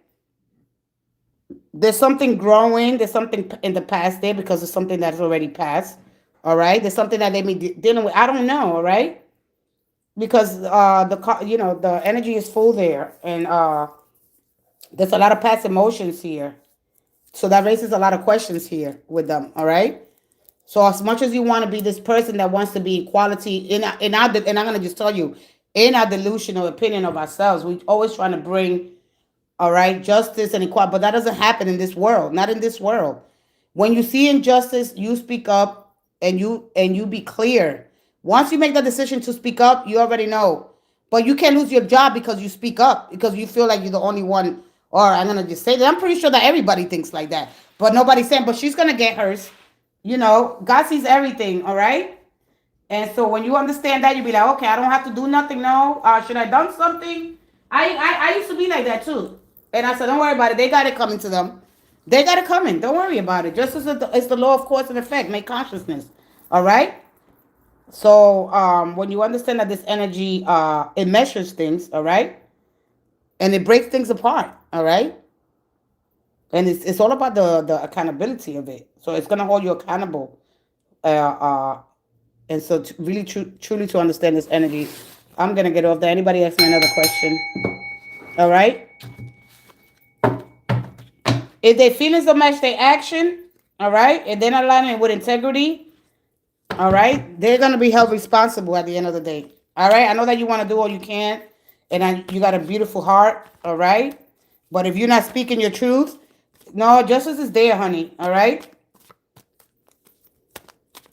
There's something growing. There's something in the past there because it's something that's already passed. All right? There's something that they may be dealing with. I don't know. All right? Because the energy is full there, and there's a lot of past emotions here. So that raises a lot of questions here with them. All right. So as much as you want to be this person that wants to be equality and I'm gonna just tell you, in our delusional opinion of ourselves, we always trying to bring, all right, justice and equality, but that doesn't happen in this world. Not in this world. When you see injustice, you speak up and you be clear. Once you make the decision to speak up, you already know. But you can't lose your job because you speak up because you feel like you're the only one. Or I'm gonna just say that I'm pretty sure that everybody thinks like that, but nobody's saying. But she's gonna get hers. God sees everything. All right. And so when you understand that, you be like, okay, I don't have to do nothing now. Should I done something? I used to be like that too. And I said, don't worry about it. They got it coming to them. They got it coming. Don't worry about it. Just as it's the law of cause and effect. Make consciousness. All right. So when you understand that this energy, it measures things. All right. And it breaks things apart. All right. And it's all about the accountability of it. So it's gonna hold you accountable. Uh, uh, and so really truly to understand this energy, I'm gonna get off there. Anybody ask me another question? All right. If their feelings don't match their action, all right, and they're not aligning with integrity, all right, they're gonna be held responsible at the end of the day. All right. I know that you want to do all you can, and you got a beautiful heart. All right. But if you're not speaking your truth, no, justice is there, honey. All right.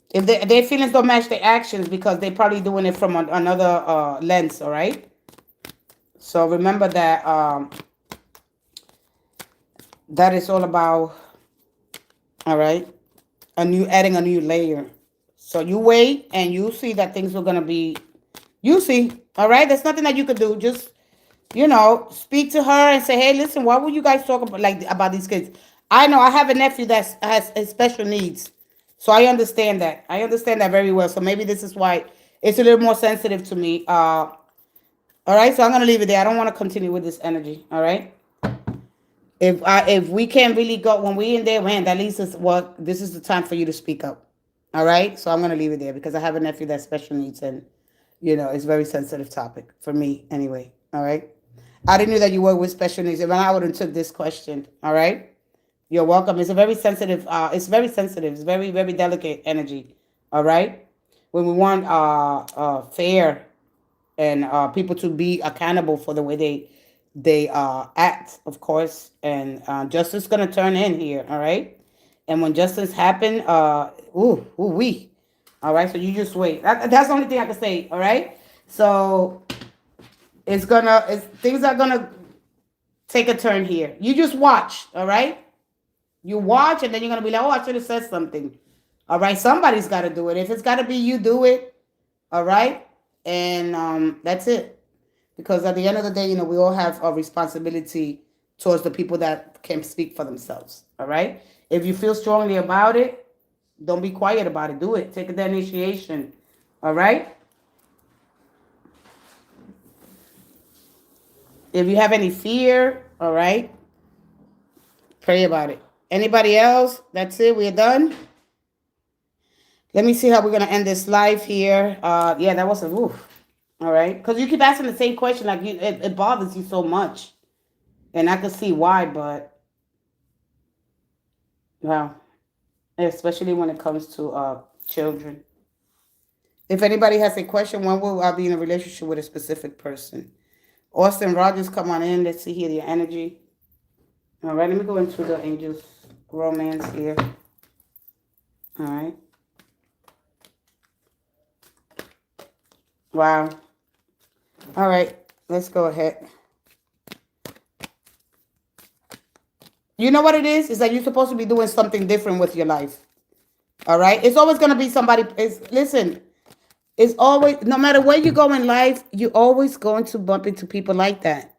If their feelings don't match their actions because they're probably doing it from another lens. All right. So remember that that is all about. All right. Adding a new layer. So you wait and you see that things are gonna be. You see. All right. There's nothing that you could do. Just speak to her and say, hey, listen, why would you guys talk about these kids? I know I have a nephew that has special needs. So I understand that. I understand that very well. So maybe this is why it's a little more sensitive to me. All right. So I'm going to leave it there. I don't want to continue with this energy. All right. If we can't really go when we in there, man, that leads us this is the time for you to speak up. All right. So I'm going to leave it there because I have a nephew that has special needs and, it's a very sensitive topic for me anyway. All right. I didn't know that you work with special needs. If I would have took this question, all right? You're welcome. It's a very sensitive. It's very sensitive. It's very, very delicate energy. All right. When we want fair and people to be accountable for the way they act, of course, and justice gonna turn in here. All right. And when justice happen, we. All right. So you just wait. That's the only thing I can say. All right. So things are gonna take a turn here. You just watch, all right? You watch, and then you're gonna be like, oh, I should have said something. All right, somebody's got to do it. If it's got to be you, do it. All right, and that's it. Because at the end of the day, we all have a responsibility towards the people that can speak for themselves. All right. If you feel strongly about it, don't be quiet about it. Do it. Take the initiation. All right. If you have any fear, all right, pray about it. Anybody else? That's it. We're done. Let me see how we're going to end this live here. Yeah, that was a woof. All right. Because you keep asking the same question. Like it bothers you so much. And I can see why, but wow. Especially when it comes to children. If anybody has a question, when will I be in a relationship with a specific person? Austin Rogers, come on in. Let's see here your energy. All right, let me go into the angels romance here. All right. Wow. All right, let's go ahead. You know what it is? Is that you're supposed to be doing something different with your life. All right. It's always gonna be somebody. Listen. It's always, no matter where you go in life, you're always going to bump into people like that.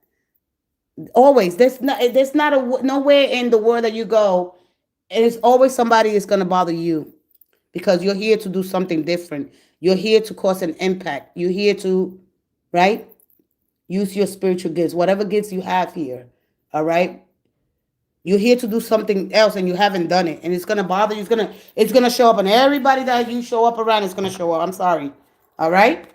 Always. There's not nowhere in the world that you go, and it's always somebody that's gonna bother you because you're here to do something different. You're here to cause an impact. You're here to, right? Use your spiritual gifts, whatever gifts you have here. All right. You're here to do something else and you haven't done it, and it's gonna bother you. It's gonna show up, and everybody that you show up around is gonna show up. I'm sorry. All right.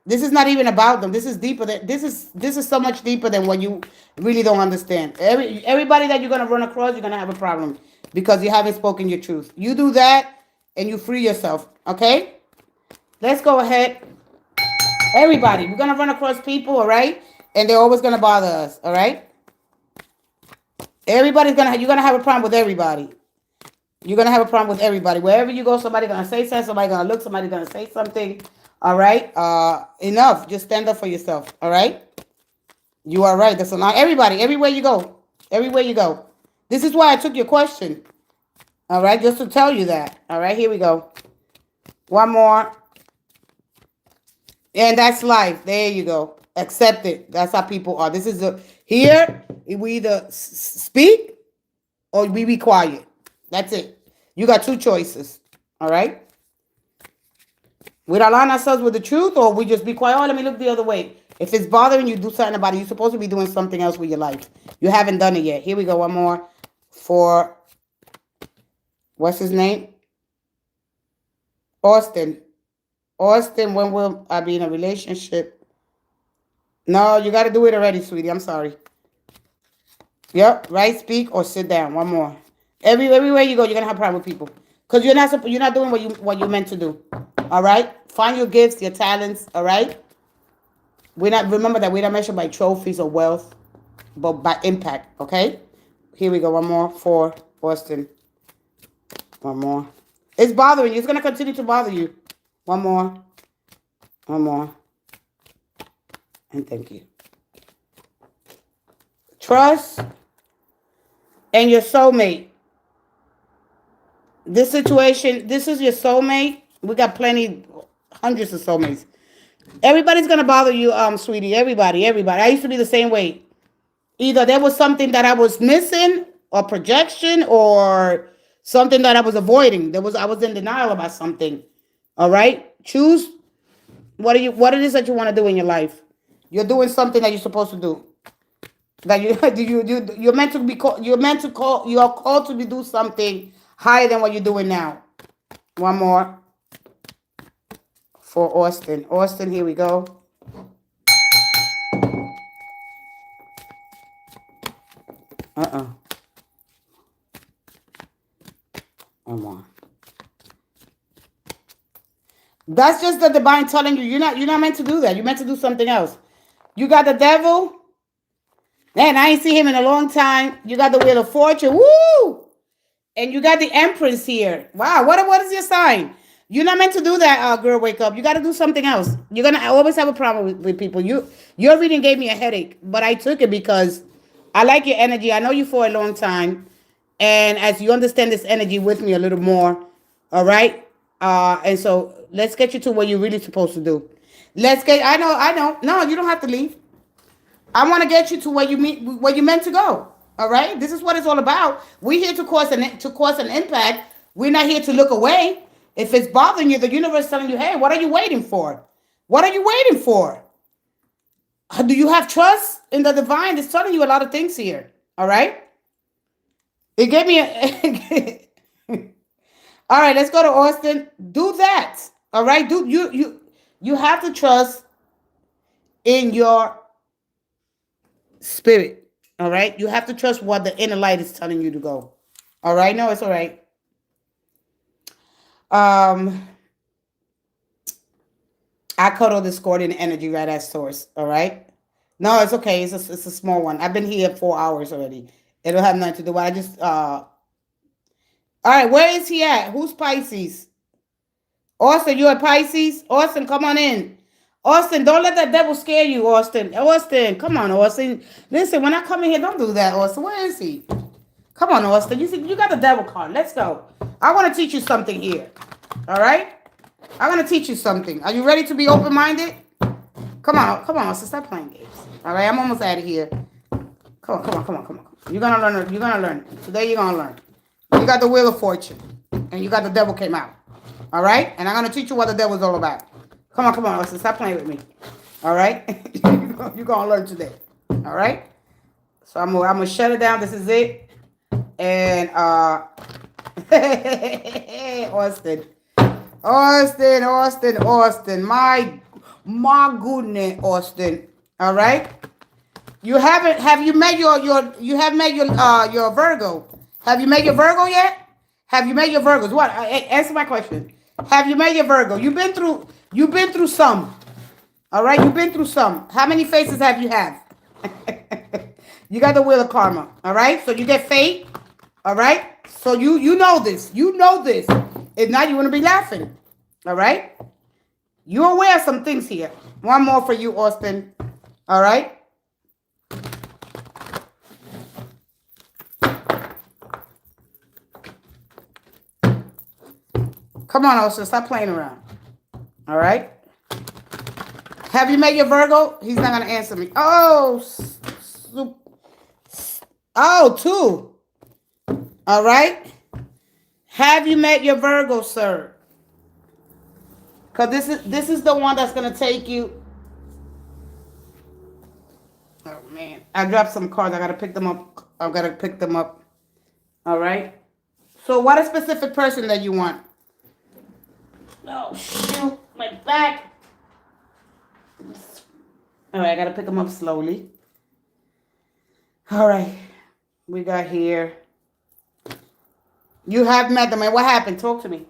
This is not even about them. This is deeper than this is so much deeper than what you really don't understand. Everybody that you're gonna run across, you're gonna have a problem because you haven't spoken your truth. You do that and you free yourself. Okay? Let's go ahead. Everybody, we're gonna run across people, all right? And they're always gonna bother us, all right? You're gonna have a problem with everybody. You're gonna have a problem with everybody. Wherever you go, somebody's gonna say something, somebody's gonna look, somebody's gonna say something. All right? Enough. Just stand up for yourself. All right? You are right. That's a lot. Everybody, everywhere you go. Everywhere you go. This is why I took your question. All right, just to tell you that. All right, here we go. One more. And that's life. There you go. Accept it. That's how people are. This is here. We either speak or we be quiet. That's it. You got two choices. All right. We align ourselves with the truth, or we just be quiet. Oh, let me look the other way. If it's bothering you, do something about it. You're supposed to be doing something else with your life. You haven't done it yet. Here we go. One more for, what's his name? Austin. Austin, when will I be in a relationship? No, you got to do it already, sweetie. I'm sorry. Yep. Right, speak, or sit down. One more. Everywhere you go, you're gonna have a problem with people because you're not doing what you meant to do. All right. Find your gifts, your talents. All right. Remember that we're not measured by trophies or wealth, but by impact. Okay. Here we go. One more for Austin. One more. It's bothering you. It's gonna continue to bother you. One more. One more. And thank you. Trust and your soulmate. This situation, this is your soulmate. We got plenty, hundreds of soulmates. Everybody's gonna bother you, sweetie. Everybody. I used to be the same way. Either there was something that I was missing, or projection, or something that I was avoiding. I was in denial about something. All right. Choose what it is that you want to do in your life. You're doing something that you're supposed to do. That you're meant to be called. You are called to do something higher than what you're doing now. One more for Austin. Austin, here we go. One more. That's just the divine telling you you're not meant to do that. You're meant to do something else. You got the devil. Man, I ain't seen him in a long time. You got the Wheel of Fortune. Woo! And you got the Empress here. Wow, what is your sign? You're not meant to do that, girl. Wake up. You got to do something else. You're gonna always have a problem with people. Your reading gave me a headache, but I took it because I like your energy. I know you for a long time, and as you understand this energy with me a little more, all right. And so let's get you to what you're really supposed to do. I know. No, you don't have to leave. I want to get you to where you meant to go. All right. This is what it's all about. We're here to cause an impact. We're not here to look away. If it's bothering you, the universe is telling you, hey, what are you waiting for? What are you waiting for? Do you have trust in the divine? It's telling you a lot of things here. All right. It gave me a. All right. Let's go to Austin. Do that. All right. You have to trust in your spirit. All right. You have to trust what the inner light is telling you to go. All right. No, it's all right. I cuddle the discordant energy right at source. All right. No, it's okay. It's a small one. I've been here 4 hours already. It don't have nothing to do with. I just All right, where is he at? Who's Pisces? Austin, you at Pisces? Austin, come on in. Austin, don't let that devil scare you, Austin. Austin, come on, Austin. Listen, when I come in here, don't do that, Austin. Where is he? Come on, Austin. You see, you got the devil card. Let's go. I want to teach you something here. All right? I'm going to teach you something. Are you ready to be open-minded? Come on, Austin. Stop playing games. All right, I'm almost out of here. Come on. You're going to learn. You're going to learn. Today, you're going to learn. You got the Wheel of Fortune. And you got the devil came out. All right? And I'm going to teach you what the devil's all about. Come on, Austin. Stop playing with me. All right? You're going to learn today. All right? So I'm going to shut it down. This is it. And, Austin. My goodness, Austin. All right? Have you met your Virgo? Have you met your Virgo yet? Have you met your Virgos? What? Answer my question. Have you met your Virgo? You've been through some. All right? You've been through some. How many faces have you had? You got the Wheel of Karma. All right? So you get fate. All right? So you know this. You know this. If not, you want to be laughing. All right? You're aware of some things here. One more for you, Austin. All right? Come on, Austin. Stop playing around. All right? Have you met your Virgo? He's not going to answer me. Oh, two. All right? Have you met your Virgo, sir? Because this is the one that's going to take you. Oh, man. I dropped some cards. I got to pick them up. All right? So what a specific person that you want? Oh, shoot. My back. All right. I got to pick them up slowly. All right. We got here. You have met them. And what happened? Talk to me.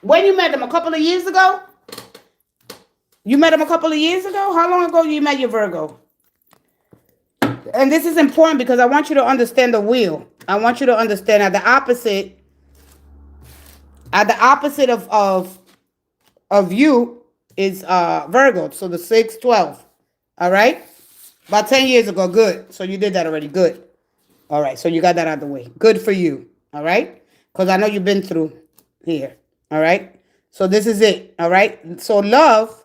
When you met them? A couple of years ago? You met them a couple of years ago? How long ago you met your Virgo? And this is important because I want you to understand the wheel. I want you to understand at the opposite of you is Virgo. So the 6, 12. All right? About 10 years ago. Good. So you did that already. Good. All right. So you got that out of the way. Good for you. All right? Because I know you've been through here. All right? So this is it. All right? So love.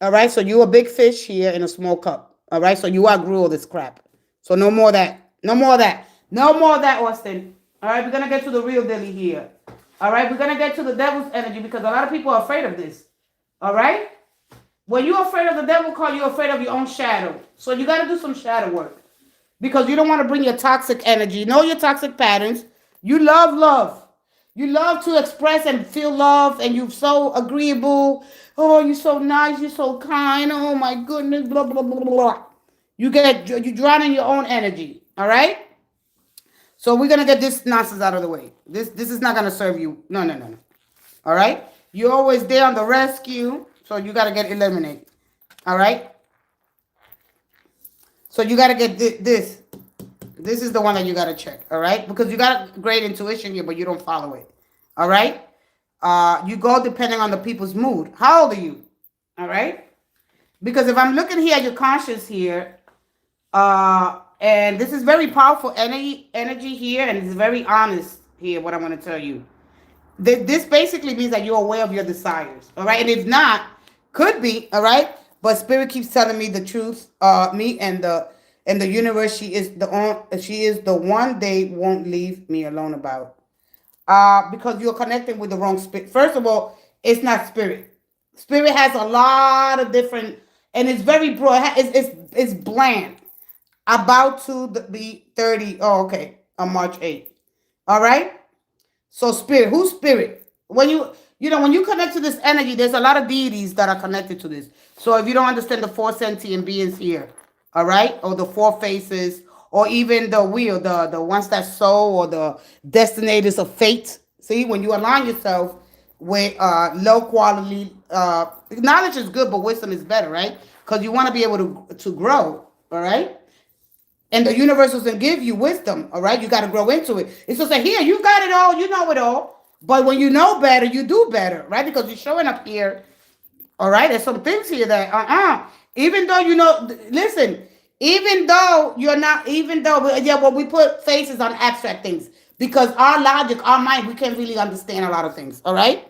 All right? So you a big fish here in a small cup. All right? So you outgrew all this crap. So no more of that. No more of that. No more of that, Austin. All right? We're going to get to the real Dilly here. All right? We're going to get to the devil's energy because a lot of people are afraid of this. All right? When you're afraid of the devil card, you're afraid of your own shadow. So you got to do some shadow work. Because you don't want to bring your toxic energy. Know your toxic patterns. You love love. You love to express and feel love. And you're so agreeable. Oh, you're so nice. You're so kind. Oh, my goodness. Blah, blah, blah, blah. You drown in your own energy. All right? So we're going to get this nonsense out of the way. This is not going to serve you. No. All right? You're always there on the rescue. So you got to get eliminated. All right? So you got to get this. This is the one that you got to check. All right? Because you got great intuition here, but you don't follow it. All right? You go depending on the people's mood. How old are you? All right? Because if I'm looking here at your conscious here, and this is very powerful energy here, and it's very honest here, what I'm going to tell you. This basically means that you're aware of your desires. All right? And if not, could be, all right? But Spirit keeps telling me the truth. Me and the universe, she is the one they won't leave me alone about. Because you're connecting with the wrong spirit. First of all, it's not spirit. Spirit has a lot of different, and it's very broad. It's bland. About to be 30. Oh, okay. On March 8th. All right. So spirit, who's spirit? When you connect to this energy, there's a lot of deities that are connected to this. So if you don't understand the 4 sentient beings here, all right, or the 4 faces, or even the wheel, the ones that soul, or the destinators of fate. See, when you align yourself with low quality, knowledge is good, but wisdom is better, right? Because you want to be able to grow, all right? And the universe doesn't give you wisdom, all right? You got to grow into it. It's just like, here, you got it all, you know it all. But when you know better, you do better, right? Because you're showing up here, all right? There's some things here that, even though you know, listen, even though you're not, even though, yeah, well, we put faces on abstract things because our logic, our mind, we can't really understand a lot of things, all right?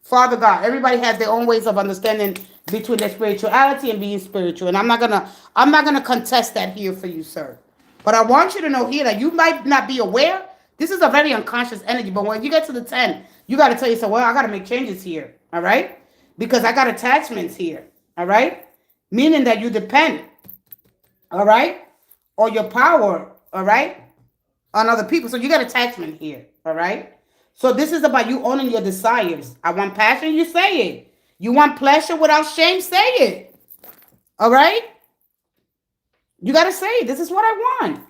Father God, everybody has their own ways of understanding between their spirituality and being spiritual. And I'm not gonna contest that here for you, sir. But I want you to know here that you might not be aware. This is a very unconscious energy. But when you get to the 10, you gotta tell yourself, well, I gotta make changes here. All right? Because I got attachments here. All right? Meaning that you depend, all right, or your power, all right, on other people. So you got attachment here, all right? So this is about you owning your desires. I want passion, you say it. You want pleasure without shame, say it. All right? You got to say, this is what I want.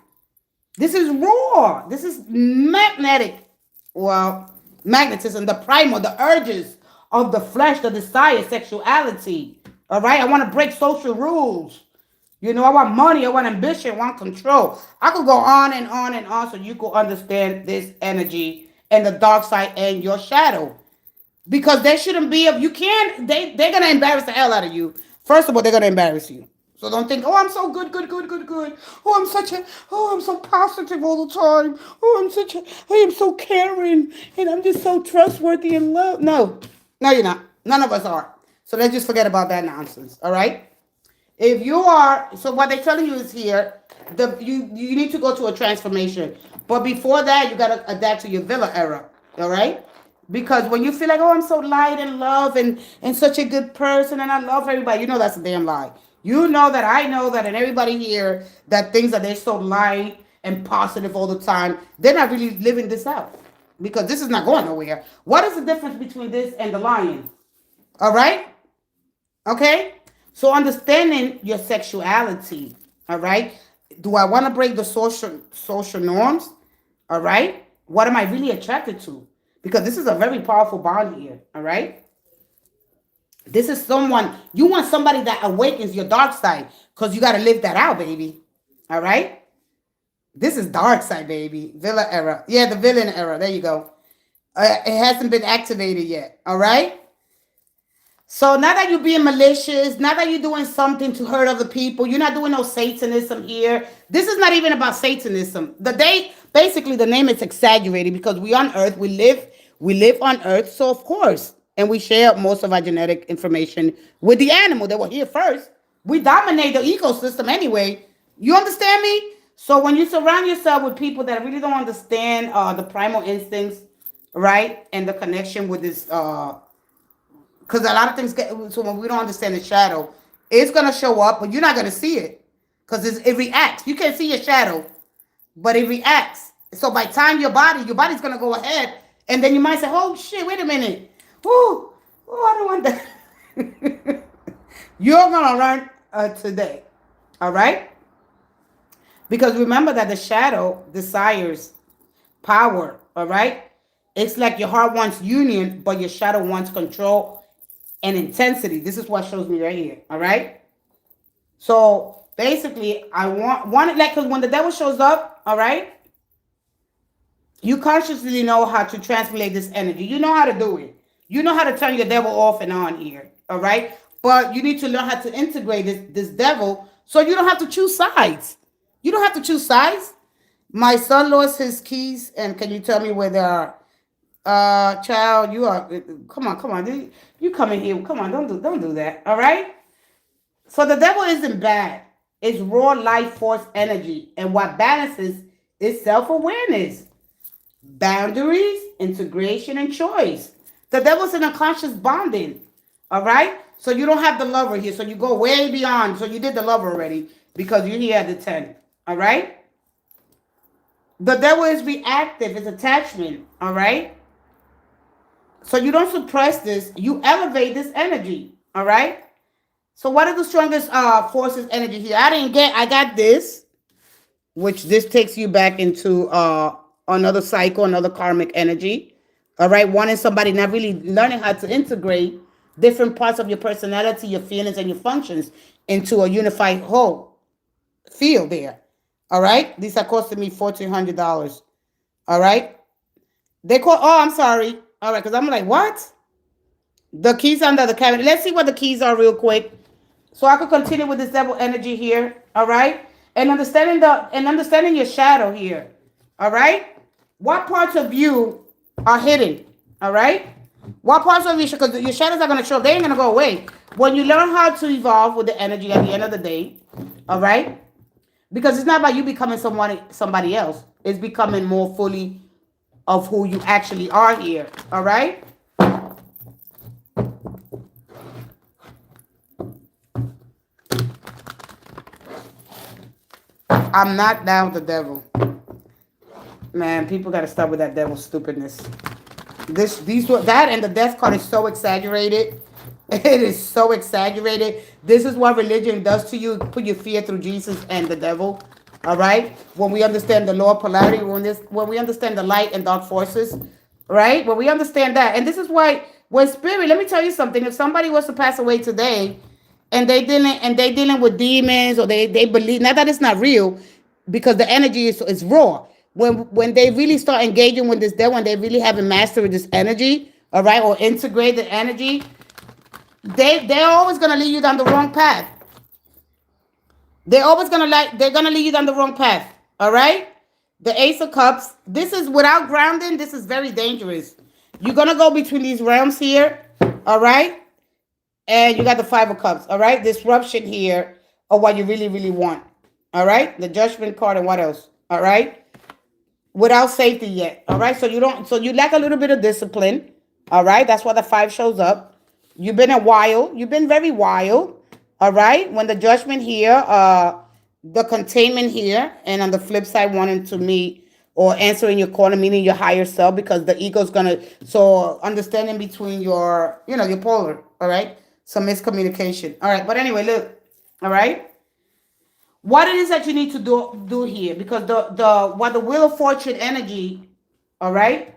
This is raw. This is magnetic. Well, magnetism, the primal, the urges of the flesh, the desire, sexuality. All right? I want to break social rules. You know, I want money, I want ambition, I want control. I could go on and on and on so you could understand this energy and the dark side and your shadow. Because they shouldn't be, you can't, they're going to embarrass the hell out of you. First of all, they're going to embarrass you. So don't think, oh, I'm so good, good, good, good, good. I'm so positive all the time. I am so caring. And I'm just so trustworthy and love. No, you're not. None of us are. So let's just forget about that nonsense. All right? If you are, so what they're telling you is here, you need to go to a transformation. But before that, you got to adapt to your villa era. All right? Because when you feel like, oh, I'm so light and love and such a good person and I love everybody, you know that's a damn lie. You know that I know that and everybody here that thinks that they're so light and positive all the time, they're not really living this out. Because this is not going nowhere. What is the difference between this and the lion? All right? Okay? So understanding your sexuality, all right? Do I want to break the social norms? All right? What am I really attracted to? Because this is a very powerful bond here, all right? This is someone, you want somebody that awakens your dark side because you got to live that out, baby. All right? This is dark side, baby. Villa era. Yeah, the villain era. There you go. It hasn't been activated yet, all right? So now that you're being malicious, now that you're doing something to hurt other people, you're not doing no Satanism here. This is not even about Satanism. Basically the name is exaggerated because we on Earth, we live on Earth, so of course, and we share most of our genetic information with the animal that were here first. We dominate the ecosystem anyway. You understand me? So when you surround yourself with people that really don't understand the primal instincts, right, and the connection with this because a lot of things get, so when we don't understand the shadow, it's going to show up, but you're not going to see it because it reacts. You can't see your shadow, but it reacts. So by the time your body's going to go ahead, and then you might say, oh, shit, wait a minute. Ooh, I don't want that. You're going to learn today, all right? Because remember that the shadow desires power, all right? It's like your heart wants union, but your shadow wants control and intensity. This is what shows me right here. All right. So basically, I want it like, because when the devil shows up, all right, you consciously know how to translate this energy. You know how to do it. You know how to turn your devil off and on here. All right. But you need to learn how to integrate this devil so you don't have to choose sides. You don't have to choose sides. My son lost his keys, and can you tell me where they are? Child, you are, come on, you come in here, come on, don't do that, all right? So the devil isn't bad. It's raw life force energy, and what balances is self-awareness, boundaries, integration, and choice. The devil's an unconscious bonding, all right? So you don't have the lover here, so you go way beyond, so you did the lover already, because you're here at the 10, all right? The devil is reactive, it's attachment, all right? So you don't suppress this, you elevate this energy, all right? So what is the strongest forces energy here? I got this, which this takes you back into another cycle, another karmic energy, all right? Wanting somebody not really learning how to integrate different parts of your personality, your feelings, and your functions into a unified whole field there, All right. These are costing me $1,400. All right. They call. Oh, I'm sorry. All right, because I'm like, what? The keys under the cabinet. Let's see what the keys are real quick, so I could continue with this devil energy here. All right, and understanding your shadow here. All right, what parts of you are hidden? All right, what parts of you, because your shadows are gonna show. They ain't gonna go away when you learn how to evolve with the energy at the end of the day. All right, because it's not about you becoming somebody else. It's becoming more fully of who you actually are here. All right. I'm not down with the devil. Man, people got to stop with that devil stupidness. That and the death card is so exaggerated. It is so exaggerated. This is what religion does to you. Put your fear through Jesus and the devil. All right. When we understand the law of polarity, when we understand the light and dark forces, right? When we understand that, and this is why when spirit. Let me tell you something. If somebody was to pass away today, and they dealing with demons, or they believe, not that it's not real, because the energy is raw. When they really start engaging with this, then when they really haven't mastered this energy, all right, or integrate the energy, they're always gonna lead you down the wrong path. They're gonna lead you down the wrong path. All right. The Ace of Cups. This is without grounding. This is very dangerous. You're gonna go between these realms here. All right. And you got the Five of Cups. All right. Disruption here of what you really, really want. All right. The Judgment card and what else? All right. Without safety yet. All right. So you lack a little bit of discipline. All right. That's why the five shows up. You've been a wild. You've been very wild. All right. When the Judgment here, the containment here, and on the flip side, wanting to meet or answering your call, meaning your higher self, because the ego's gonna. So understanding between your polar. All right. Some miscommunication. All right. But anyway, look. All right. What it is that you need to do here, because the Wheel of Fortune energy, all right,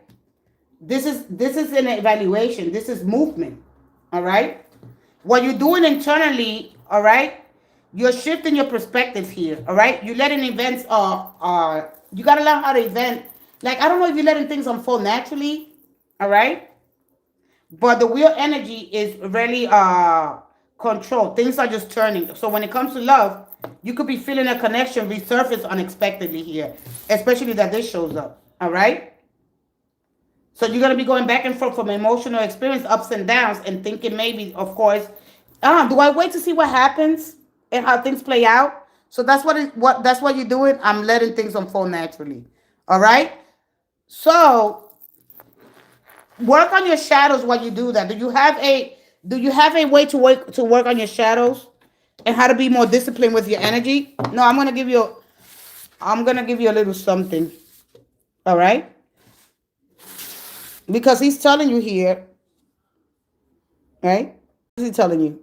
this is an evaluation. This is movement. All right. What you're doing internally, all right, you're shifting your perspective here. All right. You're letting events you gotta learn how to event. Like, I don't know if you're letting things unfold naturally, all right, but the wheel energy is really controlled. Things are just turning. So when it comes to love, you could be feeling a connection resurface unexpectedly here, especially that this shows up. All right. So you're gonna be going back and forth from emotional experience, ups and downs, and thinking maybe, of course, do I wait to see what happens and how things play out? So that's what you're doing. I'm letting things unfold naturally. All right. So work on your shadows while you do that. Do you have a way to work on your shadows and how to be more disciplined with your energy? No, I'm gonna give you a little something. All right. Because he's telling you here, right? What is he telling you?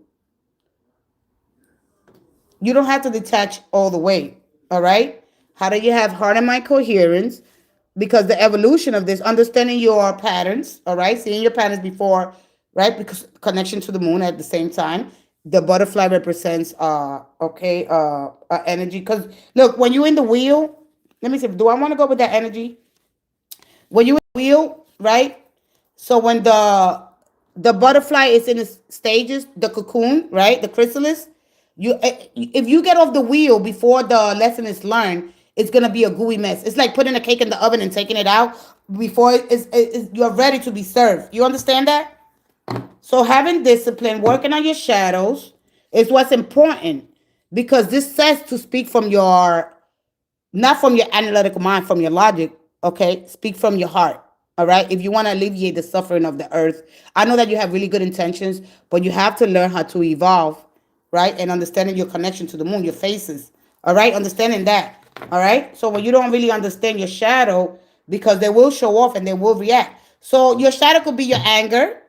You don't have to detach all the way. All right. How do you have heart and mind coherence? Because the evolution of this, understanding your patterns, all right, seeing your patterns before, right? Because connection to the moon at the same time. The butterfly represents energy. Because look, when you're in the wheel, let me see, do I want to go with that energy? When you're in the wheel, right? So when the butterfly is in its stages, the cocoon, right? The chrysalis, if you get off the wheel before the lesson is learned, it's gonna be a gooey mess. It's like putting a cake in the oven and taking it out before you're ready to be served. You understand that? So having discipline, working on your shadows is what's important, because this says to speak from your, not from your analytical mind, from your logic. Okay, speak from your heart. All right. If you want to alleviate the suffering of the earth, I know that you have really good intentions, but you have to learn how to evolve, right? And understanding your connection to the moon, your faces. All right, understanding that. All right. So when you don't really understand your shadow, because they will show off and they will react. So your shadow could be your anger.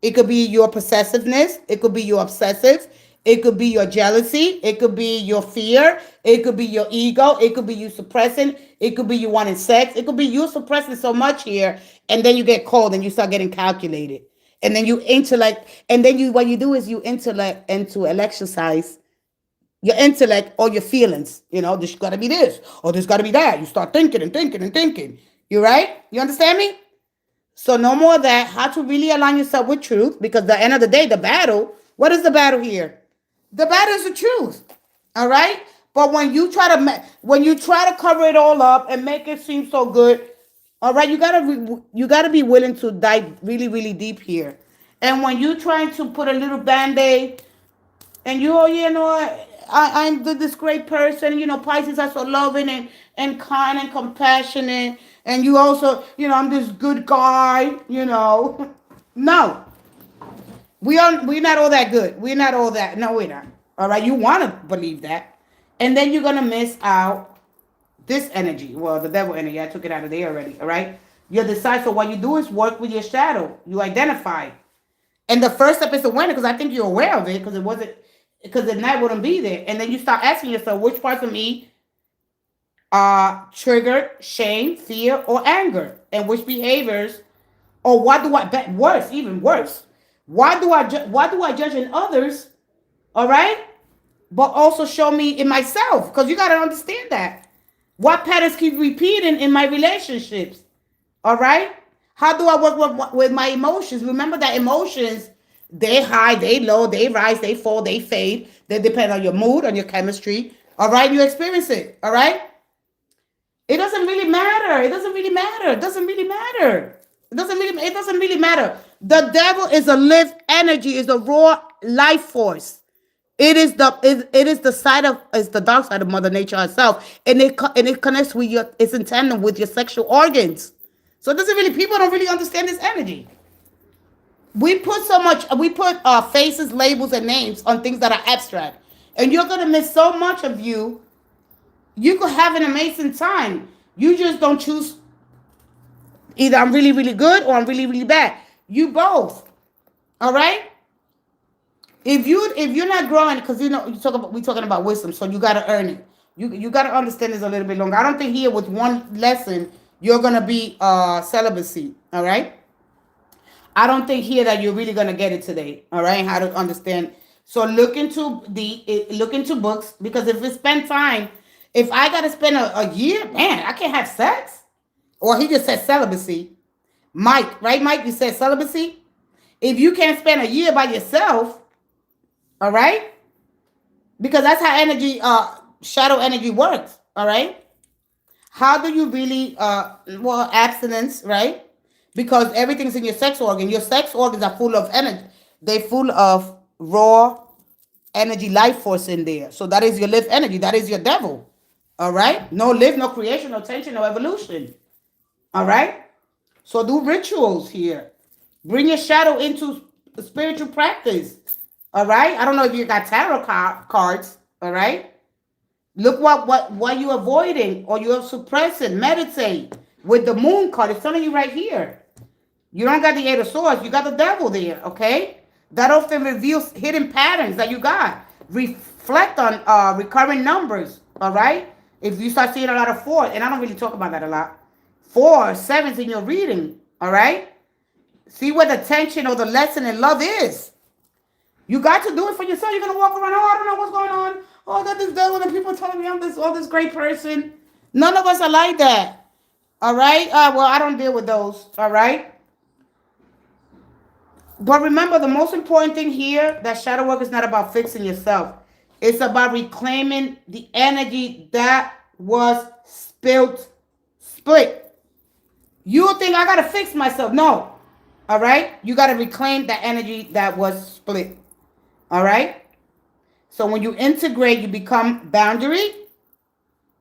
It could be your possessiveness. It could be your obsessive. It could be your jealousy. It could be your fear. It could be your ego. It could be you suppressing. It could be you wanting sex. It could be you suppressing so much here, and then you get cold and you start getting calculated. And then you intellect, and then what you do is you intellect and to exercise your intellect or your feelings. You know, this got to be this or this got to be that. You start thinking and thinking and thinking. You right? You understand me? So no more of that. How to really align yourself with truth, because at the end of the day, the battle, what is the battle here? The battle is the truth. All right? But when you try to cover it all up and make it seem so good, all right, you gotta be willing to dive really, really deep here. And when you trying to put a little band-aid and you, oh, you know, I'm this great person. You know, Pisces are so loving and kind and compassionate. And you also, you know, I'm this good guy, you know. No, we're not all that good. We're not all that. No, we're not. All right, you want to believe that. And then you're going to miss out this energy. Well, the devil energy, I took it out of there already. All right. You decide. So what you do is work with your shadow. You identify. And the first step is to win it, because I think you're aware of it, because it wasn't, because the night wouldn't be there. And then you start asking yourself, which parts of me are triggered shame, fear, or anger, and which behaviors, or what do I, worse, even worse, why do I judge in others? All right, but also show me in myself, because you got to understand that what patterns keep repeating in my relationships. All right. How do I work with my emotions? Remember that emotions, they high, they low, they rise, they fall, they fade. They depend on your mood, on your chemistry. All right. You experience it. All right. It doesn't really matter. It doesn't really matter. It doesn't really matter. It doesn't really matter. The devil is a live energy, is a raw life force. It is the side of, it's the dark side of Mother Nature herself, and it connects with your, it's in tandem with your sexual organs. So it doesn't really, people don't really understand this energy. We put faces, labels, and names on things that are abstract, and you're gonna miss so much of you. You could have an amazing time. You just don't choose either I'm really, really good or I'm really, really bad. You both. All right? If you're not growing, because you know we talking about wisdom, so you gotta earn it. You gotta understand this a little bit longer. I don't think here with one lesson you're gonna be celibacy. All right? I don't think here that you're really gonna get it today. All right? How to understand. So look into books, because if we spend time, if I gotta spend a year, man, I can't have sex. Or he just said celibacy. Mike, right, Mike? You said celibacy. If you can't spend a year by yourself, all right, because that's how energy, shadow energy works. All right. How do you really, well, abstinence, right? Because everything's in your sex organ. Your sex organs are full of energy. They're full of raw energy, life force in there. So that is your live energy. That is your devil. All right. No live, no creation, no tension, no evolution. All right. So do rituals here. Bring your shadow into spiritual practice. All right. I don't know if you got tarot cards. All right. Look what you're avoiding or you're suppressing. Meditate with the moon card. It's telling you right here. You don't got the Eight of Swords. You got the devil there. Okay. That often reveals hidden patterns that you got. Reflect on recurring numbers. All right. If you start seeing a lot of fours, and I don't really talk about that a lot. 4, 7s in your reading. All right. See where the tension or the lesson in love is. You got to do it for yourself. You're gonna walk around. Oh, I don't know what's going on. Oh, I got this devil and people telling me I'm this great person. None of us are like that. All right. Well, I don't deal with those. All right. But remember, the most important thing here, that shadow work is not about fixing yourself. It's about reclaiming the energy that was split. You think I gotta fix myself? No. All right. You gotta reclaim that energy that was split. All right. So when you integrate, you become boundary.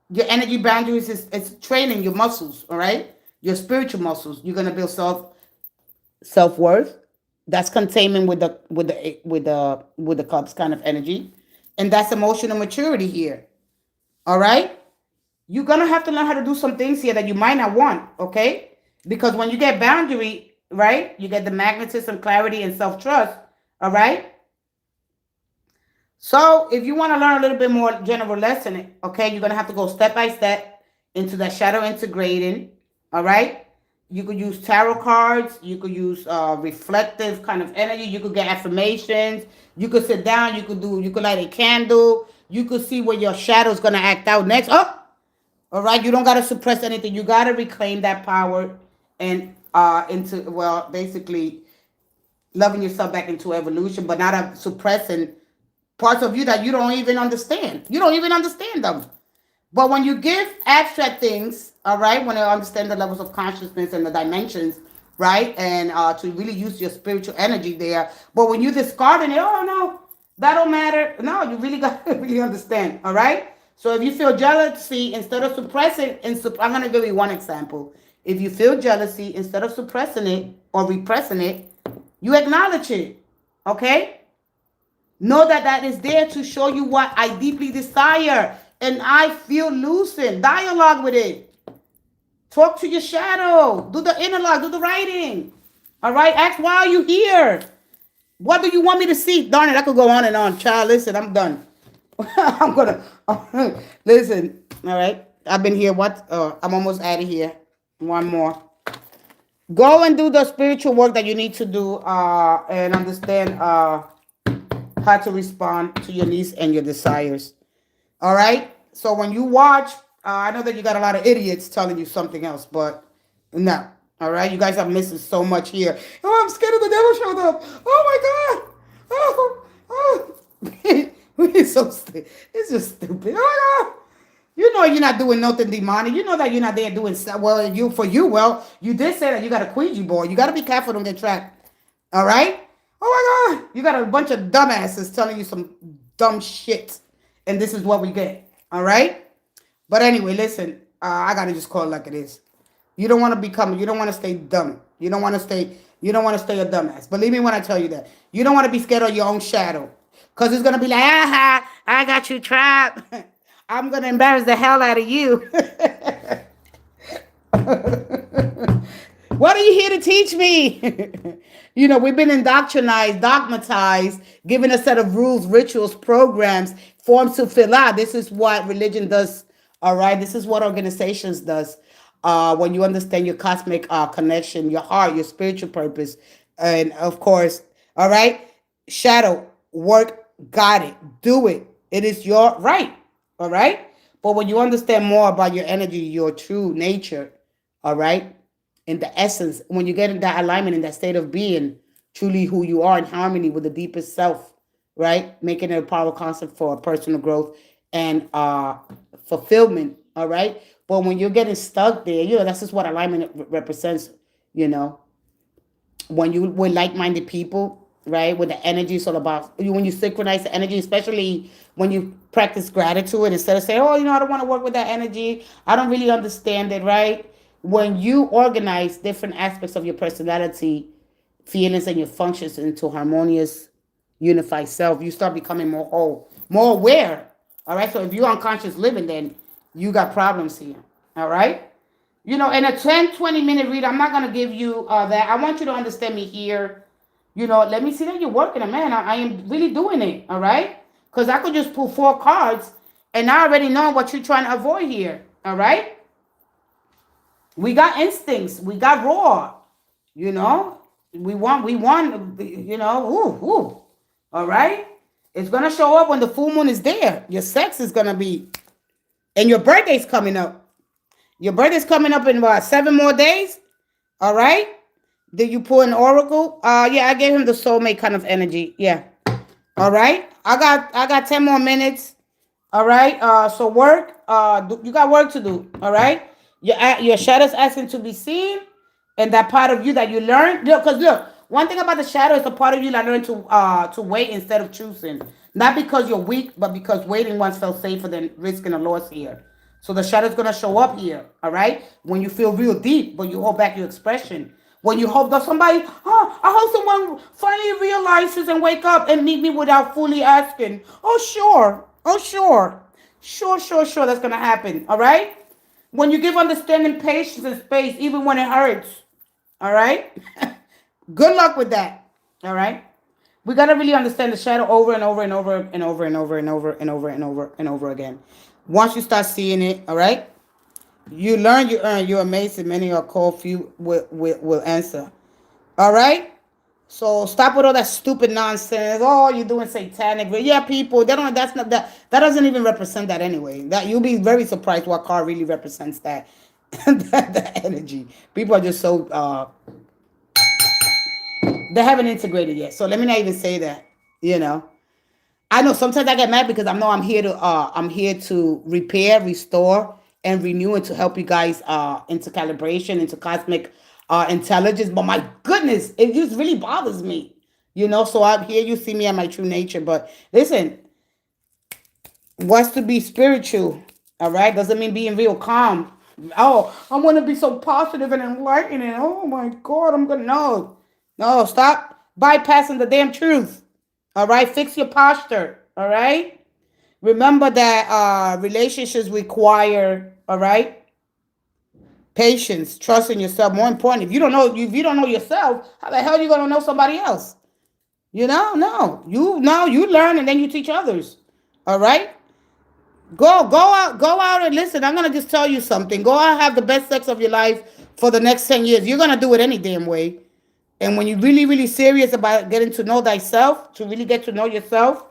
Your energy boundaries is training your muscles. All right. Your spiritual muscles. You're gonna build self worth. That's containment with the cups kind of energy, and that's emotional maturity here. All right. You're gonna have to learn how to do some things here that you might not want. Okay. Because when you get boundary, right, you get the magnetism, clarity, and self trust. All right. So if you want to learn a little bit more general lesson, okay, you're going to have to go step by step into that shadow integrating. All right. You could use tarot cards. You could use reflective kind of energy. You could get affirmations. You could sit down. You could light a candle. you could see where your shadow's gonna act out next. Oh, all right. You don't gotta suppress anything. You gotta reclaim that power and into, well, basically loving yourself back into evolution, but not suppressing parts of you that you don't even understand. You don't even understand them. But when you give abstract things, all right, when you understand the levels of consciousness and the dimensions, right, and to really use your spiritual energy there. But when you discarding it, oh no, that don't matter. No, you really got to really understand, all right. So if you feel jealousy, instead of suppressing, I'm gonna give you one example. If you feel jealousy, instead of suppressing it or repressing it, you acknowledge it, okay? Know that that is there to show you what I deeply desire and I feel loosened. Dialogue with it. Talk to your shadow. Do the interlock. Do the writing. All right? Ask, why are you here? What do you want me to see? Darn it, I could go on and on. Child, listen, I'm done. I'm going to... Listen, all right? I've been here. What? I'm almost out of here. One more. Go and do the spiritual work that you need to do and understand how to respond to your needs and your desires. All right? So when you watch, I know that you got a lot of idiots telling you something else, but no. All right? You guys are missing so much here. Oh, I'm scared of the devil showed up. Oh, my God. Oh. It's so stupid. It's just stupid. Oh, my God. You know you're not doing nothing demonic. You know that you're not there doing, well, well, you did say that you got a Ouija board. You got to be careful don't get trapped. All right? Oh, my God. You got a bunch of dumbasses telling you some dumb shit. And this is what we get. All right? But anyway, listen. I got to just call it like it is. You don't want to stay dumb. You don't want to stay a dumbass. Believe me when I tell you that. You don't want to be scared of your own shadow. Because it's going to be like, aha, I got you trapped. I'm going to embarrass the hell out of you. What are you here to teach me? We've been indoctrinized, dogmatized, given a set of rules, rituals, programs, forms to fill out. This is what religion does. All right. This is what organizations does. When you understand your cosmic connection, your heart, your spiritual purpose. And of course, all right, shadow, work, got it, do it. It is your right. All right. But when you understand more about your energy, your true nature, all right, in the essence, when you get in that alignment, in that state of being, truly who you are in harmony with the deepest self, right, making it a power concept for personal growth and fulfillment, all right. But when you're getting stuck there, that's just what alignment represents, when you with like-minded people, right, with the energy. It's all about when you synchronize the energy, especially when you practice gratitude instead of saying, oh, I don't want to work with that energy, I don't really understand it, right. When you organize different aspects of your personality, feelings, and your functions into harmonious, unified self, you start becoming more whole, more aware. All right. So if you're unconscious living, then you got problems here. All right. In a 10-20 minute read, I'm not going to give you that. I want you to understand me here. Let me see that you're working it, man. I am really doing it. All right. Because I could just pull 4 cards and I already know what you're trying to avoid here. All right. We got instincts. We got raw. We want, ooh. All right. It's going to show up when the full moon is there. Your sex is going to be, and your birthday's coming up. Your birthday's coming up in about 7 more days. All right. Did you pull an oracle? Yeah, I gave him the soulmate kind of energy. Yeah. All right. I got 10 more minutes. All right. So work. You got work to do. All right. Your shadow's asking to be seen, and that part of you that you learned. Because look, one thing about the shadow is a part of you that learned to wait instead of choosing. Not because you're weak, but because waiting once felt safer than risking a loss here. So the shadow's gonna show up here. All right. When you feel real deep, but you hold back your expression. When you hope that somebody, I hope someone finally realizes and wake up and meet me without fully asking. Oh, sure. Oh, sure. Sure. That's going to happen. All right. When you give understanding, patience, and space, even when it hurts. All right. Good luck with that. All right. We got to really understand the shadow over and over and over and over and over and over and over and over and over again. Once you start seeing it, all right. You earn, you're amazing. Many are called, few will answer. All right? So stop with all that stupid nonsense. Oh, you're doing satanic. But yeah, people, they don't. That's not that. That doesn't even represent that anyway. That you'll be very surprised what card really represents that. that energy. People are just so they haven't integrated yet. So let me not even say that. You know. I know sometimes I get mad because I know I'm here to repair, restore, and renew, and to help you guys into calibration, into cosmic intelligence. But my goodness, it just really bothers me. So I'm here, you see me at my true nature. But listen, what's to be spiritual, all right, doesn't mean being real calm. Oh, I want to be so positive and enlightening. Oh my God, I'm gonna no, stop bypassing the damn truth. All right, fix your posture. All right, remember that relationships require, all right, patience, trust in yourself. More important, if you don't know yourself, how the hell are you gonna know somebody else? No, you learn and then you teach others. All right, go out and listen. I'm gonna just tell you something. Go out and have the best sex of your life for the next 10 years. You're gonna do it any damn way. And when you're really, really serious about getting to know thyself, to really get to know yourself,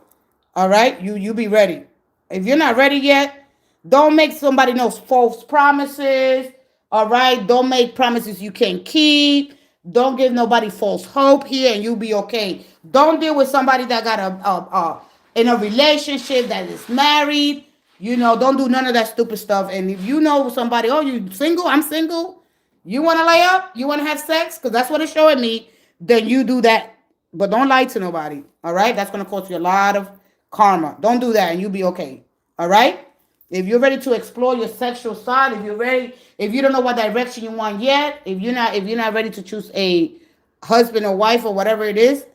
all right, you be ready. If you're not ready yet, don't make somebody no false promises. All right, don't make promises you can't keep. Don't give nobody false hope here, and you'll be okay. Don't deal with somebody that got in a relationship that is married. Don't do none of that stupid stuff. And if you know somebody, oh, you single, I'm single. You want to lay up? You want to have sex? Because that's what it's showing me. Then you do that. But don't lie to nobody. All right? That's going to cost you a lot of karma. Don't do that and you'll be okay. All right? If you're ready to explore your sexual side, if you don't know what direction you want yet, if you're not ready to choose a husband or wife or whatever it is,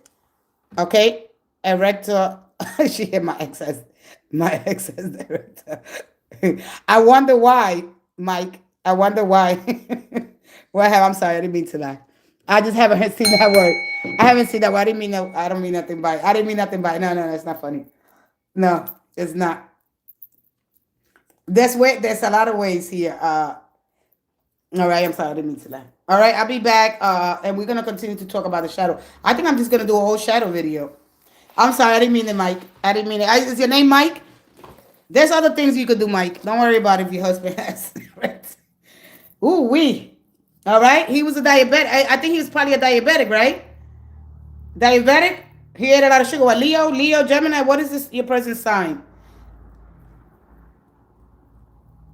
okay? Erector, she hit my excess director. I wonder why, Mike. I wonder why. I'm sorry, I didn't mean to lie. I just haven't seen that word. I haven't seen that word. I didn't mean no. I don't mean nothing by it. I didn't mean nothing by it. No, it's not funny. No, it's not. There's a lot of ways here. All right, I'm sorry, I didn't mean to lie. All right, I'll be back, and we're gonna continue to talk about the shadow. I think I'm just gonna do a whole shadow video. I'm sorry, I didn't mean it, Mike. I didn't mean it. Is your name Mike? There's other things you could do, Mike. Don't worry about it if your husband has. Ooh, wee. All right. He was a diabetic. I think he was probably a diabetic, right? Diabetic? He ate a lot of sugar. What, Leo? Leo, Gemini? What is this, your person's sign?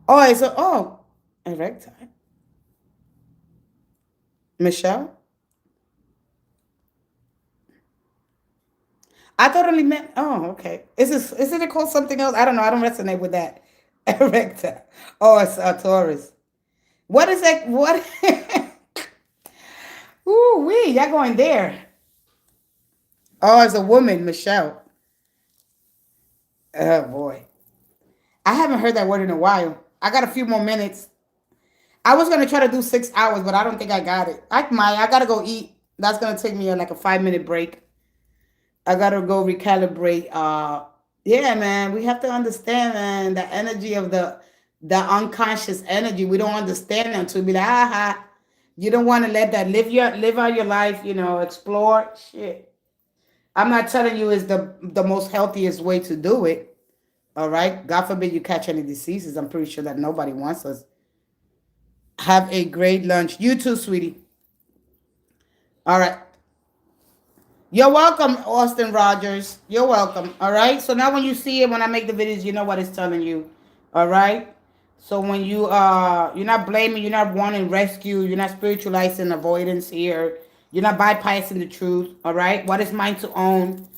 Oh, it's erectile. Michelle? I thought only meant, okay. Isn't it called something else? I don't know. I don't resonate with that. Erectile. Oh, it's a Taurus. What is that? What? Ooh, wee. Y'all going there. Oh, it's a woman, Michelle. Oh, boy. I haven't heard that word in a while. I got a few more minutes. I was gonna try to do 6 hours, but I don't think I got it. I gotta go eat. That's gonna take me like a 5 minute break. I gotta go recalibrate. Yeah, man, we have to understand, man, the energy of the unconscious energy. We don't understand it until we be like, aha. You don't want to let that live out your life. Explore shit. I'm not telling you is the most healthiest way to do it. All right. God forbid you catch any diseases. I'm pretty sure that nobody wants us. Have a great lunch. You too, sweetie. All right. You're welcome, Austin Rogers. You're welcome. All right. So now when you see it, when I make the videos, you know what it's telling you. All right. So when you're not blaming, you're not wanting rescue, you're not spiritualizing avoidance here. You're not bypassing the truth. All right. What is mine to own?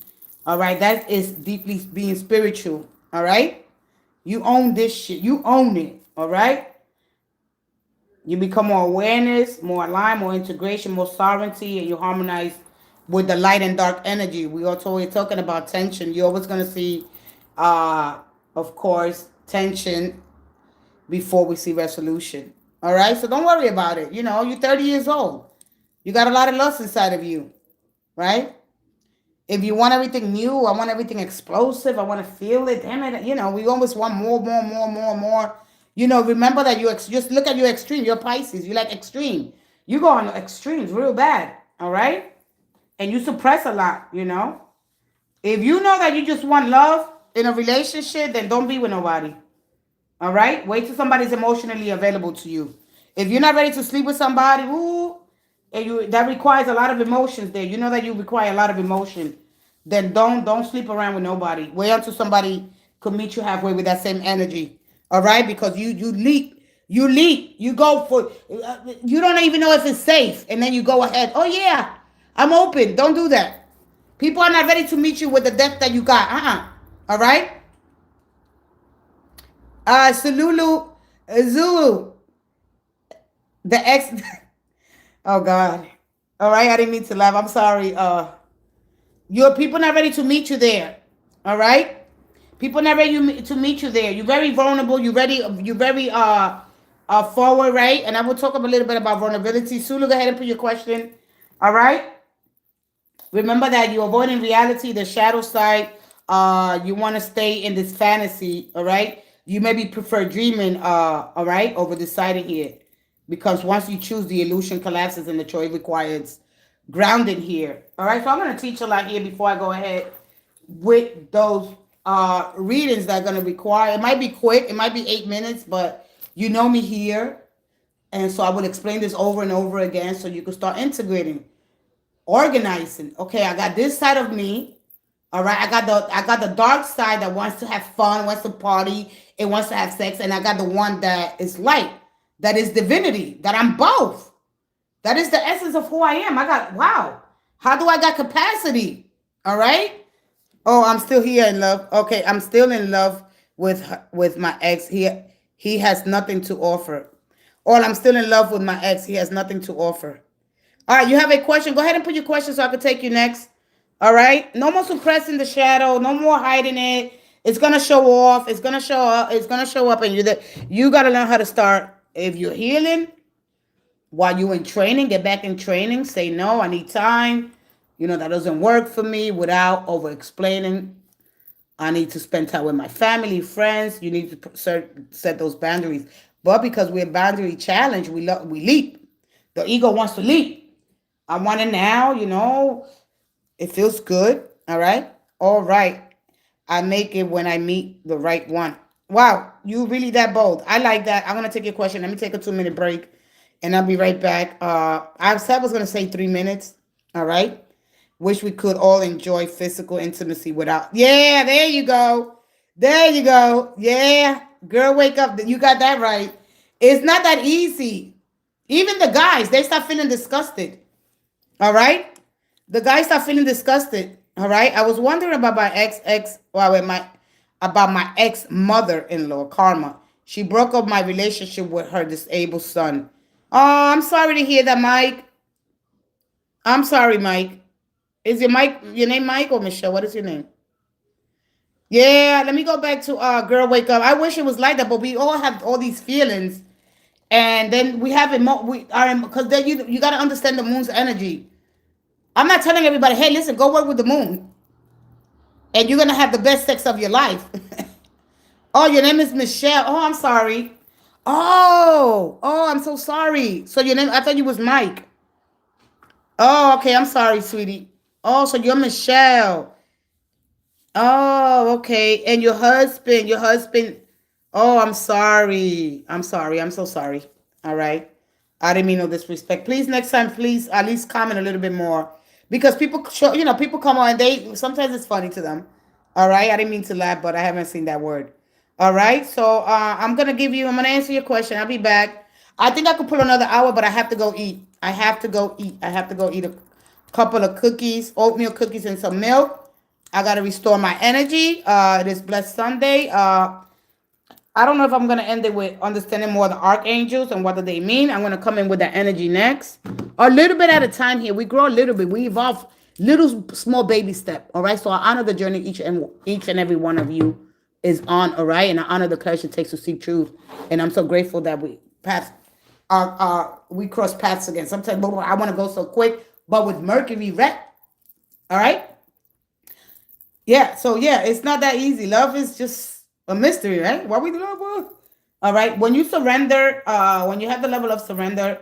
All right. That is deeply being spiritual. All right. You own this shit. You own it. All right. You become more awareness, more aligned, more integration, more sovereignty, and you harmonize with the light and dark energy. We're talking about tension. You're always gonna see, of course, tension before we see resolution. All right, so don't worry about it. You're 30 years old. You got a lot of lust inside of you, right? If you want everything new, I want everything explosive. I want to feel it. Damn it, we always want more, more, more, more, more. Remember that just look at your extreme. You're Pisces. You like extreme. You go on extremes real bad. All right. and you suppress a lot, you know. If you know that you just want love in a relationship, then don't be with nobody. All right? Wait till somebody's emotionally available to you. If you're not ready to sleep with somebody, ooh, and that requires a lot of emotions there. You know that you require a lot of emotion. Then don't sleep around with nobody. Wait until somebody could meet you halfway with that same energy. All right? Because you leap. You leap. You go for you don't even know if it's safe. And then you go ahead. Oh yeah, I'm open. Don't do that. People are not ready to meet you with the depth that you got. All right? Sululu, Zulu, the ex. Oh God. All right, I didn't mean to laugh. I'm sorry. Your people not ready to meet you there. All right, people not ready to meet you there. You're very vulnerable. You ready? You very forward, right? And I will talk a little bit about vulnerability. Sulu, go ahead and put your question. All right. Remember that you're avoiding reality, the shadow side. You want to stay in this fantasy, all right? You maybe prefer dreaming, all right, over deciding here. Because once you choose, the illusion collapses and the choice requires grounding here. All right, so I'm going to teach a lot here before I go ahead with those readings that are going to require. It might be quick, it might be 8 minutes, but you know me here. And so I will explain this over and over again so you can start integrating, organizing. Okay, I got this side of me. All right, I got the dark side that wants to have fun, wants to party, it wants to have sex, and I got the one that is light, that is divinity, that I'm both. That is the essence of who I am. I got wow. How do I got capacity? All right. Oh, I'm still here in love. Okay, I'm still in love with my ex. He has nothing to offer. Or I'm still in love with my ex. He has nothing to offer. All right, you have a question. Go ahead and put your question so I can take you next. All right. No more suppressing the shadow. No more hiding it. It's gonna show off. It's gonna show up. It's gonna show up, and you gotta learn how to start. If you're healing while you're in training, get back in training. Say no. I need time. That doesn't work for me without over explaining. I need to spend time with my family, friends. You need to set those boundaries. But because we're boundary challenged, we leap. The ego wants to leap. I want it now. It feels good. All right. All right. I make it when I meet the right one. Wow. You really that bold. I like that. I'm going to take your question. Let me take a 2-minute break and I'll be right back. I said I was going to say 3 minutes. All right. Wish we could all enjoy physical intimacy without. Yeah, there you go. There you go. Yeah. Girl, wake up. You got that right. It's not that easy. Even the guys, they start feeling disgusted. All right. The guys start feeling disgusted. All right. I was wondering about my ex mother-in-law, Karma. She broke up my relationship with her disabled son. Oh, I'm sorry to hear that, Mike. I'm sorry, Mike. Is your name Mike or Michelle? What is your name? Yeah, let me go back to Girl Wake Up. I wish it was like that, but we all have all these feelings. And then we have because then you got to understand the moon's energy. I'm not telling everybody, hey, listen, go work with the moon. And you're going to have the best sex of your life. Oh, your name is Michelle. Oh, I'm sorry. Oh, I'm so sorry. So your name, I thought you was Mike. Oh, okay. I'm sorry, sweetie. Oh, so you're Michelle. Oh, okay. And your husband. Oh, I'm sorry. I'm sorry. I'm so sorry. All right. I didn't mean no disrespect. Please, next time, please at least comment a little bit more. Because people come on and sometimes it's funny to them. All right. I didn't mean to laugh, but I haven't seen that word. All right. So I'm going to answer your question. I'll be back. I think I could pull another hour, but I have to go eat. I have to go eat a couple of cookies, oatmeal cookies and some milk. I got to restore my energy. It is Blessed Sunday. I don't know if I'm going to end it with understanding more of the archangels and what do they mean. I'm going to come in with that energy next. A little bit at a time here. We grow a little bit. We evolve little small baby step. All right. So I honor the journey each and every one of you is on. All right. And I honor the courage it takes to seek truth. And I'm so grateful that we cross paths again. Sometimes I want to go so quick, but with Mercury ret. All right. Yeah. So yeah, it's not that easy. Love is just a mystery, right? What we love? All right. When you surrender, when you have the level of surrender,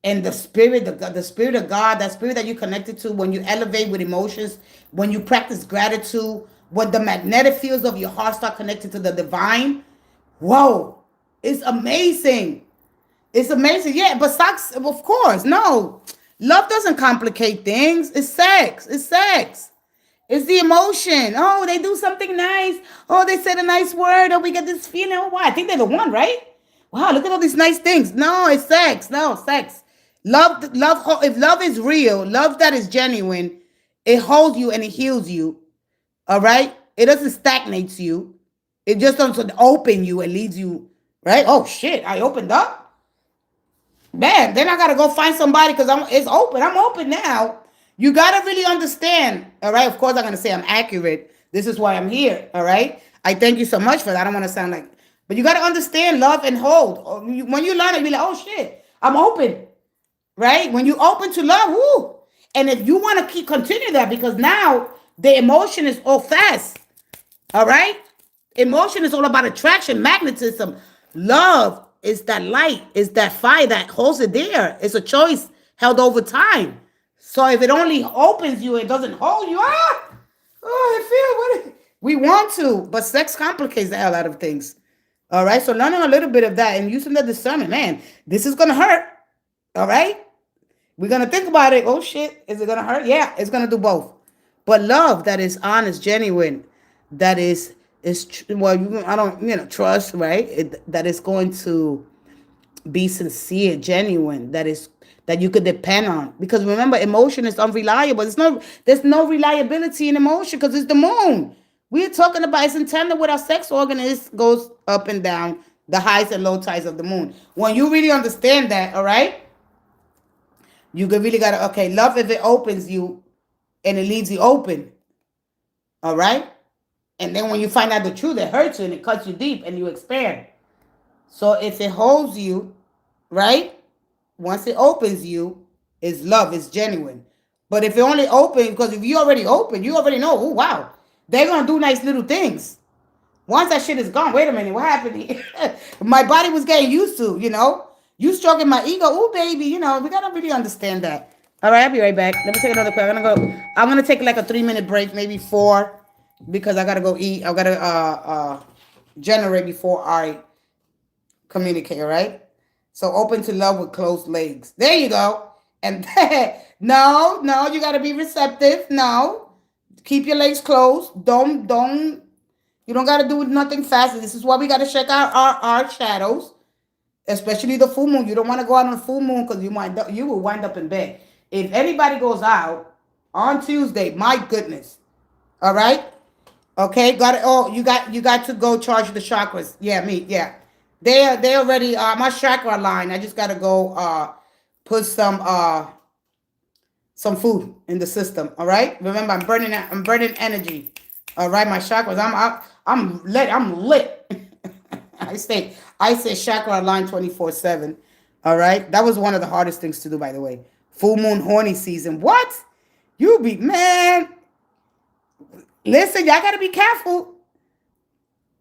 And the spirit, the spirit of God, that spirit that you connected to, when you elevate with emotions, when you practice gratitude, when the magnetic fields of your heart start connected to the divine, whoa, it's amazing. It's amazing. Yeah, but sex, of course, no. Love doesn't complicate things. It's sex. It's sex. It's the emotion. Oh, they do something nice. Oh, they said a nice word. Oh, we get this feeling. Oh, wow, I think they're the one, right? Wow, look at all these nice things. No, it's sex. No, sex. Love. If love is real, love that is genuine, it holds you and it heals you. All right. It doesn't stagnate you. It just doesn't open you and leads you. Right. Oh shit! I opened up. Man, then I gotta go find somebody because it's open. I'm open now. You gotta really understand. All right. Of course, I'm gonna say I'm accurate. This is why I'm here. All right. I thank you so much for that. I don't want to sound like, but you gotta understand love and hold. When you learn it, you be like, oh shit, I'm open. Right. When you open to love, woo. And if you want to continue that, because now the emotion is all fast. All right. Emotion is all about attraction, magnetism. Love is that light, is that fire that holds it there. It's a choice held over time. So if it only opens you, it doesn't hold you. I feel what we want to, but sex complicates the hell out of things. All right. So learning a little bit of that and using the discernment, man, this is gonna hurt. All right. We're gonna think about it. Oh shit, is it gonna hurt? Yeah, it's gonna do both. But love that is honest, genuine, that well, I don't trust, right? That is going to be sincere, genuine. That you could depend on. Because remember, emotion is unreliable. There's no reliability in emotion because it's the moon. We're talking about it's in tandem with our sex organ. It goes up and down, the highs and low tides of the moon. When you really understand that, all right, you really gotta love if it opens you and it leaves you open. All right. And then when you find out the truth, it hurts you and it cuts you deep and you expand. So if it holds you, right? Once it opens you, it's love, it's genuine. But if it only open, because if you already open, you already know, oh wow, they're gonna do nice little things. Once that shit is gone, wait a minute, what happened? My body was getting used to, you stroking my ego. Oh baby, we gotta really understand that. All right, I'll be right back. Let me take another quick. I'm gonna take like a 3-minute break, maybe 4. Because I gotta go eat. I gotta generate before I communicate. All right. So open to love with closed legs. There you go. And no, you gotta be receptive. No, keep your legs closed. Don't. You don't gotta do nothing fast. This is why we gotta check out our shadows, especially the full moon. You don't want to go out on the full moon because you will wind up in bed. If anybody goes out on Tuesday, my goodness. All right. Okay, got it. Oh, you got to go charge the chakras. Yeah, me. Yeah, they already my chakra line. I just gotta go put some food in the system. All right. Remember, I'm burning energy. All right, my chakras. I'm lit. I say chakra line 24/7. All right. That was one of the hardest things to do, by the way. Full moon horny season. What? You be man. Listen, y'all gotta be careful.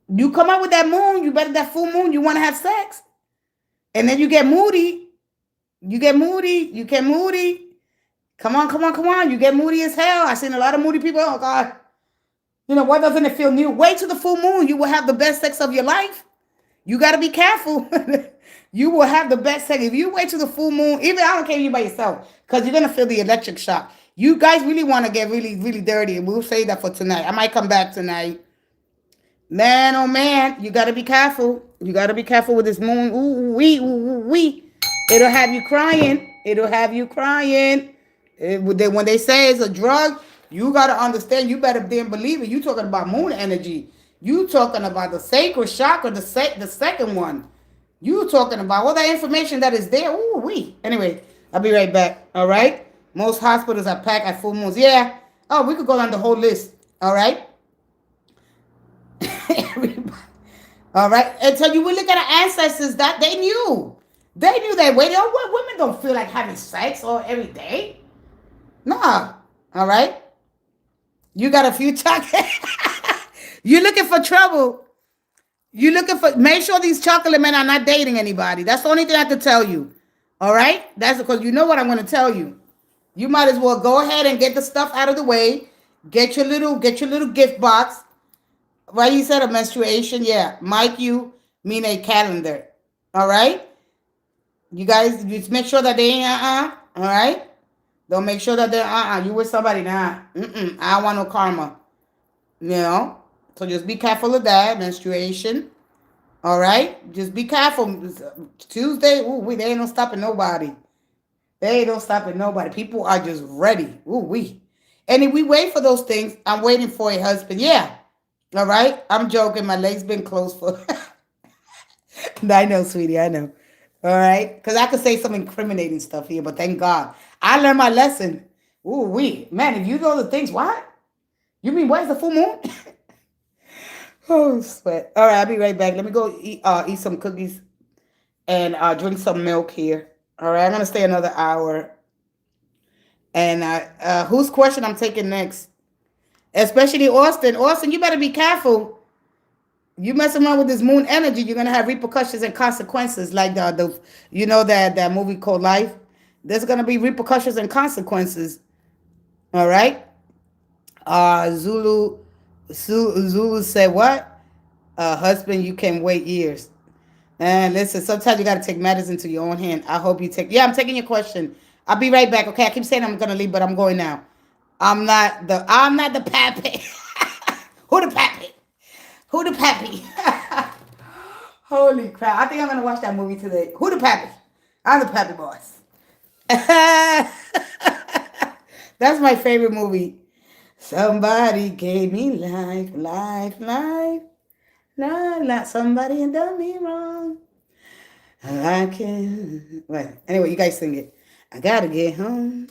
You come out with that moon, that full moon, you want to have sex. And then you get moody. You get moody. Come on. You get moody as hell. I've seen a lot of moody people. Oh, God. Why doesn't it feel new? Wait till the full moon. You will have the best sex of your life. You got to be careful. You will have the best sex. If you wait till the full moon, even I don't care if you're by yourself, because you're going to feel the electric shock. You guys really want to get really, really dirty, and we'll say that for tonight. I might come back tonight. Man, oh man, you got to be careful. You got to be careful with this moon. Ooh, wee. It'll have you crying. When they say it's a drug, you got to understand. You better damn believe it. You talking about moon energy. You talking about the sacred chakra, the second one. You talking about all that information that is there. Ooh, wee. Anyway, I'll be right back. All right. Most hospitals are packed at full moons. Yeah. Oh, we could go down the whole list. All right. All right. And so you will look at our ancestors that they knew. They knew that way. Women don't feel like having sex every day. Nah. All right. You got a few chocolate. You're looking for trouble. Make sure these chocolate men are not dating anybody. That's the only thing I can tell you. All right? That's because you know what I'm going to tell you. You might as well go ahead and get the stuff out of the way. Get your little gift box. Right? You said a menstruation. Yeah. Mike, you mean a calendar. All right? You guys just make sure that they ain't all right? Don't make sure that they're you with somebody now. I don't want no karma. You know? So just be careful of that. Menstruation. All right? Just be careful. Tuesday, ooh, they ain't no stopping nobody. They ain't no stopping nobody. People are just ready. Ooh, we. And if we wait for those things, I'm waiting for a husband. Yeah. All right? I'm joking. My legs been closed for. I know, sweetie. I know. All right? Because I could say some incriminating stuff here, but thank God. I learned my lesson. Ooh, we. Man, if you know the things, what? You mean, where's the full moon? Oh, sweat. All right, I'll be right back. Let me go eat some cookies and drink some milk here. All right, I'm going to stay another hour. And whose question I'm taking next? Especially Austin. Austin, you better be careful. You mess around with this moon energy, you're gonna have repercussions and consequences. Like the you know that movie called Life. There's gonna be repercussions and consequences. All right. Zulu said what? Husband, you can wait years. And listen, sometimes you gotta take matters into your own hand. I hope you take. Yeah, I'm taking your question. I'll be right back. Okay, I keep saying I'm gonna leave, but I'm going now. I'm not the pappy. Who the pappy? Who the pappy? Holy crap. I think I'm gonna watch that movie today. Who the pappy? I'm the pappy boss. That's my favorite movie. Somebody gave me life, life, life. La, la, somebody done me wrong. I can. Well, anyway, you guys sing it. I gotta get home.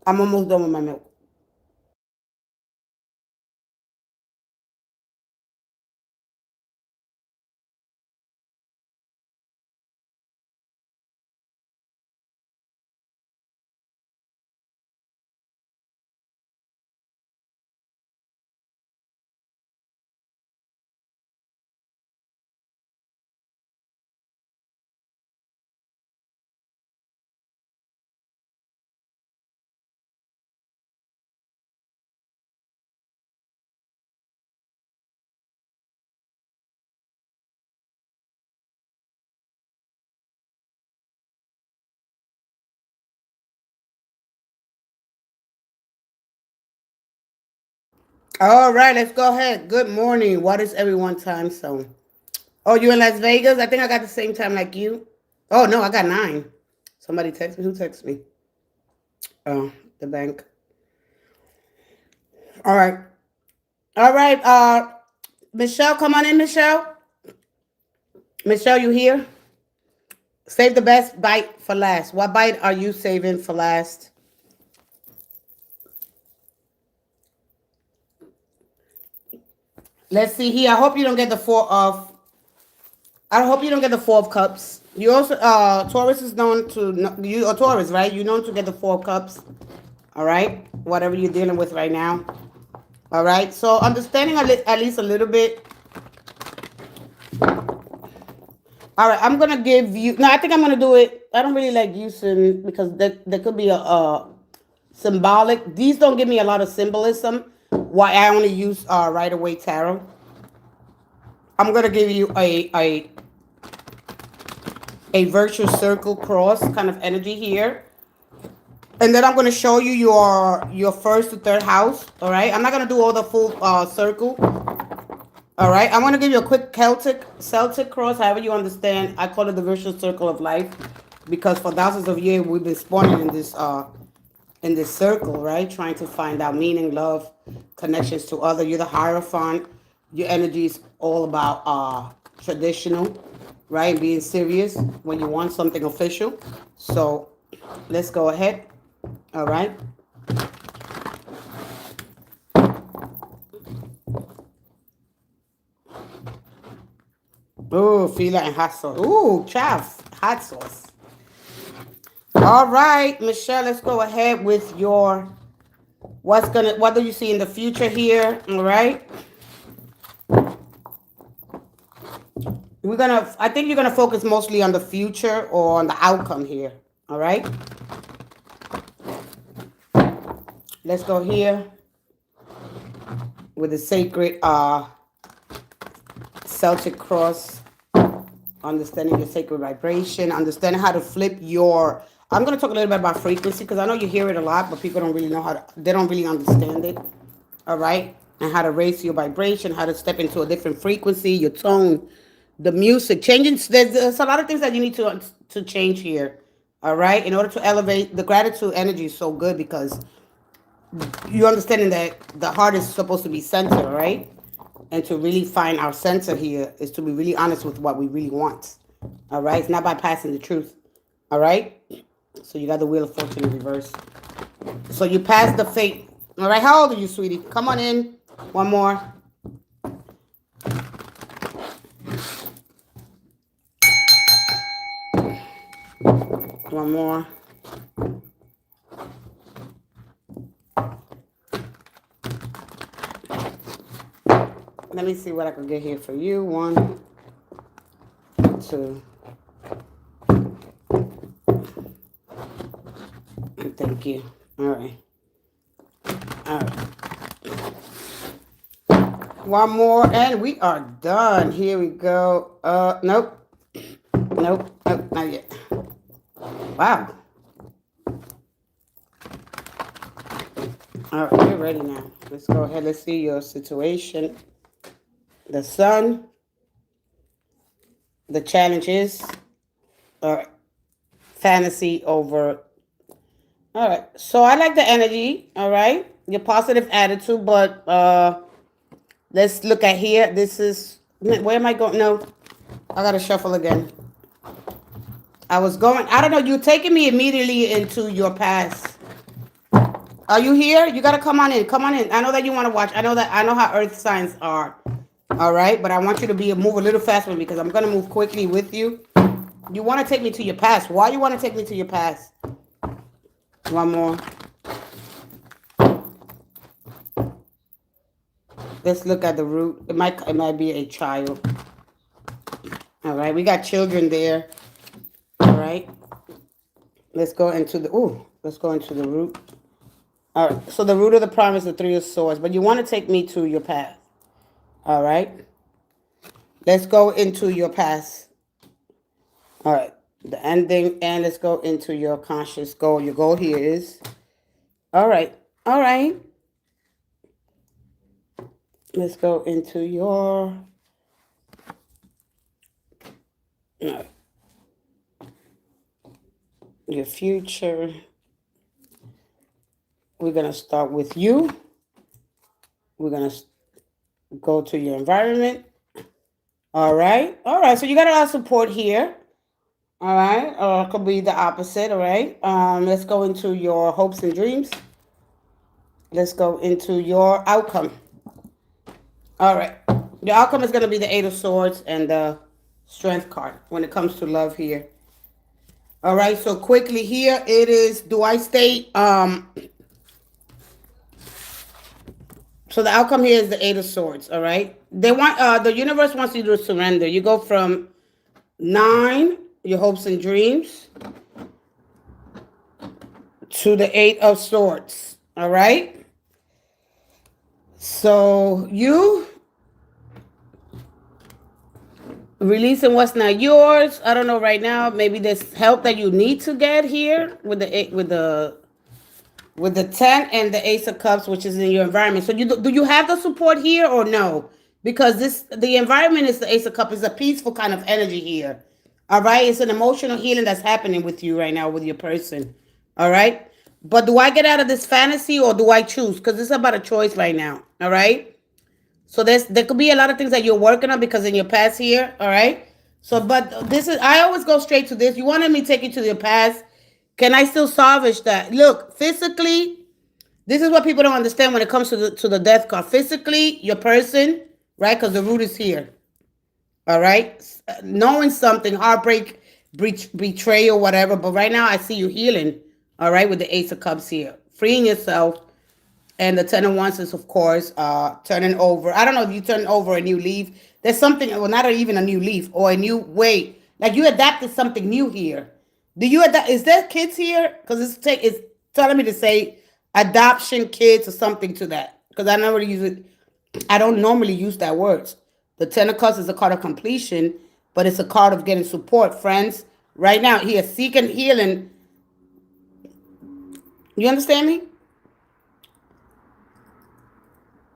I'm almost done with my milk. All right, let's go ahead. Good morning. What is everyone's time zone? Oh, you in Las Vegas? I think I got the same time like you. Oh no, I got 9. Somebody text me. Who texted me? Oh, the bank. All right. All right. Michelle, come on in, Michelle. Michelle, you here? Save the best bite for last. What bite are you saving for last? Let's see here. I hope you don't get the 4 of. I hope you don't get the 4 of cups. You also, Taurus is known to, you are Taurus, right? You're known to get the 4 of cups. All right. Whatever you're dealing with right now. All right. So understanding at least a little bit. All right. I'm going to give you, no, I think I'm going to do it. I don't really like using, because there could be a symbolic. These don't give me a lot of symbolism. Why I only use right away tarot. I'm going to give you a virtuous circle cross kind of energy here. And then I'm going to show you your first to third house. All right. I'm not going to do all the full circle. All right. I'm going to give you a quick Celtic cross, however you understand. I call it the virtuous circle of life, because for thousands of years we've been spawning in this circle, right? Trying to find out meaning, love, connections to other. You're the Hierophant. Your energy is all about traditional, right? Being serious when you want something official. So let's go ahead. All right. Ooh, fila and hot sauce. Ooh, chaff, hot sauce. All right, Michelle, let's go ahead with your what do you see in the future here? All right. I think you're gonna focus mostly on the future or on the outcome here. All right. Let's go here with the sacred Celtic cross. Understanding your sacred vibration, understanding how to flip your. I'm going to talk a little bit about frequency, because I know you hear it a lot, but people don't really know they don't really understand it. All right. And how to raise your vibration, how to step into a different frequency, your tone, the music, changing. There's a lot of things that you need to change here. All right. In order to elevate the gratitude energy is so good, because you understanding that the heart is supposed to be centered, right? And to really find our center here is to be really honest with what we really want. All right. It's not bypassing the truth. All right. So you got the Wheel of Fortune in reverse. So you passed the fate. All right. How old are you, sweetie? Come on in. One more. One more. Let me see what I can get here for you. 1, 2. And thank you. All right. All right. One more, and we are done. Here we go. Nope. Nope. Nope. Not yet. Wow. All right, we're ready now. Let's go ahead. Let's see your situation. The sun. The challenges. All right. Fantasy over. All right. So I like the energy. All right. Your positive attitude, but let's look at here. This is, where am I going? No, I got to shuffle again. I don't know. You're taking me immediately into your past. Are you here? You gotta come on in. Come on in. I know that you want to watch. I know how earth signs are. All right, but I want you to move a little faster because I'm gonna move quickly with you. You want to take me to your past. Why you want to take me to your past? One more. Let's look at the root. It might be a child. All right, we got children there. All right. Let's go into the root. All right. So the root of the problem is the Three of Swords, but you want to take me to your past. All right. Let's go into your past. All right. The ending, and let's go into your conscious goal. Your goal here is, all right. All right. Let's go into your, your future. We're going to start with you. We're going to go to your environment. All right. All right. So you got a lot of support here. All right. Or it could be the opposite. All right. Let's go into your hopes and dreams. Let's go into your outcome. All right. The outcome is going to be the Eight of Swords and the Strength card when it comes to love here. All right. So quickly here it is, do I stay? So the outcome here is the Eight of Swords. All right. They want, the universe wants you to surrender. You go from 9, your hopes and dreams, to the Eight of Swords. All right. So you releasing what's not yours. I don't know right now. Maybe there's help that you need to get here with the 10 and the Ace of Cups, which is in your environment. So do you have the support here or no? Because the environment is the Ace of Cups. It's a peaceful kind of energy here. All right. It's an emotional healing that's happening with you right now with your person. All right. But do I get out of this fantasy or do I choose? Because it's about a choice right now. All right. So there could be a lot of things that you're working on because in your past here. All right. So, but I always go straight to this. You wanted me to take you to your past. Can I still salvage that? Look, physically, this is what people don't understand when it comes to the death card. Physically, your person, right? Because the root is here. All right. Knowing something, heartbreak, betrayal, whatever. But right now, I see you healing. All right, with the Ace of Cups here. Freeing yourself. And the 10 of Wands is, of course, turning over. I don't know if you turn over a new leaf. There's something, well, not even a new leaf or a new way. Like you adapted something new here. Do you adapt? Is there kids here? Because it's telling me to say adoption, kids, or something to that. Because I never use it. I don't normally use that word. The 10 of Cups is a card of completion, but it's a card of getting support, friends. Right now, here, seeking healing. You understand me?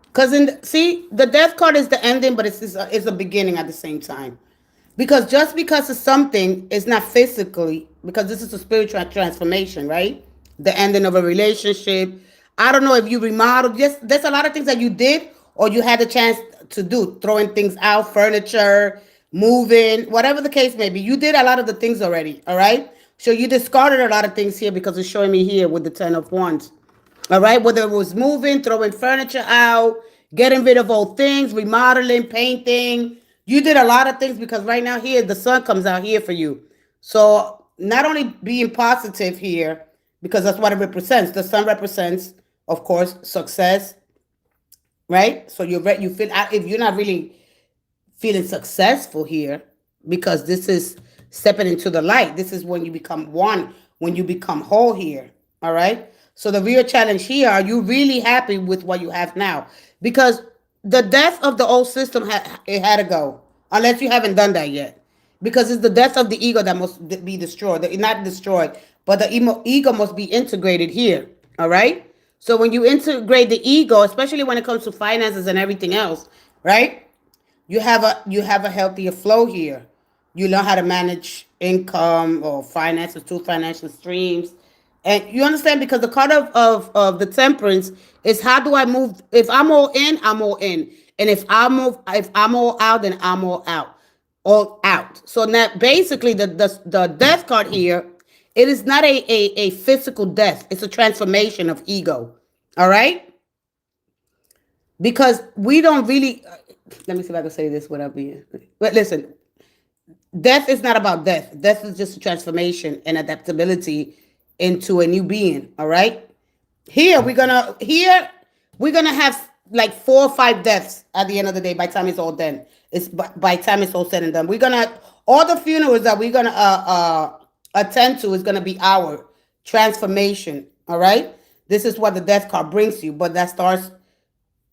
Because the death card is the ending, but it's a beginning at the same time. Because just because it's something, it's not physically, because this is a spiritual transformation, right? The ending of a relationship. I don't know if you remodeled. Just there's a lot of things that you did or you had the chance to do. Throwing things out, furniture, moving, whatever the case may be. You did a lot of the things already, all right? So you discarded a lot of things here because it's showing me here with the 10 of Wands. All right, whether it was moving, throwing furniture out, getting rid of old things, remodeling, painting. You did a lot of things because right now here, the sun comes out here for you. So not only being positive here, because that's what it represents. The sun represents, of course, success, right? So you feel, if you're not really feeling successful here, because this is stepping into the light. This is when you become one, when you become whole here, all right? So the real challenge here, are you really happy with what you have now? Because the death of the old system, it had to go, unless you haven't done that yet. Because it's the death of the ego that must be destroyed. Not destroyed, but the ego must be integrated here, all right? So when you integrate the ego, especially when it comes to finances and everything else, right? You have a healthier flow here. You learn how to manage income or finances, two financial streams. And you understand, because the card of the Temperance is, how do I move? If I'm all in, I'm all in. And if I'm all out, then I'm all out. All out. So now basically the death card here, it is not a physical death. It's a transformation of ego. All right? Because we don't really, let me see if I can say this without being, but listen, death is not about death. Death is just a transformation and adaptability into a new being. All right? Here we're gonna have like 4 or 5 deaths at the end of the day. By the time it's all done, by the time it's all said and done, we're gonna, all the funerals that we're gonna attend to is gonna be our transformation. All right, this is what the death card brings you, but that starts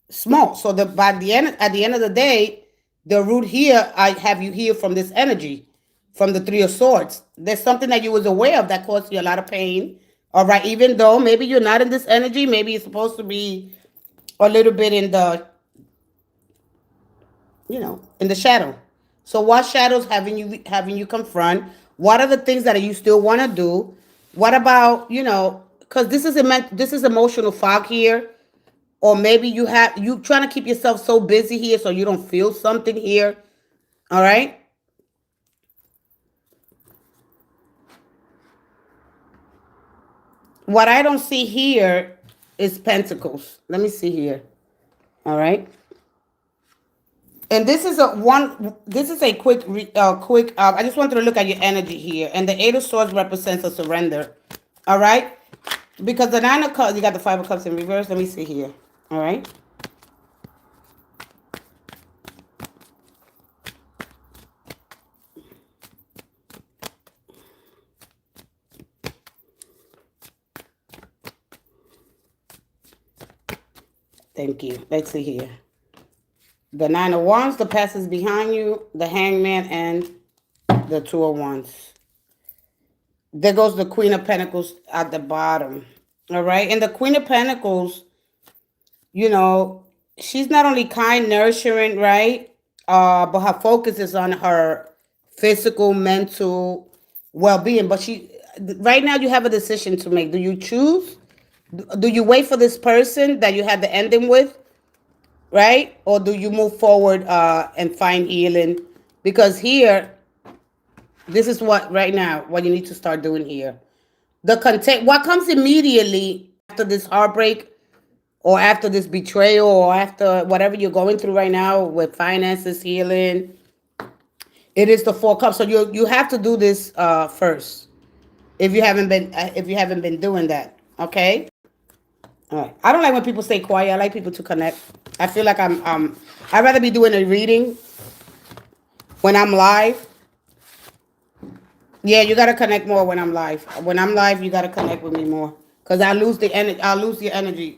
small. So the by the end at the end of the day, the root here, I have you here from this energy, from the Three of Swords. There's something that you was aware of that caused you a lot of pain. All right, even though maybe you're not in this energy, maybe you're supposed to be a little bit in the, in the shadow. So what shadows having you confront? What are the things that you still want to do? What about, because this is emotional fog here, or maybe you trying to keep yourself so busy here so you don't feel something here. All right. What I don't see here is pentacles. Let me see here. All right. And this is a quick. I just wanted to look at your energy here, and the Eight of Swords represents a surrender. All right, because the Nine of Cups, you got the Five of Cups in reverse. Let me see here. All right. Thank you. Let's see here. The Nine of Wands, the past is behind you, the Hangman, and the Two of Wands. There goes the Queen of Pentacles at the bottom. All right. And the Queen of Pentacles, she's not only kind, nurturing, right? But her focus is on her physical, mental well-being. But right now you have a decision to make. Do you choose? Do you wait for this person that you had the ending with? Right? Or do you move forward and find healing? Because here, this is what you need to start doing here. What comes immediately after this heartbreak, or after this betrayal, or after whatever you're going through right now with finances, healing, it is the Four Cups. So you have to do this first if you haven't been doing that. Okay. All right. I don't like when people stay quiet. I like people to connect. I feel like I'd rather be doing a reading when I'm live. Yeah, you gotta connect more when I'm live. When I'm live, you gotta connect with me more, because I lose the energy. I lose your energy.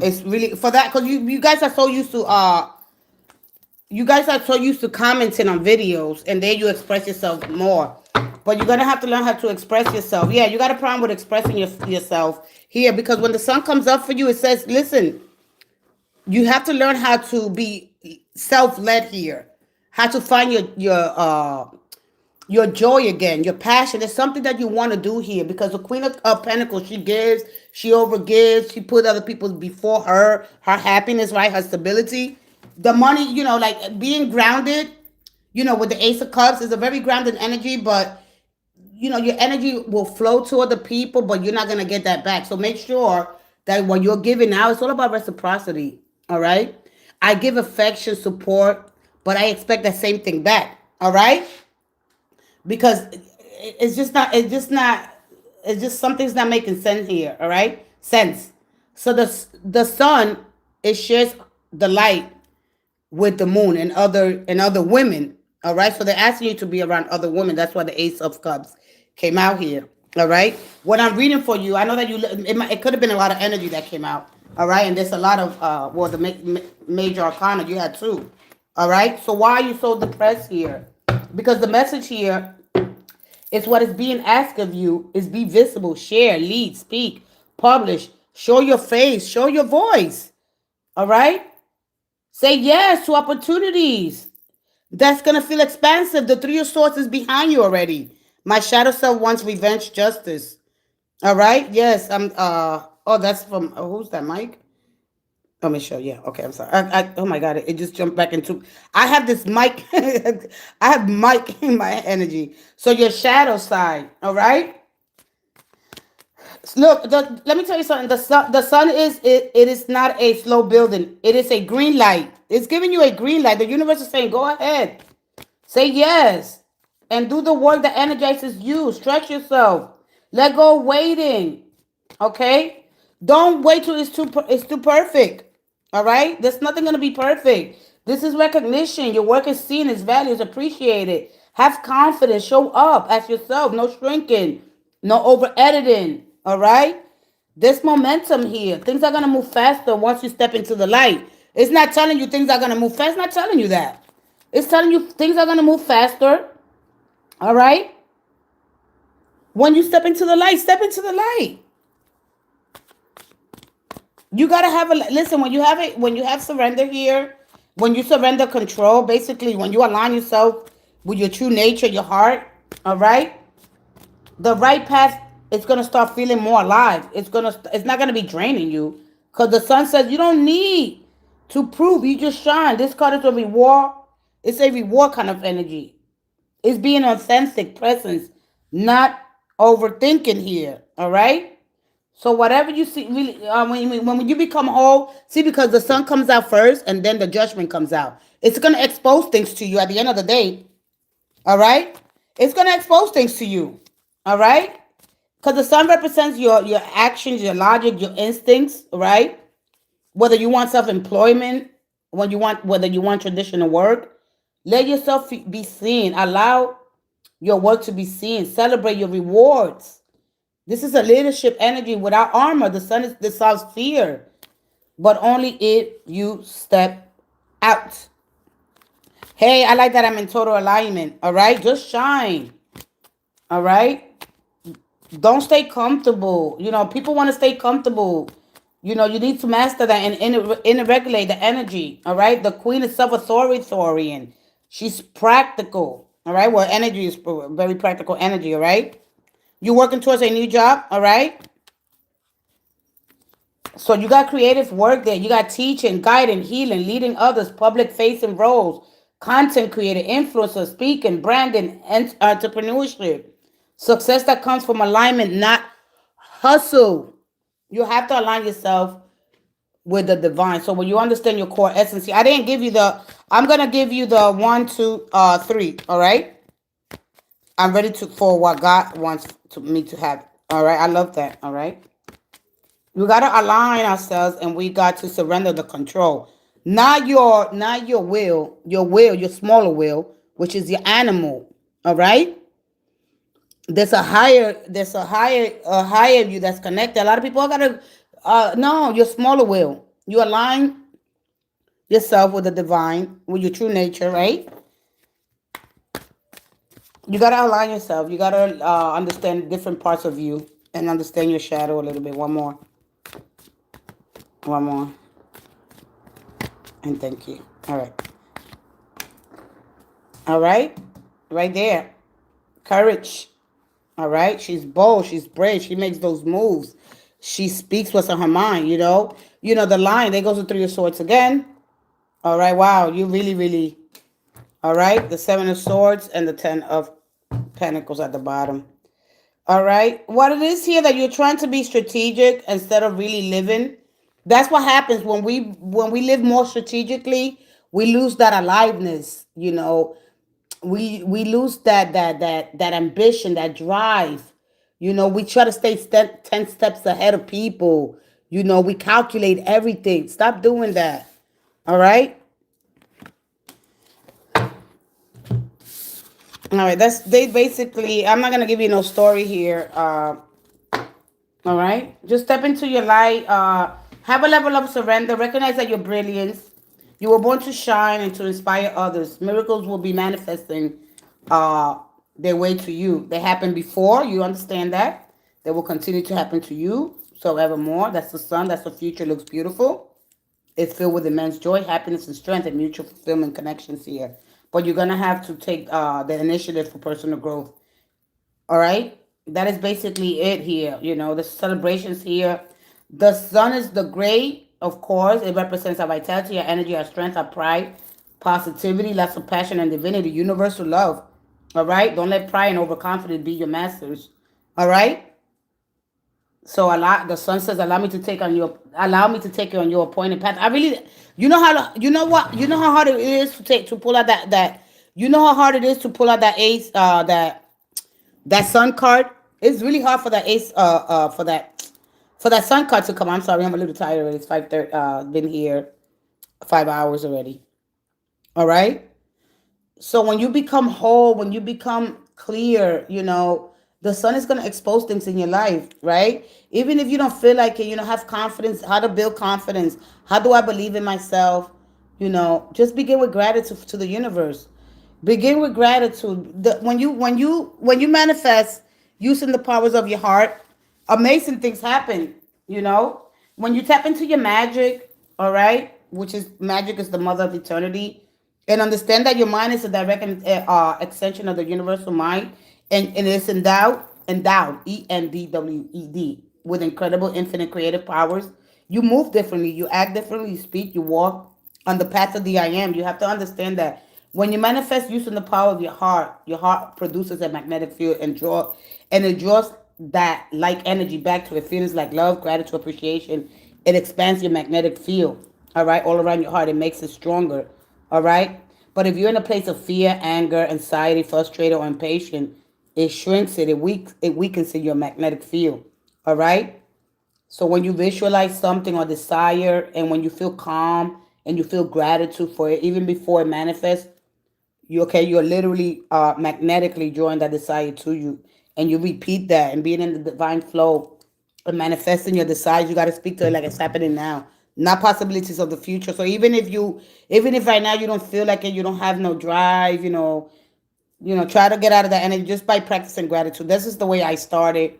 It's really for that, because you guys are so used to commenting on videos, and there you express yourself more. But you're gonna have to learn how to express yourself. Yeah, you got a problem with expressing yourself here, because when the sun comes up for you, it says, listen, you have to learn how to be self-led here, how to find your joy again, your passion. There's something that you want to do here, because the Queen of Pentacles, she gives, she overgives, she put other people before her happiness, right? Her stability, the money, like being grounded, with the Ace of Cups is a very grounded energy, but your energy will flow to other people, but you're not going to get that back. So make sure that what you're giving now, it's all about reciprocity. All right. I give affection, support, but I expect that same thing back. All right. Because it's just something's not making sense here. All right. Sense. So the sun, it shares the light with the moon and other women. All right. So they're asking you to be around other women. That's why the Ace of Cups came out here. All right. What I'm reading for you, I know that it could have been a lot of energy that came out. All right. And there's a lot of, the major arcana, you had two. All right. So why are you so depressed here? Because the message here is what is being asked of you is be visible, share, lead, speak, publish, show your face, show your voice. All right. Say yes to opportunities. That's going to feel expansive. The Three of Swords is behind you already. My shadow self wants revenge, justice. All right. Yes. That's from, who's that, Mike? Oh, Michelle. Yeah. Okay. I'm sorry. Oh my God. It just jumped back into, I have this mic. I have mic in my energy. So your shadow side. All right. Look, let me tell you something. The sun is it is not a slow building. It is a green light. It's giving you a green light. The universe is saying, go ahead, say yes, and do the work that energizes you. Stretch yourself. Let go of waiting. Okay, don't wait till it's too perfect. All right, there's nothing gonna be perfect. This is recognition. Your work is seen, its value is appreciated. Have confidence. Show up as yourself. No shrinking. No over editing. All right. There's momentum here. Things are gonna move faster once you step into the light. It's not telling you things are gonna move fast. It's not telling you that. It's telling you things are gonna move faster. All right. When you step into the light, step into the light. You gotta have a listen. When you have surrender here, when you surrender control, basically when you align yourself with your true nature, your heart, all right, the right path, it's gonna start feeling more alive. It's not gonna be draining you, because the sun says you don't need to prove. You just shine. This card is a reward. It's a reward kind of energy. It's being authentic presence, not overthinking here. All right. So whatever you see, really, when you become whole, see, because the sun comes out first and then the judgment comes out. It's gonna expose things to you at the end of the day. All right, it's gonna expose things to you. All right, because the sun represents your actions, your logic, your instincts. Right, whether you want self employment, whether you want traditional work, let yourself be seen. Allow your work to be seen. Celebrate your rewards. This is a leadership energy without armor. The sun dissolves fear, but only if you step out. Hey, I like that I'm in total alignment. All right, just shine. All right, don't stay comfortable. People want to stay comfortable. You need to master that and regulate the energy. All right, the queen is self-authoritarian. She's practical. All right, well, energy is very practical energy. All right. You're working towards a new job, all right? So you got creative work there. You got teaching, guiding, healing, leading others, public facing roles, content creator, influencer, speaking, branding, and entrepreneurship. Success that comes from alignment, not hustle. You have to align yourself with the divine. So when you understand your core essence, I didn't give you I'm gonna give you the 1, 2, 3. All right. I'm ready for what God wants me to have. All right. I love that. All right. We got to align ourselves, and we got to surrender the control. Not your will, your smaller will, which is your animal. All right. There's a higher you that's connected. A lot of people gotta no, your smaller will. You align yourself with the divine, with your true nature, right? You gotta align yourself. You gotta understand different parts of you and understand your shadow a little bit. One more, and thank you. All right, right there. Courage. All right, she's bold. She's brave. She makes those moves. She speaks what's on her mind. The line. There goes the 3 of Swords again. All right, wow, you really, really. All right, the 7 of Swords and the 10 of Pentacles at the bottom. All right. What it is here that you're trying to be strategic instead of really living. That's what happens when we live more strategically. We lose that aliveness. We lose that ambition, that drive. We try to stay 10 steps ahead of people. We calculate everything. Stop doing that. All right. All right, they basically. I'm not gonna give you no story here. All right, just step into your light. Have a level of surrender. Recognize that you're brilliance. You were born to shine and to inspire others. Miracles will be manifesting their way to you. They happened before. You understand that. They will continue to happen to you. So evermore. That's the sun. That's the future. Looks beautiful. It's filled with immense joy, happiness, and strength, and mutual fulfillment connections here. But you're going to have to take the initiative for personal growth. All right? That is basically it here. The celebrations here. The sun is the gray, of course. It represents our vitality, our energy, our strength, our pride, positivity, lots of passion and divinity, universal love. All right? Don't let pride and overconfidence be your masters. All right? So the sun says, allow me to take you on your appointed path. I really, you know how, you know what, you know how hard it is to pull out you know how hard it is to pull out that ace, that sun card. It's really hard for that ace, for that sun card to come. I'm sorry, I'm a little tired already. It's 5:30. Been here 5 hours already. All right. So when you become whole, when you become clear, the sun is going to expose things in your life, right? Even if you don't feel like it, have confidence, how to build confidence. How do I believe in myself? Just begin with gratitude to the universe. Begin with gratitude. When you manifest using the powers of your heart, amazing things happen. When you tap into your magic, all right, which is magic is the mother of eternity, and understand that your mind is a direct extension of the universal mind, and it's endowed, ENDWED, with incredible infinite creative powers. You move differently, you act differently, you speak, you walk on the path of the I am. You have to understand that when you manifest using the power of your heart produces a magnetic field and it draws that like energy back to it. Feelings like love, gratitude, appreciation. It expands your magnetic field. All right, all around your heart. It makes it stronger. All right. But if you're in a place of fear, anger, anxiety, frustrated, or impatient, it shrinks it. It weakens your magnetic field. All right. So when you visualize something or desire, and when you feel calm and you feel gratitude for it, even before it manifests, you're literally magnetically drawing that desire to you, and you repeat that and being in the divine flow and manifesting your desires. You got to speak to it like it's happening now, not possibilities of the future. So even if right now you don't feel like it, you don't have no drive, try to get out of that energy just by practicing gratitude. This is the way I started.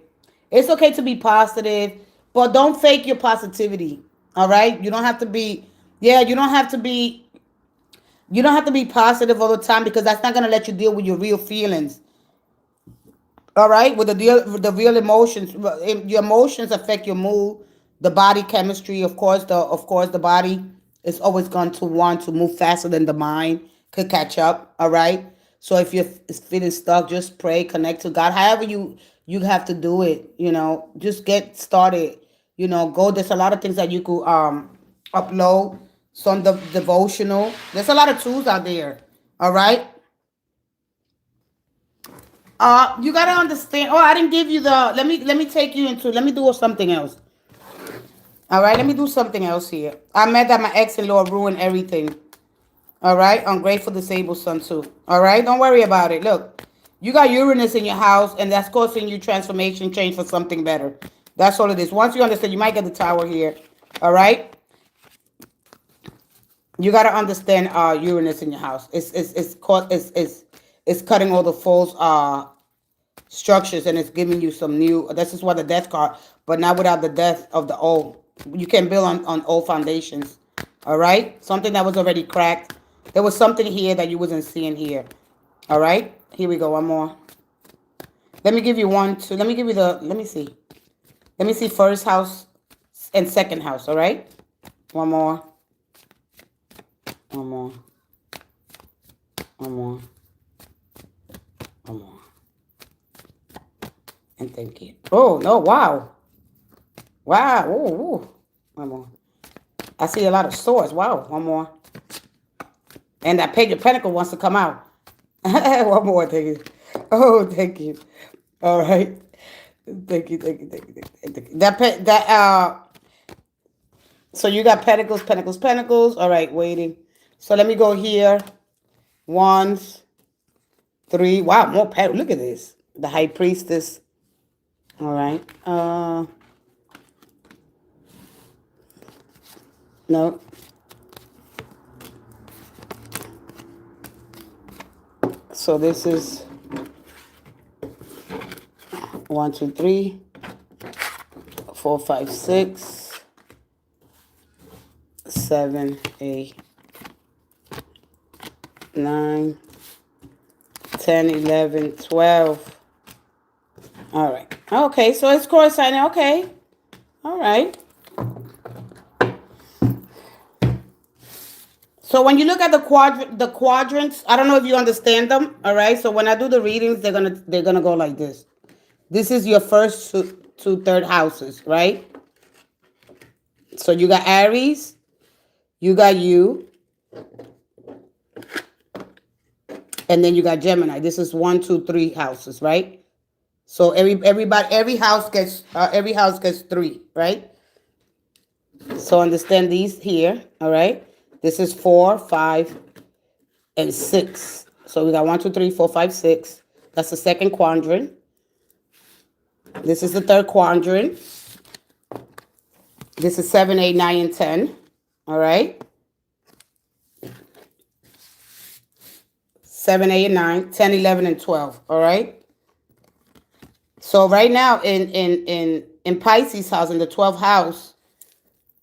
It's okay to be positive, but don't fake your positivity. All right, you don't have to be. Yeah, you don't have to be positive all the time, because that's not gonna let you deal with your real feelings. All right, with the real emotions. Your emotions affect your mood, the body chemistry. Of course, the body is always going to want to move faster than the mind could catch up. All right. So if you're feeling stuck, just pray, connect to God. However you have to do it. Just get started. Go. There's a lot of things that you could upload. Some devotional. There's a lot of tools out there. All right. You gotta understand. Oh, I didn't give you the. Let me take you into. Let me do something else. All right, let me do something else here. I met that my ex-in-law ruined everything. All right, ungrateful, disabled son too. All right, don't worry about it. Look, you got Uranus in your house, and that's causing you transformation, change for something better. That's all it is. Once you understand, you might get the tower here. All right, you gotta understand. Uranus in your house. It's cutting all the false structures, and it's giving you some new. This is what the death card, but not without the death of the old. You can build on old foundations. All right, something that was already cracked. There was something here that you wasn't seeing here. All right, here we go. One more. Let me give you one, two. Let me give you the. Let me see. Let me see first house and second house. All right. One more. One more. One more. One more. And thank you. Oh, no. Wow. Wow. Ooh. One more. I see a lot of swords. Wow. One more. And that page of pentacle wants to come out. One more. Thank you. Oh, thank you. All right. Thank you. Thank you. Thank you. Thank you. So you got pentacles, pentacles, pentacles. All right. Waiting. So let me go here. Wands. 3. Wow. More pentacles. Look at this. The high priestess. All right. No. So this is 1, 2, 3, 4, 5, 6, 7, 8, 9, 10, 11, 12. All right. Okay, so it's coinciding. Okay. All right. So when you look at the quadrants, I don't know if you understand them. All right. So when I do the readings, they're gonna go like this. This is your first. two third houses, right? So you got Aries, you got you, and then you got Gemini. This is 1, 2, 3 houses, right? So every house gets 3, right? So understand these here, all right? This is 4, 5, and 6. So we got 1, 2, 3, 4, 5, 6. That's the second quadrant. This is the third quadrant. This is 7, 8, 9, and 10. All right. 7, 8, and 9, 10, 11, and 12. All right. So right now in Pisces house, in the 12th house,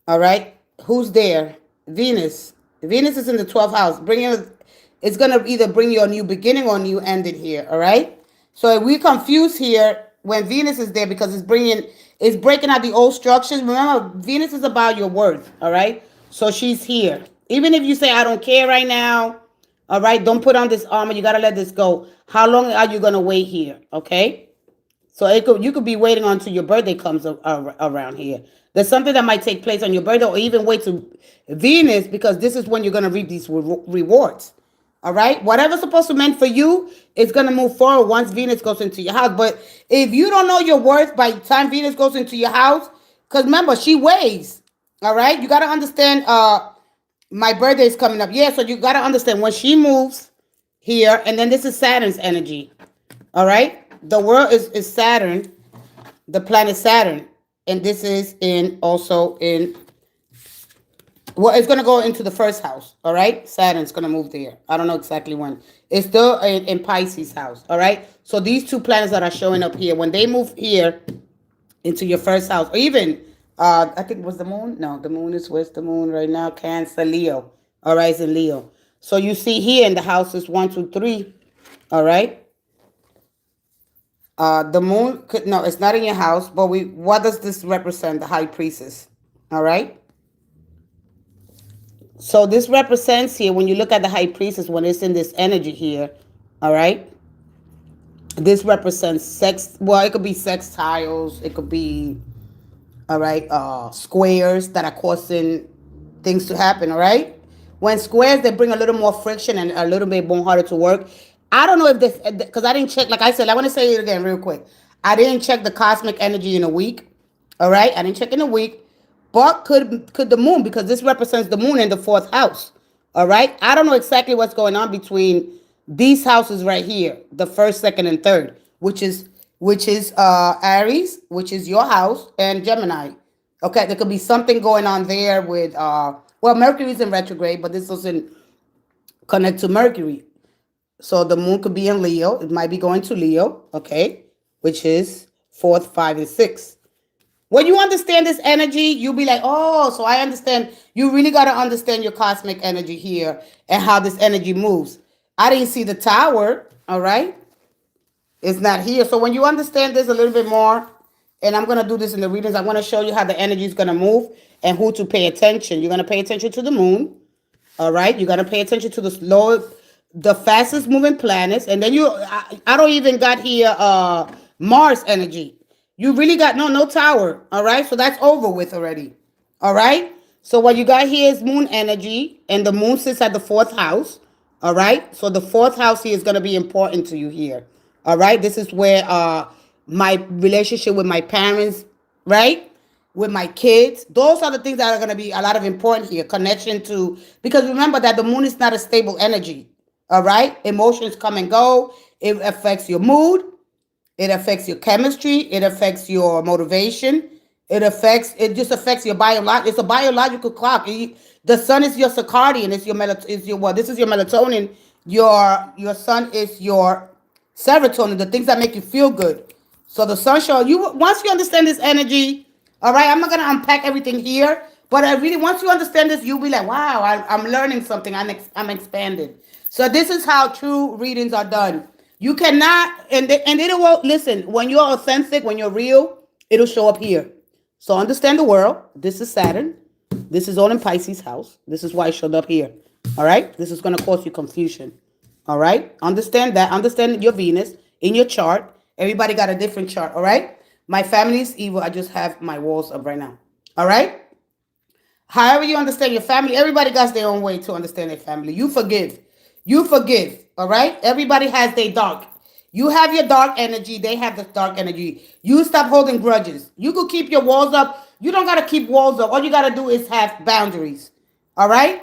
all right, who's there? Venus. Venus is in the 12th house. It's going to either bring you a new beginning or a new ending here, all right? So we confuse here when Venus is there because it's breaking out the old structures. Remember, Venus is about your worth, all right? So she's here. Even if you say, I don't care right now, all right, don't put on this armor. You got to let this go. How long are you going to wait here, okay? So you could be waiting until your birthday comes around here. There's something that might take place on your birthday or even wait to Venus because this is when you're going to reap these rewards. All right? Whatever's supposed to meant for you, it's going to move forward once Venus goes into your house. But if you don't know your worth by the time Venus goes into your house, because remember, she weighs. All right? You got to understand my birthday is coming up. Yeah, so you got to understand when she moves here, and then this is Saturn's energy. All right? The world is Saturn, the planet Saturn. And this is also in, well, it's going to go into the first house, all right? Saturn's going to move there. I don't know exactly when. It's still in Pisces house, all right? So these two planets that are showing up here, when they move here into your first house, or even, I think it was the moon? No, the moon is, where's the moon right now? Cancer, Leo, all right, it's in Leo. So you see here in the houses 1, 2, 3, all right? The moon could, no, it's not in your house, but what does this represent? The high priestess. All right. So this represents here, when you look at the high priestess, when it's in this energy here, all right, this represents sex. Well, it could be sextiles. It could be, all right, squares that are causing things to happen. All right. When squares, they bring a little more friction and a little bit more harder to work. I don't know if this, because I didn't check, like I said, I want to say it again real quick. I didn't check the cosmic energy in a week. All right. I didn't check in a week. But could the moon, because this represents the moon in the 4th house. All right. I don't know exactly what's going on between these houses right here, the 1st, 2nd, and 3rd, which is Aries, which is your house, and Gemini. Okay. There could be something going on there with, well, Mercury's in retrograde, but this doesn't connect to Mercury. So the moon could be in Leo. It might be going to Leo, okay, which is 4th, 5, and 6. When you understand this energy, you'll be like, oh, so I understand. You really got to understand your cosmic energy here and how this energy moves. I didn't see the tower, all right? It's not here. So when you understand this a little bit more, and I'm going to do this in the readings, I'm going to show you how the energy is going to move and who to pay attention. You're going to pay attention to the moon, all right? You're going to pay attention to the fastest moving planets, and then I don't even got here Mars energy. You really got no tower, all right? So that's over with already, all right? So what you got here is moon energy, and the moon sits at the 4th house, all right? So the 4th house here is going to be important to you here, all right? This is where my relationship with my parents, right? With my kids, those are the things that are going to be a lot of important here. Connection to, because remember that the moon is not a stable energy. All right. Emotions come and go. It affects your mood. It affects your chemistry. It affects your motivation. It just affects your biological. It's a biological clock. The sun is your circadian. It's your well, this is your melatonin. Your sun is your serotonin, the things that make you feel good. So the sun show you, once you understand this energy, all right, I'm not going to unpack everything here, but I really, once you understand this, you'll be like, wow, I'm learning something. I'm expanded. So this is how true readings are done. You cannot, and it will, listen, when you're authentic, when you're real, it'll show up here. So understand the world. This is Saturn. This is all in Pisces house. This is why it showed up here. All right. This is going to cause you confusion. All right. Understand that. Understand your Venus in your chart. Everybody got a different chart. All right. My family is evil. I just have my walls up right now. All right? However you understand your family, everybody got their own way to understand their family. You forgive. You forgive. All right? Everybody has their dark. You have your dark energy. They have the dark energy. You stop holding grudges. You could keep your walls up. You don't got to keep walls up. All you got to do is have boundaries. All right?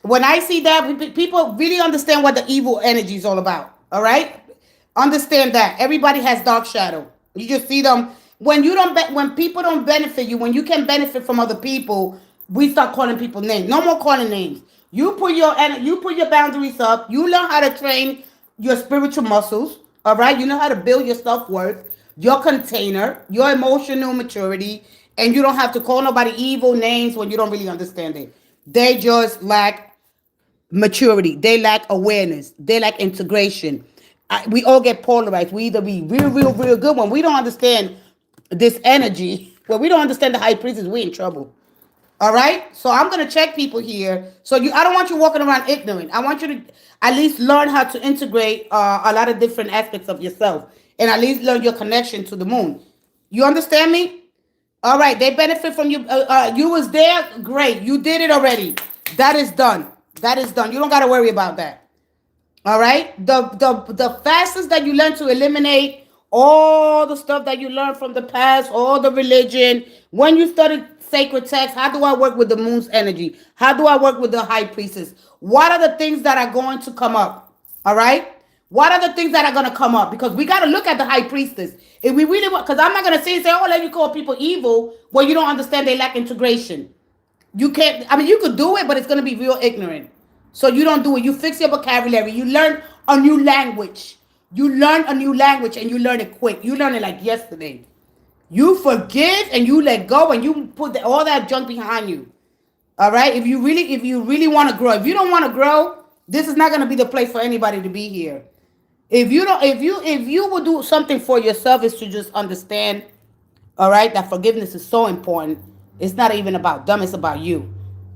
When I see that, people really understand what the evil energy is all about. All right? Understand that everybody has dark shadow. You just see them when you don't. When people don't benefit you, when you can benefit from other people, we start calling people names. No more calling names. You put your boundaries up. You learn how to train your spiritual muscles. All right. You know how to build your self worth, your container, your emotional maturity, and you don't have to call nobody evil names when you don't really understand it. They just lack maturity. They lack awareness. They lack integration. We all get polarized. We either be real good when we don't understand this energy. When we don't understand the high priestess, we in trouble. All right. So I'm gonna check people here. So I don't want you walking around ignorant. I want you to at least learn how to integrate a lot of different aspects of yourself, and at least learn your connection to the moon. You understand me? All right. They benefit from you. You was there. Great. You did it already. That is done. That is done. You don't got to worry about that. All right. The fastest that you learn to eliminate all the stuff that you learned from the past, all the religion. When you study sacred text, how do I work with the moon's energy? How do I work with the high priestess? What are the things that are going to come up? All right. What are the things that are going to come up? Because we got to look at the high priestess. If we really want, because I'm not going to say, oh, let you call people evil when you don't understand they lack integration. You can't, I mean, you could do it, but it's going to be real ignorant. So you don't do it. You fix your vocabulary. You learn a new language. You learn a new language and you learn it quick. You learn it like yesterday. You forgive and you let go and you put all that junk behind you. All right? If you really want to grow. If you don't want to grow, this is not going to be the place for anybody to be here. If you will do something for yourself, is to just understand, all right, that forgiveness is so important. It's not even about them, it's about you.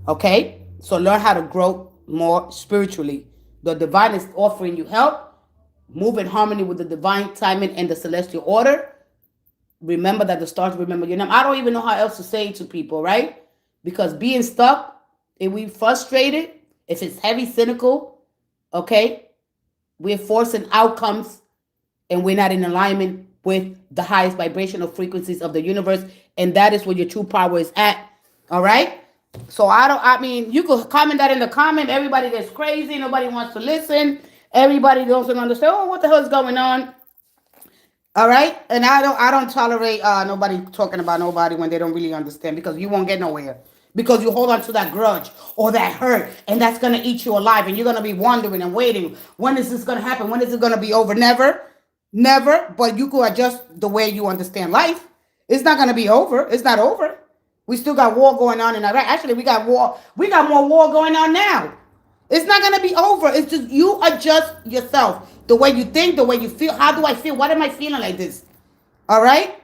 Okay? So learn how to grow more spiritually. The divine is offering you help. Move in harmony with the divine timing and the celestial order. Remember that the stars remember your name. I don't even know how else to say it to people, right? Because being stuck, if we frustrated, if it's heavy, cynical, okay, we're forcing outcomes and we're not in alignment with the highest vibrational frequencies of the universe. And that is where your true power is at. All right? So I mean, you could comment that in the comment. Everybody gets crazy. Nobody wants to listen. Everybody doesn't understand, oh, what the hell is going on? All right? And I don't tolerate nobody talking about nobody when they don't really understand, because you won't get nowhere. Because you hold on to that grudge or that hurt, and that's going to eat you alive, and you're going to be wondering and waiting. When is this going to happen? When is it going to be over? Never. Never. But you could adjust the way you understand life. It's not going to be over. It's not over. We still got war going on in Iraq. Actually, we got war. We got more war going on now. It's not going to be over. It's just you adjust yourself. The way you think, the way you feel. How do I feel? What am I feeling like this? All right?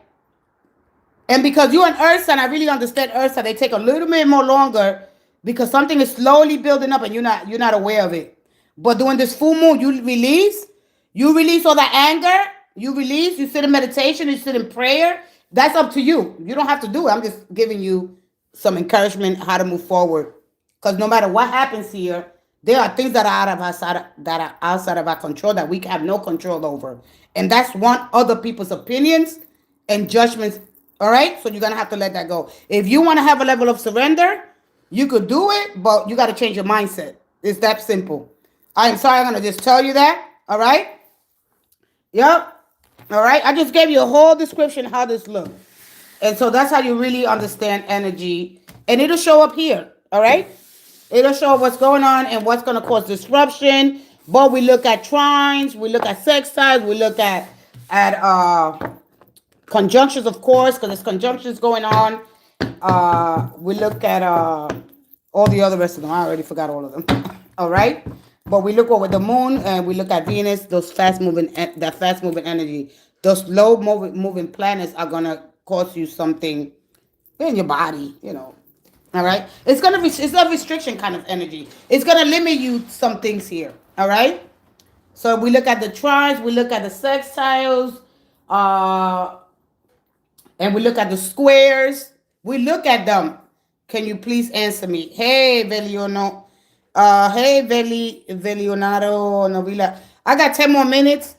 And because you're an earth sign, I really understand earth sign. They take a little bit more longer because something is slowly building up and you're not aware of it. But during this full moon, you release all that anger. You sit in meditation, you sit in prayer. That's up to you. You don't have to do it. I'm just giving you some encouragement how to move forward. Because no matter what happens here, there are things that are outside of our control that we have no control over. And that's one, other people's opinions and judgments. All right? So you're going to have to let that go. If you want to have a level of surrender, you could do it, but you got to change your mindset. It's that simple. I'm sorry, I'm going to just tell you that. All right? Yep. All right? I just gave you a whole description how this looks. And so that's how you really understand energy. And it'll show up here. All right? It'll show what's going on and what's going to cause disruption. But we look at trines, we look at sextiles, we look at conjunctions, of course, because there's conjunctions going on. We look at all the other rest of them. I already forgot all of them. All right? But we look over the moon and we look at Venus, those fast-moving energy. Those slow-moving planets are going to cause you something in your body, you know. All right? It's a restriction kind of energy. It's going to limit you some things here. All right? So we look at the trines, we look at the sextiles, And we look at the squares. We look at them. Can you please answer me? Hey, Veliono. Hey, Velionado Novila. I got 10 more minutes.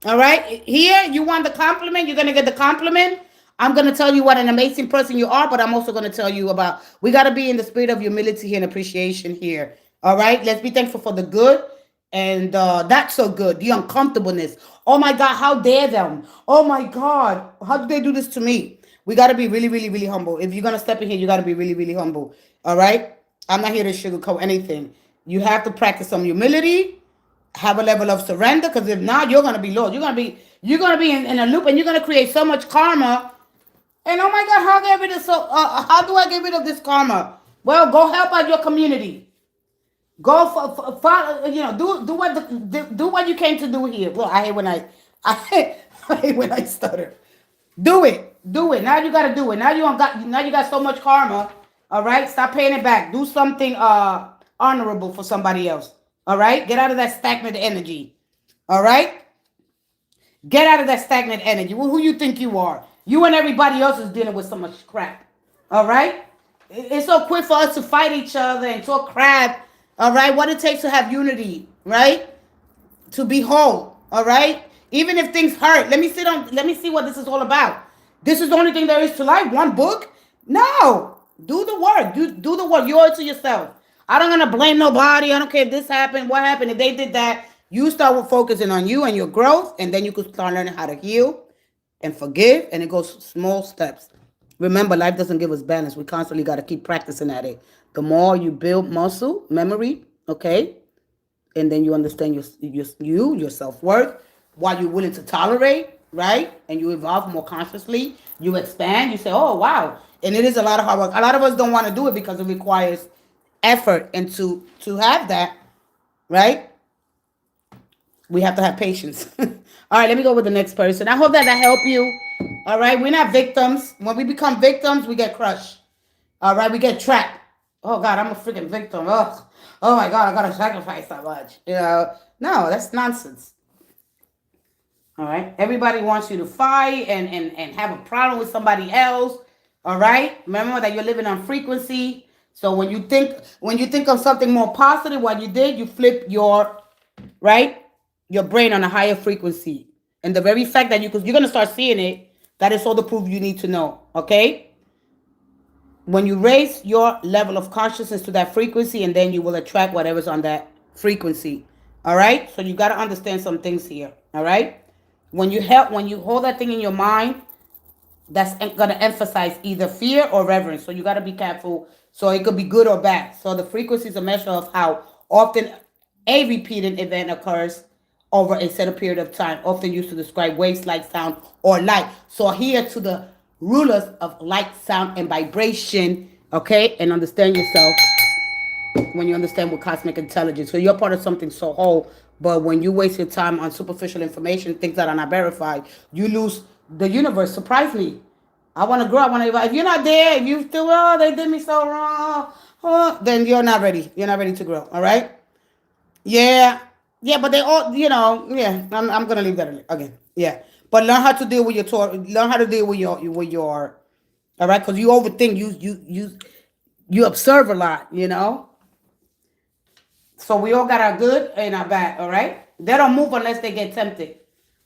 All right. Here, you want the compliment. You're going to get the compliment. I'm going to tell you what an amazing person you are, but I'm also going to tell you about, we got to be in the spirit of humility and appreciation here. All right. Let's be thankful for the good and that's so good. The uncomfortableness. Oh my God, how dare them? Oh my God, how did they do this to me? We got to be really, really, really humble. If you're going to step in here, you got to be really, really humble. All right. I'm not here to sugarcoat anything. You have to practice some humility, have a level of surrender, because if not, you're gonna be lost. You're gonna be in a loop, and you're gonna create so much karma. And oh my God, how do I get rid of this karma? Well, go help out your community. Go follow, do what you came to do here. Well, I hate when I hate when I stutter. Do it. Do it. Now you gotta do it. Now you got so much karma. All right. Stop paying it back. Do something honorable for somebody else. All right. Get out of that stagnant energy. All right. Get out of that stagnant energy. Who you think you are? You and everybody else is dealing with so much crap. All right. It's so quick for us to fight each other and talk crap. All right. What it takes to have unity. Right. To be whole. All right. Even if things hurt, let me see what this is all about. This is the only thing there is to life. One book? No. Do the work. Do the work. You owe it to yourself. I don't gonna blame nobody. I don't care if this happened, what happened. If they did that, you start with focusing on you and your growth, and then you could start learning how to heal and forgive, and it goes small steps. Remember, life doesn't give us balance. We constantly got to keep practicing at it. The more you build muscle memory, okay, and then you understand your self-worth, what you're willing to tolerate, right? And you evolve more consciously. You expand. You say, oh, wow. And it is a lot of hard work. A lot of us don't want to do it because it requires effort. And to have that, right, we have to have patience. All right, let me go with the next person. I hope that helped you. All right, we're not victims. When we become victims, we get crushed. All right, we get trapped. Oh, God, I'm a freaking victim. Oh my God, I got to sacrifice that much. No, that's nonsense. All right. Everybody wants you to fight and have a problem with somebody else. All right. Remember that you're living on frequency. So when you think of something more positive, what you did, you flip your brain on a higher frequency. And the very fact that you're going to start seeing it, that is all the proof you need to know. Okay. When you raise your level of consciousness to that frequency, and then you will attract whatever's on that frequency. All right. So you got to understand some things here. All right. When you hold that thing in your mind, that's going to emphasize either fear or reverence. So you got to be careful. So it could be good or bad. So the frequency is a measure of how often a repeated event occurs over a set period of time, often used to describe waves, light, sound, or light. So here to the rulers of light, sound, and vibration, okay? And understand yourself when you understand what cosmic intelligence. So you're part of something so whole. But when you waste your time on superficial information, things that are not verified, you lose the universe. Surprise me. I want to grow. I want to evolve. If you're not there, if you still, they did me so wrong, then you're not ready. You're not ready to grow. All right? Yeah. Yeah, but they all, yeah. I'm going to leave that again. Yeah. But learn how to deal with learn how to deal with your, all right? Because you overthink. You observe a lot, So we all got our good and our bad, all right? They don't move unless they get tempted.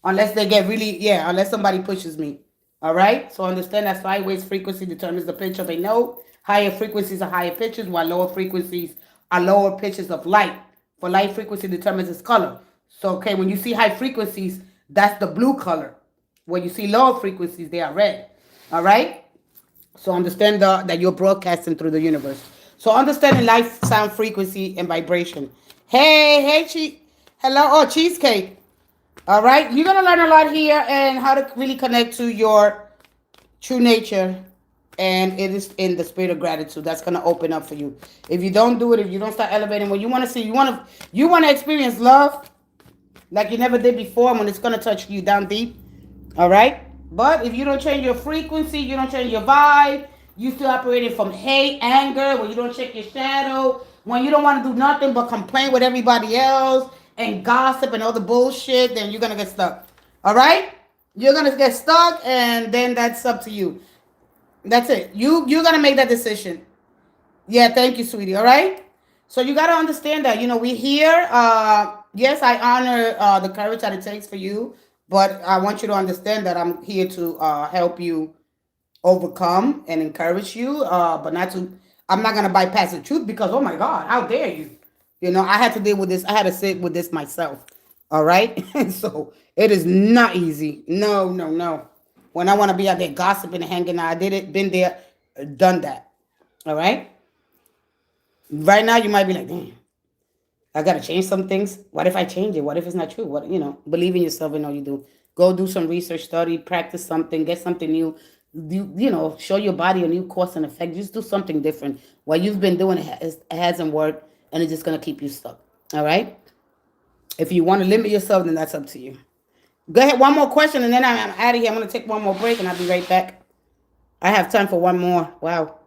Unless they get unless somebody pushes me. All right? So understand that sideways frequency determines the pitch of a note. Higher frequencies are higher pitches, while lower frequencies are lower pitches of light. For light frequency determines its color. So, okay, when you see high frequencies, that's the blue color. When you see lower frequencies, they are red. All right? So understand that you're broadcasting through the universe. So understanding life, sound, frequency, and vibration. Hey, hello, cheesecake. All right, you're gonna learn a lot here and how to really connect to your true nature, and it is in the spirit of gratitude. That's gonna open up for you. If you don't do it, if you don't start elevating, what you want to see, you want to experience love like you never did before, when it's gonna touch you down deep. All right, but if you don't change your frequency, you don't change your vibe. You still operating from hate, anger, when you don't check your shadow, when you don't want to do nothing but complain with everybody else and gossip and all the bullshit, then you're going to get stuck. All right? You're gonna get stuck, and then that's up to you. That's it. You're gonna make that decision. Yeah, thank you, sweetie. All right. So you gotta understand that we here. Yes, I honor the courage that it takes for you, but I want you to understand that I'm here to help you overcome and encourage you. But not to. I'm not gonna bypass the truth because oh my God, how dare you? I had to deal with this. I had to sit with this myself. All right. So it is not easy. No, no, no. When I want to be out there gossiping and hanging out, I did it. Been there, done that. All right. Right now, you might be like, damn, I gotta change some things. What if I change it? What if it's not true? Believe in yourself and all you do. Go do some research, study, practice something, get something new. Show your body a new cause and effect. Just do something different. What you've been doing it hasn't worked, and it's just gonna keep you stuck. All right. If you want to limit yourself, then that's up to you. Go ahead, one more question, and then I'm out of here. I'm gonna take one more break, and I'll be right back. I have time for one more. Wow.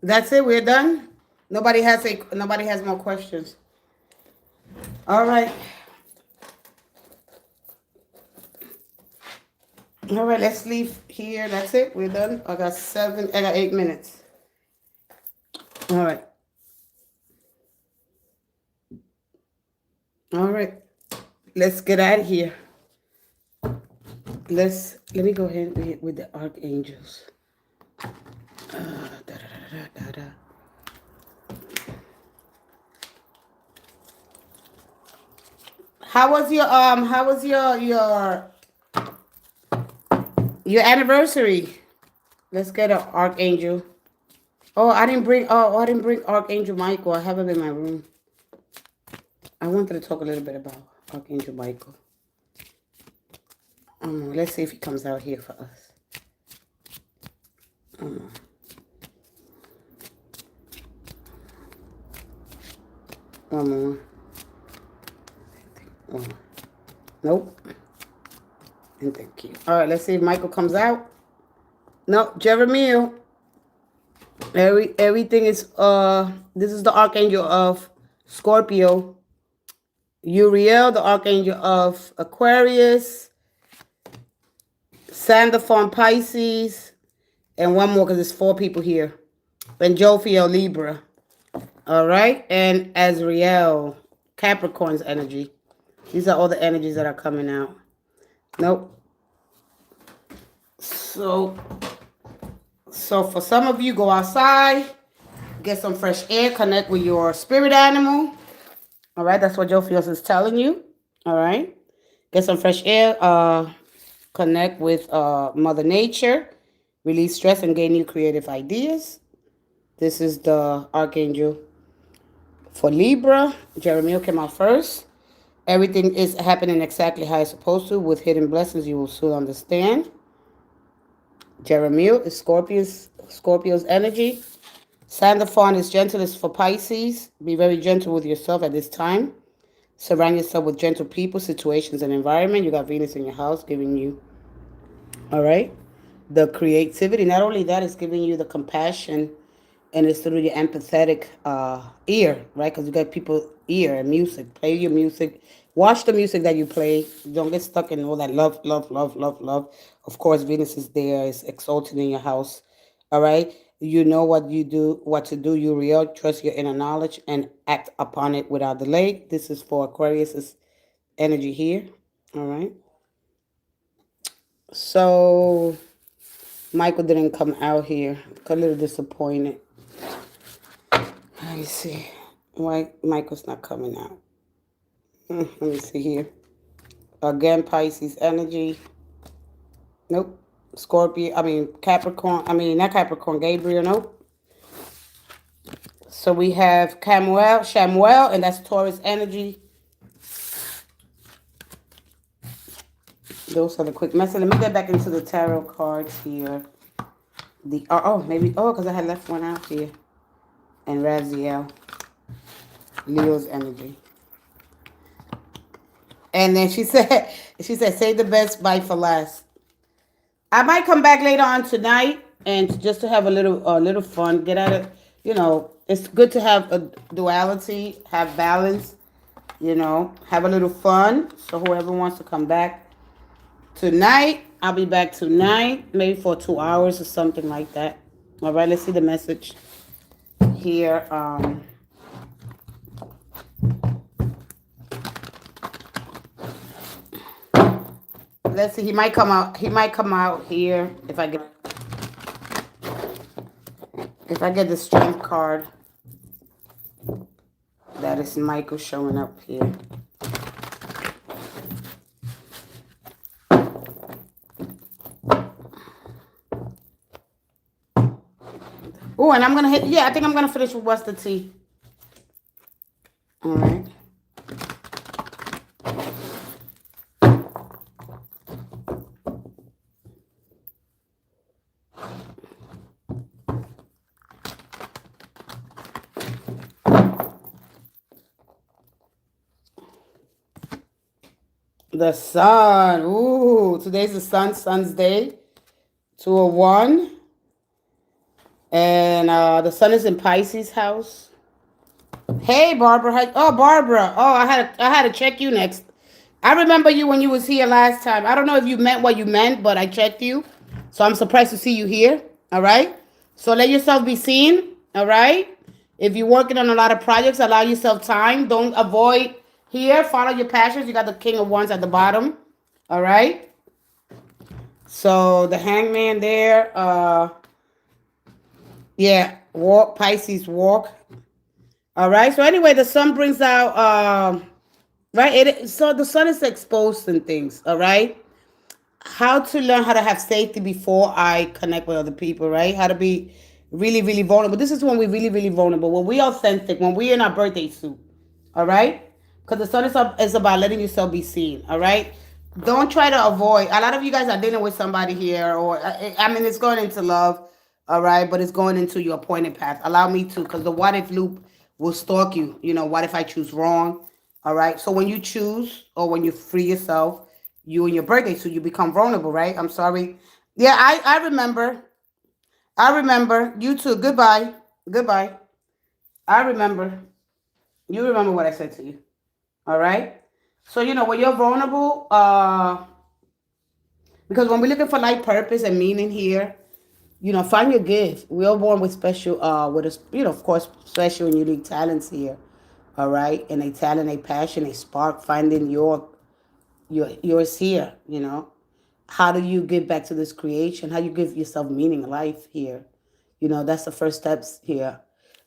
That's it. We're done. Nobody has more questions. All right. All right. Let's leave here. That's it. We're done. I got 8 minutes. All right. All right. Let's get out of here. Let me go ahead with the archangels. Da, da, da, da, da. How was your anniversary? Let's get an archangel. I didn't bring Archangel Michael. I have him in my room. I wanted to talk a little bit about Archangel Michael. Let's see if he comes out here for us. One more. Oh. Nope. And thank you. All right, let's see if Michael comes out. No, Jeremiah. Everything is this is the archangel of Scorpio. Uriel, the archangel of Aquarius. Sandalphon, Pisces, and one more because there's 4 people here. And Jophiel, Libra. All right, and Azrael, Capricorn's energy. These are all the energies that are coming out. Nope. So for some of you, go outside, get some fresh air, connect with your spirit animal. All right, that's what Joe Fields is telling you. All right, get some fresh air, connect with Mother Nature, release stress, and gain new creative ideas. This is the Archangel for Libra. Jeremiah came out first. Everything is happening exactly how it's supposed to. With hidden blessings, you will soon understand. Jeremiah is Scorpio's energy. Sandalphon is gentlest for Pisces. Be very gentle with yourself at this time. Surround yourself with gentle people, situations, and environment. You got Venus in your house giving you, all right, the creativity. Not only that, it's giving you the compassion, and it's through your empathetic ear, right? Because you got people ear and music. Play your music. Watch the music that you play. Don't get stuck in all that love, love, love, love, love. Of course, Venus is there. It's exalted in your house. All right. You know what you do, what to do. You real trust your inner knowledge and act upon it without delay. This is for Aquarius's energy here. All right. So Michael didn't come out here. A little disappointed. Let me see. Why Michael's not coming out? Let me see here. Again, Pisces energy. Nope. Scorpio. Capricorn. Not Capricorn. Gabriel. Nope. So we have Shamuel, and that's Taurus energy. Those are the quick messages. Let me get back into the tarot cards here. Because I had left one out here. And Raziel, Leo's energy. And then she said, save the best, bite for last. I might come back later on tonight and just to have a little fun. Get out of, it's good to have a duality, have balance, have a little fun. So whoever wants to come back tonight, I'll be back tonight, maybe for 2 hours or something like that. All right, let's see the message here. Let's see. He might come out here if I get the strength card. That is Michael showing up here. Oh, and I'm gonna I think I'm gonna finish with What's the Tea. All right. The sun. Ooh, today's the sun's day. 201. And the sun is in Pisces house. Hey, Barbara. Barbara. Oh, I had to check you next. I remember you when you was here last time. I don't know if you meant what you meant, but I checked you. So I'm surprised to see you here. All right. So let yourself be seen. All right. If you're working on a lot of projects, allow yourself time. Don't avoid here. Follow your passions. You got the King of Wands at the bottom. All right. So the Hangman there. Walk, Pisces walk. All right. So anyway, the sun brings out, right? So the sun is exposed in things. All right. How to learn how to have safety before I connect with other people, right? How to be really, really vulnerable. This is when we're really, really vulnerable. When we're authentic, when we're in our birthday suit. All right. Because the sun is about letting yourself be seen. All right. Don't try to avoid. A lot of you guys are dealing with somebody here, or it's going into love. All right, but it's going into your appointed path. Allow me to, because the what if loop will stalk you. What if I choose wrong? All right. So when you choose, or when you free yourself, you in your birthday, so you become vulnerable, right? I'm sorry. Yeah, I remember. I remember. You too. Goodbye. Goodbye. I remember. You remember what I said to you. All right. So when you're vulnerable, because when we're looking for life purpose and meaning here, find your gift. We're all born with special, of course, special and unique talents here. all right, and a talent, a passion, a spark, finding yours here, you know. How do you give back to this creation? How you give yourself meaning in life here? You know, that's the first steps here.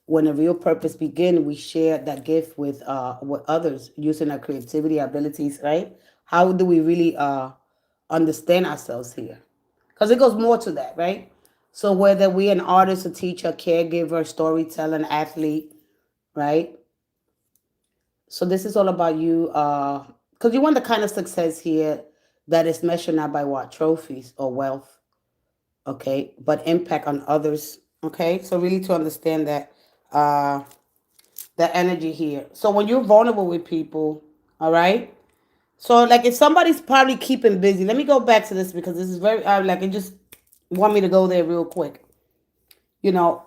When a real purpose begin, we share that gift with others using our creativity, abilities, right? How do we really understand ourselves here? Because it goes more to that, right? So whether we're an artist, a teacher, caregiver, storyteller, athlete, right? So this is all about you, because you want the kind of success here that is measured not by what trophies or wealth, okay, but impact on others, okay. So really to understand that, that energy here. So when you're vulnerable with people, all right. So like if somebody's probably keeping busy, let me go back to this because this is very like it just want me to go there real quick. You know,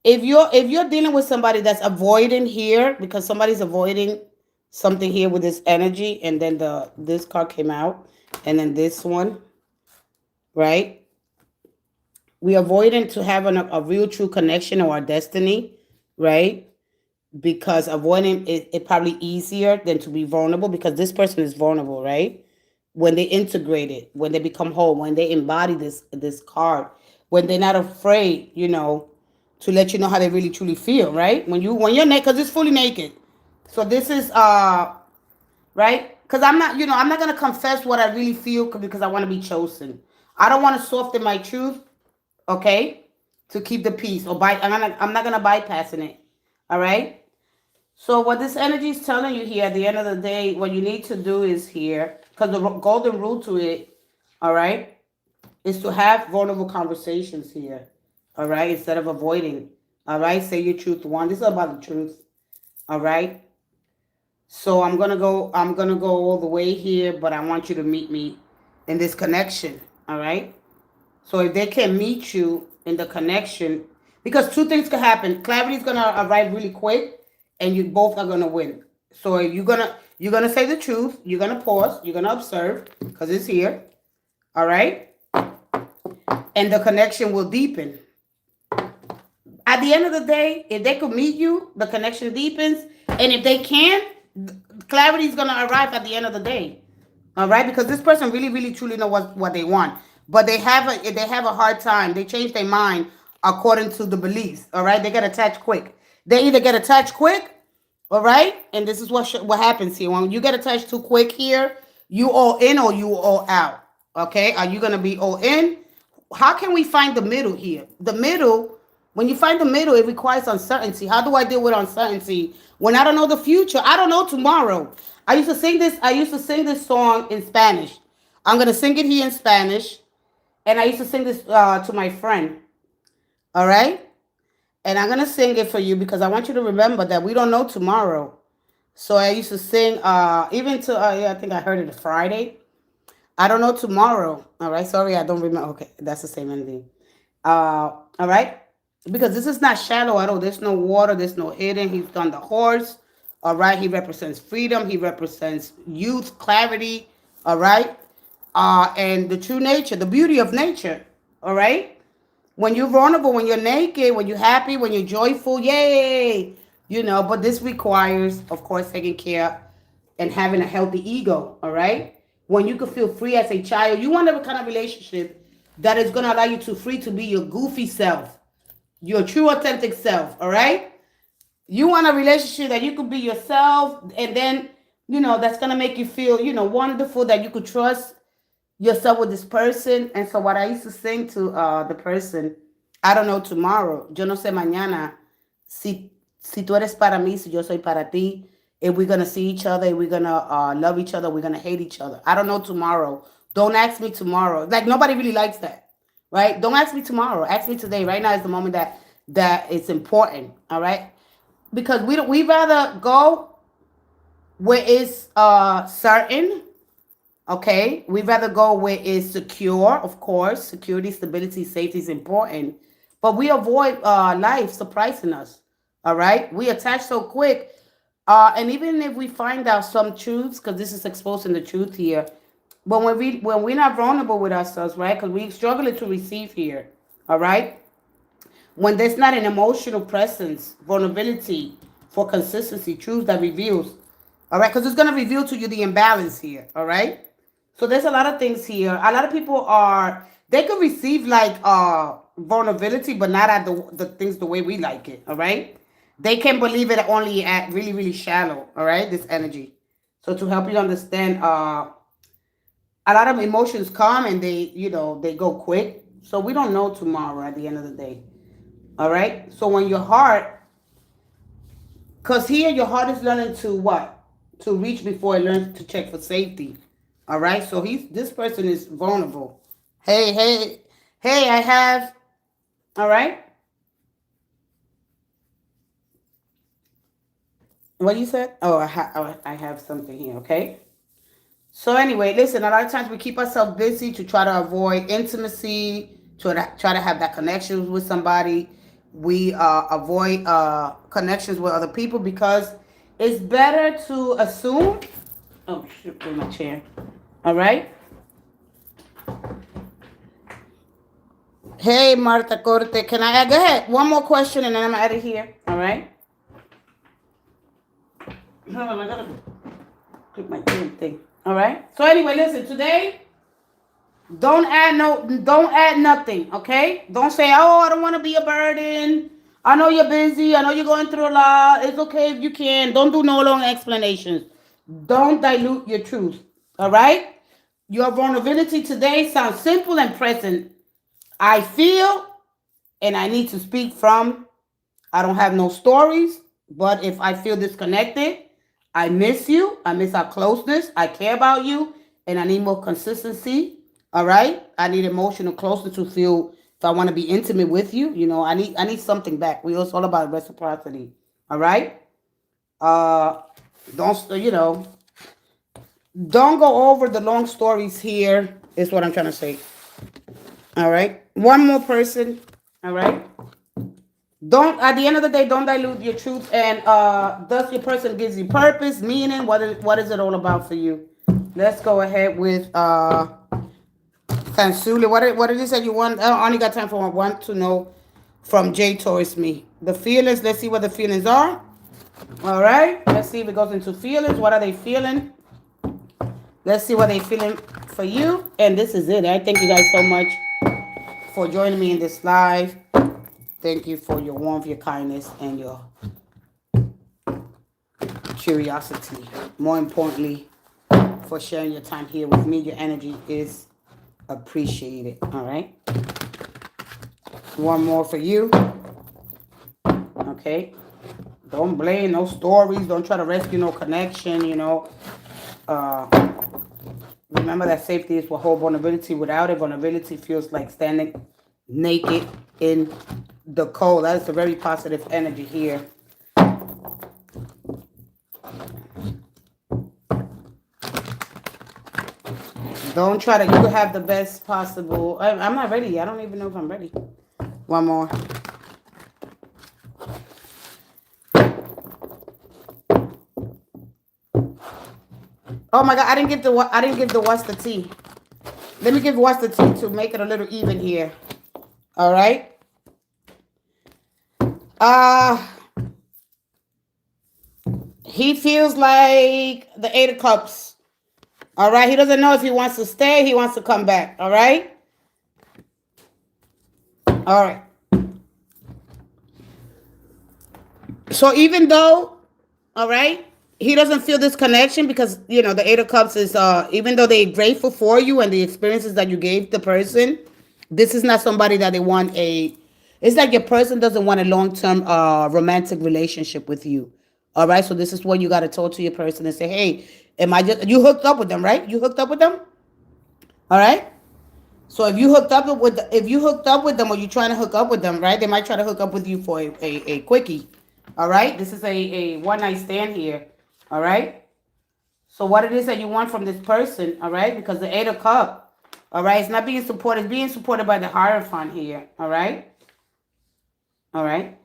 if you're dealing with somebody that's avoiding here because somebody's avoiding something here with this energy, and then this card came out, and then this one, right? We avoiding to have a real true connection or our destiny, right? Because avoiding it probably easier than to be vulnerable because this person is vulnerable, right? When they integrate it, when they become whole, when they embody this card, when they're not afraid, you know, to let you know how they really truly feel, right? When you're naked, because it's fully naked. So this is right, because I'm not gonna confess what I really feel because I want to be chosen. I don't want to soften my truth, okay, to keep the peace or I'm not gonna bypassing it, all right. So what this energy is telling you here at the end of the day, what you need to do is here, because the golden rule to it, all right, is to have vulnerable conversations here, all right, instead of avoiding, all right. Say your truth. One, this is about the truth, all right. So I'm gonna go all the way here, but I want you to meet me in this connection, all right. So if they can meet you in the connection, because two things could happen. Clarity is gonna arrive really quick, and you both are gonna win. So if you're gonna say the truth. You're gonna pause. You're gonna observe because it's here. All right, and the connection will deepen. At the end of the day, if they could meet you, the connection deepens, and if they can't, clarity is gonna arrive at the end of the day. All right, because this person really, really, truly know what they want, but they have a hard time. They change their mind according to the beliefs. All right, they get attached quick. They either get attached quick, all right, and this is what happens here. When you get attached too quick here, you all in or you all out. Okay, are you gonna be all in? How can we find the middle here? The middle, when you find the middle, it requires uncertainty. How do I deal with uncertainty when I don't know the future? I don't know tomorrow. I used to sing this song in Spanish. I'm gonna sing it here in Spanish, and I used to sing this to my friend. All right, and I'm gonna sing it for you because I want you to remember that we don't know tomorrow. So I used to sing even to yeah, I think I heard it Friday. I don't know tomorrow. All right, sorry, I don't remember. Okay, that's the same ending. All right, because this is not shallow at all. There's no water. There's no hidden. He's done the horse. All right, he represents freedom. He represents youth, clarity. All right, and the true nature, the beauty of nature. All right, when you're vulnerable, when you're naked, when you're happy, when you're joyful, yay! You know, but this requires, of course, taking care and having a healthy ego, all right? When you can feel free as a child, you want a kind of relationship that is going to allow you to free to be your goofy self, your true authentic self, all right? You want a relationship that you could be yourself, and then, you know, that's going to make you feel, you know, wonderful, that you could trust yourself with this person. And so what I used to sing to the person, I don't know tomorrow, yo no sé mañana, si tú eres para mí, si yo soy para ti, if we're going to see each other, if we're going to love each other, we're going to hate each other. I don't know tomorrow. Don't ask me tomorrow. Like, nobody really likes that, right? Don't ask me tomorrow. Ask me today. Right now is the moment that it's important, all right? Because we rather go where it's certain, okay? We rather go where it's secure, of course. Security, stability, safety is important. But we avoid life surprising us, all right? We attach so quick. And even if we find out some truths, because this is exposing the truth here, but when we're not vulnerable with ourselves, right? Because we struggle to receive here, all right? When there's not an emotional presence, vulnerability, for consistency, truth that reveals. All right, because it's going to reveal to you the imbalance here. All right. So there's a lot of things here. A lot of people they could receive like vulnerability, but not at the things the way we like it. All right. They can believe it only at really, really shallow. All right. This energy. So to help you understand, a lot of emotions come and they go quick. So we don't know tomorrow at the end of the day. All right. So when your heart, because here your heart is learning to what? To reach before it learns to check for safety. All right. So this person is vulnerable. Hey, I have. All right. What you said? Oh, I have something here. Okay. So anyway, listen, a lot of times we keep ourselves busy to try to avoid intimacy, try to have that connection with somebody. We avoid connections with other people because it's better to assume. Oh, shit, in my chair. All right. Hey, Marta Corte, can I go ahead? One more question and then I'm out of here. All right. Hold on, I gotta click my thing. All right. So anyway, listen. Today, don't add nothing. Okay. Don't say, oh, I don't want to be a burden. I know you're busy. I know you're going through a lot. It's okay if you can. Don't do no long explanations. Don't dilute your truth. All right. Your vulnerability today sounds simple and present. I feel, and I need to speak from. I don't have no stories, but if I feel disconnected, I miss you. I miss our closeness. I care about you, and I need more consistency. All right. I need emotional closeness to feel. If I want to be intimate with you, I need something back. It's all about reciprocity. All right. Don't don't go over the long stories here. Is what I'm trying to say. All right. One more person. All right. Don't, at the end of the day, don't dilute your truth. And thus your person gives you purpose, meaning. What is it all about for you? Let's go ahead with Kansuli. What did you say you want? I only got time for one. Want to know from J towards me. The feelings. Let's see what the feelings are. All right. Let's see if it goes into feelings. What are they feeling? Let's see what they're feeling for you. And this is it. I thank you guys so much for joining me in this live. Thank you for your warmth, your kindness, and your curiosity. More importantly, for sharing your time here with me. Your energy is appreciated. All right. One more for you. Okay. Don't blame, no stories. Don't try to rescue no connection, Remember that safety is for whole vulnerability. Without it, vulnerability feels like standing naked in the cold. That is a very positive energy here. Don't try to, you have the best possible. I'm not ready. I don't even know if I'm ready. One more. Oh my God, I didn't give the what's the tea. Let me give what's the tea to make it a little even here. All right. He feels like the 8 of Cups. All right. He doesn't know if he wants to stay. He wants to come back. All right. All right. So even though, all right, he doesn't feel this connection because, the 8 of Cups is, even though they're grateful for you and the experiences that you gave the person, this is not somebody that they want it's like your person doesn't want a long-term romantic relationship with you. All right. So this is what you got to talk to your person and say, hey, you hooked up with them, right? You hooked up with them. All right. So if you hooked up with them or you're trying to hook up with them, right? They might try to hook up with you for a quickie. All right. This is a one night stand here. All right. So what it is that you want from this person, all right? Because the 8 of Cups, all right, it's not being supported. It's being supported by the Hierophant here, all right? All right.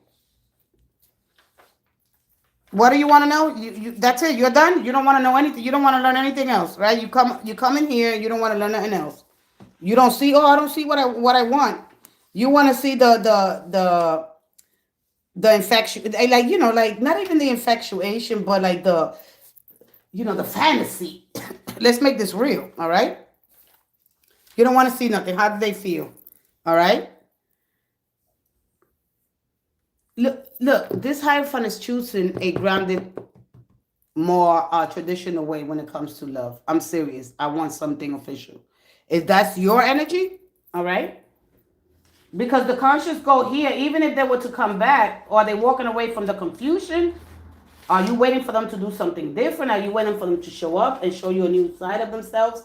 What do you want to know? That's it. You're done. You don't want to know anything. You don't want to learn anything else, right? You come in here. You don't want to learn nothing else. You don't see. Oh, I don't see what I want. You want to see the the infection, like, like not even the infatuation, but like the fantasy. Let's make this real, all right? You don't want to see nothing. How do they feel? All right? Look, this Hierophant is choosing a grounded, more traditional way when it comes to love. I'm serious. I want something official. If that's your energy, all right? Because the conscious go here, even if they were to come back, or they walking away from the confusion, are you waiting for them to do something different? Are you waiting for them to show up and show you a new side of themselves?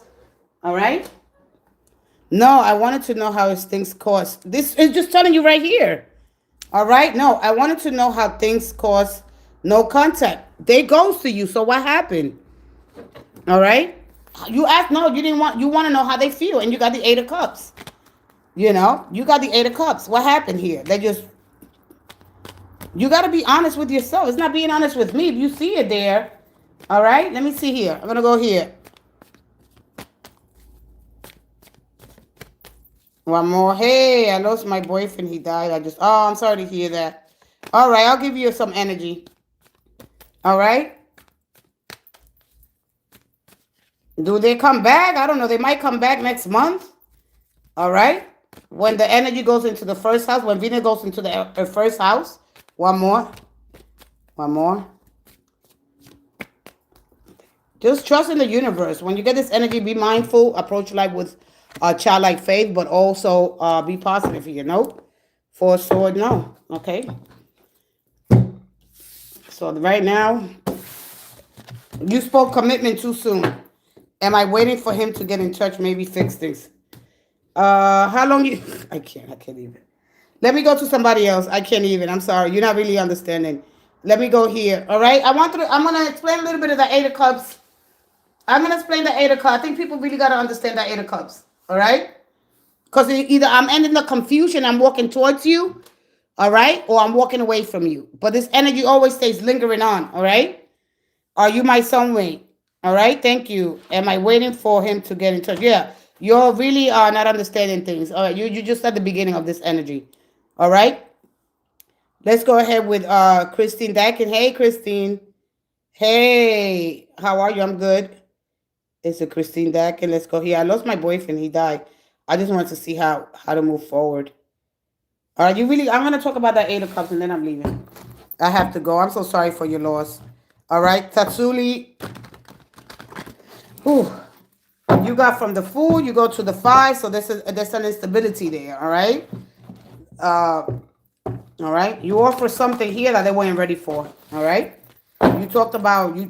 All right? No, I wanted to know how things cause. This is just telling you right here. All right? No, I wanted to know how things cause no contact. They goes to you. So what happened? All right? You asked, no, you didn't want, you want to know how they feel. And you got the Eight of Cups. You got the Eight of Cups. What happened here? You got to be honest with yourself. It's not being honest with me. If you see it there, all right? Let me see here. I'm going to go here. One more. Hey, I lost my boyfriend. He died. I'm sorry to hear that. All right, I'll give you some energy. All right? Do they come back? I don't know. They might come back next month. All right? When the energy goes into the first house, when Venus goes into the first house. One more. One more. Just trust in the universe. When you get this energy, be mindful. Approach life with childlike faith, but also be positive here. Nope. Four of Swords, no. Okay. So right now, you spoke commitment too soon. Am I waiting for him to get in touch? Maybe fix things. How long you? I can't even. Let me go to somebody else. I can't even. I'm sorry. You're not really understanding. Let me go here. All right. I'm gonna explain a little bit of the Eight of Cups. I'm gonna explain the Eight of Cups. I think people really gotta understand the Eight of Cups. All right. Because either I'm ending the confusion, I'm walking towards you, all right, or I'm walking away from you. But this energy always stays lingering on, all right? Are you my soulmate? All right, thank you. Am I waiting for him to get in touch? Yeah, you're really not understanding things. All right, you just at the beginning of this energy, all right? Let's go ahead with Christine Dakin. Hey, Christine. Hey, how are you? I'm good. It's a Christine Dakin. Let's go here. I lost my boyfriend. He died. I just wanted to see how to move forward. All right, I'm going to talk about that Eight of Cups and then I'm leaving. I have to go. I'm so sorry for your loss. All right, Tatsuli. Ooh. You got from the Fool, you go to the Five, so there's an instability there, all right? All right, you offer something here that they weren't ready for, all right? You talked about, you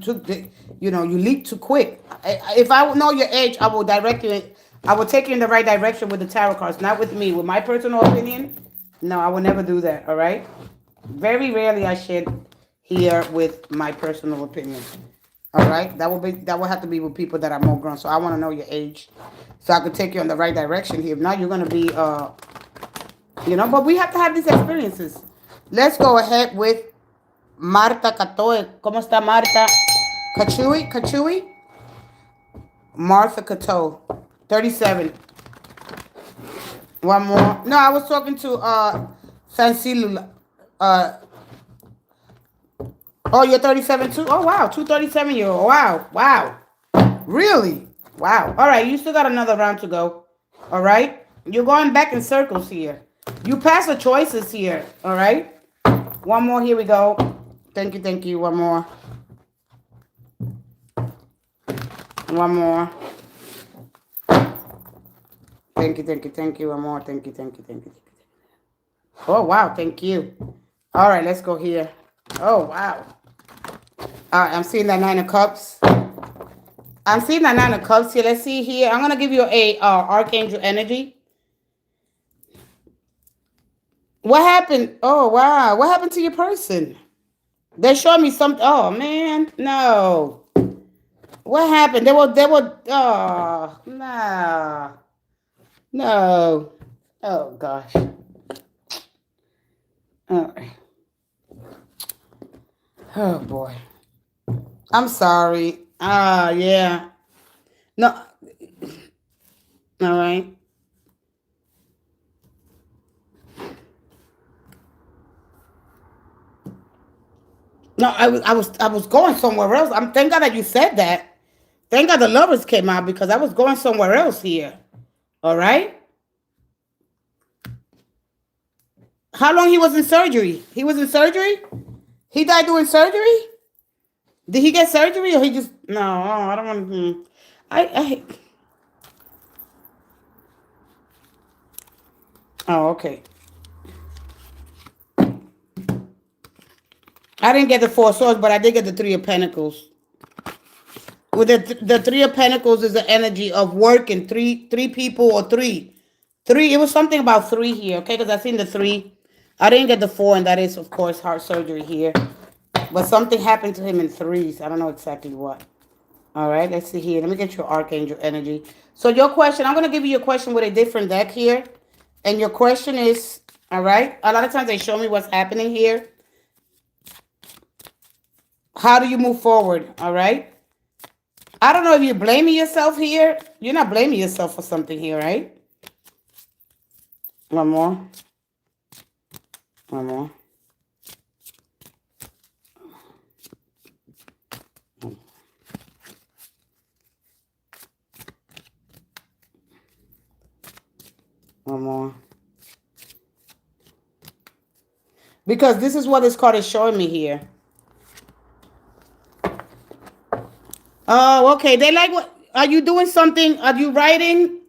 leaped too quick. If I know your age, I will direct you, I will take you in the right direction with the tarot cards, not with me. With my personal opinion, no, I will never do that, all right? Very rarely I share here with my personal opinion. All right, that will have to be with people that are more grown. So I want to know your age, so I could take you in the right direction here. If not, you're gonna be, But we have to have these experiences. Let's go ahead with Marta Catoe. ¿Cómo está Marta? Cachui? Martha Catoe, 37. One more. No, I was talking to Fancy. Oh, you're 37 too? Oh, wow. 237-year-old. Wow. Really? Wow. All right. You still got another round to go. All right. You're going back in circles here. You pass the choices here. All right. One more. Here we go. Thank you. One more. One more. Thank you. One more. Thank you. Oh, wow. Thank you. All right. Let's go here. Oh, wow. All right, I'm seeing that Nine of Cups. I'm seeing that Nine of Cups here. Let's see here. I'm going to give you a Archangel energy. What happened? Oh, wow. What happened to your person? They showed me something. Oh, man. No. What happened? Oh, no. No. Oh, gosh. All right. Oh, boy. I'm sorry. Yeah. No. All right. No, I was going somewhere else. I'm thank God that you said that. Thank God the lovers came out because I was going somewhere else here. All right. How long he was in surgery? He was in surgery. He died doing surgery. Did he get surgery or he just no? I don't want to. I. Oh, okay. I didn't get the four swords, but I did get the three of pentacles. With the three of pentacles is the energy of working three people or three. It was something about three here, okay? Because I seen the three. I didn't get the four, and that is of course heart surgery here. But something happened to him in threes. I don't know exactly what. All right, let's see here. Let me get your archangel energy. So your question, I'm gonna give you your question with a different deck here, and your question is, all right. A lot of times they show me what's happening here. How do you move forward? All right. I don't know if you're blaming yourself here. You're not blaming yourself for something here, right? One more. One more. One more. Because this is what this card is showing me here. Oh, okay. They like what? Are you doing something? Are you writing?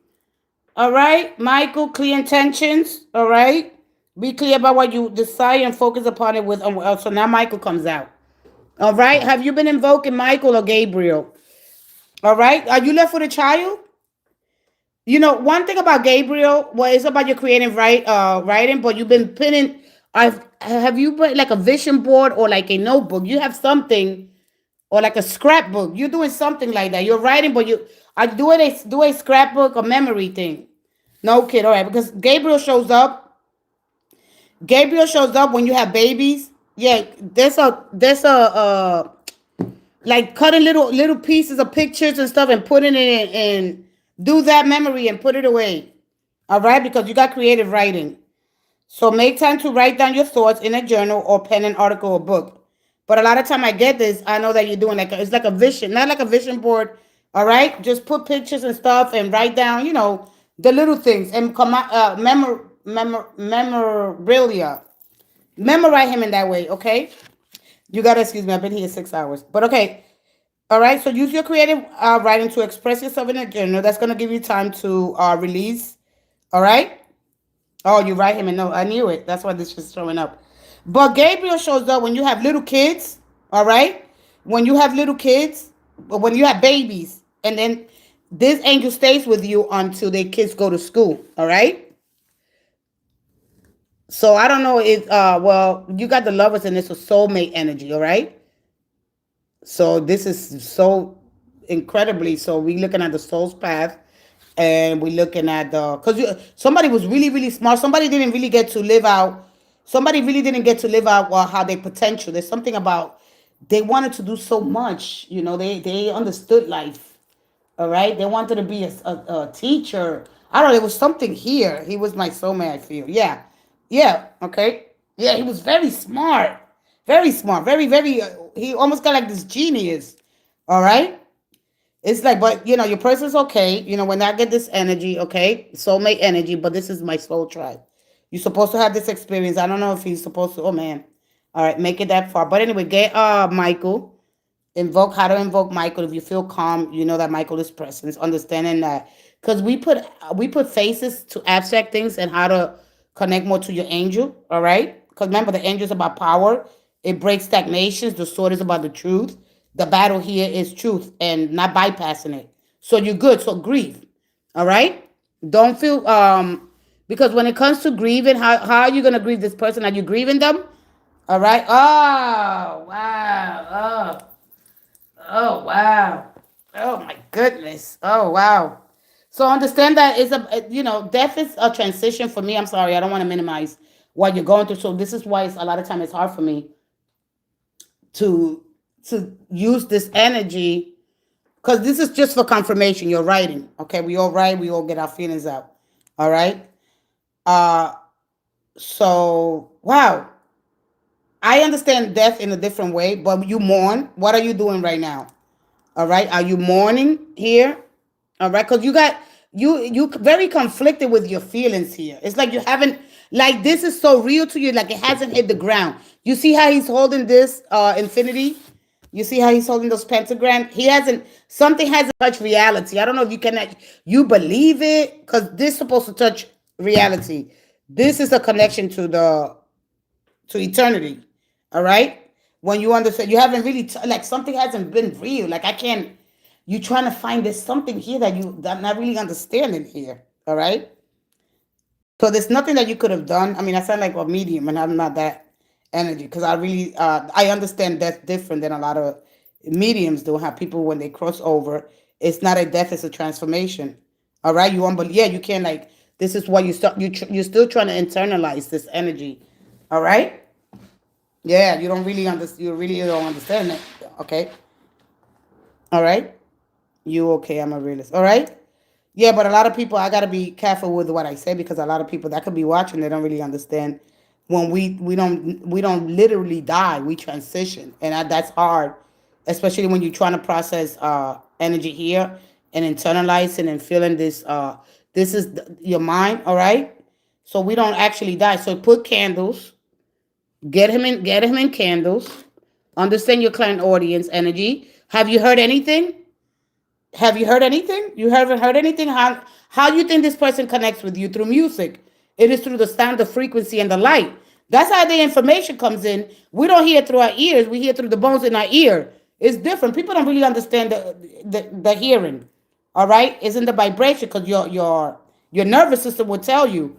All right, Michael, clear intentions. All right. Be clear about what you desire and focus upon it with. So now Michael comes out. All right. Have you been invoking Michael or Gabriel? All right. Are you left with a child? You know, one thing about Gabriel, well, it's about your creative writing, but you've been pinning. Have you put like a vision board or like a notebook? You have something or like a scrapbook. You're doing something like that. You're writing, but you are doing a scrapbook or memory thing. No kid, all right, because Gabriel shows up. Gabriel shows up when you have babies. Yeah, there's a like cutting little pieces of pictures and stuff and putting it in and do that memory and put it away. All right, because you got creative writing. So make time to write down your thoughts in a journal or pen an article or book. But a lot of time I get this, I know that you're doing it's like a vision, not like a vision board. All right, just put pictures and stuff and write down, the little things and memorabilia. Memorize him in that way. Okay, you gotta excuse me. I've been here 6 hours, but okay. All right, so use your creative writing to express yourself in a journal. That's gonna give you time to release. All right. Oh, you write him a note. I knew it. That's why this was showing up. But Gabriel shows up when you have little kids. All right. When you have little kids, or when you have babies, and then this angel stays with you until their kids go to school. All right. So I don't know if well, you got the lovers and it's a soulmate energy. All right. So this is so incredibly. So we looking at the soul's path, and we're looking at the somebody was really smart. Somebody didn't really get to live out. Somebody really didn't get to live out how their potential. There's something about they wanted to do so much. They understood life. All right, they wanted to be a teacher. I don't know. There was something here. He was my soulmate. I feel. Yeah, yeah. Okay. Yeah, he was very smart. Very smart. Very. He almost got like this genius. All right. It's like, but your person's okay. When I get this energy, okay, soulmate energy, but this is my soul tribe. You're supposed to have this experience. I don't know if he's supposed to. Oh man, all right, make it that far. But anyway, get Michael. Invoke how to invoke Michael. If you feel calm, you know that Michael is present. Understanding that because we put faces to abstract things and how to connect more to your angel. All right, because remember the angel is about power. It breaks stagnations. The sword is about the truth. The battle here is truth and not bypassing it. So you're good. So grieve. All right. Don't feel because when it comes to grieving, how are you gonna grieve this person? Are you grieving them? All right. Oh wow. Oh wow. Oh my goodness. Oh wow. So understand that it's death is a transition for me. I'm sorry, I don't want to minimize what you're going through. So this is why a lot of time it's hard for me to use this energy because this is just for confirmation. You're writing, okay? We all write. We all get our feelings out. All right. So wow. I understand death in a different way, but you mourn. What are you doing right now? All right. Are you mourning here? All right. Because you very conflicted with your feelings here. It's like you haven't, like, this is so real to you, like it hasn't hit the ground. You see how he's holding this infinity? You see how he's holding those pentagram? He hasn't, something hasn't touched reality. I don't know if you can, you believe it, because this is supposed to touch reality. This is a connection to eternity. All right. When you understand, you haven't really like something hasn't been real. Like I can't. You trying to find there's something here that you that not really understanding here. All right. So there's nothing that you could have done. I mean, I sound like a medium, and I'm not that energy because I really I understand that's different than a lot of mediums do. Have people when they cross over, it's not a death, it's a transformation. All right, you unbelieve? Yeah, you can't like. This is what you start. You're still trying to internalize this energy. All right. Yeah, you don't really understand. You really don't understand it. Okay. All right. You okay? I'm a realist. All right. Yeah, but a lot of people, I gotta be careful with what I say because a lot of people that could be watching, they don't really understand. When we don't literally die, we transition, and that's hard, especially when you're trying to process energy here and internalizing and feeling this. This is your mind, all right. So we don't actually die. So put candles. Get him in candles. Understand your client audience energy. Have you heard anything? Have you heard anything? You haven't heard anything? How do you think this person connects with you? Through music. It is through the sound, the frequency, and the light. That's how the information comes in. We don't hear it through our ears. We hear through the bones in our ear. It's different. People don't really understand the hearing. All right? It's in the vibration because your nervous system will tell you.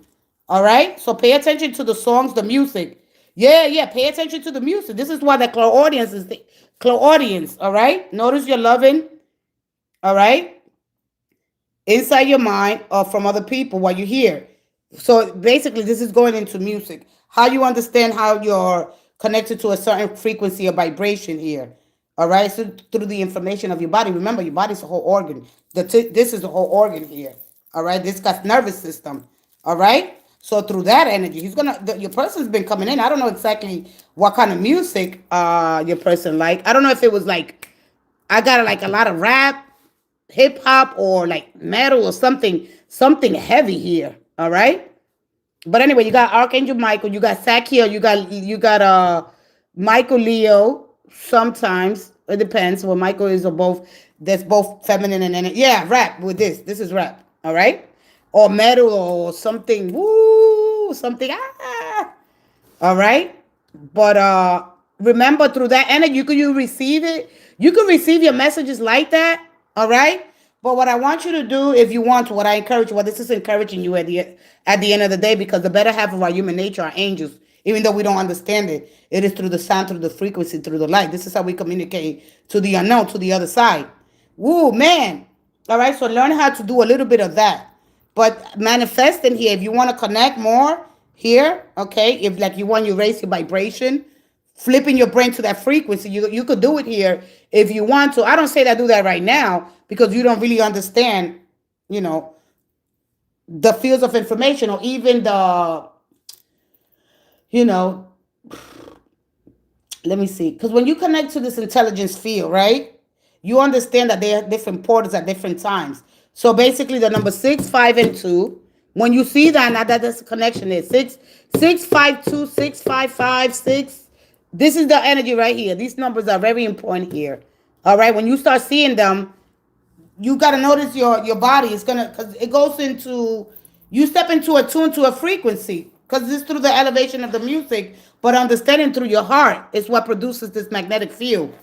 All right? So pay attention to the songs, the music. Yeah, yeah. Pay attention to the music. This is why the clairaudience is the clairaudience. All right? Notice you're loving. All right, inside your mind or from other people what you hear. So basically, this is going into music. How you understand how you're connected to a certain frequency or vibration here. All right, so through the information of your body. Remember, your body's a whole organ. This is the whole organ here. All right, this got nervous system. All right, so through that energy, your person's been coming in. I don't know exactly what kind of music your person like. I don't know if it was like I got like a lot of rap, hip hop, or like metal or something heavy here. All right. But anyway, you got Archangel Michael, you got Sakiel, you got Michael Leo. Sometimes it depends. Well, Michael is a both. That's both feminine and energy. Yeah, rap with this. This is rap. All right. Or metal or something. Woo, something. Ah. All right. But remember, through that energy, you receive it. You can receive your messages like that. All right. But what I want you to do, if you want to, what I encourage you, what this is encouraging you at the end of the day, because the better half of our human nature are angels, even though we don't understand it. It is through the sound, through the frequency, through the light. This is how we communicate to the unknown, to the other side. Woo, man. All right. So learn how to do a little bit of that. But manifesting here, if you want to connect more here, okay, if like you want to raise your vibration, flipping your brain to that frequency, you could do it here if you want to. I don't say that do that right now because you don't really understand, you know, the fields of information or even you know, let me see. Because when you connect to this intelligence field, right, you understand that there are different portals at different times. So basically, the number 6, 5, and 2. When you see that, now that that's the connection is 6, 5, 2, 6, 5, 5, 6. This is the energy right here. These numbers are very important here. All right. When you start seeing them, you got to notice your body is gonna, because it goes into, you step into a tune to a frequency because this is through the elevation of the music, but understanding through your heart is what produces this magnetic field.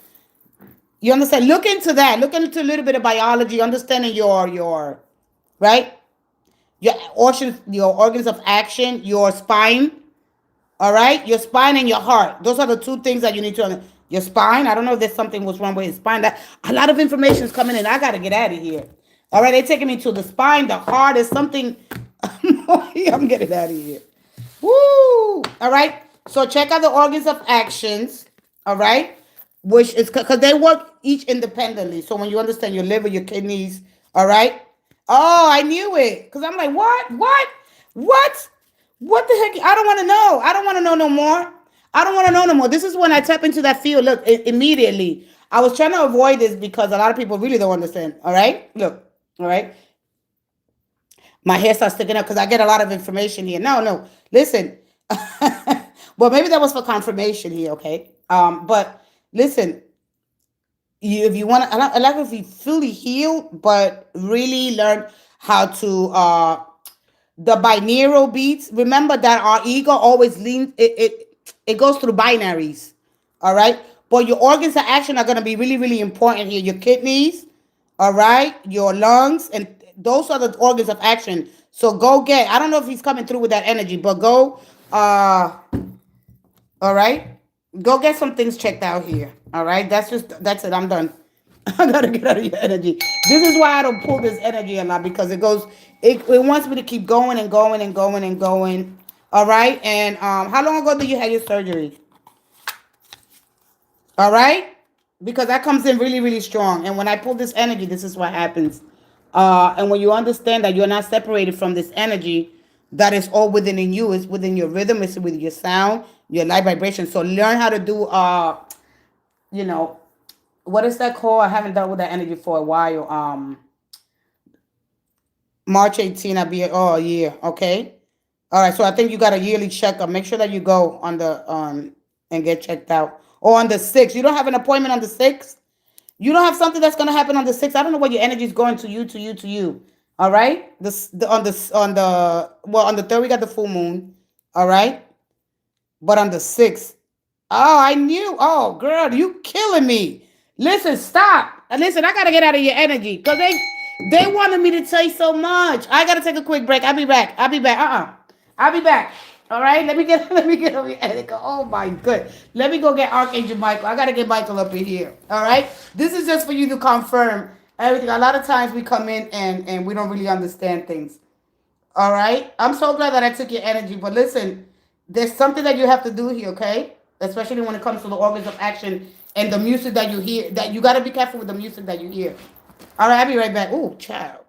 You understand? Look into that. Look into a little bit of biology, understanding your right, your organs of action, your spine. All right, your spine and your heart. Those are the two things that you need to. Your spine. I don't know if there's something was wrong with his spine. That a lot of information is coming in. I gotta get out of here. All right, they're taking me to the spine. The heart is something. I'm getting out of here. Woo! All right. So check out the organs of actions. All right, which is because they work each independently. So when you understand your liver, your kidneys. All right. Oh, I knew it. Because I'm like, what? What? What? What the heck? I don't want to know. I don't want to know no more. I don't want to know no more. This is when I tap into that field. Look, immediately. I was trying to avoid this because a lot of people really don't understand. All right? Look. All right? My hair starts sticking up because I get a lot of information here. No, no. Listen. Well, maybe that was for confirmation here, okay? But listen, if you want to, I like if you fully heal, but really learn how to the binaural beats. Remember that our ego always leans it goes through binaries. All right. But your organs of action are going to be really, really important here. Your kidneys, all right, your lungs, and those are the organs of action. So go get, I don't know if he's coming through with that energy, but go all right. Go get some things checked out here. All right. That's it. I'm done. I gotta get out of your energy. This is why I don't pull this energy a lot because it wants me to keep going and going and going and going. All right. And how long ago did you have your surgery? All right. Because that comes in really, really strong. And when I pull this energy, this is what happens. And when you understand that you're not separated from this energy, that is all within in you. It's within your rhythm. It's within your sound, your light vibration. So learn how to do, you know, what is that called? I haven't dealt with that energy for a while. March 18, I'll be, oh, yeah. Okay. All right. So I think you got a yearly checkup. Make sure that you go on the, and get checked out. Or on the 6th. You don't have an appointment on the 6th? You don't have something that's gonna happen on the 6th. I don't know what your energy is going to you, to you, to you. All right. On the 3rd we got the full moon. All right. But on the 6th, oh, I knew. Oh, girl, you killing me. Listen, stop. Listen, I gotta get out of your energy because they wanted me to tell you so much. I gotta take a quick break. I'll be back. I'll be back. I'll be back. All right. Let me get let me get over your energy. Oh my good. Let me go get Archangel Michael. I gotta get Michael up in here. All right. This is just for you to confirm everything. A lot of times we come in and we don't really understand things. All right. I'm so glad that I took your energy. But listen, there's something that you have to do here, okay? Especially when it comes to the organs of action and the music that you hear. That you gotta be careful with the music that you hear. All right, I'll be right back. Ooh, child.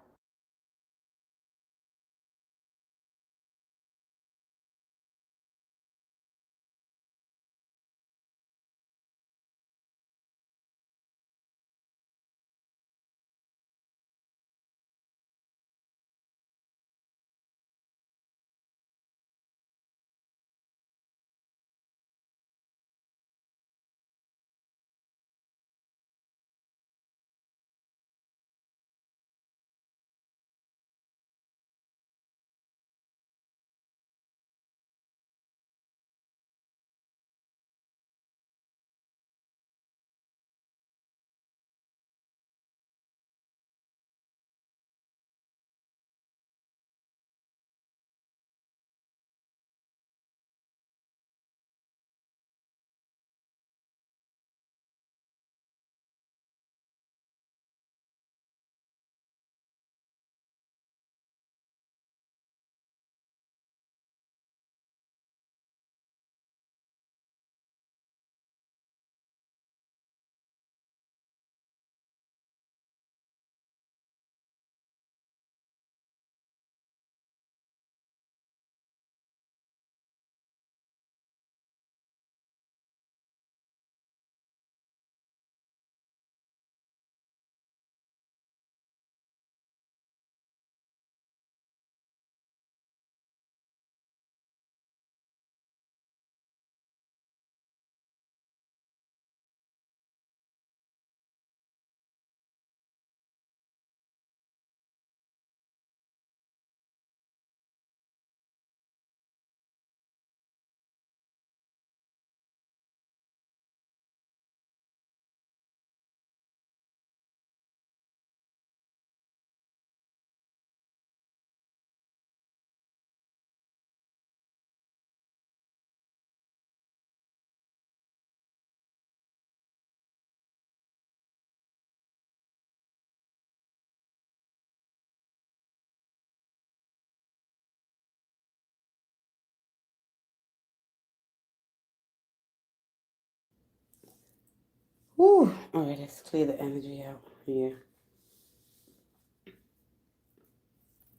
Whew. All right, let's clear the energy out here.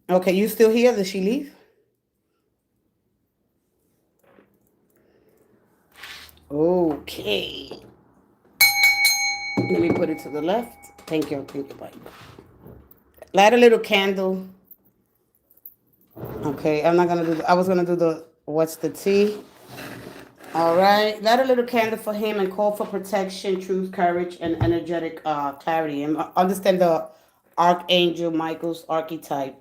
Okay, you still here? Did she leave? Okay. Let me put it to the left. Thank you. Thank you, bye. Light a little candle. Okay, I'm not gonna do. I was gonna do the what's the tea. All right, light a little candle for him and call for protection, truth, courage, and energetic clarity. And understand the Archangel Michael's archetype.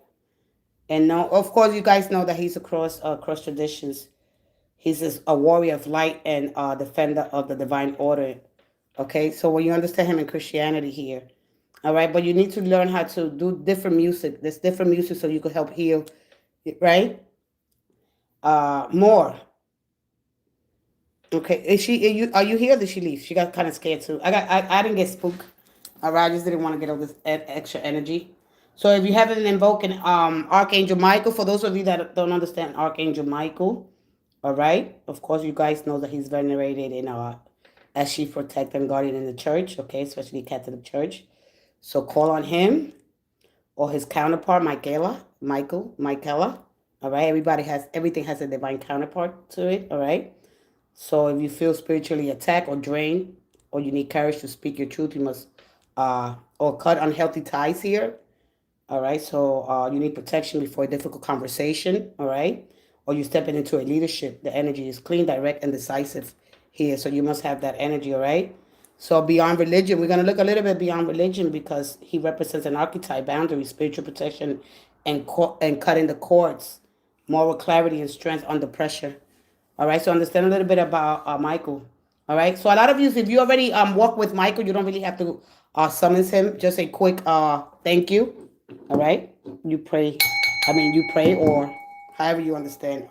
And now, of course, you guys know that he's across traditions. He's a warrior of light and defender of the divine order. Okay, so when you understand him in Christianity here, all right, but you need to learn how to do different music. There's different music so you could help heal, right? More. Okay, are you here? Or did she leave? She got kind of scared too. I didn't get spooked. All right, I just didn't want to get all this extra energy. So if you haven't invoking Archangel Michael, for those of you that don't understand Archangel Michael, all right, of course you guys know that he's venerated in as chief protector and guardian in the church, okay, especially Catholic Church. So call on him or his counterpart, Michaela. All right, everything has a divine counterpart to it. All right. So if you feel spiritually attacked or drained, or you need courage to speak your truth, you must or cut unhealthy ties here. All right. So you need protection before a difficult conversation. All right. Or you stepping into a leadership. The energy is clean, direct, and decisive here. So you must have that energy. All right. So beyond religion, we're gonna look a little bit beyond religion because he represents an archetype, boundary, spiritual protection, and cutting the cords, moral clarity and strength under pressure. All right, so understand a little bit about Michael. All right, so a lot of you, if you already walk with Michael, you don't really have to summons him. Just a quick thank you. All right, you pray. You pray or however you understand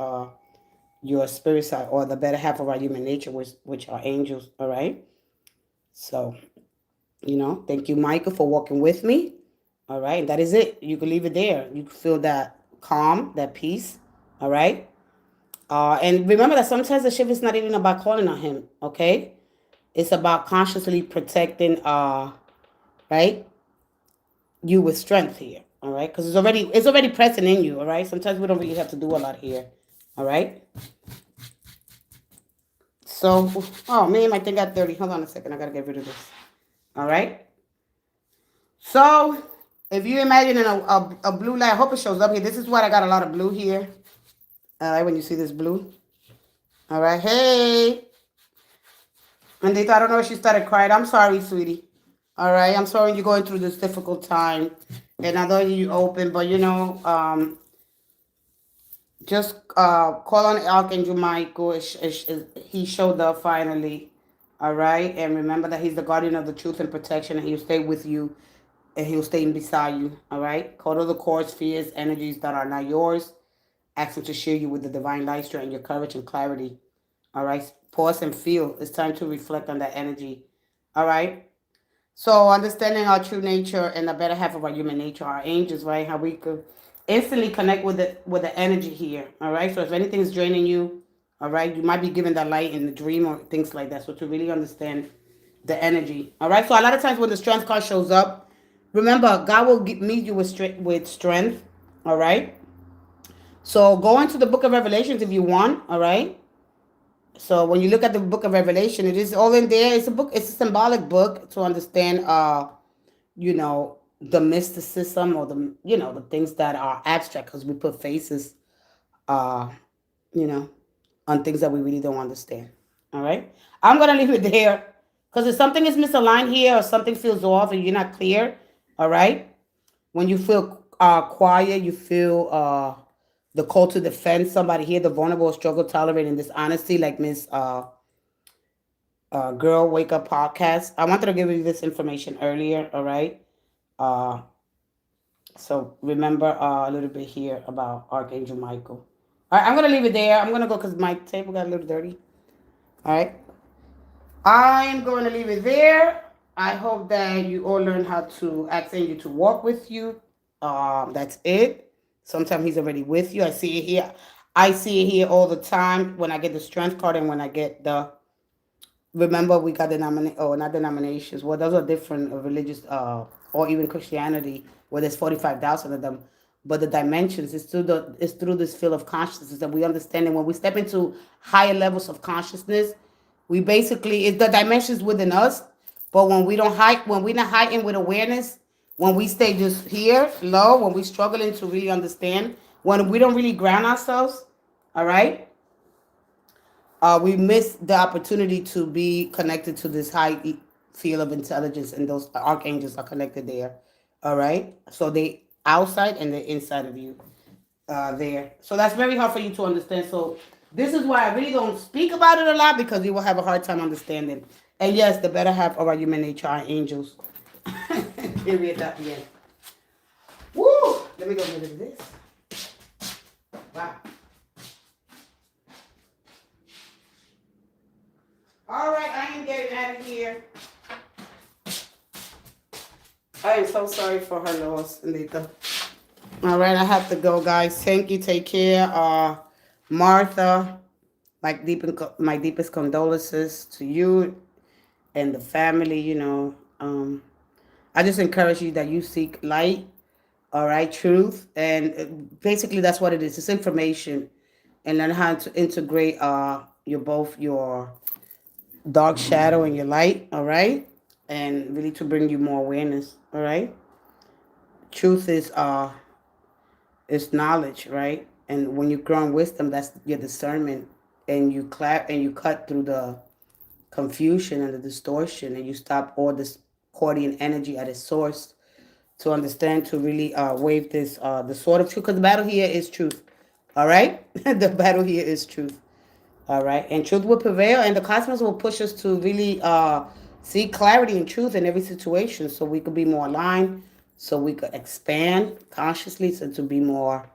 your spirit side or the better half of our human nature, which are angels. All right, so thank you, Michael, for walking with me. All right, and that is it. You can leave it there. You can feel that calm, that peace. All right. And remember that sometimes the shift is not even about calling on him, okay? It's about consciously protecting, right, you with strength here, all right? Because it's already present in you, all right? Sometimes we don't really have to do a lot here, all right? So, oh man, my thing got dirty. Hold on a second, I gotta get rid of this, all right? So, if you imagine a blue light, I hope it shows up here. This is what I got a lot of blue here, all right? When you see this blue, all right? Hey. And they thought, I don't know if she started crying. I'm sorry, sweetie. All right. I'm sorry you're going through this difficult time. And I know you open, but just call on Archangel Michael. He showed up finally. All right. And remember that he's the guardian of the truth and protection, and he'll stay with you and he'll stay beside you. All right. Call all the cords, fears, energies that are not yours. Ask him to share you with the divine light, strength, your courage and clarity. All right. Pause and feel. It's time to reflect on that energy. All right. So understanding our true nature and the better half of our human nature, our angels, right? How we could instantly connect with the energy here. All right. So if anything's draining you, all right, you might be given that light in the dream or things like that. So to really understand the energy. All right. So a lot of times when the strength card shows up, remember God will meet you with strength. All right. So go into the book of Revelations if you want. All right. So when you look at the book of Revelation, it is all in there. It's a book. It's a symbolic book to understand, the mysticism or the things that are abstract because we put faces, uh, you know, on things that we really don't understand. All right. I'm gonna leave it there because if something is misaligned here or something feels off and you're not clear, all right. When you feel quiet, you feel the call to defend somebody here, the vulnerable struggle tolerating dishonesty, like Miss Girl Wake Up podcast. I wanted to give you this information earlier, all right? Uh, so remember a little bit here about Archangel Michael. All right, I'm going to leave it there. I'm going to go because my table got a little dirty. All right. I'm going to leave it there. I hope that you all learn how to ask Angel to walk with you. That's it. Sometimes he's already with you. I see it here. I see it here all the time when I get the strength card and when I get the. Remember, we got not denominations. Well, those are different religious, or even Christianity, where there's 45,000 of them. But the dimensions is through this field of consciousness that we understand. And when we step into higher levels of consciousness, We basically, it's the dimensions within us, but when we don't height, when we're not heightened with awareness, when we stay just here low, when we're struggling to really understand, when we don't really ground ourselves, all right, we miss the opportunity to be connected to this high field of intelligence, and those archangels are connected there. All right, so they outside and the inside of you there. So that's very hard for you to understand. So this is why I really don't speak about it a lot, because you will have a hard time understanding. And yes, the better half of our human nature are angels. Period. At the end. Woo! Let me go rid of this. Wow. All right, I am getting out of here. I am so sorry for her loss, Letha. All right, I have to go, guys. Thank you. Take care. Martha, my deepest condolences to you and the family. I just encourage you that you seek light, all right, truth, and basically that's what it is. It's information, and learn how to integrate your dark shadow and your light, all right, and really to bring you more awareness, all right. Truth is knowledge, right? And when you grow in wisdom, that's your discernment, and you cut through the confusion and the distortion, and you stop all this Cordian energy at its source to understand, to really wave this the sword of truth, because the battle here is truth. All right, the battle here is truth. All right, and truth will prevail, and the cosmos will push us to really see clarity and truth in every situation, so we could be more aligned, so we could expand consciously, so to be more,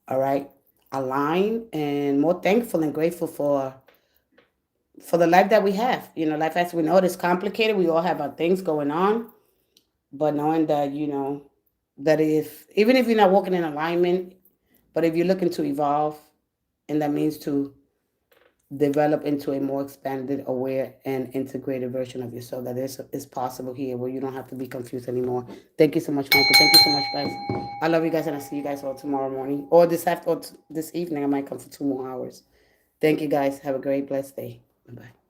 all right, aligned and more thankful and grateful for the life that we have. Life, as we know, it is complicated. We all have our things going on, but knowing that, that even if you're not working in alignment, but if you're looking to evolve, and that means to develop into a more expanded, aware, and integrated version of yourself, that is possible here, where you don't have to be confused anymore. Thank you so much, Michael. Thank you so much, guys. I love you guys, and I'll see you guys all tomorrow morning, or this evening. I might come for 2 more hours. Thank you, guys. Have a great, blessed day. Bye-bye.